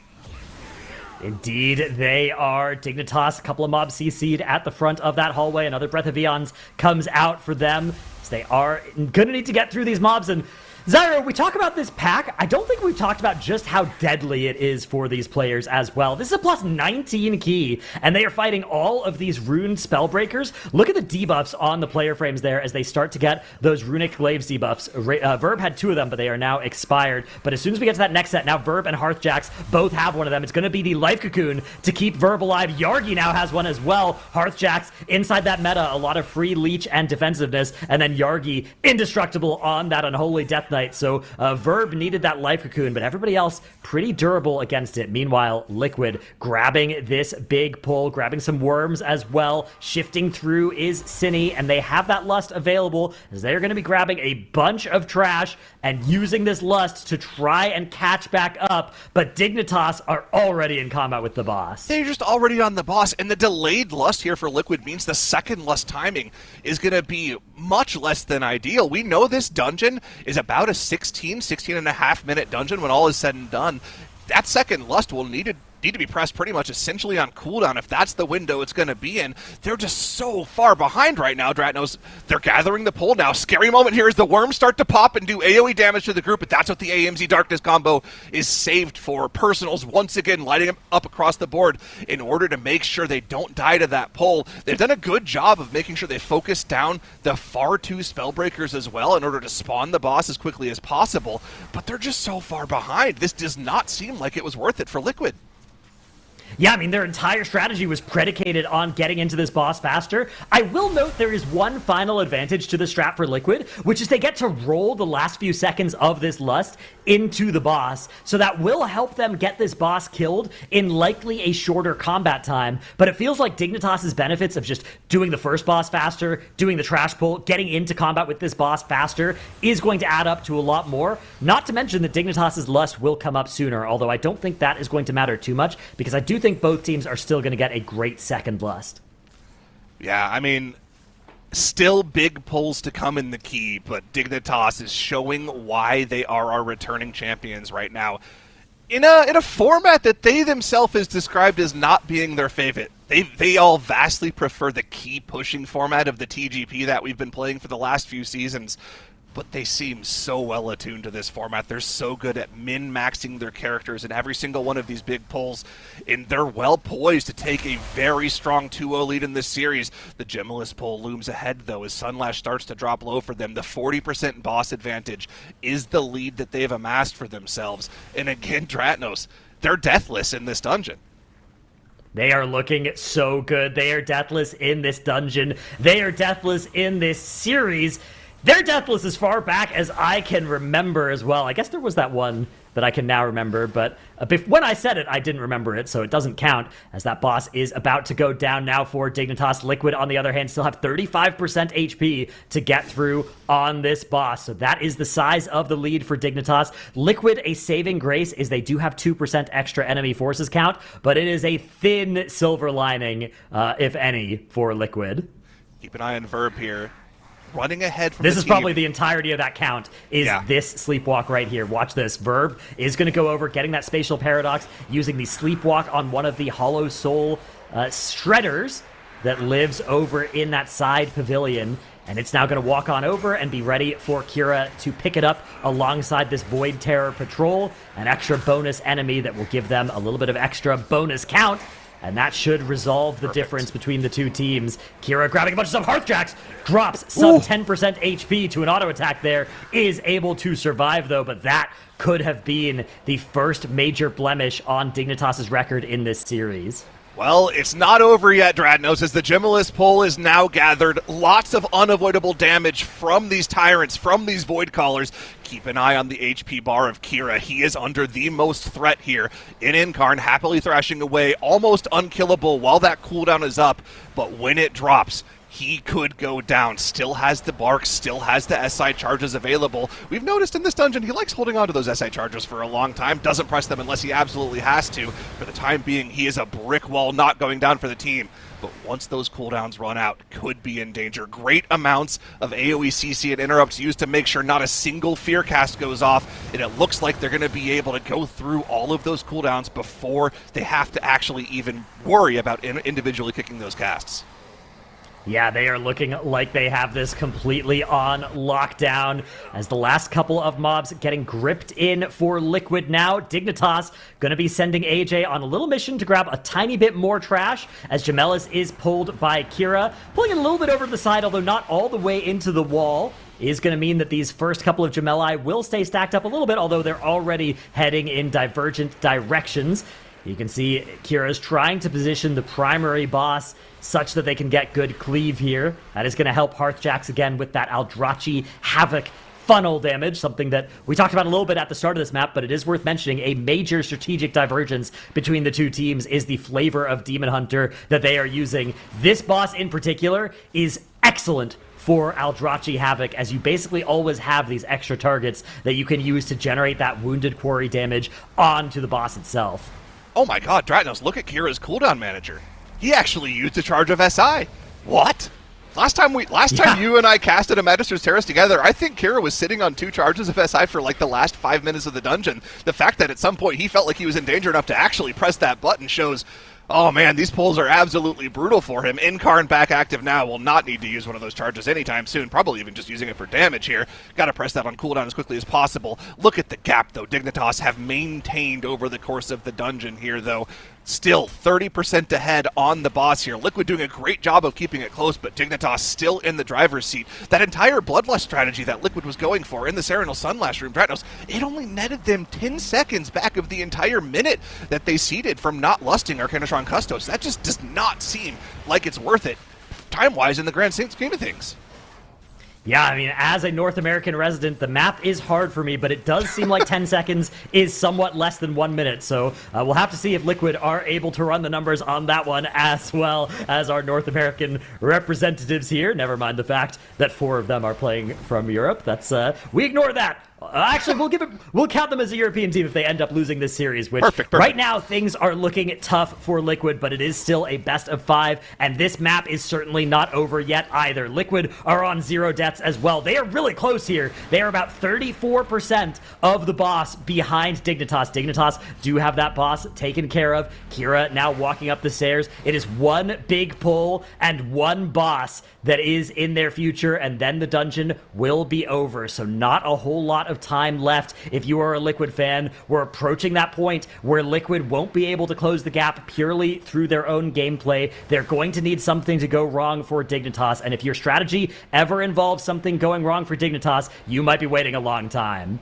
Indeed, they are. Dignitas, a couple of mobs CC'd at the front of that hallway. Another Breath of Eons comes out for them. So they are going to need to get through these mobs. And Zyro, we talk about this pack. I don't think we've talked about just how deadly it is for these players as well. This is a plus 19 key, and they are fighting all of these rune spellbreakers. Look at the debuffs on the player frames there as they start to get those runic glaives debuffs. Verb had 2 of them, but they are now expired. But as soon as we get to that next set, now Verb and Hearthjax both have one of them. It's going to be the Life Cocoon to keep Verb alive. Yargi now has one as well. Hearthjax inside that meta, a lot of free leech and defensiveness, and then Yargi indestructible on that Unholy Death Knight. So Verb needed that Life Cocoon, but everybody else pretty durable against it. Meanwhile, Liquid grabbing this big pull, grabbing some worms as well. Shifting through is Cine, and they have that Lust available as they're going to be grabbing a bunch of trash and using this Lust to try and catch back up. But Dignitas are already in combat with the boss. They're just already on the boss, and the delayed Lust here for Liquid means the second Lust timing is going to be much less than ideal. We know this dungeon is about a 16 and a half minute dungeon when all is said and done. That second Lust will need to be pressed pretty much essentially on cooldown if that's the window it's going to be in. They're just so far behind right now, Dratnos. They're gathering the pull now. Scary moment here as the worms start to pop and do AoE damage to the group, but that's what the AMZ Darkness combo is saved for. Personals once again lighting them up across the board in order to make sure they don't die to that pull. They've done a good job of making sure they focus down the far 2 Spellbreakers as well in order to spawn the boss as quickly as possible, but they're just so far behind. This does not seem like it was worth it for Liquid. Yeah, I mean, their entire strategy was predicated on getting into this boss faster. I will note there is one final advantage to the strat for Liquid, which is they get to roll the last few seconds of this Lust into the boss, so that will help them get this boss killed in likely a shorter combat time. But it feels like Dignitas' benefits of just doing the first boss faster, doing the trash pull, getting into combat with this boss faster is going to add up to a lot more. Not to mention that Dignitas' Lust will come up sooner, although I don't think that is going to matter too much, because I do think both teams are still going to get a great second Lust. Yeah, I mean, still big pulls to come in the key, but Dignitas is showing why they are our returning champions right now in a format that they themselves has described as not being their favorite. They all vastly prefer the key pushing format of the TGP that we've been playing for the last few seasons. But they seem so well attuned to this format. They're so good at min-maxing their characters in every single one of these big pulls, and they're well poised to take a very strong 2-0 lead in this series. The Gemilus pull looms ahead, though, as Sunlash starts to drop low for them. The 40% boss advantage is the lead that they've amassed for themselves. And again, Dratnos, they're deathless in this dungeon. They are looking so good. They are deathless in this dungeon. They are deathless in this series. They're deathless as far back as I can remember as well. I guess there was that one that I can now remember, but when I said it, I didn't remember it, so it doesn't count, as that boss is about to go down now for Dignitas. Liquid, on the other hand, still have 35% HP to get through on this boss, so that is the size of the lead for Dignitas. Liquid, a saving grace is they do have 2% extra enemy forces count, but it is a thin silver lining, if any, for Liquid. Keep an eye on Verb here. Running ahead from this the is team. Probably the entirety of that count is this sleepwalk right here. Watch this. Verb is going to go over, getting that spatial paradox, using the sleepwalk on one of the Hollow Soul shredders that lives over in that side pavilion. And it's now going to walk on over and be ready for Kira to pick it up alongside this Void Terror Patrol, an extra bonus enemy that will give them a little bit of extra bonus count. And that should resolve the difference between the two teams. Kira grabbing a bunch of stuff. Hearthjax drops sub 10% HP to an auto attack there. Is able to survive, though, but that could have been the first major blemish on Dignitas' record in this series. Well, it's not over yet, Dratnos, as the Gemilus pull is now gathered. Lots of unavoidable damage from these tyrants, from these Void Callers. keep an eye on the HP bar of Kira. He is under the most threat here in Incarn, happily thrashing away, almost unkillable while that cooldown is up, but when it drops, he could go down. Still has the Bark, still has the SI charges available. We've noticed in this dungeon he likes holding on to those SI charges for a long time, doesn't press them unless he absolutely has to. For the time being, he is a brick wall not going down for the team. But once those cooldowns run out, could be in danger. Great amounts of AoE CC and interrupts used to make sure not a single fear cast goes off, and it looks like they're going to be able to go through all of those cooldowns before they have to actually even worry about individually kicking those casts. Yeah, they are looking like they have this completely on lockdown as the last couple of mobs getting gripped in for Liquid now. Dignitas going to be sending AJ on a little mission to grab a tiny bit more trash as Gemellis is pulled by Kira. Pulling it a little bit over to the side, although not all the way into the wall, is going to mean that these first couple of Gemelli will stay stacked up a little bit, although they're already heading in divergent directions. You can see Kira's trying to position the primary boss such that they can get good cleave here. That is going to help Hearthjax again with that Aldrachi Havoc funnel damage, something that we talked about a little bit at the start of this map, but it is worth mentioning a major strategic divergence between the two teams is the flavor of Demon Hunter that they are using. This boss in particular is excellent for Aldrachi Havoc, as you basically always have these extra targets that you can use to generate that wounded quarry damage onto the boss itself. Oh my god, Dratnos, look at Kira's cooldown manager. He actually used a charge of SI. What? Last time you and I casted a Magister's Terrace together, I think Kira was sitting on 2 charges of SI for like the last 5 minutes of the dungeon. The fact that at some point he felt like he was in danger enough to actually press that button shows, oh man, these pulls are absolutely brutal for him. Incarn back active now, will not need to use one of those charges anytime soon, probably even just using it for damage here. Gotta press that on cooldown as quickly as possible. Look at the gap though Dignitas have maintained over the course of the dungeon here though. Still 30% ahead on the boss here. Liquid doing a great job of keeping it close, but Dignitas still in the driver's seat. That entire Bloodlust strategy that Liquid was going for in the Serenal Sun last room, Dratnos, it only netted them 10 seconds back of the entire minute that they ceded from not lusting Arcanatron Custos. That just does not seem like it's worth it, time-wise, in the grand scheme of things. Yeah, I mean, as a North American resident, the math is hard for me, but it does seem like 10 seconds is somewhat less than 1 minute. So we'll have to see if Liquid are able to run the numbers on that one as well as our North American representatives here. Never mind the fact that 4 of them are playing from Europe. That's we ignore that. Actually, we'll count them as a European team if they end up losing this series, which perfect. Right now things are looking tough for Liquid, but it is still a best of 5, and this map is certainly not over yet either. Liquid are on 0 deaths as well. They are really close here. They are about 34% of the boss behind Dignitas. Dignitas do have that boss taken care of. Kira now walking up the stairs. It is 1 big pull and 1 boss that is in their future, and then the dungeon will be over. So not a whole lot of time left if you are a Liquid fan. We're approaching that point where Liquid won't be able to close the gap purely through their own gameplay. They're going to need something to go wrong for Dignitas, and if your strategy ever involves something going wrong for Dignitas, you might be waiting a long time.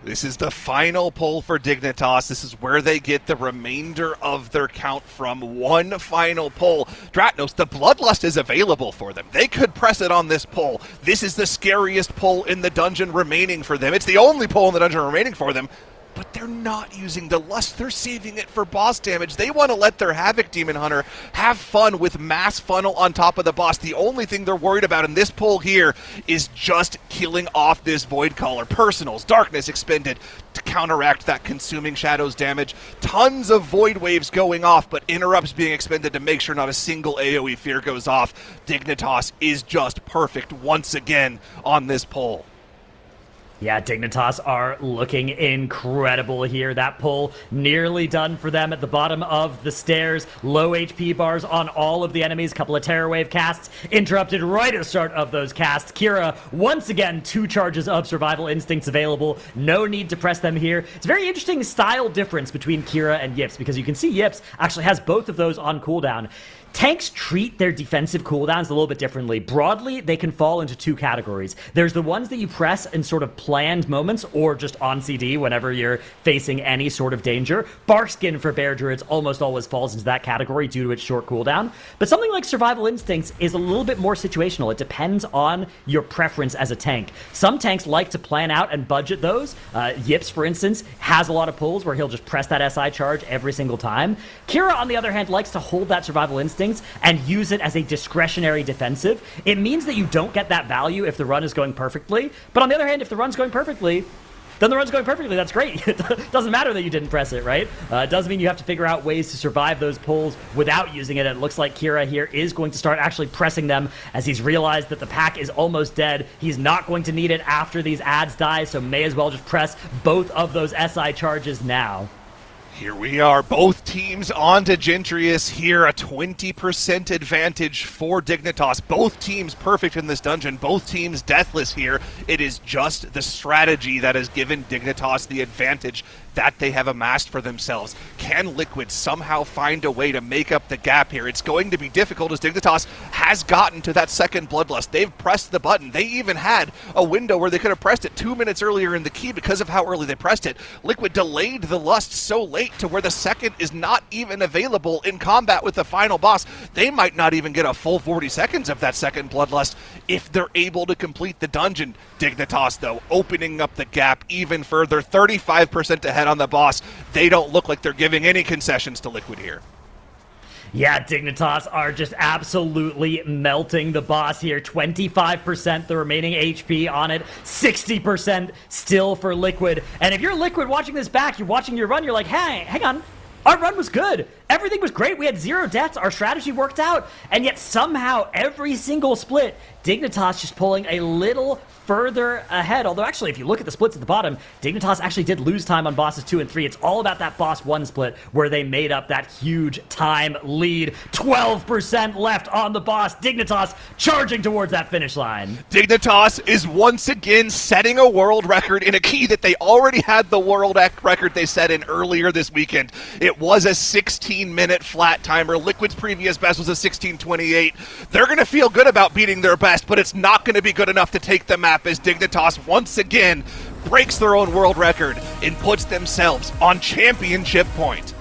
This is the final pull for Dignitas. This is where they get the remainder of their count from. 1 final pull. Dratnos, the Bloodlust is available for them. They could press it on this pull. This is the scariest pull in the dungeon remaining for them. It's the only pull in the dungeon remaining for them. But they're not using the Lust. They're saving it for boss damage. They want to let their Havoc Demon Hunter have fun with mass funnel on top of the boss. The only thing they're worried about in this pull here is just killing off this Void Caller. Personals, Darkness expended to counteract that Consuming Shadows damage. Tons of Void Waves going off, but interrupts being expended to make sure not a single AoE fear goes off. Dignitas is just perfect once again on this pull. Yeah, Dignitas are looking incredible here. That pull nearly done for them at the bottom of the stairs. Low HP bars on all of the enemies. Couple of Terror Wave casts interrupted right at the start of those casts. Kira, once again, 2 charges of Survival Instincts available. No need to press them here. It's a very interesting style difference between Kira and Yips, because you can see Yips actually has both of those on cooldown. Tanks treat their defensive cooldowns a little bit differently. Broadly, they can fall into 2 categories. There's the ones that you press and sort of planned moments or just on CD whenever you're facing any sort of danger. Barkskin for Bear Druids almost always falls into that category due to its short cooldown. But something like Survival Instincts is a little bit more situational. It depends on your preference as a tank. Some tanks like to plan out and budget those. Yips, for instance, has a lot of pulls where he'll just press that SI charge every single time. Kira, on the other hand, likes to hold that Survival Instincts and use it as a discretionary defensive. It means that you don't get that value if the run is going perfectly. But on the other hand, if the run's going perfectly, then the run's going perfectly. That's great. It doesn't matter that you didn't press it, right? It does mean you have to figure out ways to survive those pulls without using it. And it looks like Kira here is going to start actually pressing them as he's realized that the pack is almost dead. He's not going to need it after these ads die, so may as well just press both of those SI charges now. Here we are, both teams on to Gentrius here, a 20% advantage for Dignitas. Both teams perfect in this dungeon, both teams deathless here. It is just the strategy that has given Dignitas the advantage that they have amassed for themselves. Can Liquid somehow find a way to make up the gap here? It's going to be difficult as Dignitas has gotten to that second Bloodlust. They've pressed the button. They even had a window where they could have pressed it 2 minutes earlier in the key because of how early they pressed it. Liquid delayed the Lust so late to where the second is not even available in combat with the final boss. They might not even get a full 40 seconds of that second Bloodlust if they're able to complete the dungeon. Dignitas, though, opening up the gap even further, 35% ahead on the boss. They don't look like they're giving any concessions to Liquid here. Yeah, Dignitas are just absolutely melting the boss here. 25% the remaining HP on it, 60% still for Liquid. And if you're Liquid watching this back, you're watching your run, you're like, hey, hang on. Our run was good. Everything was great. We had 0 deaths. Our strategy worked out. And yet somehow every single split, Dignitas just pulling a little further ahead. Although actually, if you look at the splits at the bottom, Dignitas actually did lose time on bosses 2 and 3. It's all about that boss 1 split where they made up that huge time lead. 12% left on the boss. Dignitas charging towards that finish line. Dignitas is once again setting a world record in a key that they already had the world record they set in earlier this weekend. It was a 16-minute flat timer. Liquid's previous best was a 16:28. They're going to feel good about beating their best, but it's not going to be good enough to take the map as Dignitas once again breaks their own world record and puts themselves on championship point.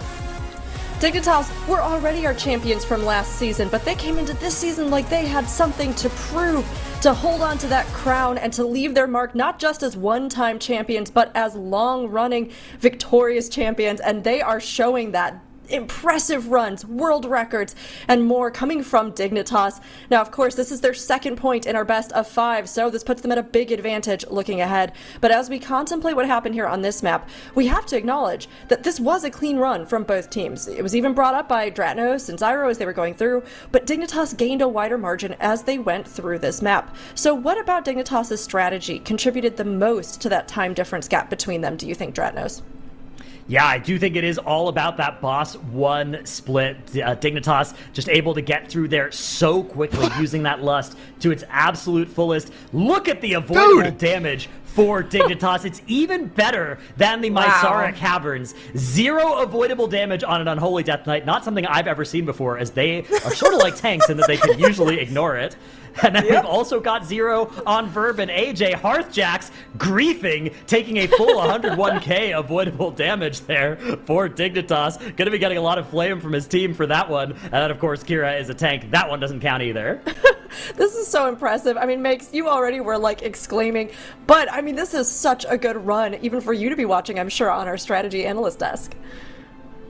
Dignitas were already our champions from last season, but they came into this season like they had something to prove, to hold on to that crown and to leave their mark not just as one-time champions, but as long-running victorious champions, and they are showing that. Impressive runs, world records, and more coming from Dignitas. Now, of course, this is their second point in our best of 5, so this puts them at a big advantage looking ahead. But as we contemplate what happened here on this map, we have to acknowledge that this was a clean run from both teams. It was even brought up by Dratnos and Zyro as they were going through, but Dignitas gained a wider margin as they went through this map. So what about Dignitas' strategy contributed the most to that time difference gap between them, do you think, Dratnos? Yeah, I do think it is all about that boss 1 split. Dignitas just able to get through there so quickly, using that lust to its absolute fullest. Look at the avoidable damage for Dignitas. It's even better than the Mysara Caverns. 0 avoidable damage on an Unholy Death Knight. Not something I've ever seen before, as they are sort of like tanks in that they can usually ignore it. And then we've also got 0 on Verb and AJ. Hearthjax griefing, taking a full 101k avoidable damage there for Dignitas. Going to be getting a lot of flame from his team for that one. And then, of course, Kira is a tank. That one doesn't count either. This is so impressive. I mean, Makes, you already were like exclaiming, but I mean, this is such a good run, even for you to be watching, I'm sure, on our strategy analyst desk.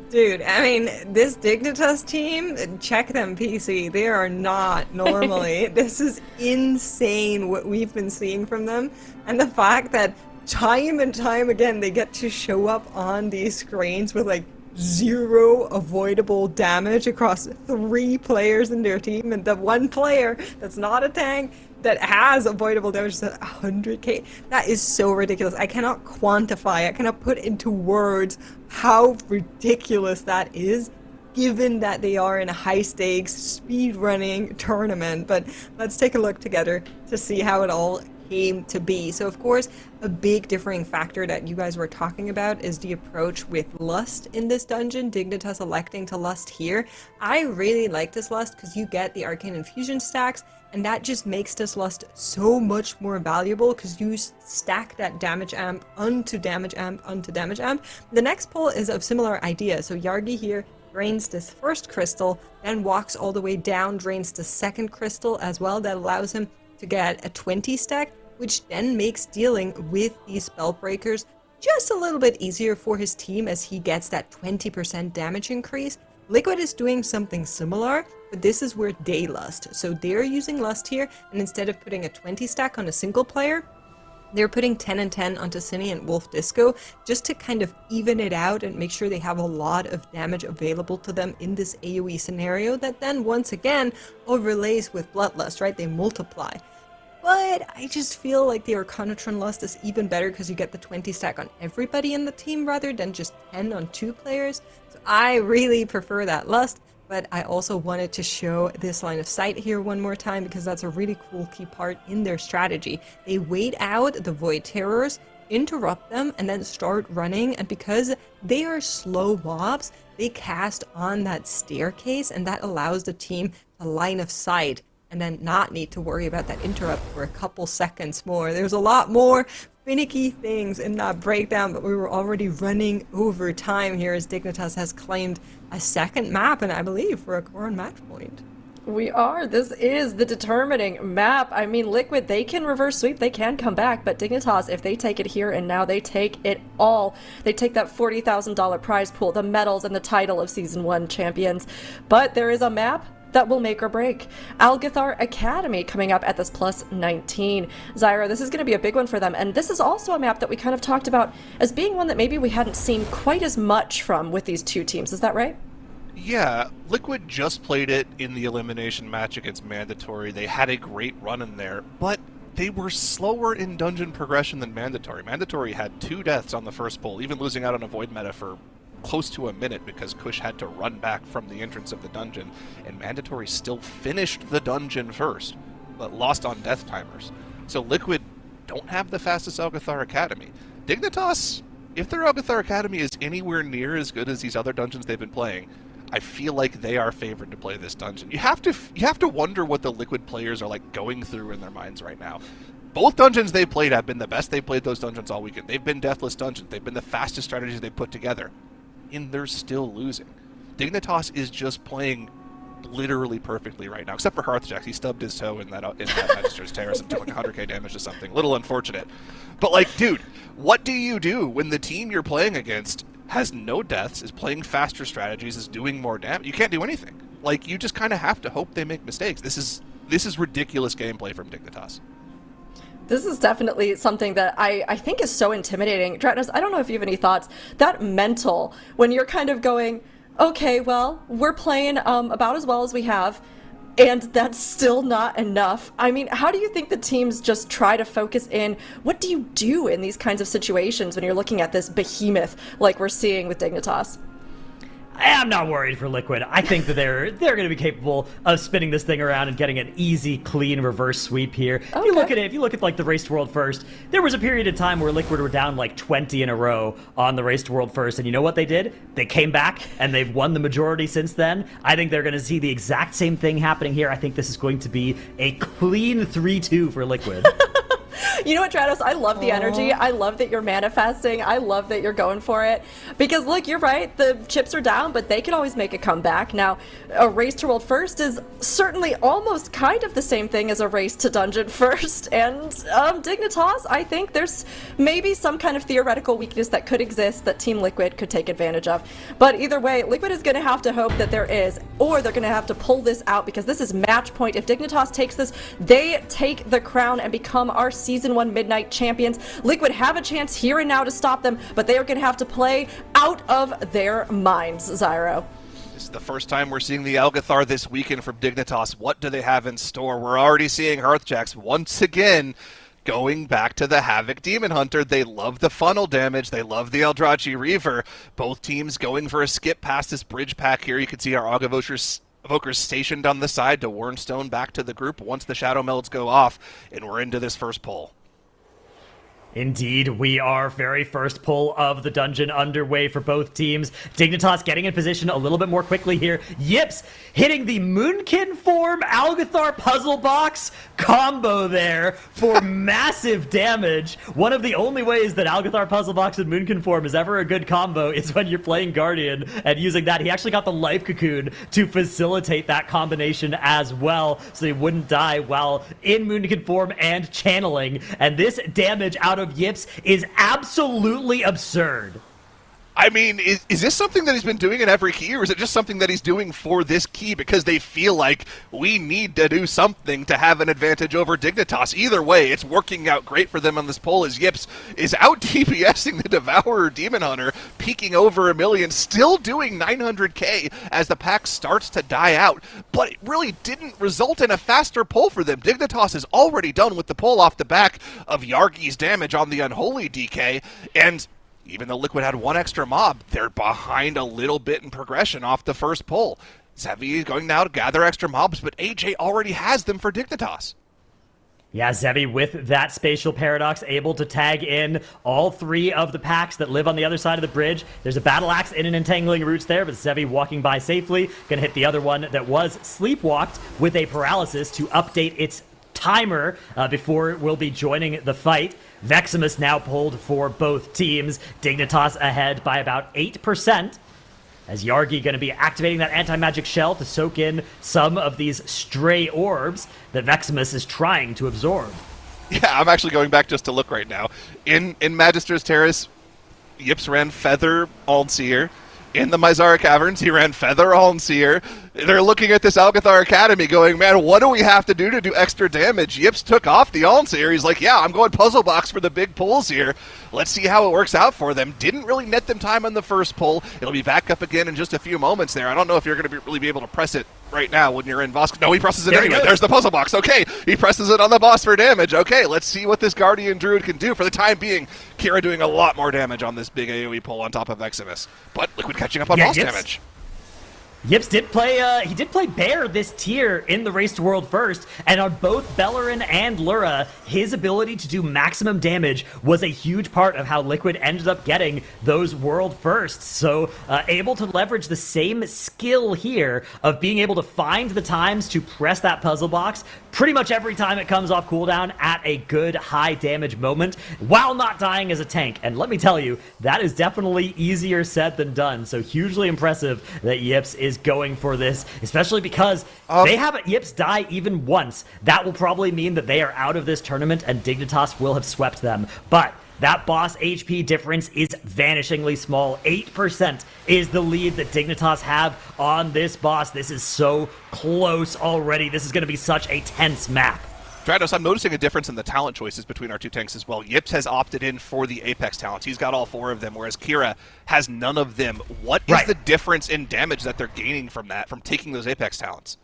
Dude, I mean, this Dignitas team, check them PC. They are not normally. This is insane what we've been seeing from them. And the fact that time and time again, they get to show up on these screens with like 0 avoidable damage across 3 players in their team. And the one player that's not a tank that has avoidable damage is 100k. That is so ridiculous. I cannot quantify, I cannot put into words how ridiculous that is, given that they are in a high-stakes speed-running tournament. But let's take a look together to see how it all came to be. So of course, a big differing factor that you guys were talking about is the approach with Lust in this dungeon. Dignitas electing to Lust here. I really like this Lust because you get the Arcane Infusion stacks, and that just makes this Lust so much more valuable because you stack that damage amp onto damage amp onto damage amp. The next pull is of similar idea. So Yargi here drains this first crystal, then walks all the way down, drains the second crystal as well. That allows him to get a 20 stack, which then makes dealing with these spell breakers just a little bit easier for his team as he gets that 20% damage increase. Liquid is doing something similar, but this is where they Lust. So they're using Lust here, and instead of putting a 20 stack on a single player, they're putting 10 and 10 onto Cine and Wolf Disco just to kind of even it out and make sure they have a lot of damage available to them in this AoE scenario that then once again overlays with Bloodlust, right? They multiply. But I just feel like the Arcanotron Lust is even better because you get the 20 stack on everybody in the team rather than just 10 on 2 players. So I really prefer that Lust. But I also wanted to show this line of sight here one more time because that's a really cool key part in their strategy. They wait out the Void Terrors, interrupt them, and then start running. And because they are slow mobs, they cast on that staircase, and that allows the team a line of sight and then not need to worry about that interrupt for a couple seconds more. There's a lot more finicky things in that breakdown, but we were already running over time here as Dignitas has claimed a second map, and I believe for a current match point. We are. This is the determining map. I mean, Liquid, they can reverse sweep, they can come back, but Dignitas, if they take it here and now, they take it all. They take that $40,000 prize pool, the medals, and the title of Season 1 champions. But there is a map that will make or break. Algathar Academy coming up at this plus 19. Zyra, this is going to be a big one for them, and this is also a map that we kind of talked about as being one that maybe we hadn't seen quite as much from with these two teams. Is that right? Yeah, Liquid just played it in the elimination match against Mandatory. They had a great run in there, but they were slower in dungeon progression than Mandatory. Mandatory had 2 deaths on the first pull, even losing out on a Void meta for close to a minute because Kush had to run back from the entrance of the dungeon, and Mandatory still finished the dungeon first, but lost on death timers. So Liquid don't have the fastest Algathar Academy. Dignitas, if their Algathar Academy is anywhere near as good as these other dungeons they've been playing, I feel like they are favored to play this dungeon. You have to wonder what the Liquid players are like going through in their minds right now. Both dungeons they've played have been the best they've played those dungeons all weekend. They've been deathless dungeons. They've been the fastest strategies they've put together. And they're still losing. Dignitas is just playing literally perfectly right now, except for Hearthjax. He stubbed his toe in that Magister's Terrace and took like 100k damage to something. Little unfortunate. But like, dude, what do you do when the team you're playing against has no deaths, is playing faster strategies, is doing more damage? You can't do anything. Like, you just kind of have to hope they make mistakes. This is ridiculous gameplay from Dignitas. This is definitely something that I think is so intimidating. Dratnos, I don't know if you have any thoughts. That mental, when you're kind of going, okay, well, we're playing about as well as we have, and that's still not enough. I mean, how do you think the teams just try to focus in? What do you do in these kinds of situations when you're looking at this behemoth like we're seeing with Dignitas? I'm not worried for Liquid. I think that they're going to be capable of spinning this thing around and getting an easy, clean reverse sweep here. Okay. If you look at like the Race to World First, there was a period of time where Liquid were down like 20 in a row on the Race to World First, and you know what they did? They came back and they've won the majority since then. I think they're going to see the exact same thing happening here. I think this is going to be a clean 3-2 for Liquid. You know what, Trados? I love the energy. I love that you're manifesting. I love that you're going for it. Because, look, you're right. The chips are down, but they can always make a comeback. Now, a Race to World First is certainly almost kind of the same thing as a Race to Dungeon First. And Dignitas, I think there's maybe some kind of theoretical weakness that could exist that Team Liquid could take advantage of. But either way, Liquid is going to have to hope that there is, or they're going to have to pull this out because this is match point. If Dignitas takes this, they take the crown and become our Season 1 Midnight champions. Liquid have a chance here and now to stop them, but they are going to have to play out of their minds, Zyro. This is the first time we're seeing the Algathar this weekend from Dignitas. What do they have in store? We're already seeing Hearthjax once again going back to the Havoc Demon Hunter. They love the funnel damage. They love the Eldrachi Reaver. Both teams going for a skip past this bridge pack here. You can see our Agavosher Evoker's stationed on the side to warn Stone back to the group once the Shadow Melds go off, and we're into this first pull. Indeed, we are. Very first pull of the dungeon underway for both teams. Dignitas getting in position a little bit more quickly here. Yips hitting the Moonkin form Algathar puzzle box combo there for massive damage. One of the only ways that Algathar puzzle box and Moonkin form is ever a good combo is when you're playing Guardian and using that. He actually got the life cocoon to facilitate that combination as well, so he wouldn't die while in Moonkin form and channeling. And this damage out of Yips is absolutely absurd. I mean, is this something that he's been doing in every key, or is it just something that he's doing for this key because they feel like we need to do something to have an advantage over Dignitas? Either way, it's working out great for them on this poll as Yips is out DPSing the Devourer Demon Hunter, peaking over 1 million, still doing 900k as the pack starts to die out. But it really didn't result in a faster pull for them. Dignitas is already done with the pull off the back of Yargi's damage on the Unholy DK, and even though Liquid had one extra mob, they're behind a little bit in progression off the first pull. Zevi is going now to gather extra mobs, but AJ already has them for Dignitas. Yeah, Zevi with that spatial paradox able to tag in all 3 of the packs that live on the other side of the bridge. There's a battle axe in an entangling roots there, but Zevi walking by safely. Gonna hit the other one that was sleepwalked with a paralysis to update its timer before it will be joining the fight. Veximus now pulled for both teams. Dignitas ahead by about 8%. As Yargi going to be activating that anti-magic shell to soak in some of these stray orbs that Veximus is trying to absorb. Yeah, I'm actually going back just to look right now. In Magister's Terrace, Yips ran Feather Aldseer. In the Mizara Caverns, he ran Feather Almseer. They're looking at this Algathar Academy going, man, what do we have to do extra damage? Yips took off the Almseer. He's like, yeah, I'm going Puzzle Box for the big pulls here. Let's see how it works out for them. Didn't really net them time on the first pull. It'll be back up again in just a few moments there. I don't know if you're going to really be able to press it right now when you're in Vosk. No, he presses it anyway. There's the Puzzle Box. Okay, he presses it on the boss for damage. Okay, let's see what this Guardian Druid can do. For the time being, Kira doing a lot more damage on this big AoE pull on top of Veximus. But Liquid catching up on boss damage. Yips did play Bear this tier in the Race to World First, and on both Bellerin and Lura, his ability to do maximum damage was a huge part of how Liquid ended up getting those World Firsts. So able to leverage the same skill here of being able to find the times to press that puzzle box pretty much every time it comes off cooldown at a good high damage moment while not dying as a tank. And let me tell you, that is definitely easier said than done. So hugely impressive that Yips is going for this, especially because they haven't Yips die even once. That will probably mean that they are out of this tournament and Dignitas will have swept them. But that boss HP difference is vanishingly small. 8% is the lead that Dignitas have on this boss. This is so close already. This is going to be such a tense map. Drados, I'm noticing a difference in the talent choices between our two tanks as well. Yips has opted in for the Apex talents. He's got all 4 of them, whereas Kira has none of them. What is the difference in damage that they're gaining from that, from taking those Apex talents?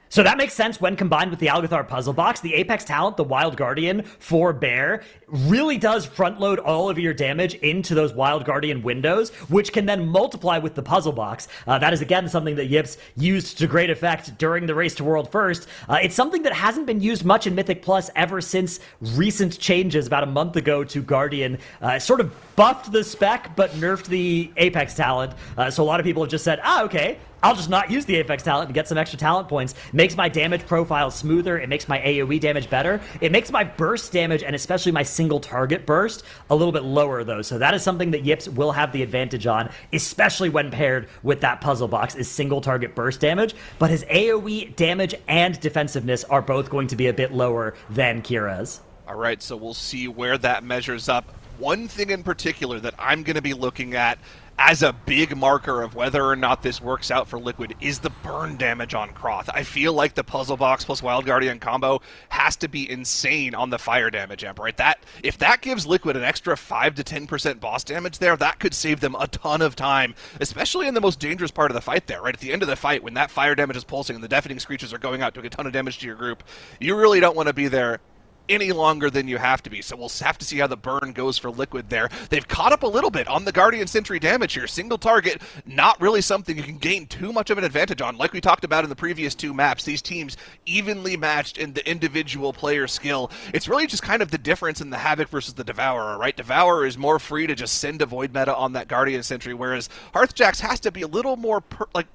So that makes sense when combined with the Algathar puzzle box. The Apex talent, the Wild Guardian for Bear, really does front load all of your damage into those Wild Guardian windows, which can then multiply with the puzzle box. That is again something that Yips used to great effect during the Race to World First. It's something that hasn't been used much in Mythic Plus ever since recent changes about a month ago to Guardian. Sort of buffed the spec but nerfed the Apex talent. So a lot of people have just said, okay, I'll just not use the Apex talent and get some extra talent points. Makes my damage profile smoother. It makes my AoE damage better. It makes my burst damage, and especially my single target burst, a little bit lower, though. So that is something that Yips will have the advantage on, especially when paired with that puzzle box, is single target burst damage. But his AoE damage and defensiveness are both going to be a bit lower than Kira's. All right, so we'll see where that measures up. One thing in particular that I'm going to be looking at as a big marker of whether or not this works out for Liquid is the burn damage on Croth. I feel like the Puzzle Box plus Wild Guardian combo has to be insane on the fire damage amp, right? If that gives Liquid an extra 5 to 10% boss damage there, that could save them a ton of time, especially in the most dangerous part of the fight there, right? At the end of the fight, when that fire damage is pulsing and the deafening screeches are going out doing a ton of damage to your group, you really don't want to be there any longer than you have to be. So we'll have to see how the burn goes for Liquid there. They've caught up a little bit on the Guardian Sentry damage here. Single target, not really something you can gain too much of an advantage on. Like we talked about in the previous 2 maps, these teams evenly matched in the individual player skill. It's really just kind of the difference in the Havoc versus the Devourer, right? Devourer is more free to just send a Void meta on that Guardian Sentry, whereas Hearthjax has to be a little more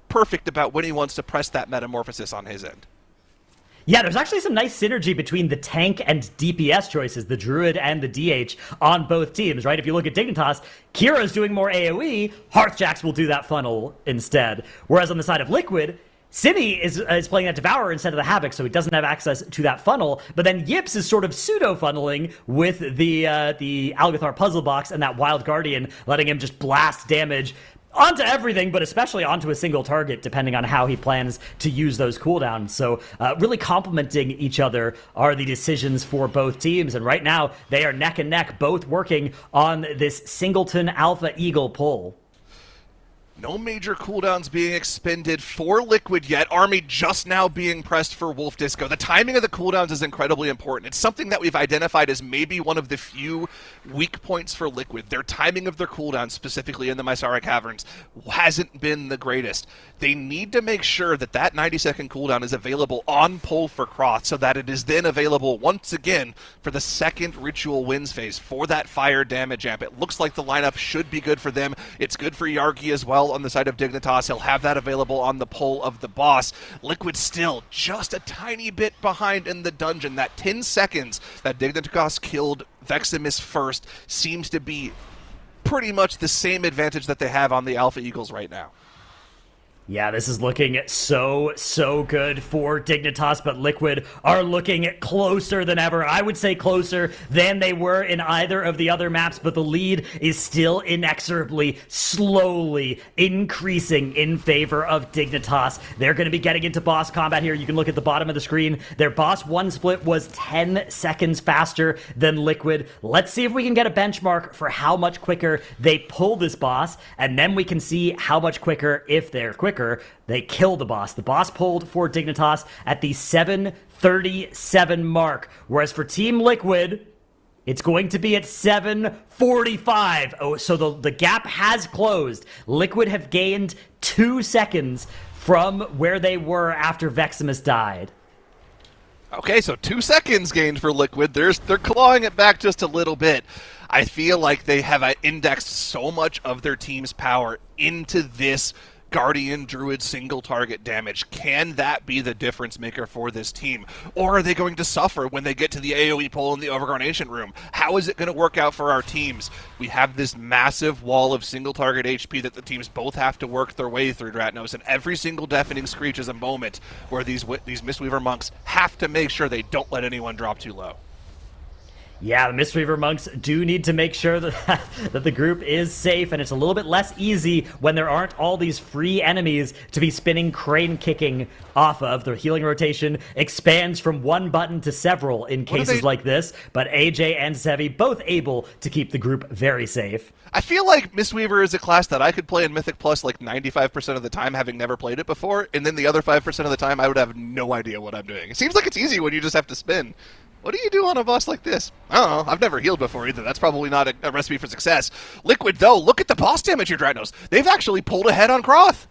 perfect about when he wants to press that metamorphosis on his end. Yeah, there's actually some nice synergy between the tank and DPS choices, the Druid and the DH, on both teams, right? If you look at Dignitas, Kira's doing more AoE, Hearthjax will do that funnel instead. Whereas on the side of Liquid, Cine is playing that Devourer instead of the Havoc, so he doesn't have access to that funnel. But then Yips is sort of pseudo-funneling with the Algathar puzzle box and that Wild Guardian, letting him just blast damage onto everything, but especially onto a single target, depending on how he plans to use those cooldowns. So really complementing each other are the decisions for both teams. And right now, they are neck and neck, both working on this Singleton Alpha Eagle pull. No major cooldowns being expended for Liquid yet. Army just now being pressed for Wolf Disco. The timing of the cooldowns is incredibly important. It's something that we've identified as maybe one of the few weak points for Liquid. Their timing of their cooldowns, specifically in the Mysara Caverns, hasn't been the greatest. They need to make sure that that 90-second cooldown is available on pull for Croth, so that it is then available once again for the second Ritual Winds phase for that fire damage amp. It looks like the lineup should be good for them. It's good for Yargi as well on the side of Dignitas. He'll have that available on the pull of the boss. Liquid still just a tiny bit behind in the dungeon. That 10 seconds that Dignitas killed Veximus first seems to be pretty much the same advantage that they have on the Alpha Eagles right now. Yeah, this is looking so good for Dignitas, but Liquid are looking closer than ever. I would say closer than they were in either of the other maps, but the lead is still inexorably, slowly increasing in favor of Dignitas. They're going to be getting into boss combat here. You can look at the bottom of the screen. Their boss 1 split was 10 seconds faster than Liquid. Let's see if we can get a benchmark for how much quicker they pull this boss, and then we can see how much quicker, if they're quicker, they kill the boss. The boss pulled for Dignitas at the 7:37 mark, whereas for Team Liquid, it's going to be at 7:45. Oh, so the gap has closed. Liquid have gained 2 seconds from where they were after Veximus died. Okay, so 2 seconds gained for Liquid. They're clawing it back just a little bit. I feel like they have indexed so much of their team's power into this Guardian Druid single target damage. Can that be the difference maker for this team? Or are they going to suffer when they get to the AoE pull in the Overgrown Ancient Room? How is it going to work out for our teams? We have this massive wall of single target HP that the teams both have to work their way through, Dratnos, and every single Deafening Screech is a moment where these Mistweaver monks have to make sure they don't let anyone drop too low. Yeah, the Mistweaver monks do need to make sure that the group is safe, and it's a little bit less easy when there aren't all these free enemies to be spinning crane kicking off of. The healing rotation expands from 1 button to several in cases like this, but AJ and Sevi both able to keep the group very safe. I feel like Mistweaver is a class that I could play in Mythic Plus like 95% of the time, having never played it before, and then the other 5% of the time I would have no idea what I'm doing. It seems like it's easy when you just have to spin. What do you do on a boss like this? I don't know. I've never healed before either. That's probably not a recipe for success. Liquid, though, look at the boss damage here, Dratnos. They've actually pulled ahead on Croth.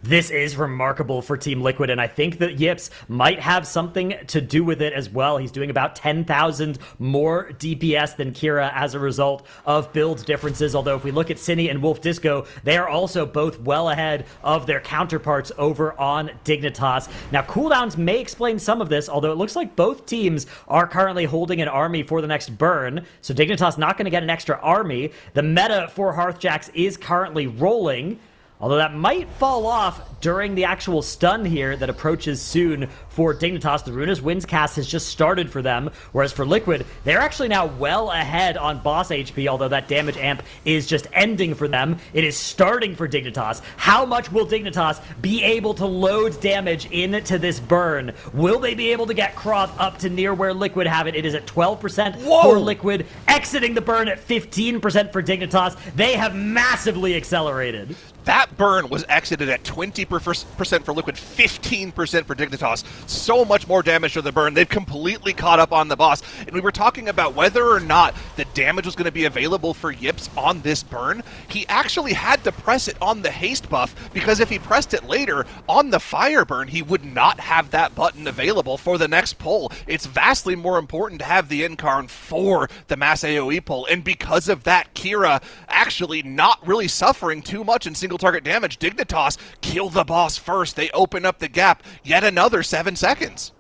This is remarkable for Team Liquid, and I think that Yips might have something to do with it as well. He's doing about 10,000 more DPS than Kira as a result of build differences, although if we look at Cine and Wolf Disco, they are also both well ahead of their counterparts over on Dignitas. Now, cooldowns may explain some of this, although it looks like both teams are currently holding an army for the next burn, so Dignitas not going to get an extra army. The meta for Hearthjax is currently rolling, although that might fall off during the actual stun here that approaches soon for Dignitas. The Runa's Winds cast has just started for them, whereas for Liquid, they're actually now well ahead on boss HP, although that damage amp is just ending for them. It is starting for Dignitas. How much will Dignitas be able to load damage into this burn? Will they be able to get Croth up to near where Liquid have it? It is at 12% for Liquid, exiting the burn at 15% for Dignitas. They have massively accelerated. That burn was exited at 20% for Liquid, 15% for Dignitas. So much more damage to the burn. They've completely caught up on the boss. And we were talking about whether or not the damage was going to be available for Yips on this burn. He actually had to press it on the haste buff, because if he pressed it later on the fire burn, he would not have that button available for the next pull. It's vastly more important to have the Incarn for the mass AoE pull, and because of that, Kira actually not really suffering too much in single target damage. Dignitas kill the boss first. They open up the gap. Yet another 7 seconds.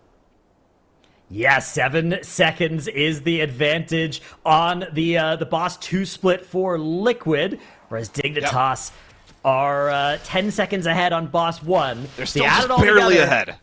Yeah, 7 seconds is the advantage on the boss 2 split for Liquid, whereas Dignitas are 10 seconds ahead on boss 1. They're still just barely ahead.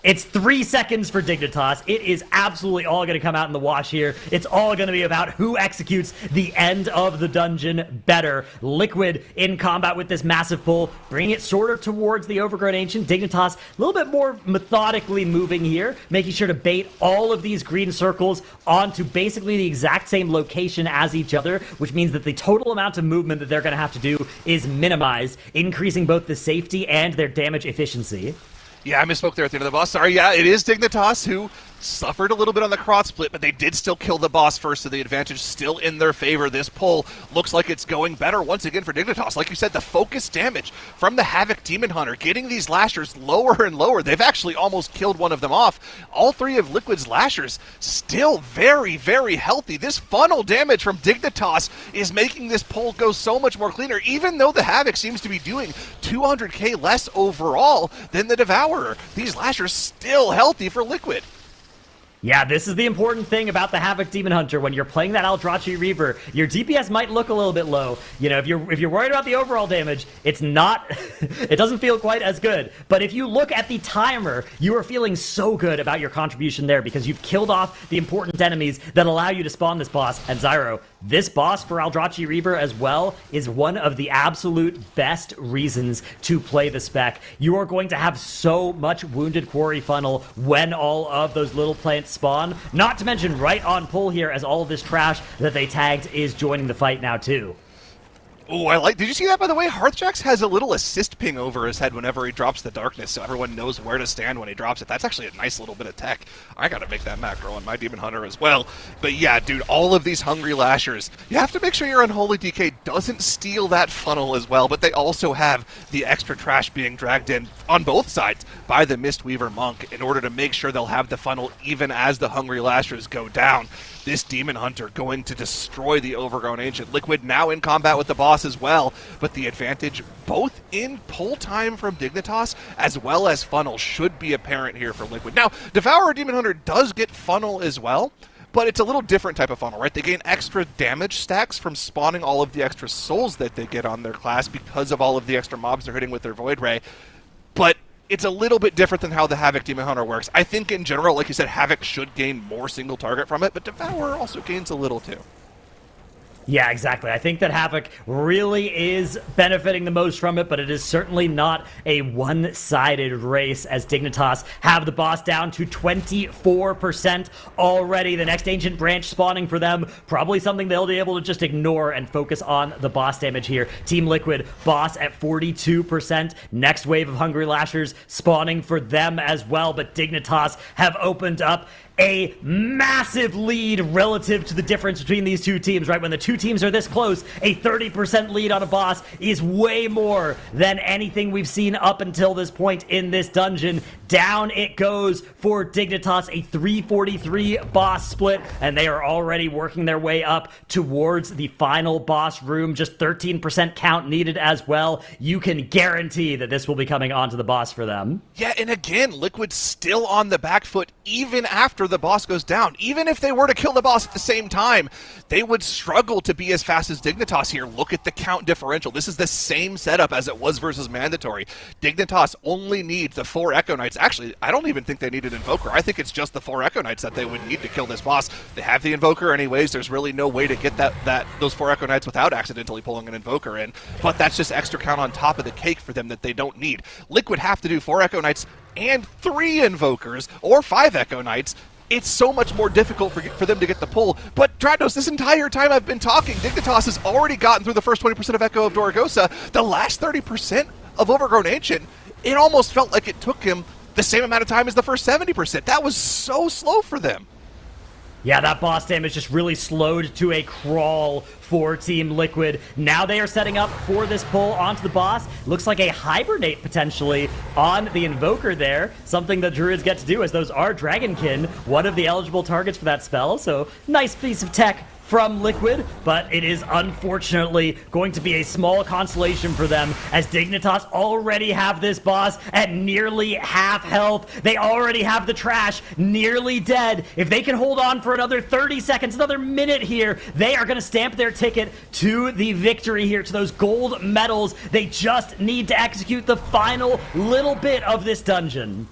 It's 3 seconds for Dignitas. It is absolutely all going to come out in the wash here. It's all going to be about who executes the end of the dungeon better. Liquid in combat with this massive pull, bringing it sort of towards the Overgrown Ancient. Dignitas a little bit more methodically moving here, making sure to bait all of these green circles onto basically the exact same location as each other, which means that the total amount of movement that they're going to have to do is minimized, increasing both the safety and their damage efficiency. Yeah, I misspoke there at the end of the boss. Sorry, yeah, it is Dignitas who suffered a little bit on the cross split, but they did still kill the boss first, so the advantage still in their favor. This pull looks like it's going better once again for Dignitas. Like you said, the focus damage from the Havoc Demon Hunter, getting these lashers lower and lower. They've actually almost killed one of them off. All 3 of Liquid's lashers still very, very healthy. This funnel damage from Dignitas is making this pull go so much more cleaner, even though the Havoc seems to be doing 200k less overall than the Devourer. These lashers still healthy for Liquid. Yeah, this is the important thing about the Havoc Demon Hunter. When you're playing that Eldrachi Reaver, your DPS might look a little bit low. You know, if you're worried about the overall damage, it's not, it doesn't feel quite as good. But if you look at the timer, you are feeling so good about your contribution there because you've killed off the important enemies that allow you to spawn this boss. And Zyro, this boss for Eldrachi Reaver as well is one of the absolute best reasons to play the spec. You are going to have so much Wounded Quarry funnel when all of those little plants spawn. Not to mention right on pull here as all of this trash that they tagged is joining the fight now too. Oh, I like. Did you see that, by the way? Hearthjax has a little assist ping over his head whenever he drops the darkness, so everyone knows where to stand when he drops it. That's actually a nice little bit of tech. I gotta make that macro on my Demon Hunter as well. But yeah, dude, all of these hungry lashers, you have to make sure your Unholy DK doesn't steal that funnel as well, but they also have the extra trash being dragged in on both sides by the Mistweaver Monk in order to make sure they'll have the funnel even as the hungry lashers go down. This Demon Hunter going to destroy the Overgrown Ancient. Liquid now in combat with the boss as well, but the advantage both in pull time from Dignitas as well as funnel should be apparent here for Liquid. Now, Devourer Demon Hunter does get funnel as well, but it's a little different type of funnel, right? They gain extra damage stacks from spawning all of the extra souls that they get on their class because of all of the extra mobs they're hitting with their Void Ray. But it's a little bit different than how the Havoc Demon Hunter works. I think in general, like you said, Havoc should gain more single target from it, but Devourer also gains a little too. Yeah, exactly. I think that Havoc really is benefiting the most from it, but it is certainly not a one-sided race as Dignitas have the boss down to 24% already. The next Ancient Branch spawning for them, probably something they'll be able to just ignore and focus on the boss damage here. Team Liquid, boss at 42%. Next wave of Hungry Lashers spawning for them as well, but Dignitas have opened up a massive lead relative to the difference between these two teams, right? When the two teams are this close, a 30% lead on a boss is way more than anything we've seen up until this point in this dungeon. Down it goes for Dignitas, a 343 boss split, and they are already working their way up towards the final boss room. Just 13% count needed as well. You can guarantee that this will be coming onto the boss for them. Yeah, and again, Liquid's still on the back foot even after the boss goes down. Even if they were to kill the boss at the same time, they would struggle to be as fast as Dignitas here. Look at the count differential. This is the same setup as it was versus Mandatory. Dignitas only needs the 4 Echo Knights. Actually, I don't even think they need an Invoker. I think it's just the 4 Echo Knights that they would need to kill this boss. They have the Invoker anyways. There's really no way to get those 4 Echo Knights without accidentally pulling an Invoker in. But that's just extra count on top of the cake for them that they don't need. Liquid have to do 4 Echo Knights and 3 Invokers, or 5 Echo Knights, it's so much more difficult for them to get the pull. But Dratnos, this entire time I've been talking, Dignitas has already gotten through the first 20% of Echo of Dorogosa. The last 30% of Overgrown Ancient, it almost felt like it took him the same amount of time as the first 70%. That was so slow for them. Yeah, that boss damage just really slowed to a crawl for Team Liquid. Now they are setting up for this pull onto the boss. Looks like a Hibernate potentially on the Invoker there. Something that Druids get to do, as those are Dragonkin, one of the eligible targets for that spell. So nice piece of tech from Liquid, but it is unfortunately going to be a small consolation for them, as Dignitas already have this boss at nearly half health. They already have the trash nearly dead. If they can hold on for another 30 seconds, another minute here, they are going to stamp their ticket to the victory here, to those gold medals. They just need to execute the final little bit of this dungeon.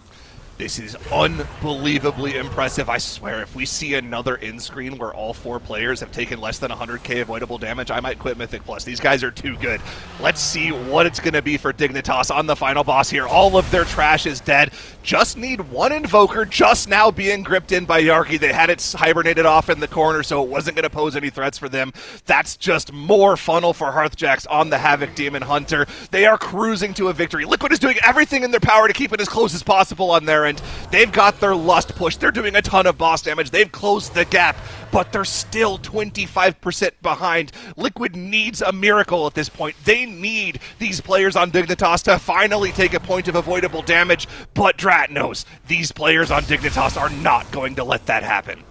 This is unbelievably impressive. I swear, if we see another end screen where all 4 players have taken less than 100k avoidable damage, I might quit Mythic Plus. These guys are too good. Let's see what it's going to be for Dignitas on the final boss here. All of their trash is dead. Just need one Invoker, just now being gripped in by Yarki. They had it hibernated off in the corner, so it wasn't going to pose any threats for them. That's just more funnel for Hearthjacks on the Havoc Demon Hunter. They are cruising to a victory. Liquid is doing everything in their power to keep it as close as possible on their end. They've got their lust push. They're doing a ton of boss damage. They've closed the gap, but they're still 25% behind. Liquid needs a miracle at this point. They need these players on Dignitas to finally take a point of avoidable damage, but Drat knows these players on Dignitas are not going to let that happen.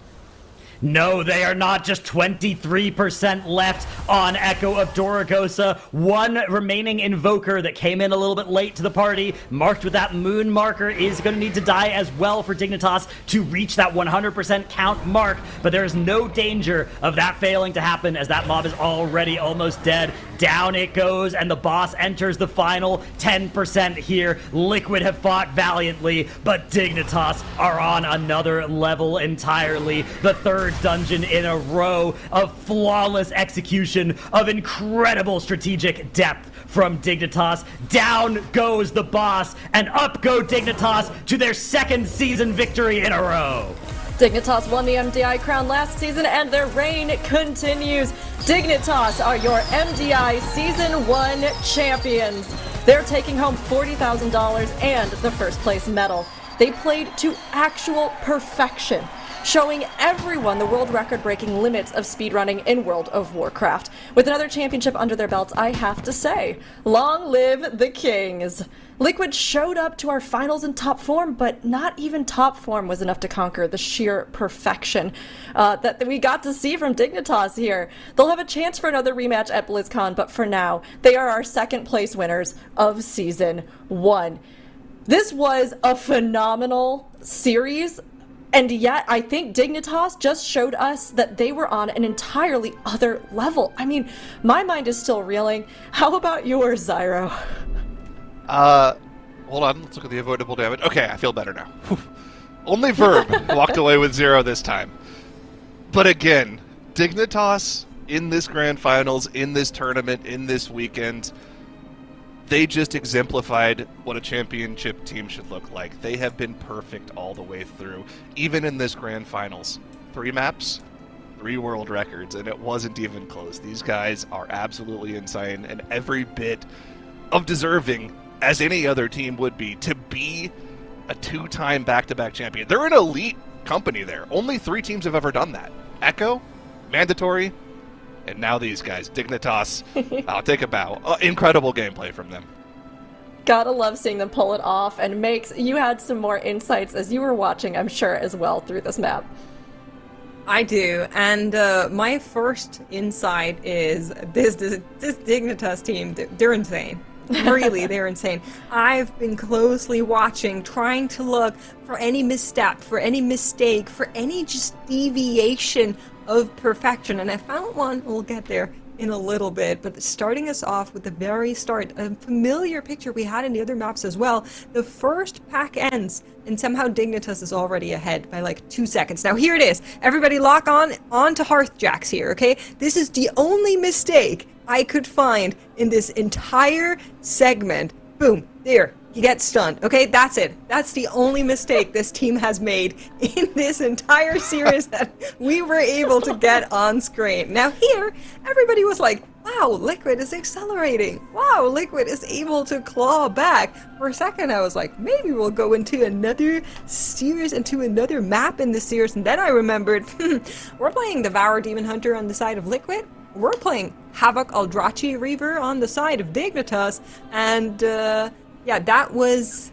No, they are not. Just 23% left on Echo of Dorogosa. One remaining Invoker that came in a little bit late to the party, marked with that moon marker, is going to need to die as well for Dignitas to reach that 100% count mark. But there is no danger of that failing to happen, as that mob is already almost dead. Down it goes, and the boss enters the final 10% here. Liquid have fought valiantly, but Dignitas are on another level entirely. The third dungeon in a row of flawless execution, of incredible strategic depth from Dignitas. Down goes the boss, and up go Dignitas to their second season victory in a row. Dignitas won the MDI crown last season, and their reign continues. Dignitas are your MDI Season 1 champions. They're taking home $40,000 and the first place medal. They played to actual perfection, showing everyone the world record-breaking limits of speedrunning in World of Warcraft. With another championship under their belts, I have to say, long live the Kings. Liquid showed up to our finals in top form, but not even top form was enough to conquer the sheer perfection that we got to see from Dignitas here. They'll have a chance for another rematch at BlizzCon, but for now, they are our second place winners of Season 1. This was a phenomenal series, and yet I think Dignitas just showed us that they were on an entirely other level. I mean, my mind is still reeling. How about yours, Zyro? Hold on, let's look at the avoidable damage. Okay, I feel better now. Whew. Only Verb walked away with 0 this time. But again, Dignitas in this Grand Finals, in this tournament, in this weekend, they just exemplified what a championship team should look like. They have been perfect all the way through, even in this Grand Finals. 3 maps, 3 world records, and it wasn't even close. These guys are absolutely insane, and every bit of deserving as any other team would be to be a 2-time back-to-back champion. They're an elite company there. Only 3 teams have ever done that. Echo, Mandatory, and now these guys, Dignitas. I'll take a bow. Incredible gameplay from them. Gotta love seeing them pull it off, and Makes, you had some more insights as you were watching, I'm sure, as well through this map. I do, and my first insight is this Dignitas team, they're insane. Really, they're insane. I've been closely watching, trying to look for any misstep, for any mistake, for any just deviation of perfection, and I found one. We'll get there in a little bit, but starting us off with the very start, a familiar picture we had in the other maps as well. The first pack ends, and somehow Dignitas is already ahead by like 2 seconds. Now here it is. Everybody lock on to Hearthjacks here, okay? This is the only mistake I could find in this entire segment. Boom, there. he gets stunned. Okay, that's it. That's the only mistake this team has made in this entire series that we were able to get on screen. Now here, everybody was like, wow, Liquid is accelerating. Wow, Liquid is able to claw back. For a second, I was like, maybe we'll go into another series, into another map in this series. And then I remembered, we're playing Devour Demon Hunter on the side of Liquid. We're playing Havoc Eldrachi Reaver on the side of Dignitas. And yeah, that was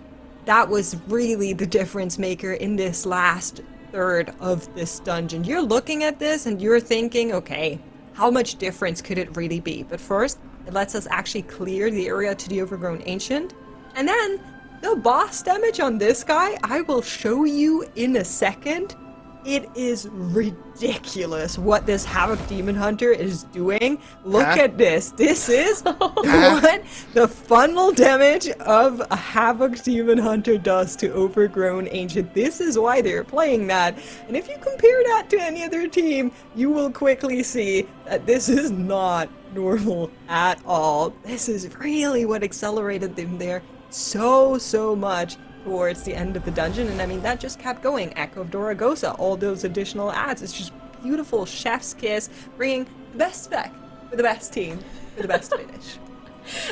really the difference maker in this last third of this dungeon. You're looking at this and you're thinking, okay, how much difference could it really be? But first, it lets us actually clear the area to the Overgrown Ancient. And then, the boss damage on this guy, I will show you in a second. It is ridiculous what this Havoc Demon Hunter is doing. Look at this. This is what the funnel damage of a Havoc Demon Hunter does to Overgrown Ancient. This is why they're playing that. And if you compare that to any other team, you will quickly see that this is not normal at all. This is really what accelerated them there so much towards the end of the dungeon. And I mean, that just kept going. Echo of Doragosa, all those additional adds. It's just beautiful chef's kiss, bringing the best spec for the best team for the best finish.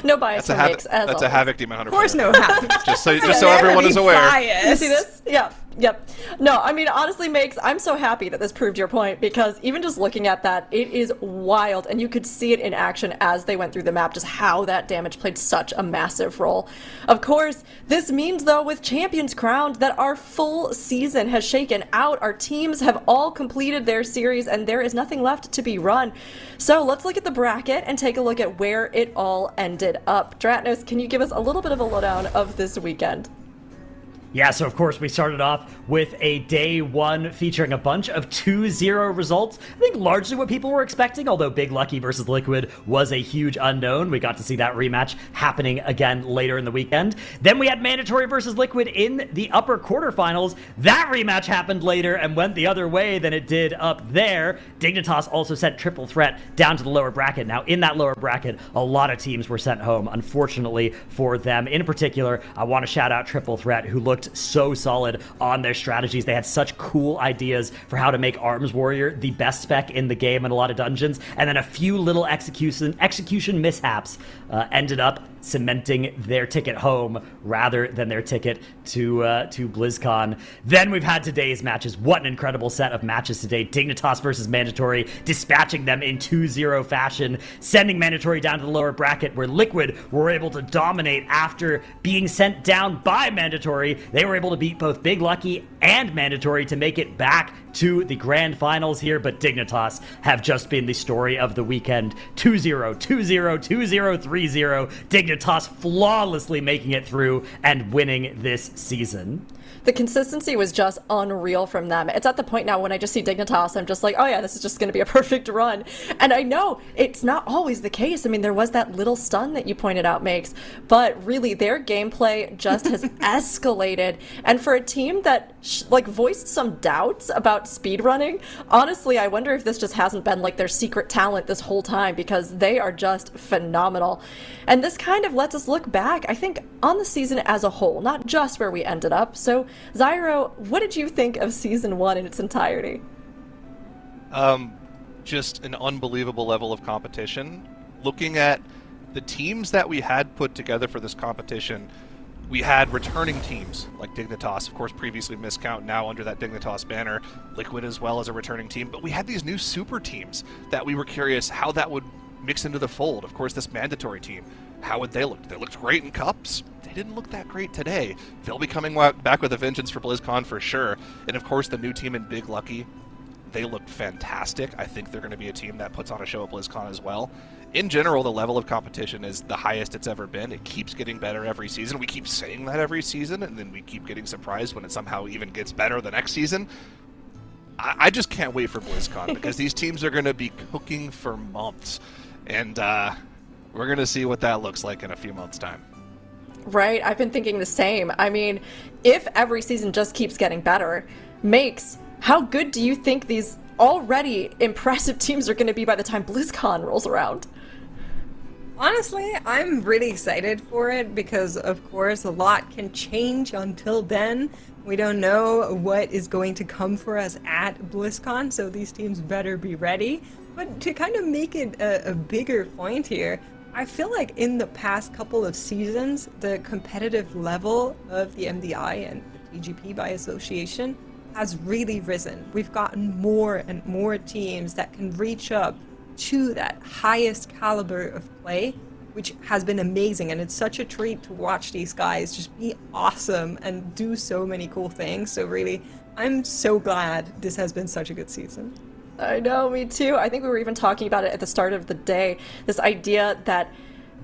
No bias for Mix, as That's always. a Havoc Demon Hunter. Of course, no Havoc. just so everyone is aware. You see this? Yeah. Yep. No, I mean, honestly, Makes, I'm so happy that this proved your point, because even just looking at that, it is wild, and you could see it in action as they went through the map, just how that damage played such a massive role. Of course, this means, though, with Champions crowned, that our full season has shaken out. Our teams have all completed their series, and there is nothing left to be run. So let's look at the bracket and take a look at where it all ended up. Dratnos, can you give us a little bit of a lowdown of this weekend? Yeah, so of course we started off with a day one featuring a bunch of 2-0 results. I think largely what people were expecting, although Big Lucky versus Liquid was a huge unknown. We got to see that rematch happening again later in the weekend. Then we had Mandatory versus Liquid in the upper quarterfinals. That rematch happened later and went the other way than it did up there. Dignitas also sent Triple Threat down to the lower bracket. Now, in that lower bracket, a lot of teams were sent home, unfortunately for them. In particular, I want to shout out Triple Threat, who looked so solid on their strategies. They had such cool ideas for how to make Arms Warrior the best spec in the game in a lot of dungeons, and then a few little execution mishaps ended up cementing their ticket home rather than their ticket to BlizzCon. Then we've had today's matches. What an incredible set of matches today. Dignitas versus Mandatory, dispatching them in 2-0 fashion, sending Mandatory down to the lower bracket, where Liquid were able to dominate after being sent down by Mandatory. They were able to beat both Big Lucky and Mandatory to make it back to the grand finals here, but Dignitas have just been the story of the weekend. 2-0, 2-0, 2-0, 3-0. Dignitas flawlessly making it through and winning this season. The consistency was just unreal from them. It's at the point now when I just see Dignitas, I'm just like, oh yeah, this is just going to be a perfect run. And I know it's not always the case. I mean, there was that little stun that you pointed out, Makes, but really their gameplay just has escalated. And for a team that voiced some doubts about speedrunning, honestly, I wonder if this just hasn't been like their secret talent this whole time, because they are just phenomenal. And this kind of lets us look back, I think, on the season as a whole, not just where we ended up. So Zyro, what did you think of Season 1 in its entirety? Just an unbelievable level of competition. Looking at the teams that we had put together for this competition, we had returning teams like Dignitas, of course previously Miscount, now under that Dignitas banner, Liquid as well as a returning team, but we had these new super teams that we were curious how that would mix into the fold. Of course, this Mandatory team, how would they look? They looked great in Cups. They didn't look that great today. They'll be coming back with a vengeance for BlizzCon for sure. And of course, the new team in Big Lucky, they looked fantastic. I think they're going to be a team that puts on a show at BlizzCon as well. In general, the level of competition is the highest it's ever been. It keeps getting better every season. We keep saying that every season, and then we keep getting surprised when it somehow even gets better the next season. I just can't wait for BlizzCon, because these teams are going to be cooking for months. And we're going to see what that looks like in a few months' time. Right, I've been thinking the same. I mean, if every season just keeps getting better, Makes, how good do you think these already impressive teams are going to be by the time BlizzCon rolls around? Honestly, I'm really excited for it because, of course, a lot can change until then. We don't know what is going to come for us at BlizzCon, so these teams better be ready. But to kind of make it a bigger point here, I feel like in the past couple of seasons, the competitive level of the MDI and the TGP by association has really risen. We've gotten more and more teams that can reach up to that highest caliber of play, which has been amazing, and it's such a treat to watch these guys just be awesome and do so many cool things. So really, I'm so glad this has been such a good season. I know, me too. I think we were even talking about it at the start of the day, this idea that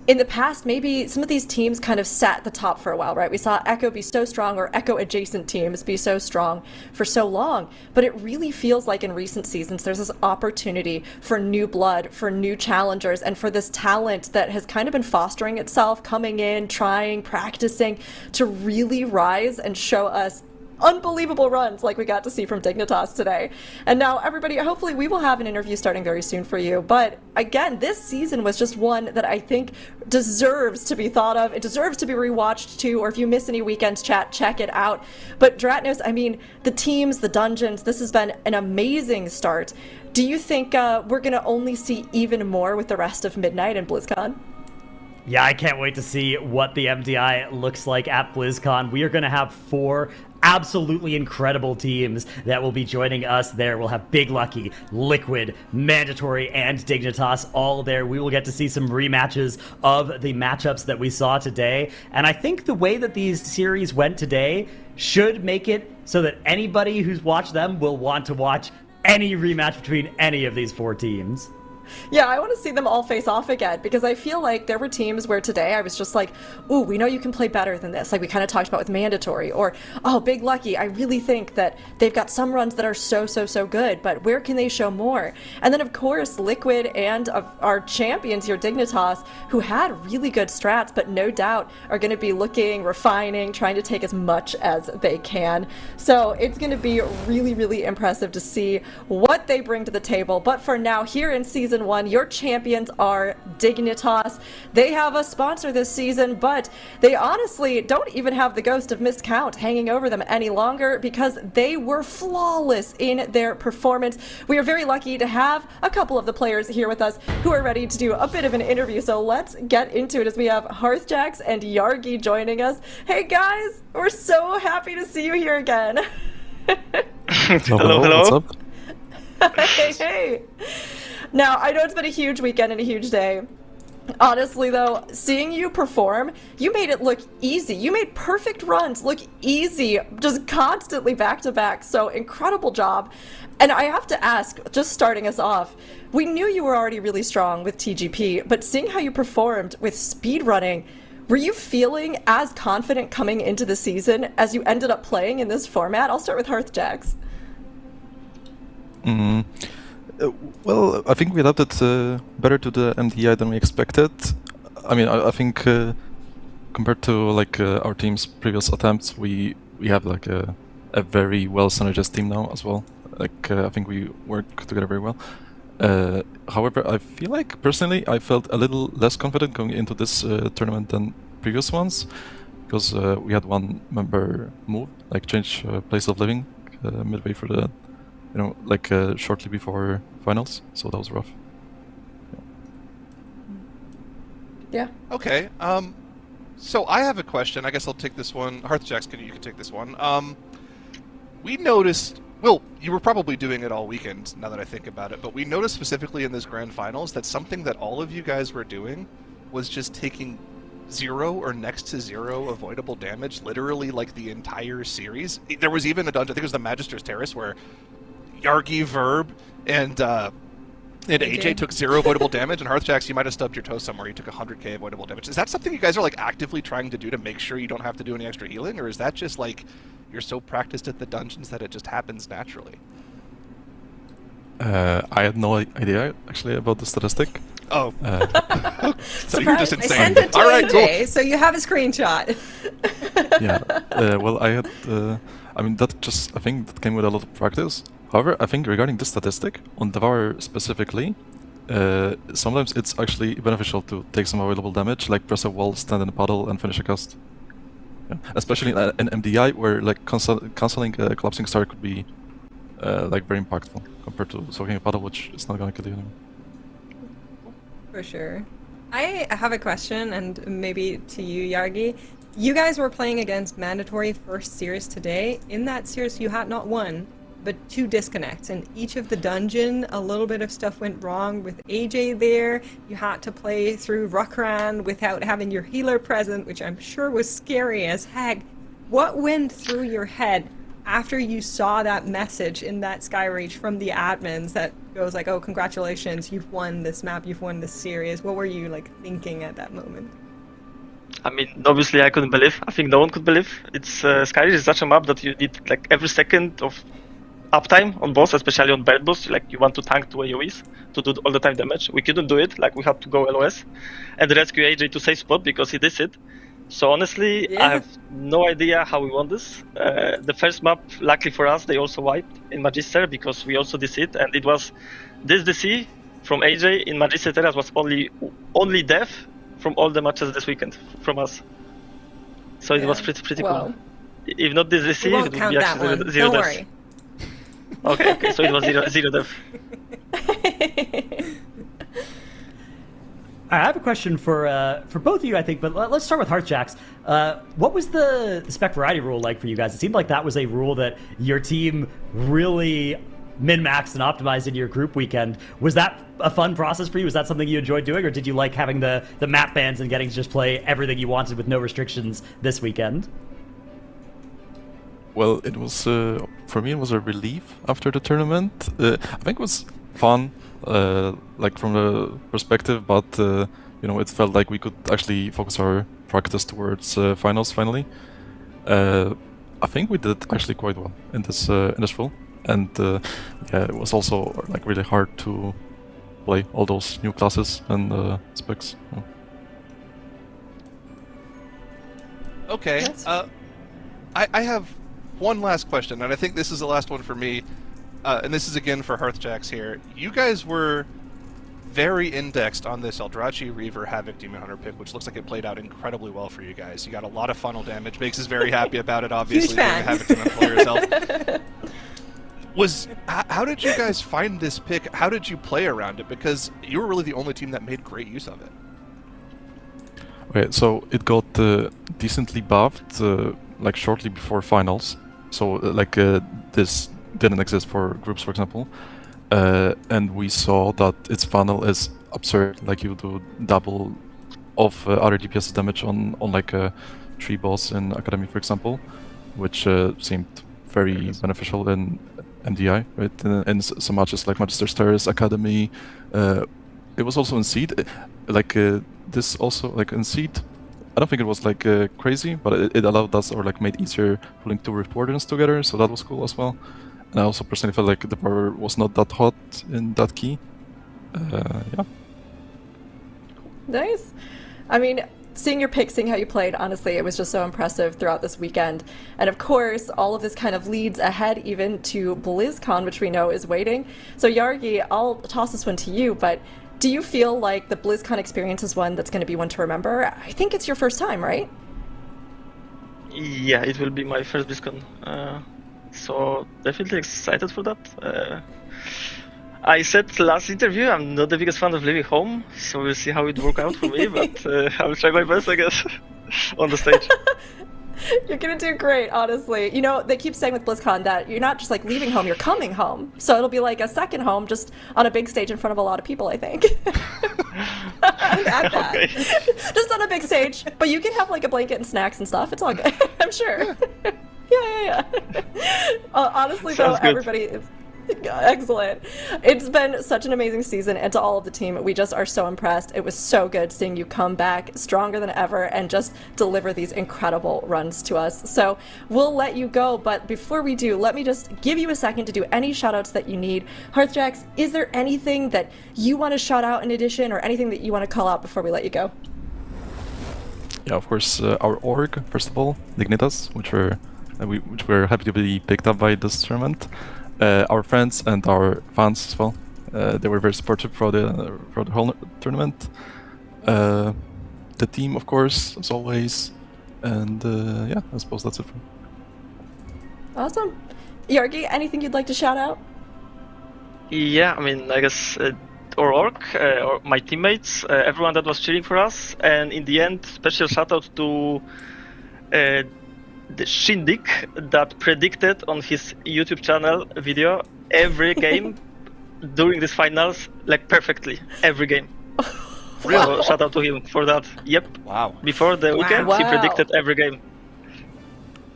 in the past, maybe some of these teams kind of sat at the top for a while, right? We saw Echo be so strong, or Echo-adjacent teams be so strong for so long. But it really feels like in recent seasons, there's this opportunity for new blood, for new challengers, and for this talent that has kind of been fostering itself, coming in, trying, practicing, to really rise and show us unbelievable runs like we got to see from Dignitas today. And now, everybody, hopefully we will have an interview starting very soon for you. But again, this season was just one that I think deserves to be thought of. It deserves to be rewatched too, or if you miss any weekends chat, check it out. But Dratnos, I mean, the teams, the dungeons, this has been an amazing start. Do you think we're going to only see even more with the rest of Midnight and BlizzCon? Yeah, I can't wait to see what the MDI looks like at BlizzCon. We are going to have 4 absolutely incredible teams that will be joining us there. We'll have Big Lucky, Liquid, Mandatory, and Dignitas all there. We will get to see some rematches of the matchups that we saw today. And I think the way that these series went today should make it so that anybody who's watched them will want to watch any rematch between any of these 4 teams. Yeah, I want to see them all face off again, because I feel like there were teams where today I was just like, ooh, we know you can play better than this. Like we kind of talked about with Mandatory, or, oh, Big Lucky, I really think that they've got some runs that are so good, but where can they show more? And then, of course, Liquid and our champions here, Dignitas, who had really good strats, but no doubt are going to be looking, refining, trying to take as much as they can. So it's going to be really impressive to see what they bring to the table. But for now, here in Season 1, your champions are Dignitas. They have a sponsor this season, but they honestly don't even have the ghost of missed count hanging over them any longer, because they were flawless in their performance. We are very lucky to have a couple of the players here with us who are ready to do a bit of an interview, so let's get into it as we have Hearthjax and Yargi joining us. Hey guys, we're so happy to see you here again. Hello. What's up? Hey. Now, I know it's been a huge weekend and a huge day. Honestly, though, seeing you perform, you made it look easy. You made perfect runs look easy, just constantly back-to-back. So, incredible job. And I have to ask, just starting us off, we knew you were already really strong with TGP, but seeing how you performed with speedrunning, were you feeling as confident coming into the season as you ended up playing in this format? I'll start with Hearthjax. Well, I think we adapted better to the MDI than we expected. I mean, I think compared to like our team's previous attempts, we have like a very well synergized team now as well. Like I think we work together very well. However, I feel like personally I felt a little less confident going into this tournament than previous ones, because we had one member move, like change place of living midway through the, you know, like shortly before finals, so that was rough. Yeah. Okay. So I have a question. I guess I'll take this one. Hearthjax, you can take this one. We noticed. Well, you were probably doing it all weekend, now that I think about it, but we noticed specifically in this grand finals that something that all of you guys were doing was just taking 0 or next to 0 avoidable damage, literally like the entire series. There was even a dungeon, I think it was the Magister's Terrace, where Yargi, Verb, and AJ took 0 avoidable damage, and Hearthjax, you might have stubbed your toe somewhere, you took 100k avoidable damage. Is that something you guys are like actively trying to do to make sure you don't have to do any extra healing, or is that just like you're so practiced at the dungeons that it just happens naturally? I had no idea actually about the statistic. Oh. So you're just I insane. sent it to All right, AJ, cool. so you have a screenshot. Yeah. Well, I had. I mean, that just, I think that came with a lot of practice. However, I think regarding this statistic on Devour specifically, sometimes it's actually beneficial to take some available damage, like press a wall, stand in a puddle, and finish a cast. Yeah. Especially in MDI, where like canceling a collapsing star could be like very impactful compared to soaking a puddle, which is not gonna kill you anymore. For sure. I have a question, and maybe to you, Yargi. You guys were playing against mandatory first series today. In that series, you had not one, but 2 disconnects. In each of the dungeon, a little bit of stuff went wrong with AJ there. You had to play through Ruckran without having your healer present, which I'm sure was scary as heck. What went through your head after you saw that message in that Skyreach from the admins that goes like, oh, congratulations, you've won this map, you've won this series? What were you like thinking at that moment? I mean, obviously I couldn't believe. I think no one could believe. It's Skyreach is such a map that you need like every second of uptime on boss, especially on bird boost. Like you want to tank 2 AoEs to do all the time damage. We couldn't do it. Like we had to go LOS and rescue AJ to safe spot because he did it. So honestly, I have no idea how we won this. The first map, luckily for us, they also wiped in Magister because we also did it, and it was this DC from AJ in Magister Terras was only death from all the matches this weekend from us. So it was pretty cool. If not this DC, it would be actually zero death. Worry. Okay, so it was zero death. I have a question for both of you, I think, but let's start with Hearthjax. What was the spec variety rule like for you guys? It seemed like that was a rule that your team really min-maxed and optimized in your group weekend. Was that a fun process for you? Was that something you enjoyed doing, or did you like having the map bans and getting to just play everything you wanted with no restrictions this weekend? Well, it was for me. It was a relief after the tournament. I think it was fun, like from the perspective, but you know, it felt like we could actually focus our practice towards finals finally. I think we did actually quite well in this full, and yeah, it was also like really hard to play all those new classes and specs. Yeah. Okay, I have one last question, and I think this is the last one for me, and this is again for Hearthjax here. You guys were very indexed on this Eldrachi Reaver Havoc Demon Hunter pick, which looks like it played out incredibly well for you guys. You got a lot of funnel damage, makes us very happy about it, obviously, being a Havoc Demon player yourself. How did you guys find this pick? How did you play around it? Because you were really the only team that made great use of it. Okay, so it got decently buffed like shortly before finals. So like this didn't exist for groups, for example, and we saw that its funnel is absurd. Like you do double of other DPS damage on like a tree boss in Academy, for example, which seemed very beneficial in MDI, right? And some matches like Magister Stars, Academy. It was also in Seed. Like this also like in Seed. I don't think it was like crazy, but it allowed us, or like made easier pulling 2 Rift Wardens together, so that was cool as well. And I also personally felt like the power was not that hot in that key. Yeah. Nice. I mean, seeing your pick, seeing how you played, honestly, it was just so impressive throughout this weekend. And of course, all of this kind of leads ahead even to BlizzCon, which we know is waiting. So Yargi, I'll toss this one to you, but do you feel like the BlizzCon experience is one that's going to be one to remember? I think it's your first time, right? Yeah, it will be my first BlizzCon. So definitely excited for that. I said last interview I'm not the biggest fan of leaving home, so we'll see how it works out for me, but I will try my best, I guess, on the stage. You're gonna do great, honestly. You know, they keep saying with BlizzCon that you're not just like leaving home, you're coming home. So it'll be like a second home, just on a big stage in front of a lot of people, I think. Okay. Just on a big stage, but you can have like a blanket and snacks and stuff. It's all good, I'm sure. Yeah. Honestly, Sounds though, good. everybody... Excellent. It's been such an amazing season, and to all of the team, we just are so impressed. It was so good seeing you come back stronger than ever and just deliver these incredible runs to us. So we'll let you go, but before we do, let me just give you a second to do any shout-outs that you need. Hearthjax, is there anything that you want to shout out in addition, or anything that you want to call out before we let you go? Yeah, of course, our org, first of all, Dignitas, which we're happy to be picked up by this tournament. Our friends and our fans as well. They were very supportive for the whole tournament. The team, of course, as always. And yeah, I suppose that's it. Awesome. Yargi, anything you'd like to shout out? Yeah, I mean, I guess or or my teammates, everyone that was cheering for us, and in the end, special shout out to the Shindik that predicted on his YouTube channel video every game during these finals, like perfectly, every game. So shout out to him for that. Yep. Wow. Before the weekend, he predicted every game.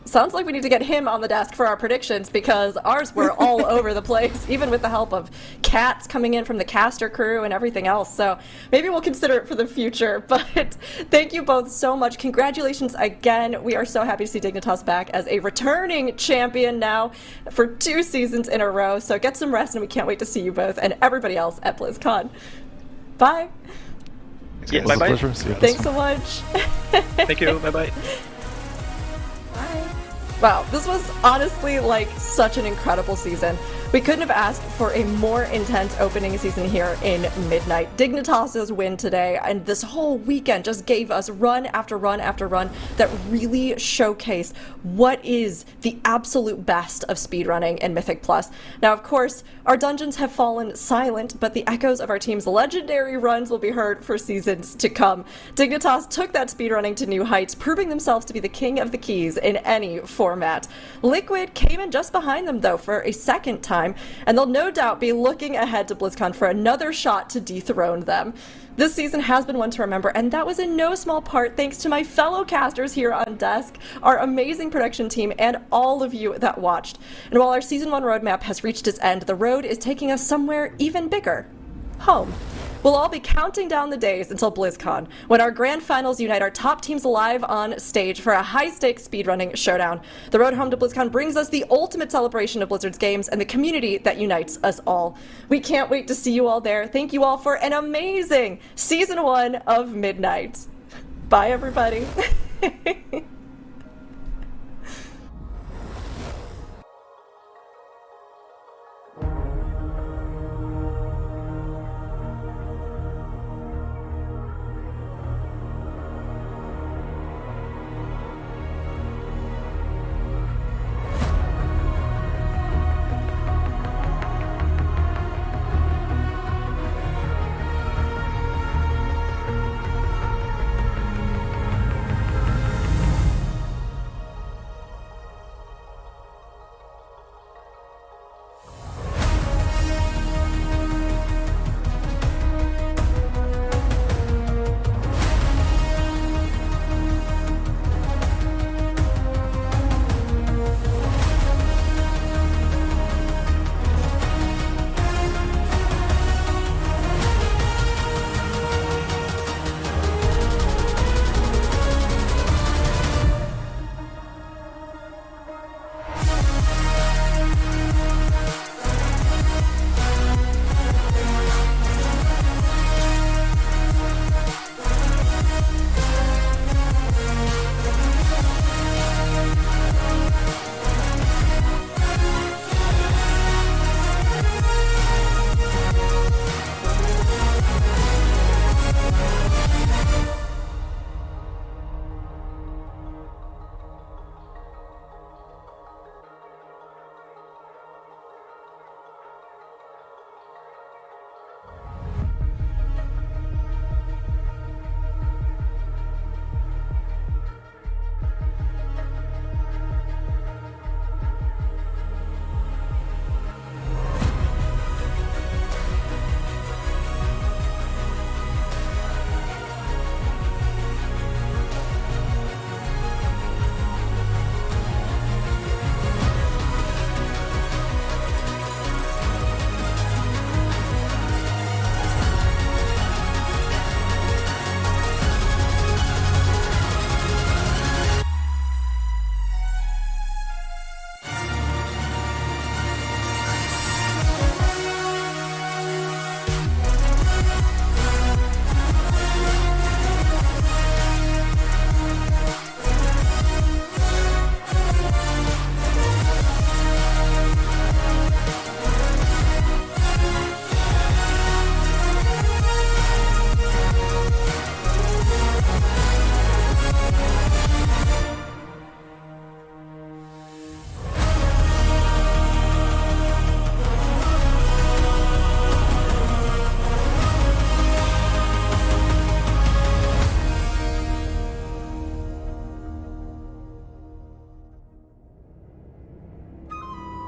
Sounds like we need to get him on the desk for our predictions, because ours were all over the place, even with the help of cats coming in from the caster crew and everything else. So maybe we'll consider it for the future. But thank you both so much. Congratulations again. We are so happy to see Dignitas back as a returning champion now for 2 seasons in a row. So get some rest, and we can't wait to see you both and everybody else at BlizzCon. Bye. Yeah, bye-bye. Thanks so much. Thank you. Bye-bye. Wow, this was honestly like such an incredible season. We couldn't have asked for a more intense opening season here in Midnight. Dignitas' win today and this whole weekend just gave us run after run after run that really showcased what is the absolute best of speedrunning in Mythic Plus. Now, of course, our dungeons have fallen silent, but the echoes of our team's legendary runs will be heard for seasons to come. Dignitas took that speedrunning to new heights, proving themselves to be the king of the keys in any format. Liquid came in just behind them, though, for a second time, and they'll no doubt be looking ahead to BlizzCon for another shot to dethrone them. This season has been one to remember, and that was in no small part thanks to my fellow casters here on desk, our amazing production team, and all of you that watched. And while our Season 1 roadmap has reached its end, the road is taking us somewhere even bigger. Home. We'll all be counting down the days until BlizzCon, when our grand finals unite our top teams live on stage for a high-stakes speedrunning showdown. The road home to BlizzCon brings us the ultimate celebration of Blizzard's games and the community that unites us all. We can't wait to see you all there. Thank you all for an amazing Season 1 of Midnight. Bye, everybody.